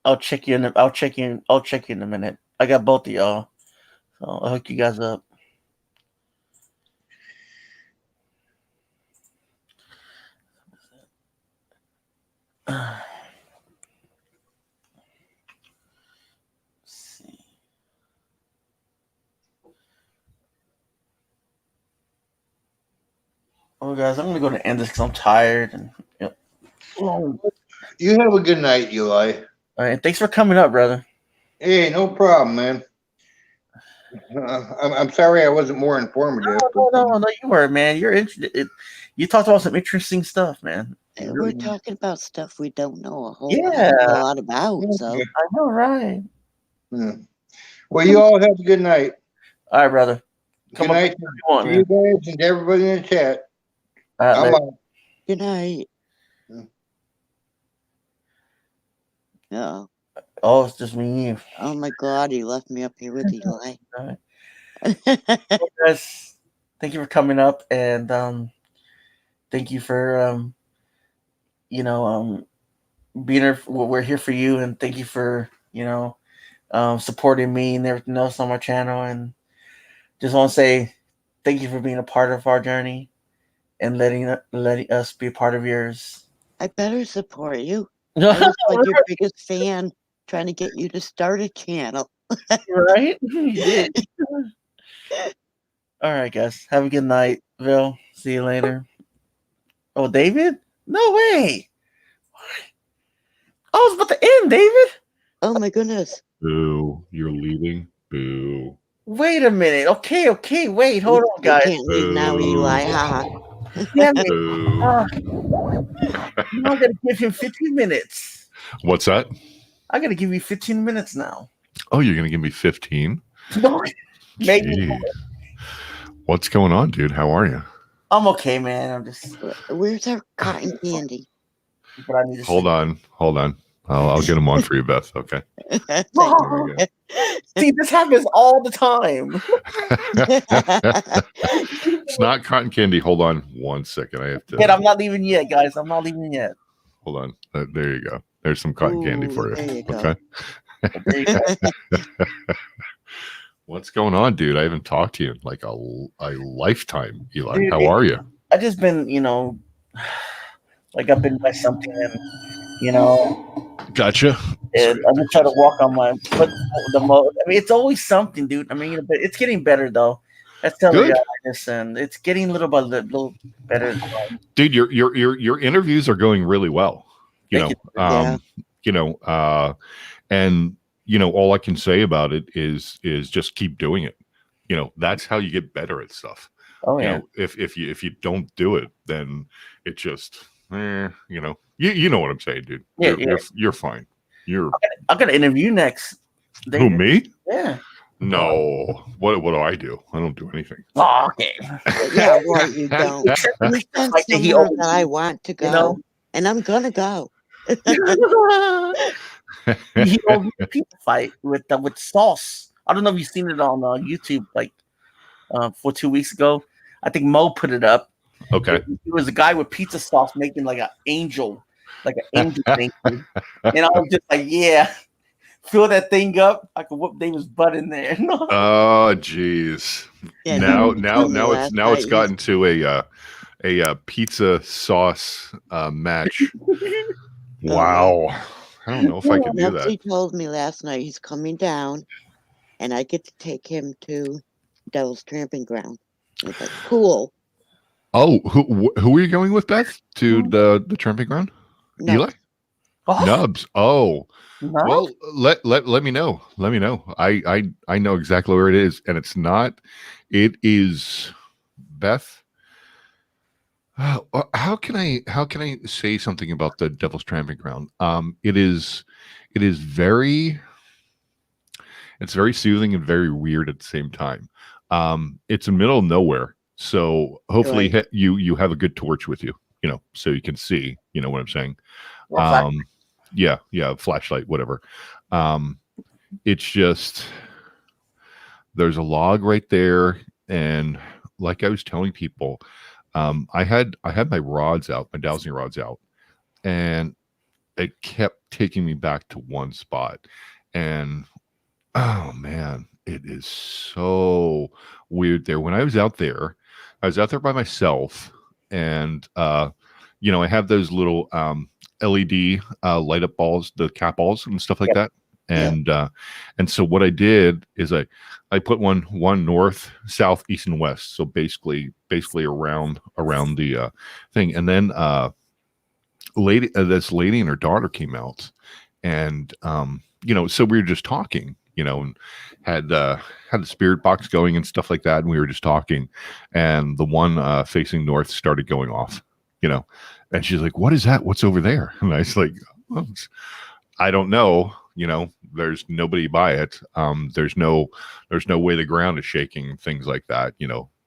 I'll check you in a minute. I got both of y'all. So I'll hook you guys up. Oh, guys, I'm gonna go to end this because I'm tired and. Yep. You have a good night, Eli. All right, thanks for coming up, brother. Hey, no problem, man. I'm sorry I wasn't more informative. No, you were, man. You're interested. You talked about some interesting stuff, man. We're talking about stuff we don't know a whole lot about. So I know, right? Well, you all have a good night. All right, brother. Good night to you guys and to everybody in the chat. I'm out. Good night. Oh. Oh, it's just me. Oh my God, he left me up here with Eli. Guys, thank you for coming up, and thank you for being here. We're here for you, and thank you for supporting me and everything else on my channel. And just want to say thank you for being a part of our journey and letting us be a part of yours. I better support you. I was like your biggest fan, trying to get you to start a channel. Right? You did. All right, guys. Have a good night, Bill. See you later. Oh, David? No way. I was about to end, David. Oh my goodness. Boo. You're leaving? Boo. Wait a minute. Okay. Wait, hold on, You guys. can't leave now, Eli. Haha. Damn it. Boo. Now I'm going to give him 15 minutes. What's that? I got to give you 15 minutes now. Oh, you're going to give me 15? No, maybe. Jeez. What's going on, dude? How are you? I'm okay, man. I'm just. Where's our cotton candy? But I need to Hold on. I'll get them on for you, Beth. Okay. See, this happens all the time. It's not cotton candy. Hold on 1 second. I have to. Yet I'm not leaving yet, guys. I'm not leaving yet. Hold on. There you go. There's some cotton candy for you. There you go. Okay. There you go. What's going on, dude? I haven't talked to you in like a lifetime, Eli. Dude, How are you? I've just been, like I've been by something, and Gotcha. and I'm just trying to walk on my foot the most. I mean, it's always something, dude. I mean, but it's getting better though. That's telling you guys, and it's getting little by little better. Dude, your interviews are going really well. And all I can say about it is just keep doing it. That's how you get better at stuff. Oh yeah. If you don't do it, then it just you know what I'm saying, dude. Yeah, You're fine. I got an interview next. Who, me? Yeah. No. What do I do? I don't do anything. Oh, okay. Yeah, well, you don't. You sent somewhere that I want to go, and I'm gonna go. He owed a pizza fight with Sauce. I don't know if you've seen it on YouTube, like for 2 weeks ago. I think Mo put it up. Okay. It was a guy with pizza sauce making like an angel thing. And I was just like, yeah, fill that thing up. I could whoop David's butt in there. Oh, jeez. Yeah, now it's gotten to a pizza sauce match. Wow. I don't know if I can do that. He told me last night he's coming down, and I get to take him to Devil's Tramping Ground. It's like, cool. Oh, who are you going with, Beth? To the tramping ground? No. Eli? Oh. Nubs. Oh. No? Well, let me know. Let me know. I know exactly where it is, and it is Beth. How can I say something about the Devil's Tramping Ground? It's very soothing and very weird at the same time. It's in the middle of nowhere, so hopefully you have a good torch with you, so you can see, what I'm saying. Yeah, flashlight, whatever. It's just there's a log right there, and like I was telling people, I had my rods out, my dowsing rods out, and it kept taking me back to one spot. And oh man, it is so weird there. When I was out there by myself, and I have those little LED light up balls, the cat balls and stuff like that. And so what I did is I put one north, south, east, and west. So basically around the thing. And then this lady and her daughter came out, and so we were just talking, and had the spirit box going and stuff like that, and we were just talking, and the one facing north started going off, and she's like, "What is that? What's over there?" And I was like, "Oh, I don't know. There's nobody by it. There's no way the ground is shaking, things like that.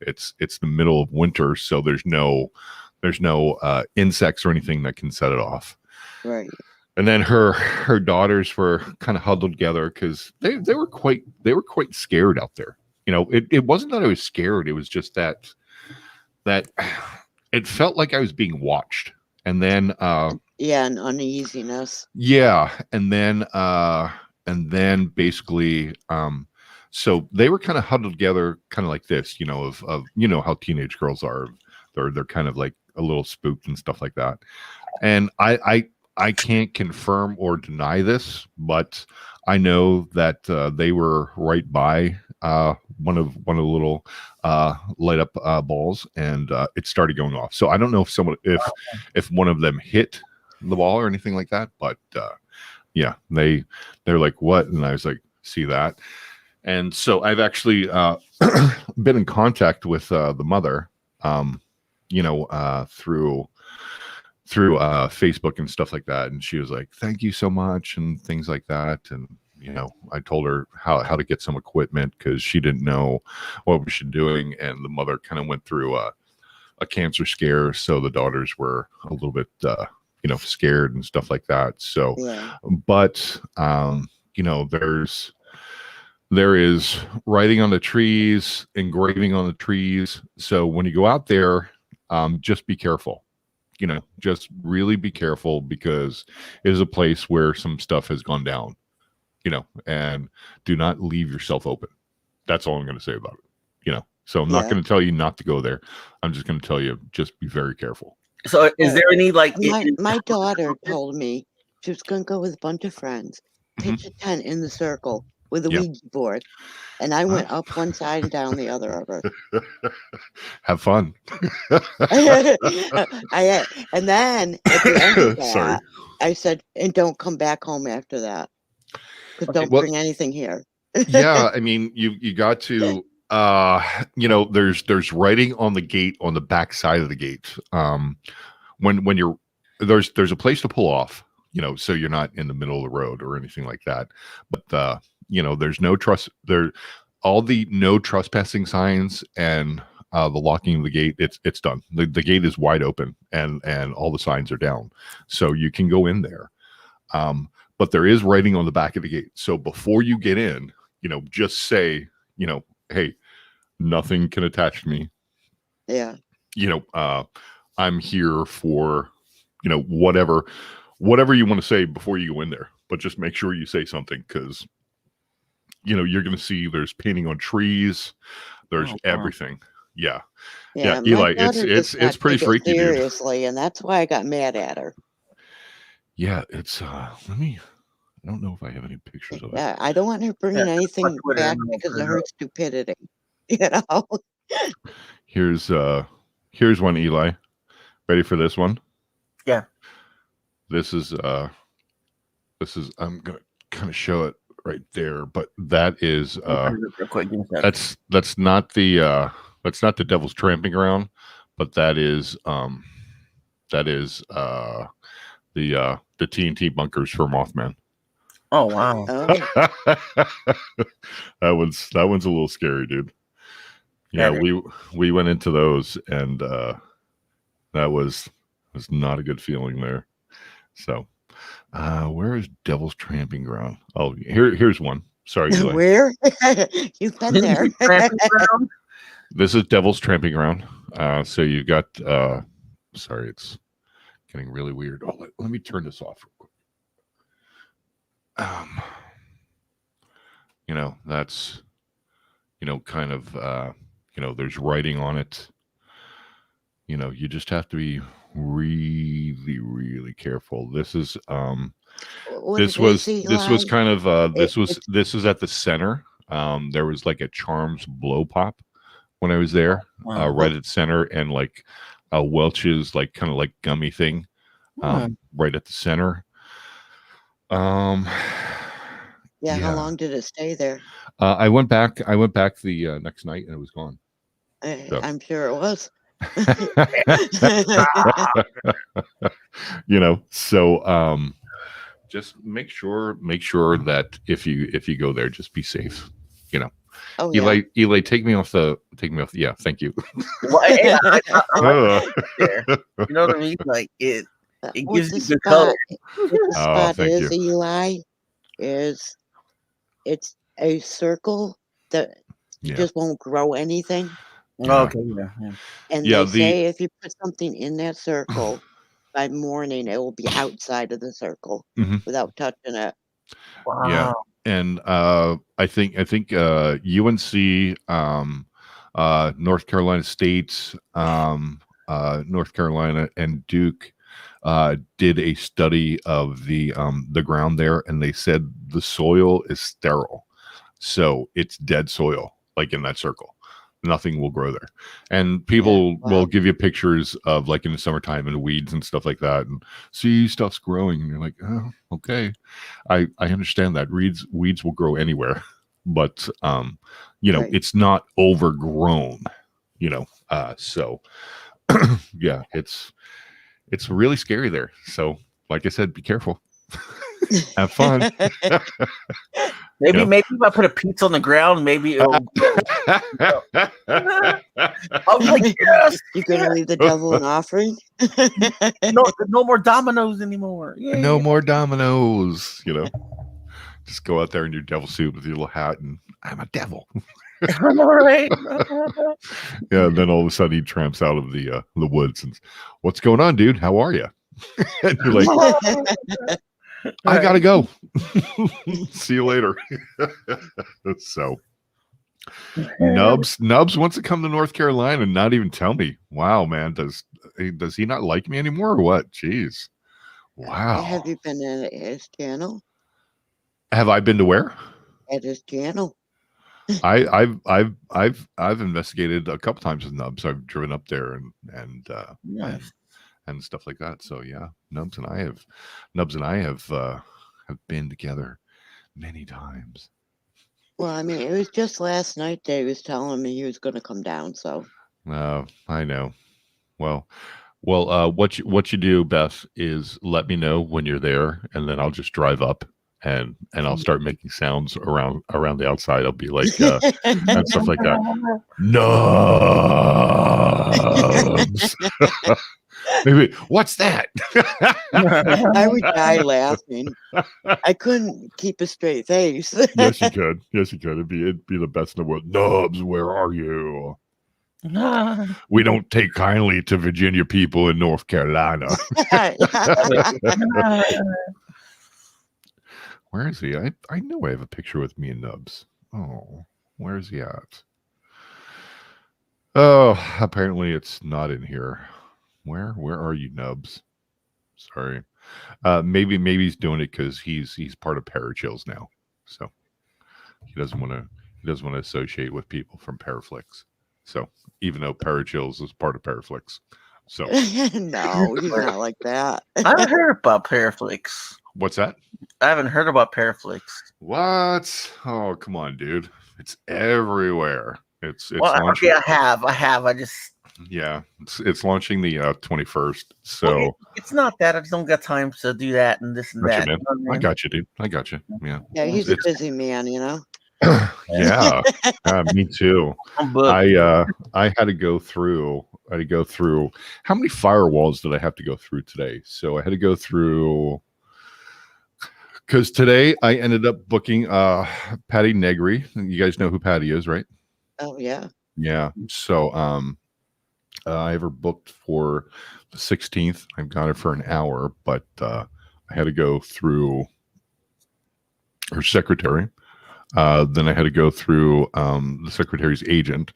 It's the middle of winter, so there's no insects or anything that can set it off." Right. And then her daughters were kind of huddled together because they were quite scared out there. it wasn't that I was scared. It was just that it felt like I was being watched. And then Yeah, and uneasiness. yeah, and then basically so they were kind of huddled together, kind of like this, of how teenage girls are. They're kind of like a little spooked and stuff like that. And I can't confirm or deny this, but I know that they were right by one of the little light up balls, and it started going off. So I don't know if one of them hit the ball or anything like that, but yeah, they're like, what? And I was like, see that? And so I've actually been in contact with the mother, through Facebook and stuff like that. And she was like, thank you so much, and things like that. And, I told her how to get some equipment because she didn't know what we should doing. And the mother kind of went through a cancer scare. So the daughters were a little bit, scared and stuff like that. So, Yeah. but, there is writing on the trees, engraving on the trees. So when you go out there, just be careful. Just really be careful, because it is a place where some stuff has gone down, and do not leave yourself open. That's all I'm going to say about it, so I'm not Yeah. going to tell you not to go there. I'm just going to tell you, just be very careful. So is there any like My daughter told me she was going to go with a bunch of friends, pitch a tent in the circle with a Yeah. Ouija board, and I went up one side and down the other of her. Have fun. And then at the end of that, Sorry. I said, and don't come back home after that, because Okay. don't Well- bring anything here. Yeah, I mean, you got to there's writing on the gate, on the back side of the gate. When you're there's a place to pull off, so you're not in the middle of the road or anything like that. But there's no all the no trespassing signs and the locking of the gate, it's done. The gate is wide open, and all the signs are down, so you can go in there. But there is writing on the back of the gate. So before you get in, just say, hey, nothing can attach to me. Yeah. I'm here for, whatever you want to say before you go in there. But just make sure you say something, because, you're going to see there's painting on trees. There's Oh, wow. everything. Yeah. Yeah, Yeah, my Eli, daughter it's does not pretty take it freaky, dude. seriously, and that's why I got mad at her. Yeah, it's I don't know if I have any pictures of it. Yeah, I don't want her bringing Yeah, anything Twitter, back and I'll because put of it her up. stupidity. You know? Here's one, Eli. Ready for this one? Yeah. This is I'm gonna kind of show it right there, but that is Real quick, give me a sec. that's not the Devil's Tramping Ground, but that is the TNT bunkers for Mothman. Oh wow. Oh, that one's a little scary, dude. Yeah, Yeah. we went into those, and that was not a good feeling there. So where is Devil's Tramping Ground? Oh, here's one. Sorry, Eli. where? You've been there. Tramping ground? This is Devil's Tramping Ground. So you got sorry, it's getting really weird. Oh, let me turn this off real quick. That's kind of there's writing on it. You just have to be really, really careful. This is What this it was is, this was Eli? kind of this It's is at the center. There was like a Charms blow pop when I was there, Wow. right at the center, and like a Welch's like kind of like gummy thing, right at the center. yeah. Yeah. How long did it stay there? I went back the next night, and it was gone. So. I'm sure it was. So just make sure that if you go there, just be safe. Oh, yeah. Eli, take me off. Yeah, thank you. Well, hey, I Oh. like it there. You know what I mean? Like it What gives the you good spot, color. what the Oh, spot thank is, you. Eli, is it's a circle that it just won't grow anything. Okay, yeah. And Yeah, they say if you put something in that circle by morning, it will be outside of the circle Mhm. without touching it. Yeah, Wow. and I think UNC, North Carolina State, North Carolina, and Duke did a study of the ground there, and they said the soil is sterile, so it's dead soil, like in that circle. Nothing will grow there, and people will give you pictures of like in the summertime and weeds and stuff like that, and see stuff's growing, and you're like, oh, okay, I understand that weeds will grow anywhere, but you know, Right. it's not overgrown, you know, so yeah, it's really scary there. So, like I said, be careful, have fun. Maybe Yep. maybe if I put a pizza on the ground, maybe it'll. I was like, yes, You're gonna leave the devil an offering? no more dominoes anymore. Yay. No more dominoes, you know. Just go out there in your devil suit with your little hat, and I'm a devil. I'm all right. Yeah, and then all of a sudden he tramps out of the woods and, what's going on, dude? How are you? And you're like, I gotta go. See you later. So Nubs wants to come to North Carolina and not even tell me. Wow, man, does he not like me anymore or what? Jeez. Wow. Have you been at his channel? Have I been to where? At his channel? I've investigated a couple times with Nubs. I've driven up there and stuff like that. So yeah, Nubs and I have been together many times. Well, I mean, it was just last night that he was telling me he was going to come down. So I know. Well, what you do, Beth, is let me know when you're there, and then I'll just drive up and I'll start making sounds around the outside. I'll be like and stuff like that. Nubs. Maybe what's that? I would die laughing. I couldn't keep a straight face. Yes, you could. It'd be the best in the world. Nubs, where are you? We don't take kindly to Virginia people in North Carolina. Where is he? I know I have a picture with me and Nubs. Oh, where is he at? Oh, apparently it's not in here. Where are you, Nubs? Sorry. Maybe he's doing it because he's part of Parachills now, so he doesn't want to associate with people from Paraflix. So even though Parachills is part of Paraflix, so No, he's not like that. I haven't heard about Paraflix. What's that? I haven't heard about Paraflix. What? Oh, come on, dude! It's everywhere. It's Well, launching. okay, I have. I just. Yeah, it's launching the 21st. So well, it's not that I just don't got time to do that and this and Gotcha, that. man. You know what I I mean? got you, dude. I got you. Yeah. Yeah, he's a It's- busy man, you know. yeah, me too. I'm booked. I had to go through. How many firewalls did I have to go through today? So I had to go through because today I ended up booking Patty Negri. You guys know who Patty is, right? Oh yeah. Yeah. So I have her booked for the 16th. I've got her for an hour, but I had to go through her secretary. Then I had to go through the secretary's agent.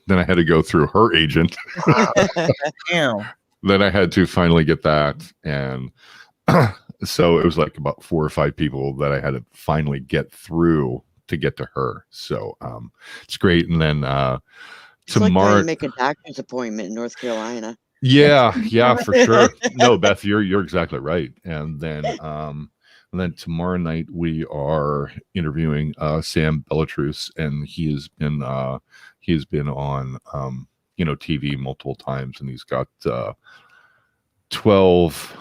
Then I had to go through her agent. Damn. Then I had to finally get that. And so it was like about 4 or 5 people that I had to finally get through to get to her. So it's great. And then It's like tomorrow. trying to make a doctor's appointment in North Carolina. Yeah, for sure. No, Beth, you're exactly right. And then tomorrow night we are interviewing Sam Bellatrus, and he has been on TV multiple times, and he's got 12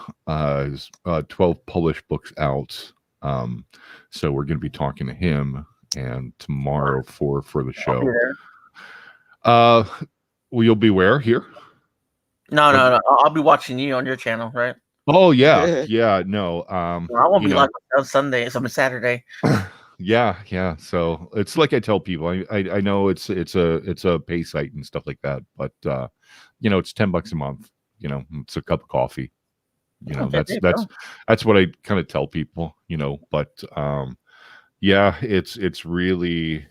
published books out. So we're going to be talking to him, and tomorrow for the show. Well, you'll be where here? No. I'll be watching you on your channel, right? Oh yeah. No. I won't be live on Sunday. It's on Saturday. yeah. So it's like I tell people, I know it's a pay site and stuff like that, but it's $10 a month. It's a cup of coffee. Okay, there you go. That's what I kind of tell people. But yeah, it's really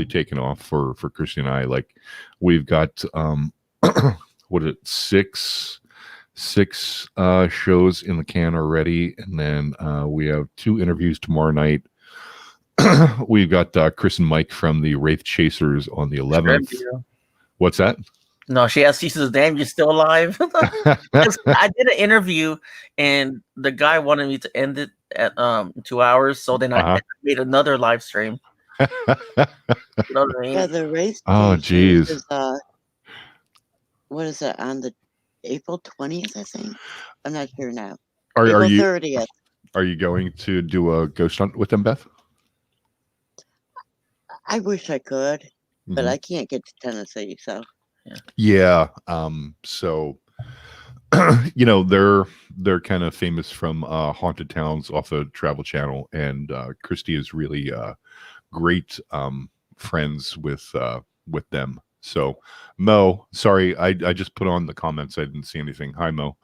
taken off for Christy and I. Like we've got what is it, six shows in the can already, and then we have 2 interviews tomorrow night. We've got Chris and Mike from the Wraith Chasers on the 11th. What's that? No, she says, "Damn, you're still alive." I did an interview, and the guy wanted me to end it at 2 hours. So then I made another live stream. You know what I mean? Yeah, the race. Oh, geez. Is, what is it, on the April 20th? I think. I'm not sure now. Are you 30th? Are you going to do a ghost hunt with them, Beth? I wish I could, but I can't get to Tennessee, so. Yeah. So, they're kind of famous from haunted towns off the Travel Channel, and Christy is really great friends with them. So, Mo, sorry, I just put on the comments. I didn't see anything. Hi, Mo.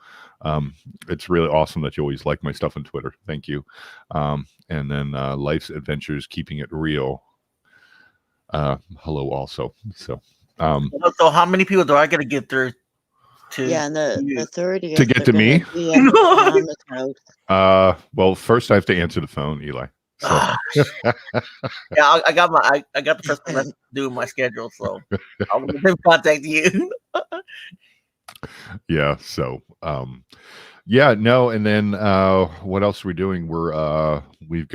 It's really awesome that you always like my stuff on Twitter. Thank you. And then Life's Adventures, Keeping It Real. Hello, also. So how many people do I got to get through to? Yeah, and the 30th to get to me? House. Well, first I have to answer the phone, Eli. So. Yeah, I got the person doing my schedule, so I'll contact you. Yeah. So, yeah, no, and then what else are we doing? We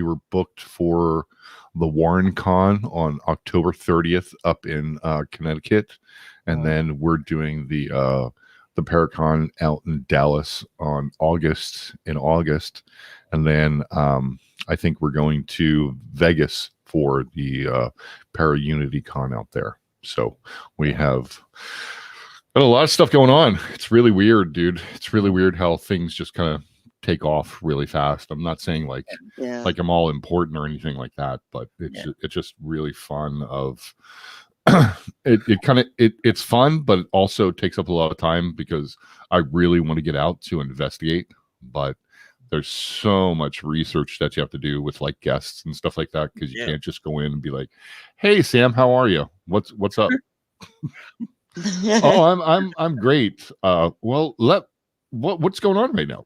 were booked for the Warren Con on October 30th up in Connecticut, and then we're doing the Paracon out in Dallas in August, and then I think we're going to Vegas for the Para Unity Con out there. So we have got a lot of stuff going on. It's really weird, dude. It's really weird how things just kind of take off really fast. I'm not saying like I'm all important or anything like that, but it's just really fun. It's fun, but it also takes up a lot of time because I really want to get out to investigate, but there's so much research that you have to do with like guests and stuff like that, because you can't just go in and be like, "Hey Sam, how are you? What's up?" Oh, I'm great. Well, what's going on right now?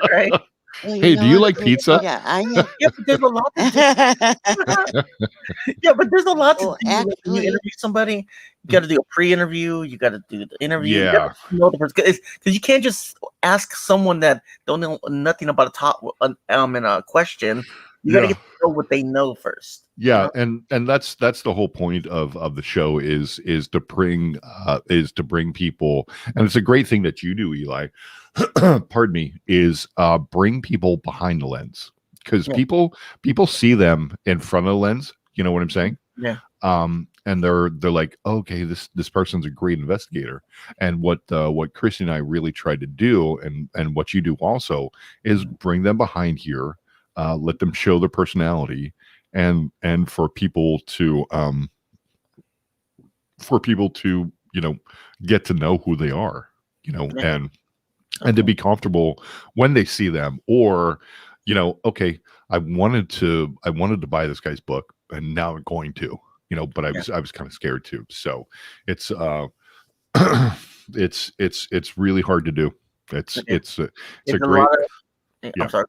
Right. Well, hey, do you like pizza? Yeah, but there's a lot. But there's a lot to do. Like, when you interview somebody, you got to do a pre-interview. You got to do the interview. Yeah, because you can't just ask someone that don't know nothing about a top in a question. You got to get to know what they know first. Yeah, and that's the whole point of the show is to bring people, and it's a great thing that you do, Eli. Pardon me, is bring people behind the lens, because people see them in front of the lens. You know what I'm saying? Yeah. And they're like, okay, this person's a great investigator. And what Christy and I really tried to do, and what you do also, is bring them behind here, let them show their personality, and for people to get to know who they are, and to be comfortable when they see them, or okay, I wanted to buy this guy's book, and now I'm going to, but I was kind of scared too. So it's it's really hard to do. It's a great. I'm sorry.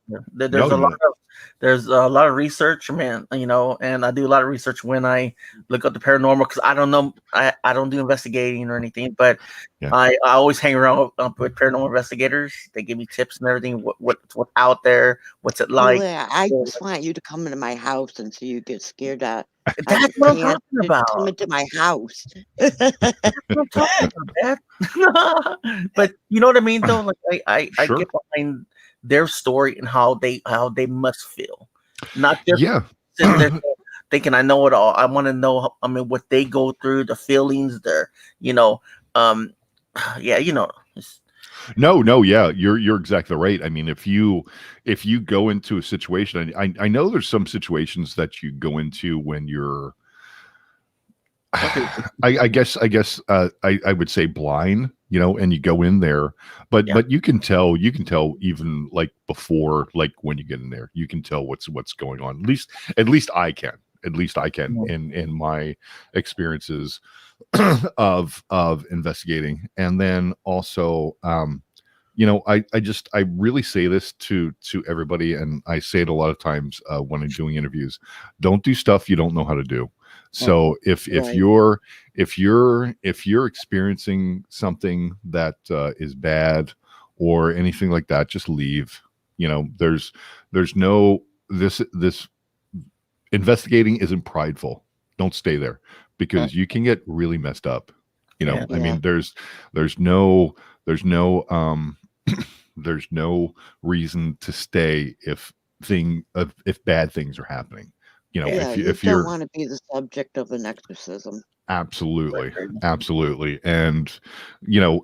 There's a lot of research, man. And I do a lot of research when I look up the paranormal, because I don't know, I don't do investigating or anything, but I always hang around with paranormal investigators. They give me tips and everything. What's out there? What's it like? Yeah, I just want you to come into my house and so you get scared out. That's what I'm talking about. Come into my house. That's what I'm talking about. But you know what I mean, though. Like I get behind their story and how they must feel, not just sitting there thinking I know it all. I want to know, what they go through, the feelings, No, yeah, you're exactly right. I mean, if you go into a situation, I know there's some situations that you go into when you're, I guess I would say blind, and you go in there, but you can tell even like before, like when you get in there, you can tell what's going on. At least I can. In my experiences of investigating. And then also I really say this to everybody, and I say it a lot of times when I'm doing interviews: don't do stuff you don't know how to do. So if you're experiencing something that is bad or anything like that, just leave. There's no this investigating isn't prideful. Don't stay there, because you can get really messed up. I mean, there's no there's no reason to stay if bad things are happening. If you you're don't want to be the subject of an exorcism. Absolutely. And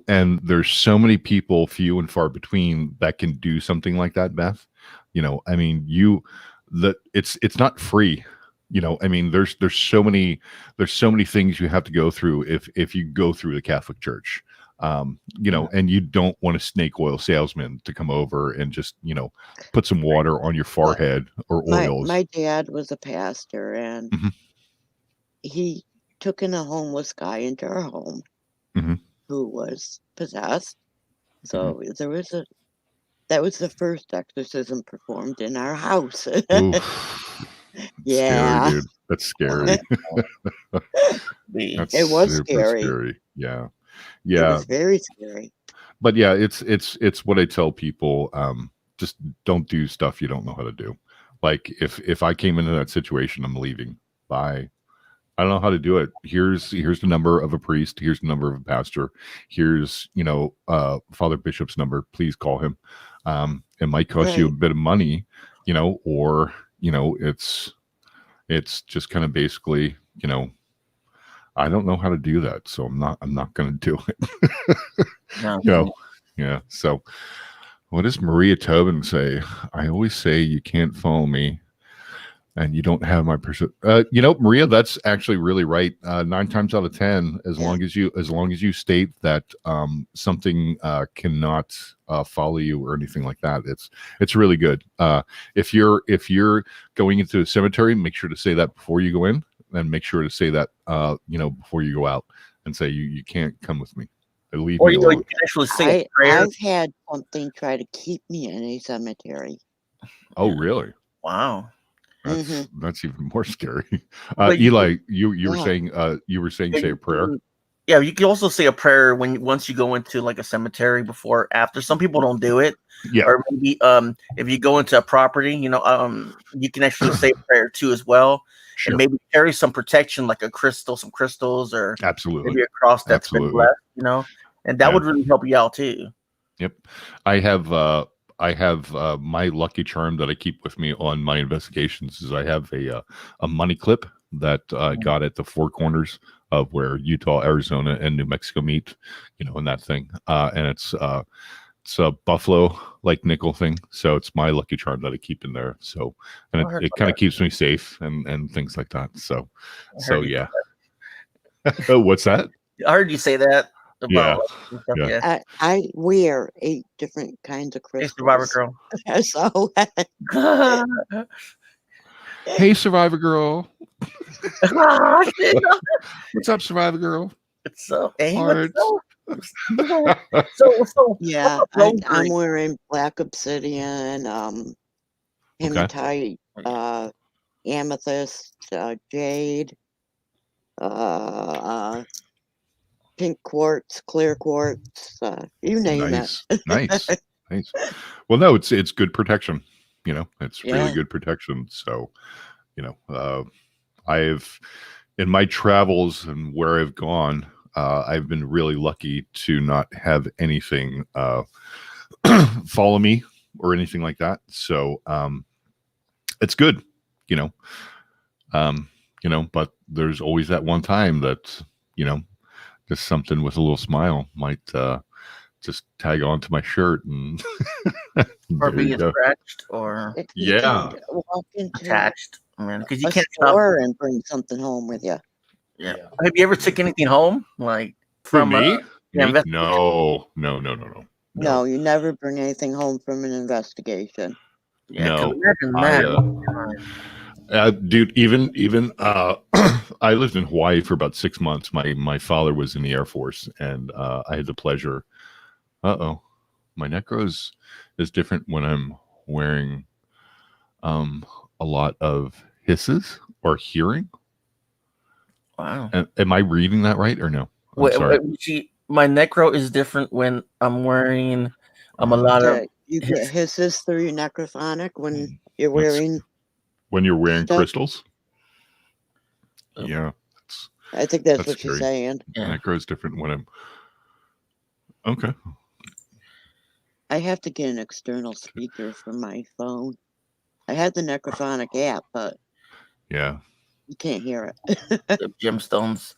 and there's so many people, few and far between, that can do something like that, Beth. I mean, it's not free. I mean, there's so many things you have to go through if you go through the Catholic Church. And you don't want a snake oil salesman to come over and just, put some water on your forehead or oils. My dad was a pastor, and he took in a homeless guy into our home who was possessed. So that was the first exorcism performed in our house. Yeah. Scary, dude. That's scary. It was scary. Yeah. It was very scary. But yeah, it's what I tell people. Just don't do stuff you don't know how to do. Like if I came into that situation, I'm leaving. Bye. I don't know how to do it. Here's the number of a priest. Here's the number of a pastor. Here's Father Bishop's number. Please call him. It might cost you a bit of money, or it's just kind of basically, I don't know how to do that, so I'm not going to do it. Yeah. So what does Maria Tobin say? I always say you can't follow me and you don't have my person. Maria, that's actually really right. 9 times out of 10, as long as you state that something cannot follow you or anything like that, it's really good. If you're going into a cemetery, make sure to say that before you go in, and make sure to say that before you go out, and say you can't come with me. Leave me alone. You can actually say a prayer. I've had something try to keep me in a cemetery. Oh, really? Wow. That's even more scary. Eli, you were saying say a prayer. Yeah, you can also say a prayer once you go into like a cemetery before, after. Some people don't do it. Yeah. Or maybe if you go into a property, you can actually say a prayer too as well. Sure. And maybe carry some protection, like some crystals, or absolutely maybe a cross that's been blessed, and that would really help you out too. Yep. I have my lucky charm that I keep with me on my investigations is I have a money clip that I got at the four corners of where Utah, Arizona, and New Mexico meet, in that thing. And it's a buffalo like nickel thing. So it's my lucky charm that I keep in there. So, and it kind of keeps me safe and things like that. So yeah. What's that? I heard you say that. Yeah. I wear 8 different kinds of crystals. Hey, Survivor Girl. So hey, Survivor Girl. What's up, Survivor Girl? What's up? Hey, so yeah, I'm wearing black obsidian, hematite, amethyst, jade, pink quartz, clear quartz, you name it. Nice. Well, no, it's good protection. It's really good protection. So, I've, in my travels and where I've gone, I've been really lucky to not have anything follow me or anything like that. So it's good, but there's always that one time that, just something with a little smile might just tag on to my shirt and Or there you being go. scratched or You Yeah. can walk into attached. I mean, because you a can't stop. store and bring something home with you. Yeah. Have you ever took anything home, like For from me? yeah, Me? investigation? No. No, you never bring anything home from an investigation. Yeah, 'cause No. imagine that. Dude, even I lived in Hawaii for about 6 months. My father was in the Air Force, and I had the pleasure. My necro is different when I'm wearing a lot of hisses or hearing. Wow. Am I reading that right or no? I'm sorry. See, my necro is different when I'm wearing a lot of. You get hisses through your necrophonic when you're That's- wearing. When you're wearing stuff. crystals? Yeah. I think that's what scary. you're saying. Necro is different when I'm. Okay. I have to get an external speaker for my phone. I had the necrophonic app, but Yeah. you can't hear it. The gemstones.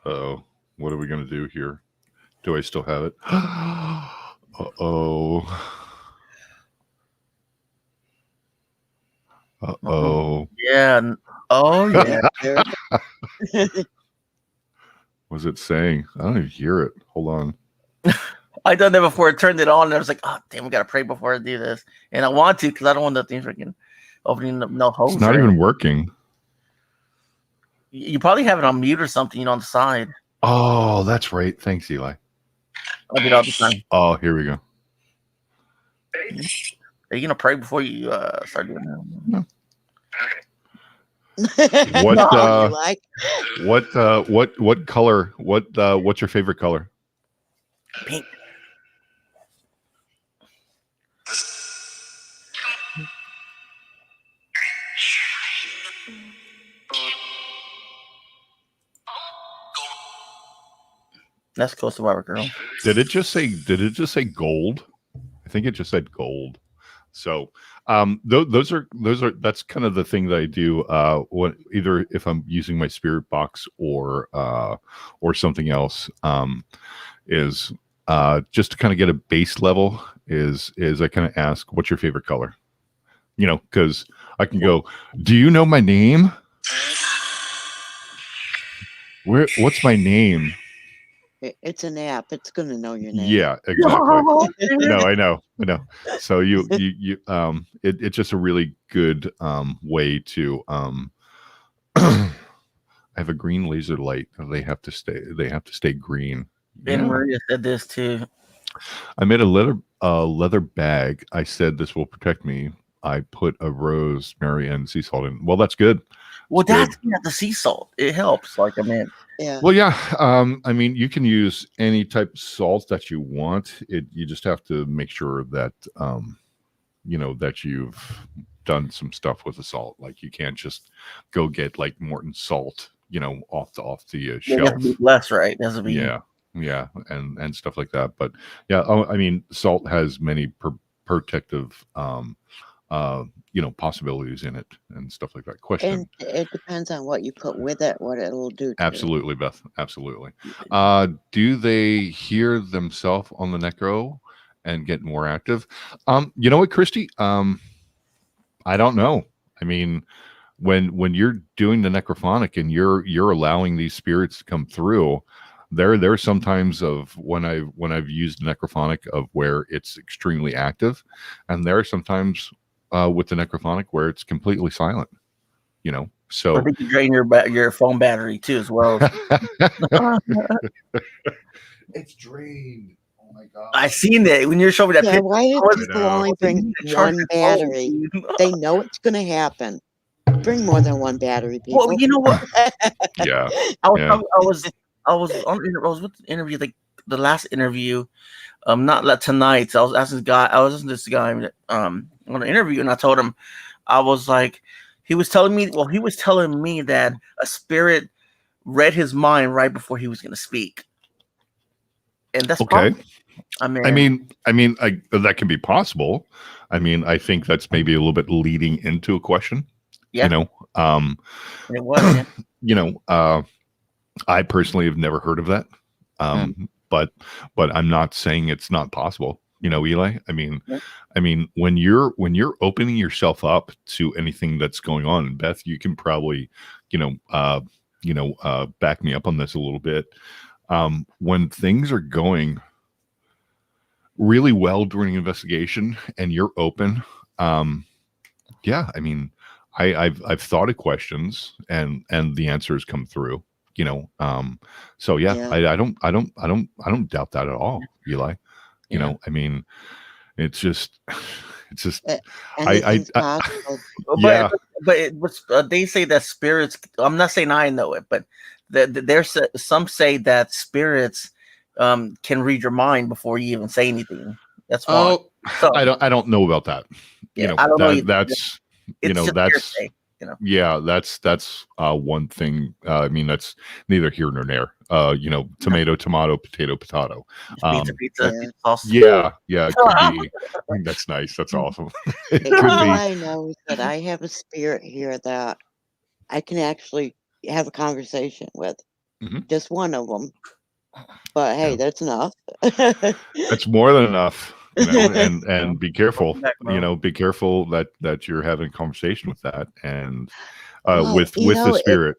Uh-oh. What are we going to do here? Do I still have it? Uh-oh. Uh-oh. Yeah. Oh, yeah. What's it saying? I don't even hear it. Hold on. I done that before. I turned it on, and I was like, "Oh, damn, we gotta pray before I do this." And I want to because I don't want nothing freaking opening up no holes. It's not even working. You probably have it on mute or something, on the side. Oh, that's right. Thanks, Eli. I do it all the time. Oh, here we go. Are you gonna pray before you start doing that? No. What color? What's your favorite color? Pink. That's close to our girl. Did it just say gold? I think it just said gold. So those are that's kind of the thing that I do either if I'm using my spirit box or something else is just to kind of get a base level is I kind of ask, what's your favorite color? Because I can go, do you know my name? What's my name? It's an app. It's gonna know your name. Yeah, exactly. No, I know. So you it's just a really good way to I have a green laser light. They have to stay green. Ben Maria said this too. I made a leather bag. I said this will protect me. I put a rosemary and sea salt in. Well, that's good. Well, that's the sea salt. It helps. Like, I mean, yeah. Well, yeah. I mean, you can use any type of salt that you want. You just have to make sure that that you've done some stuff with the salt. Like, you can't just go get like Morton salt, off the shelf. Less, right? That's be yeah, and stuff like that. But yeah, I mean, salt has many protective possibilities in it and stuff like that. Question. And it depends on what you put with it, what it'll do. Absolutely, Beth. Absolutely. Do they hear themselves on the necro and get more active? You know what, Christy? I don't know. I mean, when you're doing the necrophonic and you're allowing these spirits to come through, there are some times of when I've used necrophonic of where it's extremely active, and there are sometimes with the necrophonic where it's completely silent. So I think you drain your phone battery too as well. It's drained. Oh my god! I seen that when you're showing me that Yeah, picture. why did people only bring charge one your battery? phone. They know it's gonna happen. Bring more than one battery, people. Well, you know what? Yeah. I was with the interview, like the last interview, not like tonight. So I was asking listening to this guy on an interview, and I told him, I was like, he was telling me that a spirit read his mind right before he was going to speak, and that's okay. possible. I mean, that can be possible. I mean, I think that's maybe a little bit leading into a question. Yeah. It was. I personally have never heard of that. but I'm not saying it's not possible. You know, Eli. I mean, when you're opening yourself up to anything that's going on, and Beth, you can probably, back me up on this a little bit. When things are going really well during an investigation and you're open, yeah, I mean, I've thought of questions and the answers come through. So yeah. I don't doubt that at all, Eli. I mean, it's just Anything's possible. yeah. But they say that spirits. I'm not saying I know it, but there's some say that spirits can read your mind before you even say anything. That's why. Oh, so, I don't know about that. Yeah, I don't know. That's that's. Yeah, that's one thing. I mean, that's neither here nor there. Tomato, potato. Pizza. Yeah, it could be. I think that's nice. That's awesome. It could All be. I know is that I have a spirit here that I can actually have a conversation with. Mm-hmm. Just one of them. But hey, that's enough. That's more than enough. And be careful. Be careful that you're having a conversation with that and with the spirit.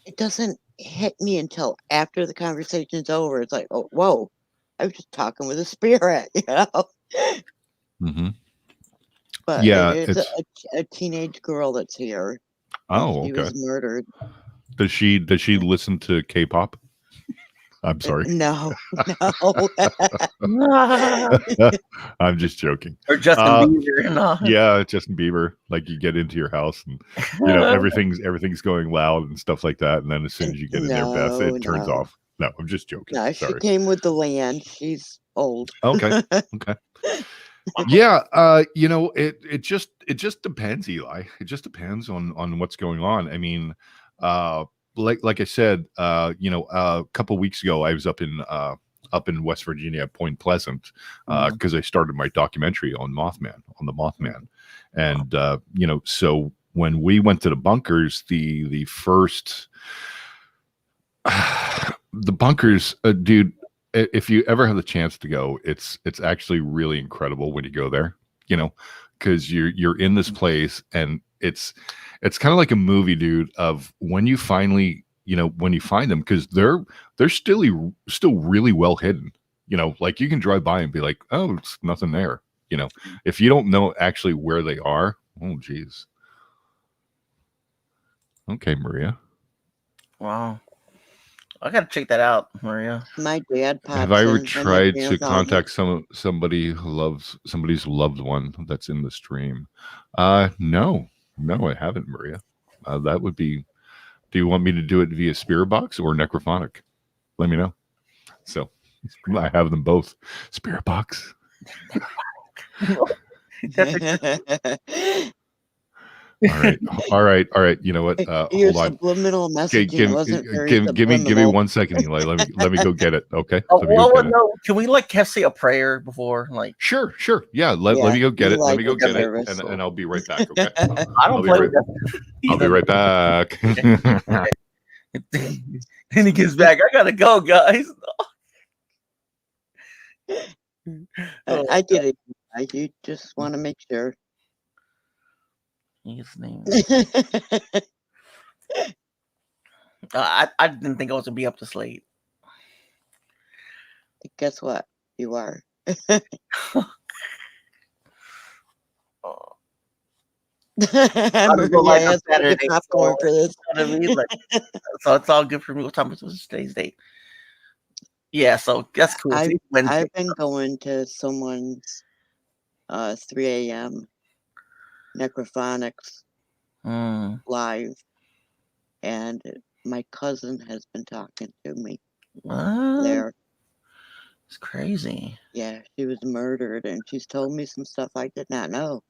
It doesn't hit me until after the conversation's over. It's like, oh, whoa, I was just talking with a spirit, Mm-hmm. But yeah, it's a teenage girl that's here. Oh, she was murdered. Does she listen to K-pop? I'm sorry. No. I'm just joking. Or Justin Bieber. Yeah, Justin Bieber. Like you get into your house and everything's going loud and stuff like that, and then as soon as you get in there, Beth, it turns off. No, I'm just joking. No, sorry. She came with the land. She's old. Okay. Yeah, it just depends, Eli. It just depends on what's going on. I mean, like I said, a couple of weeks ago, I was up in West Virginia, Point Pleasant, because I started my documentary on the Mothman, and so when we went to the bunkers, the first, the bunkers, dude. If you ever have the chance to go, it's actually really incredible when you go there, because you're in this place and it's kind of like a movie, dude, of when you finally, when you find them, because they're still really well hidden, like you can drive by and be like, oh, it's nothing there. If you don't know actually where they are, oh geez. Okay, Maria. Wow. I gotta check that out, Maria. My dad pops Have I ever in tried to contact somebody who loves somebody's loved one that's in the stream? No, I haven't, Maria. That would be. Do you want me to do it via Spirit Box or Necrophonic? Let me know. So I have them both. Spirit Box. All right. You know what? Your Hold on. subliminal messaging wasn't very give me 1 second, Eli. Let me go get it. Okay. No. Can we say a prayer before? Like, sure. Yeah. Let me go get it. Let me go get it, and I'll be right back. Okay. I don't play with that. I'll be right back. And he gets back. I gotta go, guys. I get it. You just want to make sure. His name. I didn't think I was gonna be up this late. Guess what? You are. Popcorn for this. So it's all good for me. What time was today's date? Yeah, so that's cool. I've been going to someone's 3 a.m. Necrophonics live, and my cousin has been talking to me. There. It's crazy. Yeah, she was murdered, and she's told me some stuff I did not know.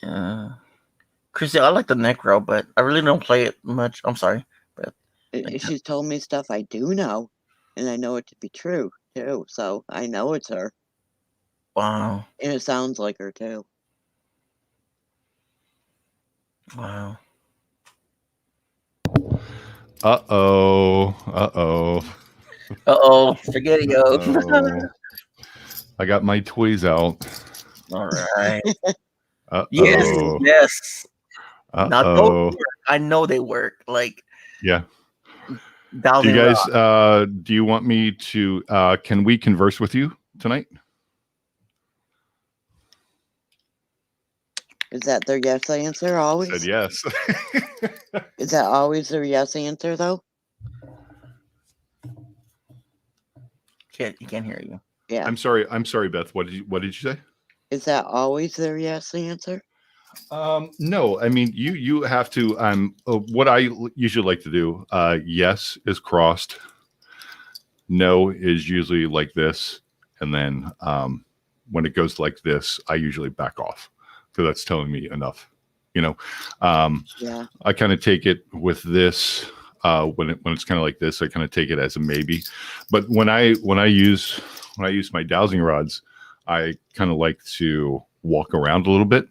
Yeah. Chrissy, I like the Necro, but I really don't play it much. I'm sorry. But she's told me stuff I do know, and I know it to be true, too. So I know it's her. Wow. And it sounds like her, too. Wow. Uh-oh. Uh-oh, SpaghettiOs. Uh-oh. I got my toys out. All right. Uh-oh. Yes. Now those Uh-oh. work. I know they work. Like, Yeah. Do Dowsing you guys Rod. do you want me to can we converse with you tonight? Is that their yes answer always? Said yes. Is that always their yes answer though? You can't hear you. Yeah. I'm sorry, Beth. What did you say? Is that always their yes answer? No, I mean you have to what I usually like to do, yes is crossed, no is usually like this, and then when it goes like this, I usually back off. So that's telling me enough. Yeah. I kind of take it with this when it's kind of like this, I kind of take it as a maybe. But when I use my dowsing rods, I kind of like to walk around a little bit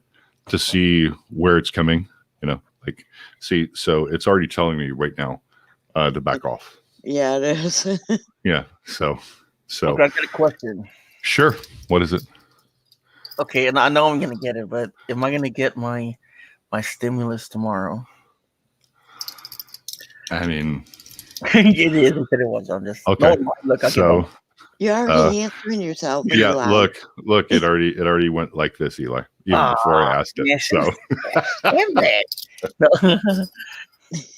to see where it's coming, like see, so it's already telling me right now to back off. Yeah, it is. Yeah. So Okay, I got a question. Sure. What is it? Okay, and I know I'm gonna get it, but am I gonna get my stimulus tomorrow? I mean, it is. It was. I'm just okay. No, look, So You're already answering yourself. yeah, look, it already went like this, Eli, even before I asked it. yes. So Damn it.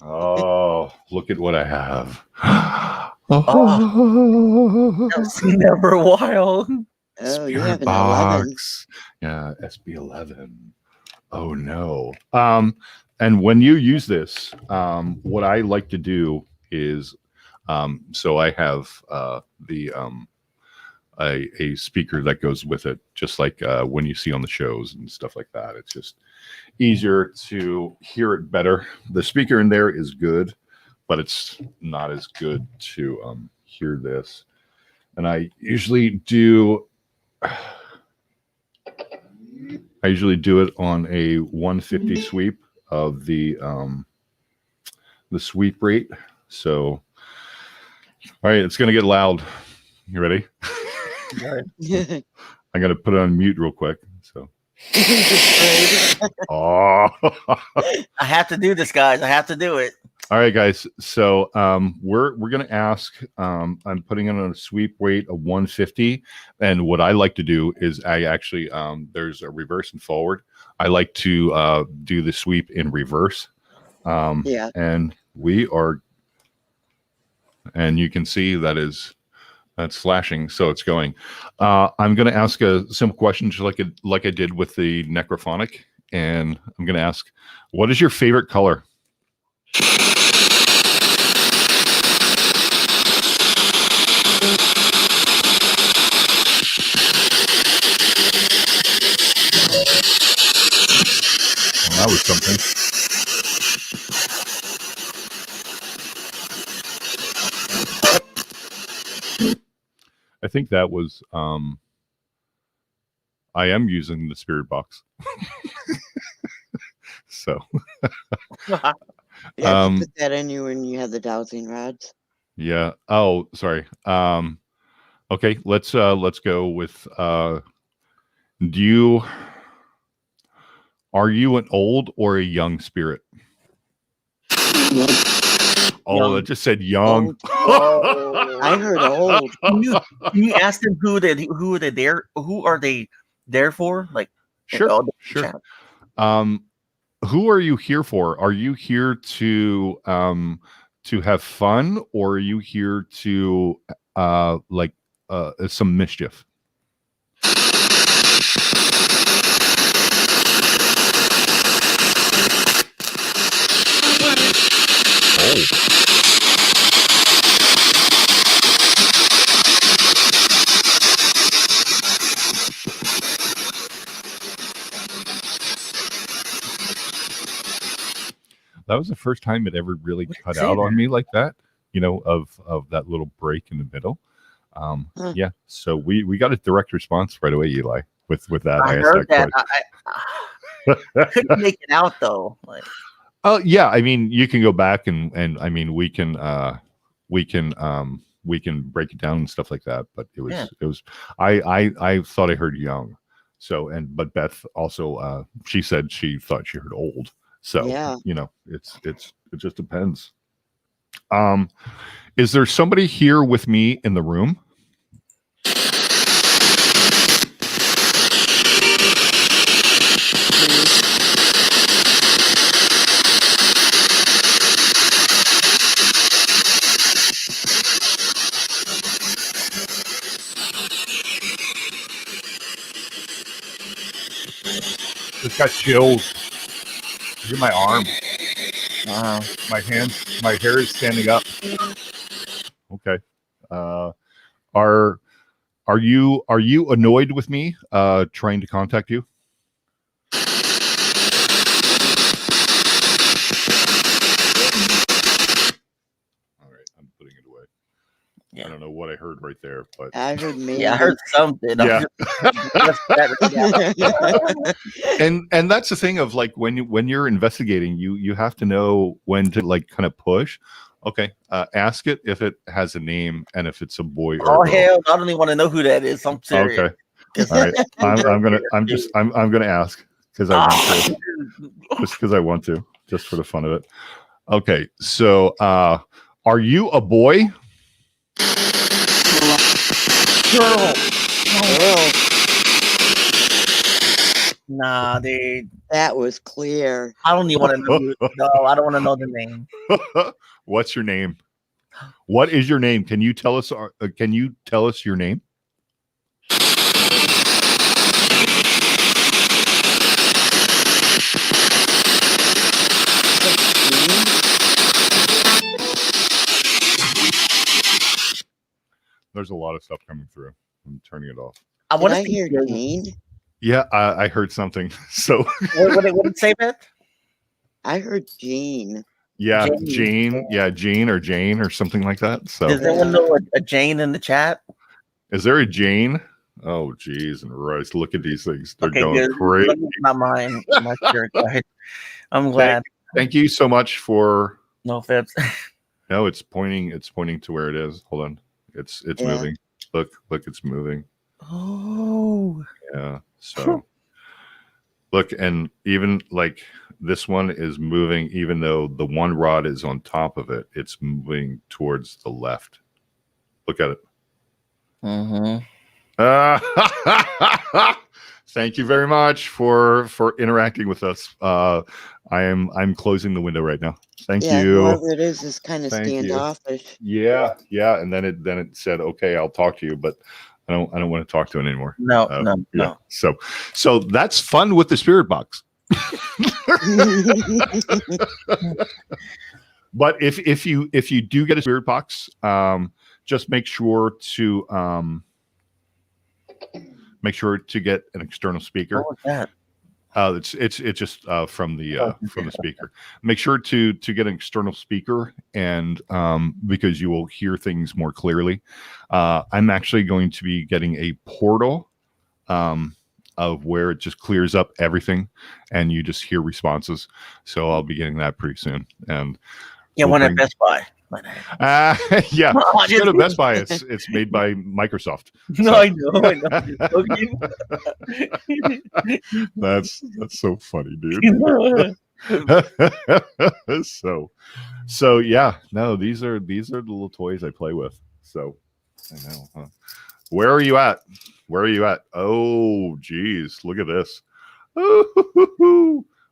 oh, look at what I have. I've seen that for a while. Oh, you Spirit have an 11. box. Yeah, SB11. Oh no. And when you use this, what I like to do is, so I have a speaker that goes with it, just like when you see on the shows and stuff like that. It's just easier to hear it better. The speaker in there is good, but it's not as good to hear this. And I usually do it on a 150 sweep of the sweep rate. So, all right, it's gonna get loud. You ready? I'm gonna put it on mute real quick. So, oh, I have to do this, guys. I have to do it. all right, guys. So, we're gonna ask. I'm putting it on a sweep rate of 150, and what I like to do is I actually there's a reverse and forward. I like to do the sweep in reverse. Yeah. And we are, and you can see that's slashing, so it's going. I'm going to ask a simple question, just like I did with the necrophonic, and I'm going to ask, what is your favorite color? Well, that was something. I think that was I am using the spirit box. So You have to put that in you when you have the dowsing rods. yeah. Oh, sorry. Okay, let's go with are you an old or a young spirit? Oh, Young. that just said young. I heard old. Can you ask them who are they there for? Like, Sure. Who are you here for? Are you here to have fun, or are you here to some mischief? Oh. That was the first time it ever really cut out on me like that, of that little break in the middle. Yeah, so we got a direct response right away, Eli, with that. I heard that. I couldn't make it out though. Like, oh yeah, I mean, you can go back and I mean, we can we can break it down and stuff like that. But it was Yeah. it was I thought I heard young. So but Beth also she said she thought she heard old. So Yeah. you know, it just depends. Is there somebody here with me in the room? Just got chills. Look at my arm. Wow. My hands, my hair is standing up. Okay. Are you annoyed with me trying to contact you? All right, I'm putting it away. Yeah. I don't know what I heard right there, but I heard me. Yeah, I heard something. yeah. Yeah. and that's the thing of like when you're investigating, you have to know when to like kind of push. Okay, ask it if it has a name and if it's a boy or Oh a girl. hell, I don't even want to know who that is. I'm serious. Okay. All right. I'm gonna ask because I want to. Just because I want to, just for the fun of it. Okay, so are you a boy? Girl. Girl, Nah, dude. that was clear. I don't even want to know. No, I don't want to know the name. What's your name? What is your name? Can you tell us? Can you tell us your name? There's a lot of stuff coming through. I'm turning it off. I Did want I to hear Jane? Yeah, I heard something. So what did it say, Beth? I heard Jane. yeah, Jane. Jane. Yeah, Jane or something like that. So Does anyone know a Jane in the chat? is there a Jane? Oh, geez, and Rice, look at these things. They're Okay, going good. crazy. Let me get my mind. My shirt. Go ahead. I'm glad. Thank you so much for. No offense. No, it's pointing to where it is. Hold on. It's Yeah. moving. Look, it's moving. Oh. Yeah. So look, and even like this one is moving, even though the one rod is on top of it, it's moving towards the left. Look at it. Mm-hmm. Thank you very much for interacting with us. I'm closing the window right now. Thank Yeah, you. whoever it is kind of Thank you. standoffish. Yeah, and then it said, okay, I'll talk to you, but I don't want to talk to it anymore. No, Yeah. no. So that's fun with the spirit box. But if you do get a spirit box, just make sure to get an external speaker. What was that? It's just from the speaker. Make sure to get an external speaker, and because you will hear things more clearly. I'm actually going to be getting a portal of where it just clears up everything, and you just hear responses. So I'll be getting that pretty soon. And Yeah, one at Best Buy. yeah, Oh, go to Best Buy. It's made by Microsoft. No, So- I know. That's so funny, dude. so yeah, no, these are the little toys I play with. So I know. Huh? Where are you at? Oh, geez, look at this.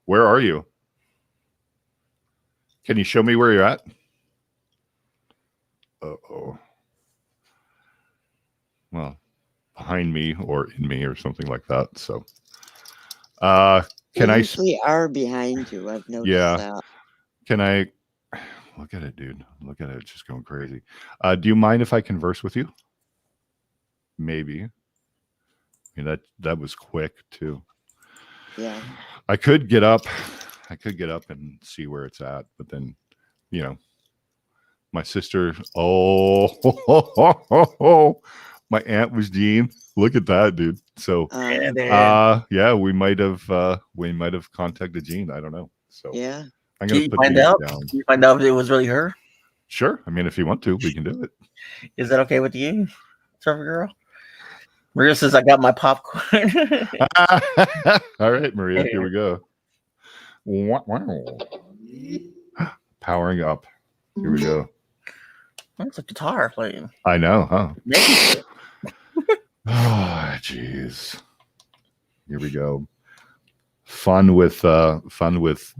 Where are you? Can you show me where you're at? Uh-oh. Well, behind me or in me or something like that. So can They I usually are behind you. I've noticed Yeah. that. can I look at it, dude? Look at it. It's just going crazy. Do you mind if I converse with you? Maybe. I mean, that was quick too. Yeah. I could get up and see where it's at, but then, my sister, my aunt was Jean. Look at that, dude. So, yeah, we might have contacted Jean. I don't know. So, yeah. I'm Can gonna you put find these out? down. Can you find out if it was really her? Sure. I mean, if you want to, we can do it. Is that okay with you, Surfer Girl? Maria says, I got my popcorn. All right, Maria, here we go. Wow. Powering up. Here we go. That's a guitar playing. I know, huh? Maybe. Oh, jeez. Here we go. Fun with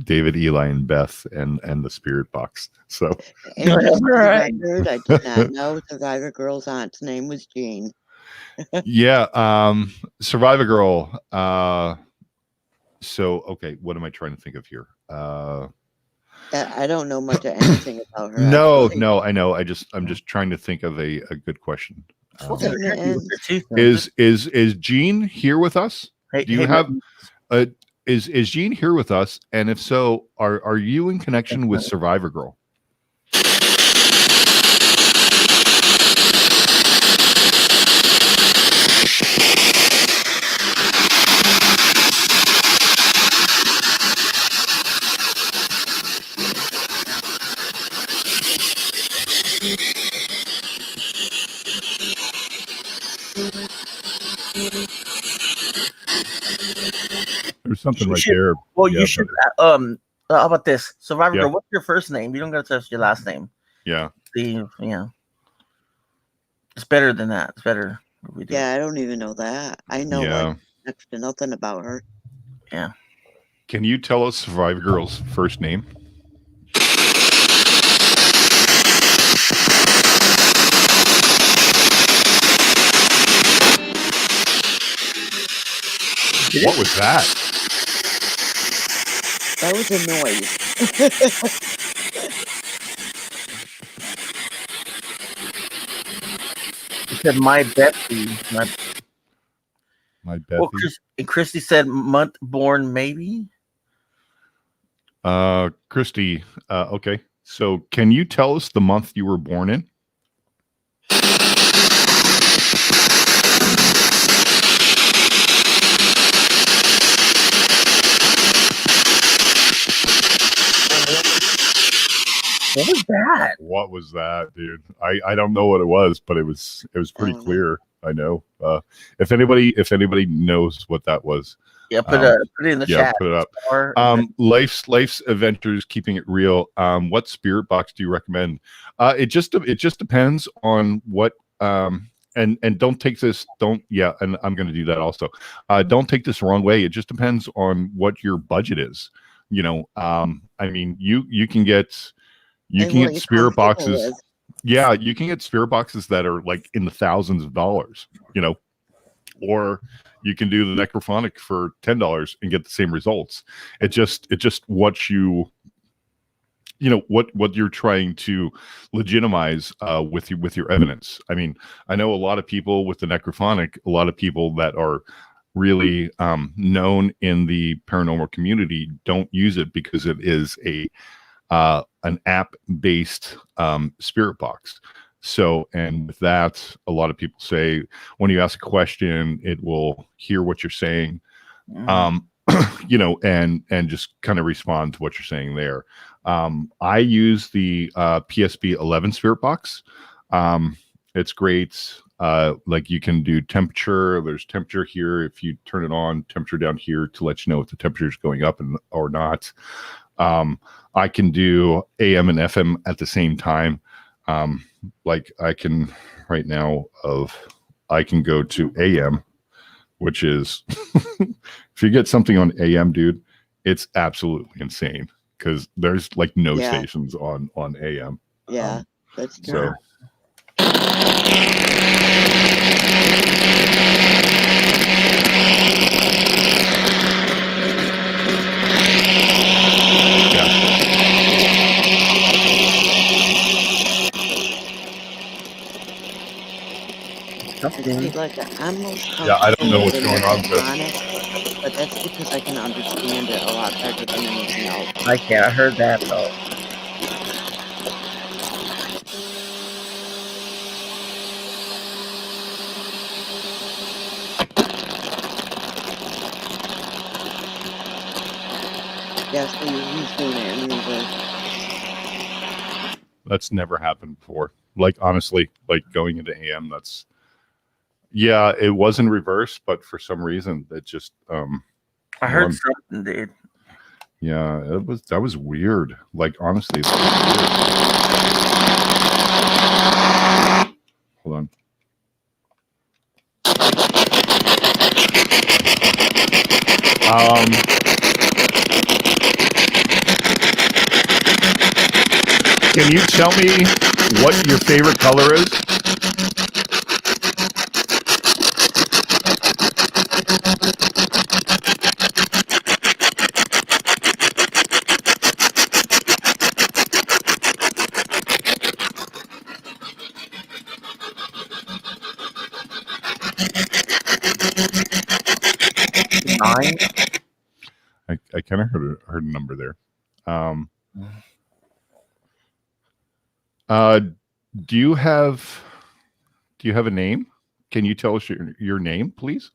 David, Eli, and Beth, and the Spirit Box. So, And just for the record, I did not know Survivor Girl's aunt's name was Jean. yeah, Survivor Girl. So, okay, what am I trying to think of here? I don't know much of anything about her. No, actually. no, I know. I'm just trying to think of a good question. And Is Jean here with us? Hey, Do you have is Jean here with us? And if so, are you in connection with Survivor Girl? There's something right there. Well, Yeah, you should. How about this, Survivor Girl? What's your first name? You don't got to tell us your last name. Yeah. See, yeah, it's better than that. It's better. If we do. yeah, I don't even know that. I know like next to nothing about her. Yeah. Can you tell us Survivor Girl's first name? What was that? That was a noise. He said, "My Betsy." My Betsy. Well, Christy said, "Month born, maybe." Christy. Okay. So, can you tell us the month you were born in? What was that? What was that, dude? I don't know what it was, but it was pretty clear. I know. If anybody knows what that was, yeah, put it in the chat. Put it up. Life's adventures, keeping it real. What spirit box do you recommend? It just depends on what. And don't take this. And I'm going to do that also. Don't take this the wrong way. It just depends on what your budget is. You know, I mean, you can get spirit boxes. Yeah, you can get spirit boxes that are like in the thousands of dollars, you know, or you can do the necrophonic for $10 and get the same results. It just what you know, what you're trying to legitimize with your evidence. I mean, I know a lot of people with the necrophonic, a lot of people that are really known in the paranormal community don't use it because it is an app-based spirit box. So, and with that, a lot of people say when you ask a question, it will hear what you're saying, you know, and just kind of respond to what you're saying there. I use the PSB 11 spirit box. It's great. Like you can do temperature. There's temperature here. If you turn it on, temperature down here to let you know if the temperature is going up or not. I can do AM and FM at the same time. Like I can right now I can go to AM, which is if you get something on AM, dude, it's absolutely insane because there's like no stations on AM. Yeah, that's true. So Like I'm most I don't know what's going on, but that's because I can understand it a lot better than anything else. I can't. I heard that though. Yes, who's doing it in reverse? That's never happened before. Like honestly, like going into AM, that's it was in reverse, but for some reason it just I heard something, dude. Yeah, that was weird. Like honestly, that was weird. Hold on. Can you tell me what your favorite color is? Nine. I kind of heard a number there. Do you have a name? Can you tell us your name, please?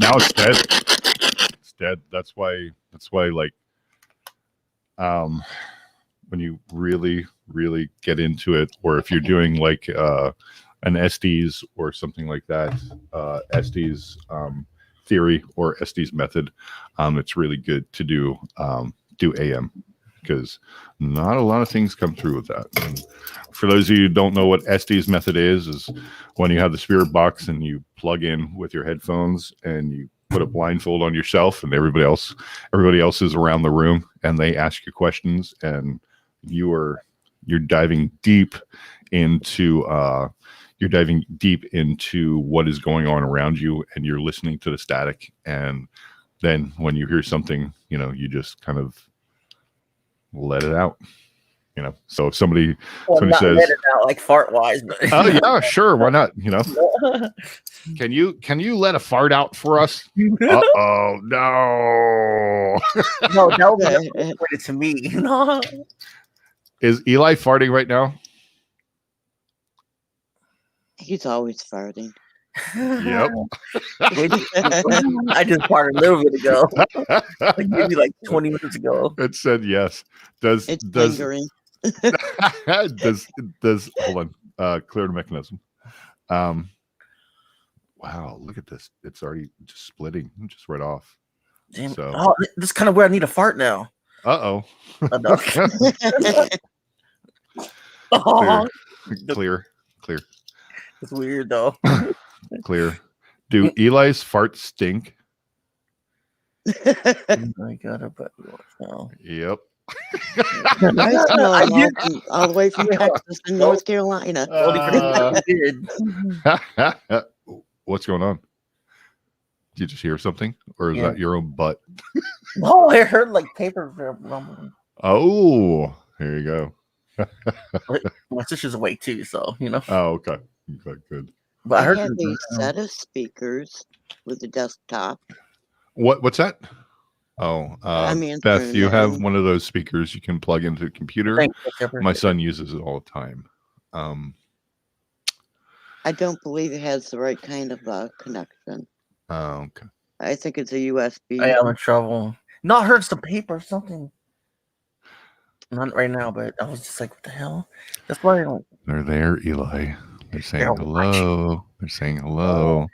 Now it's dead. It's dead. That's why like when you really get into it, or if you're doing like an Estes or something like that, Estes theory or Estes method, it's really good to do AM, because not a lot of things come through with that. And for those of you who don't know what Estes method is when you have the spirit box and you plug in with your headphones and you put a blindfold on yourself and everybody else is around the room and they ask you questions, and you're diving deep into what is going on around you, and you're listening to the static, and then when you hear something, you just kind of let it out. So if somebody says, let it out like fart wise, but oh yeah, sure, why not? Can you let a fart out for us? Uh-oh, no. No, that was pointed to me. Is Eli farting right now? He's always farting. Yep. I just farted a little bit ago. Like maybe like 20 minutes ago. It said yes. Does lingering. does hold on, clear the mechanism. Wow, look at this. It's already just splitting just right off. Damn. So Oh, this is kind of where I need a fart now. oh. Clear. It's weird though. Clear. Do Eli's farts stink? I got it, but no. Yep. I smell all the way from Texas and North Carolina. What's going on? Did you just hear something, or is that your own butt? No, I heard like paper rumbling. Oh, here you go. My sister's awake too, so Oh, okay, good. But I heard have a set of speakers with a desktop. What's that? Oh, Beth, you have one of those speakers you can plug into the computer. My son uses it all the time. I don't believe it has the right kind of connection. Oh, okay. I think it's a USB. I am in trouble. No, I heard some paper or something. Not right now, but I was just like, what the hell? That's why I don't. They're there, Eli. They're saying hello. They're saying hello.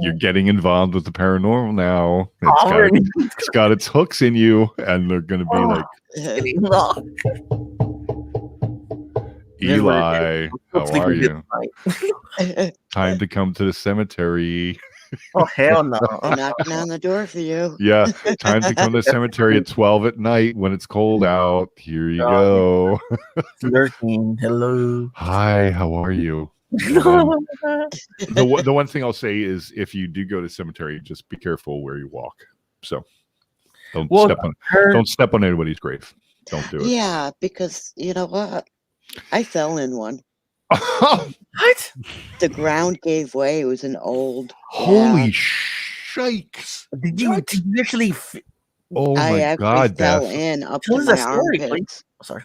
You're getting involved with the paranormal now. It's got its hooks in you, and they're going to be like, Eli, how are you? Time to come to the cemetery. Oh, hell no. I'm knocking on the door for you. Yeah, time to come to the cemetery at 12 at night when it's cold out. Here you go. Lurking. Hello. Hi, how are you? The one thing I'll say is, if you do go to the cemetery, just be careful where you walk. So don't step on anybody's grave. Don't do it. Yeah, because you know what? I fell in one. What? The ground gave way. It was an old. Holy shikes! Did you actually? Oh my I actually God, fell Beth. in up Tell to us my that story, armpits. please. Oh, sorry.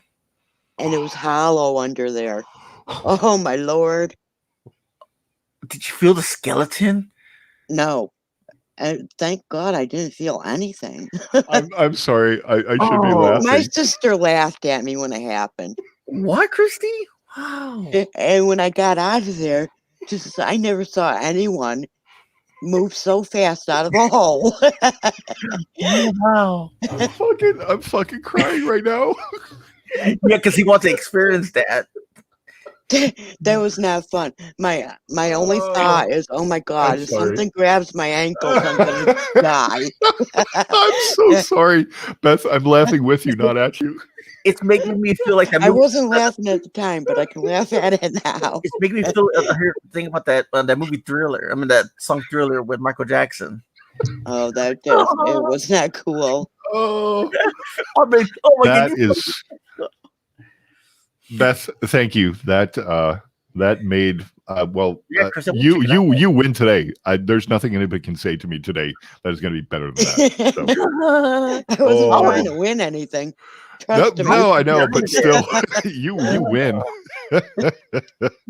and it was hollow under there. Oh my Lord! Did you feel the skeleton? No, and thank God I didn't feel anything. I'm sorry. I should be Oh, laughing. My sister laughed at me when it happened, What, Christy? Wow. and when I got out of there, just I never saw anyone move so fast out of a hole. Wow. I'm fucking crying right now. Yeah, because he wants to experience that. That was not fun. My only thought is, oh my God, I'm if sorry. something grabs my ankles, I'm gonna die. I'm so sorry, Beth. I'm laughing with you, not at you. It's making me feel like that I movie. wasn't laughing at the time, but I can laugh at it now. It's making me feel think about that movie Thriller. I mean that song Thriller with Michael Jackson. Oh, it was not cool. Oh, I mean, oh my that goodness. is Beth. Thank you. That made Yeah, Chris, I want you win today. There's nothing anybody can say to me today that is going to be better than that. So. I wasn't Oh. trying to win anything. No, Trust me. I know, but still, you win.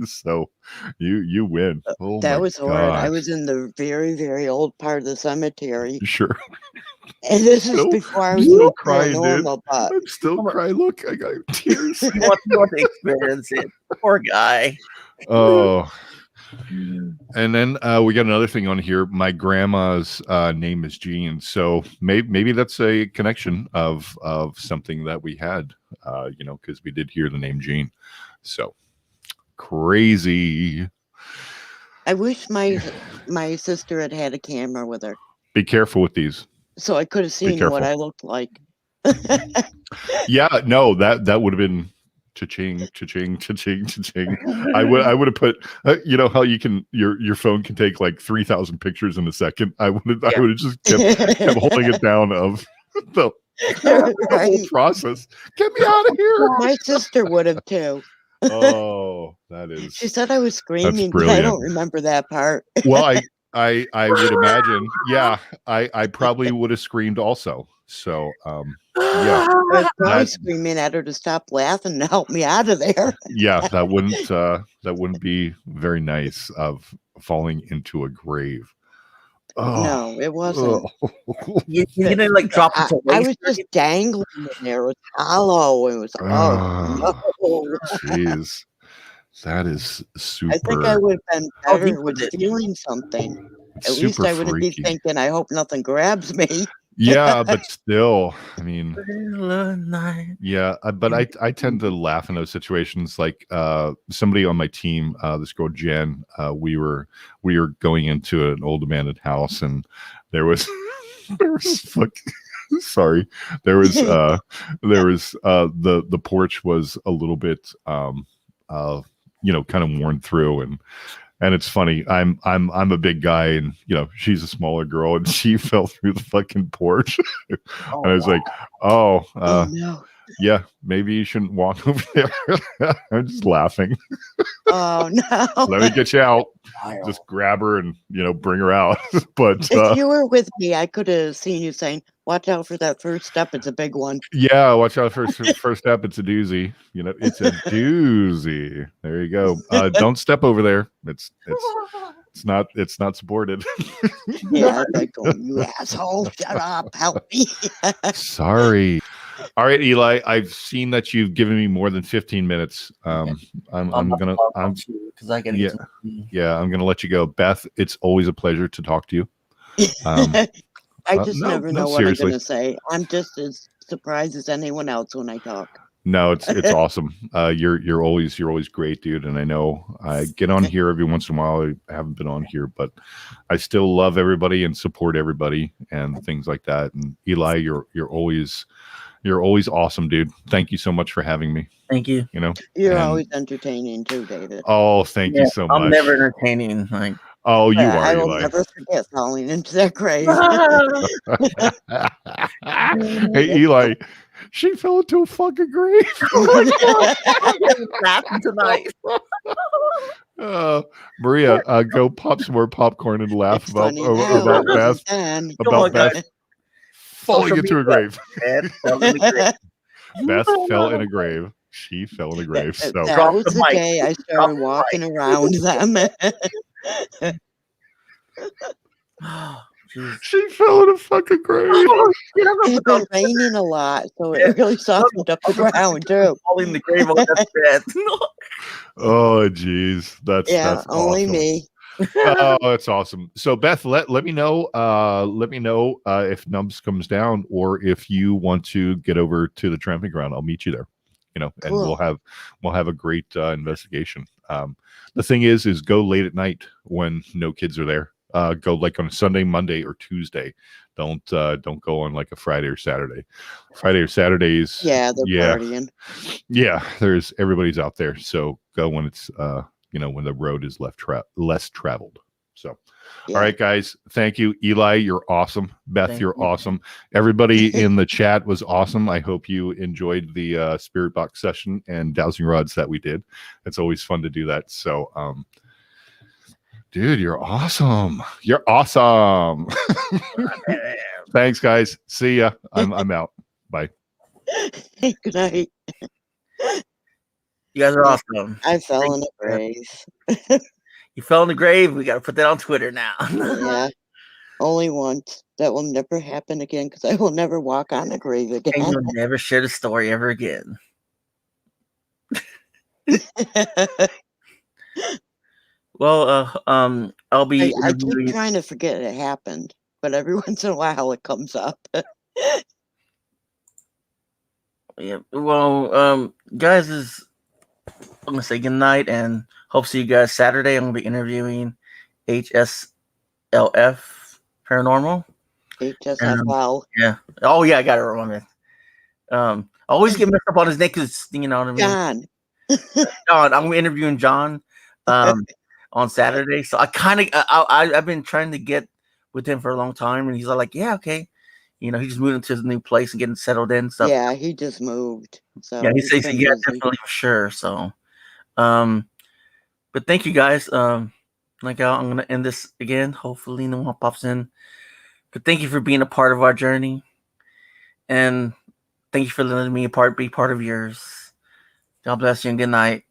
So you win. Oh That my was horrid. I gosh. was in the very, very old part of the cemetery. Sure. And this is Still- before I was still doing crying, dude. paranormal, but I'm still crying. Look, I got tears. He wants to experience it. Poor guy. Oh. And then we got another thing on here. My grandma's name is Jean, so maybe that's a connection of something that we had, because we did hear the name Jean. So crazy. I wish my sister had had a camera with her, Be careful with these. so I could have seen careful. what I looked like. Yeah, no, that would have been cha-ching, cha-ching, cha-ching, cha-ching. I would have put, you know how you can your phone can take like 3,000 pictures in a second. I would have just kept holding it down of the whole Right. process. Get me out of here. My sister would have too. Oh, that is. She said I was screaming, but I brilliant. don't remember that part. Well, I would imagine. Yeah, I probably would have screamed also. So, yeah, I was probably that- screaming at her to stop laughing and help me out of there. yeah, that wouldn't be very nice of falling into a grave. Oh, No, it wasn't. You didn't like drop I, into I waste. was just dangling in there. It was hollow. It was Oh, no. jeez, that is super. I think I would have been Oh, he better with did. feeling something. At super least I wouldn't freaky. be thinking, I hope nothing grabs me. Yeah, but still, I mean, Night. yeah, but I tend to laugh in those situations. Like somebody on my team, this girl Jen, we were going into an old abandoned house, and there was sorry, there was the porch was a little bit kind of worn through, and it's funny. I'm a big guy, and she's a smaller girl, and she fell through the fucking porch. And I was like, Oh no. yeah, maybe you shouldn't walk over there. I'm just laughing. Oh no. Let me get you out. Just grab her and bring her out. But If you were with me, I could have seen you saying, watch out for that first step. It's a big one. yeah, watch out for first step. It's a doozy. It's a doozy. There you go. Don't step over there. It's not supported. Yeah, like, oh, you asshole. Shut up. Help me. Sorry. All right, Eli. I've seen that you've given me more than 15 minutes. I'm gonna because I gotta yeah. get some. Yeah, I'm gonna let you go. Beth, it's always a pleasure to talk to you. I just no, never no, know what seriously. I'm going to say. I'm just as surprised as anyone else when I talk. No, it's awesome. You're always great, dude. And I know I get on here every once in a while. I haven't been on here, but I still love everybody and support everybody and things like that. And Eli, you're always awesome, dude. Thank you so much for having me. Thank you. You're And- always entertaining too, David. Oh, thank you so much. I'm never entertaining. Like Oh, you I are, will Eli. never forget falling into that grave. Hey, Eli, she fell into a fucking grave. laughing tonight. Maria, go pop some more popcorn and laugh It's about funny now, about it Beth wasn't then. about God. Beth falling Social into a media. grave. Beth fell in the grave. Beth fell in a grave. She fell in the grave. So That Drop was the the mic. day I Drop started the walking around them. Jeez. she fell in a fucking grave. It had been raining a lot, so it really softened up the ground too. Falling in the grave on that bed. Oh, geez, that's Yeah, only awesome. me. Oh, that's awesome. So Beth, let me know. Let me know if Nubs comes down or if you want to get over to the tramping ground. I'll meet you there. You know, and Cool. we'll have a great investigation. The thing is go late at night when no kids are there. Go like on a Sunday, Monday, or Tuesday. Don't go on like a Friday or Saturday. Friday or Saturdays. Yeah, they're yeah, partying. yeah. Everybody's out there. So go when it's when the road is less traveled. So, Yeah. all right, guys. Thank you, Eli. You're awesome. Beth, Thank you're you. awesome. Everybody in the chat was awesome. I hope you enjoyed the Spirit Box session and dowsing rods that we did. It's always fun to do that. So, dude, you're awesome. You're awesome. Thanks, guys. See ya. I'm out. Bye. Good night. You guys are awesome. I fell in the grave. You fell in the grave. We got to put that on Twitter now. Yeah, only once. That will never happen again because I will never walk on a grave And again. you'll never share the story ever again. Well, I'll be I keep interviewing. trying to forget it happened, but every once in a while it comes up. Yeah, well, guys, I'm gonna say good night and hope to see you guys Saturday. I'm gonna be interviewing HSLF Paranormal. HSFL. Yeah. Oh yeah, I got it wrong. I always get messed up on his name because you know what I mean. John. John. I'm interviewing John on Saturday, so I kind of I've been trying to get with him for a long time, and he's like, yeah, okay. You know, he just moved into his new place and getting settled in. So Yeah, he just moved. So yeah, he he's says been yeah, busy. definitely for sure. So, but thank you guys. Like I'm gonna end this again. Hopefully, no one pops in. But thank you for being a part of our journey, and thank you for letting me be part of yours. God bless you and good night.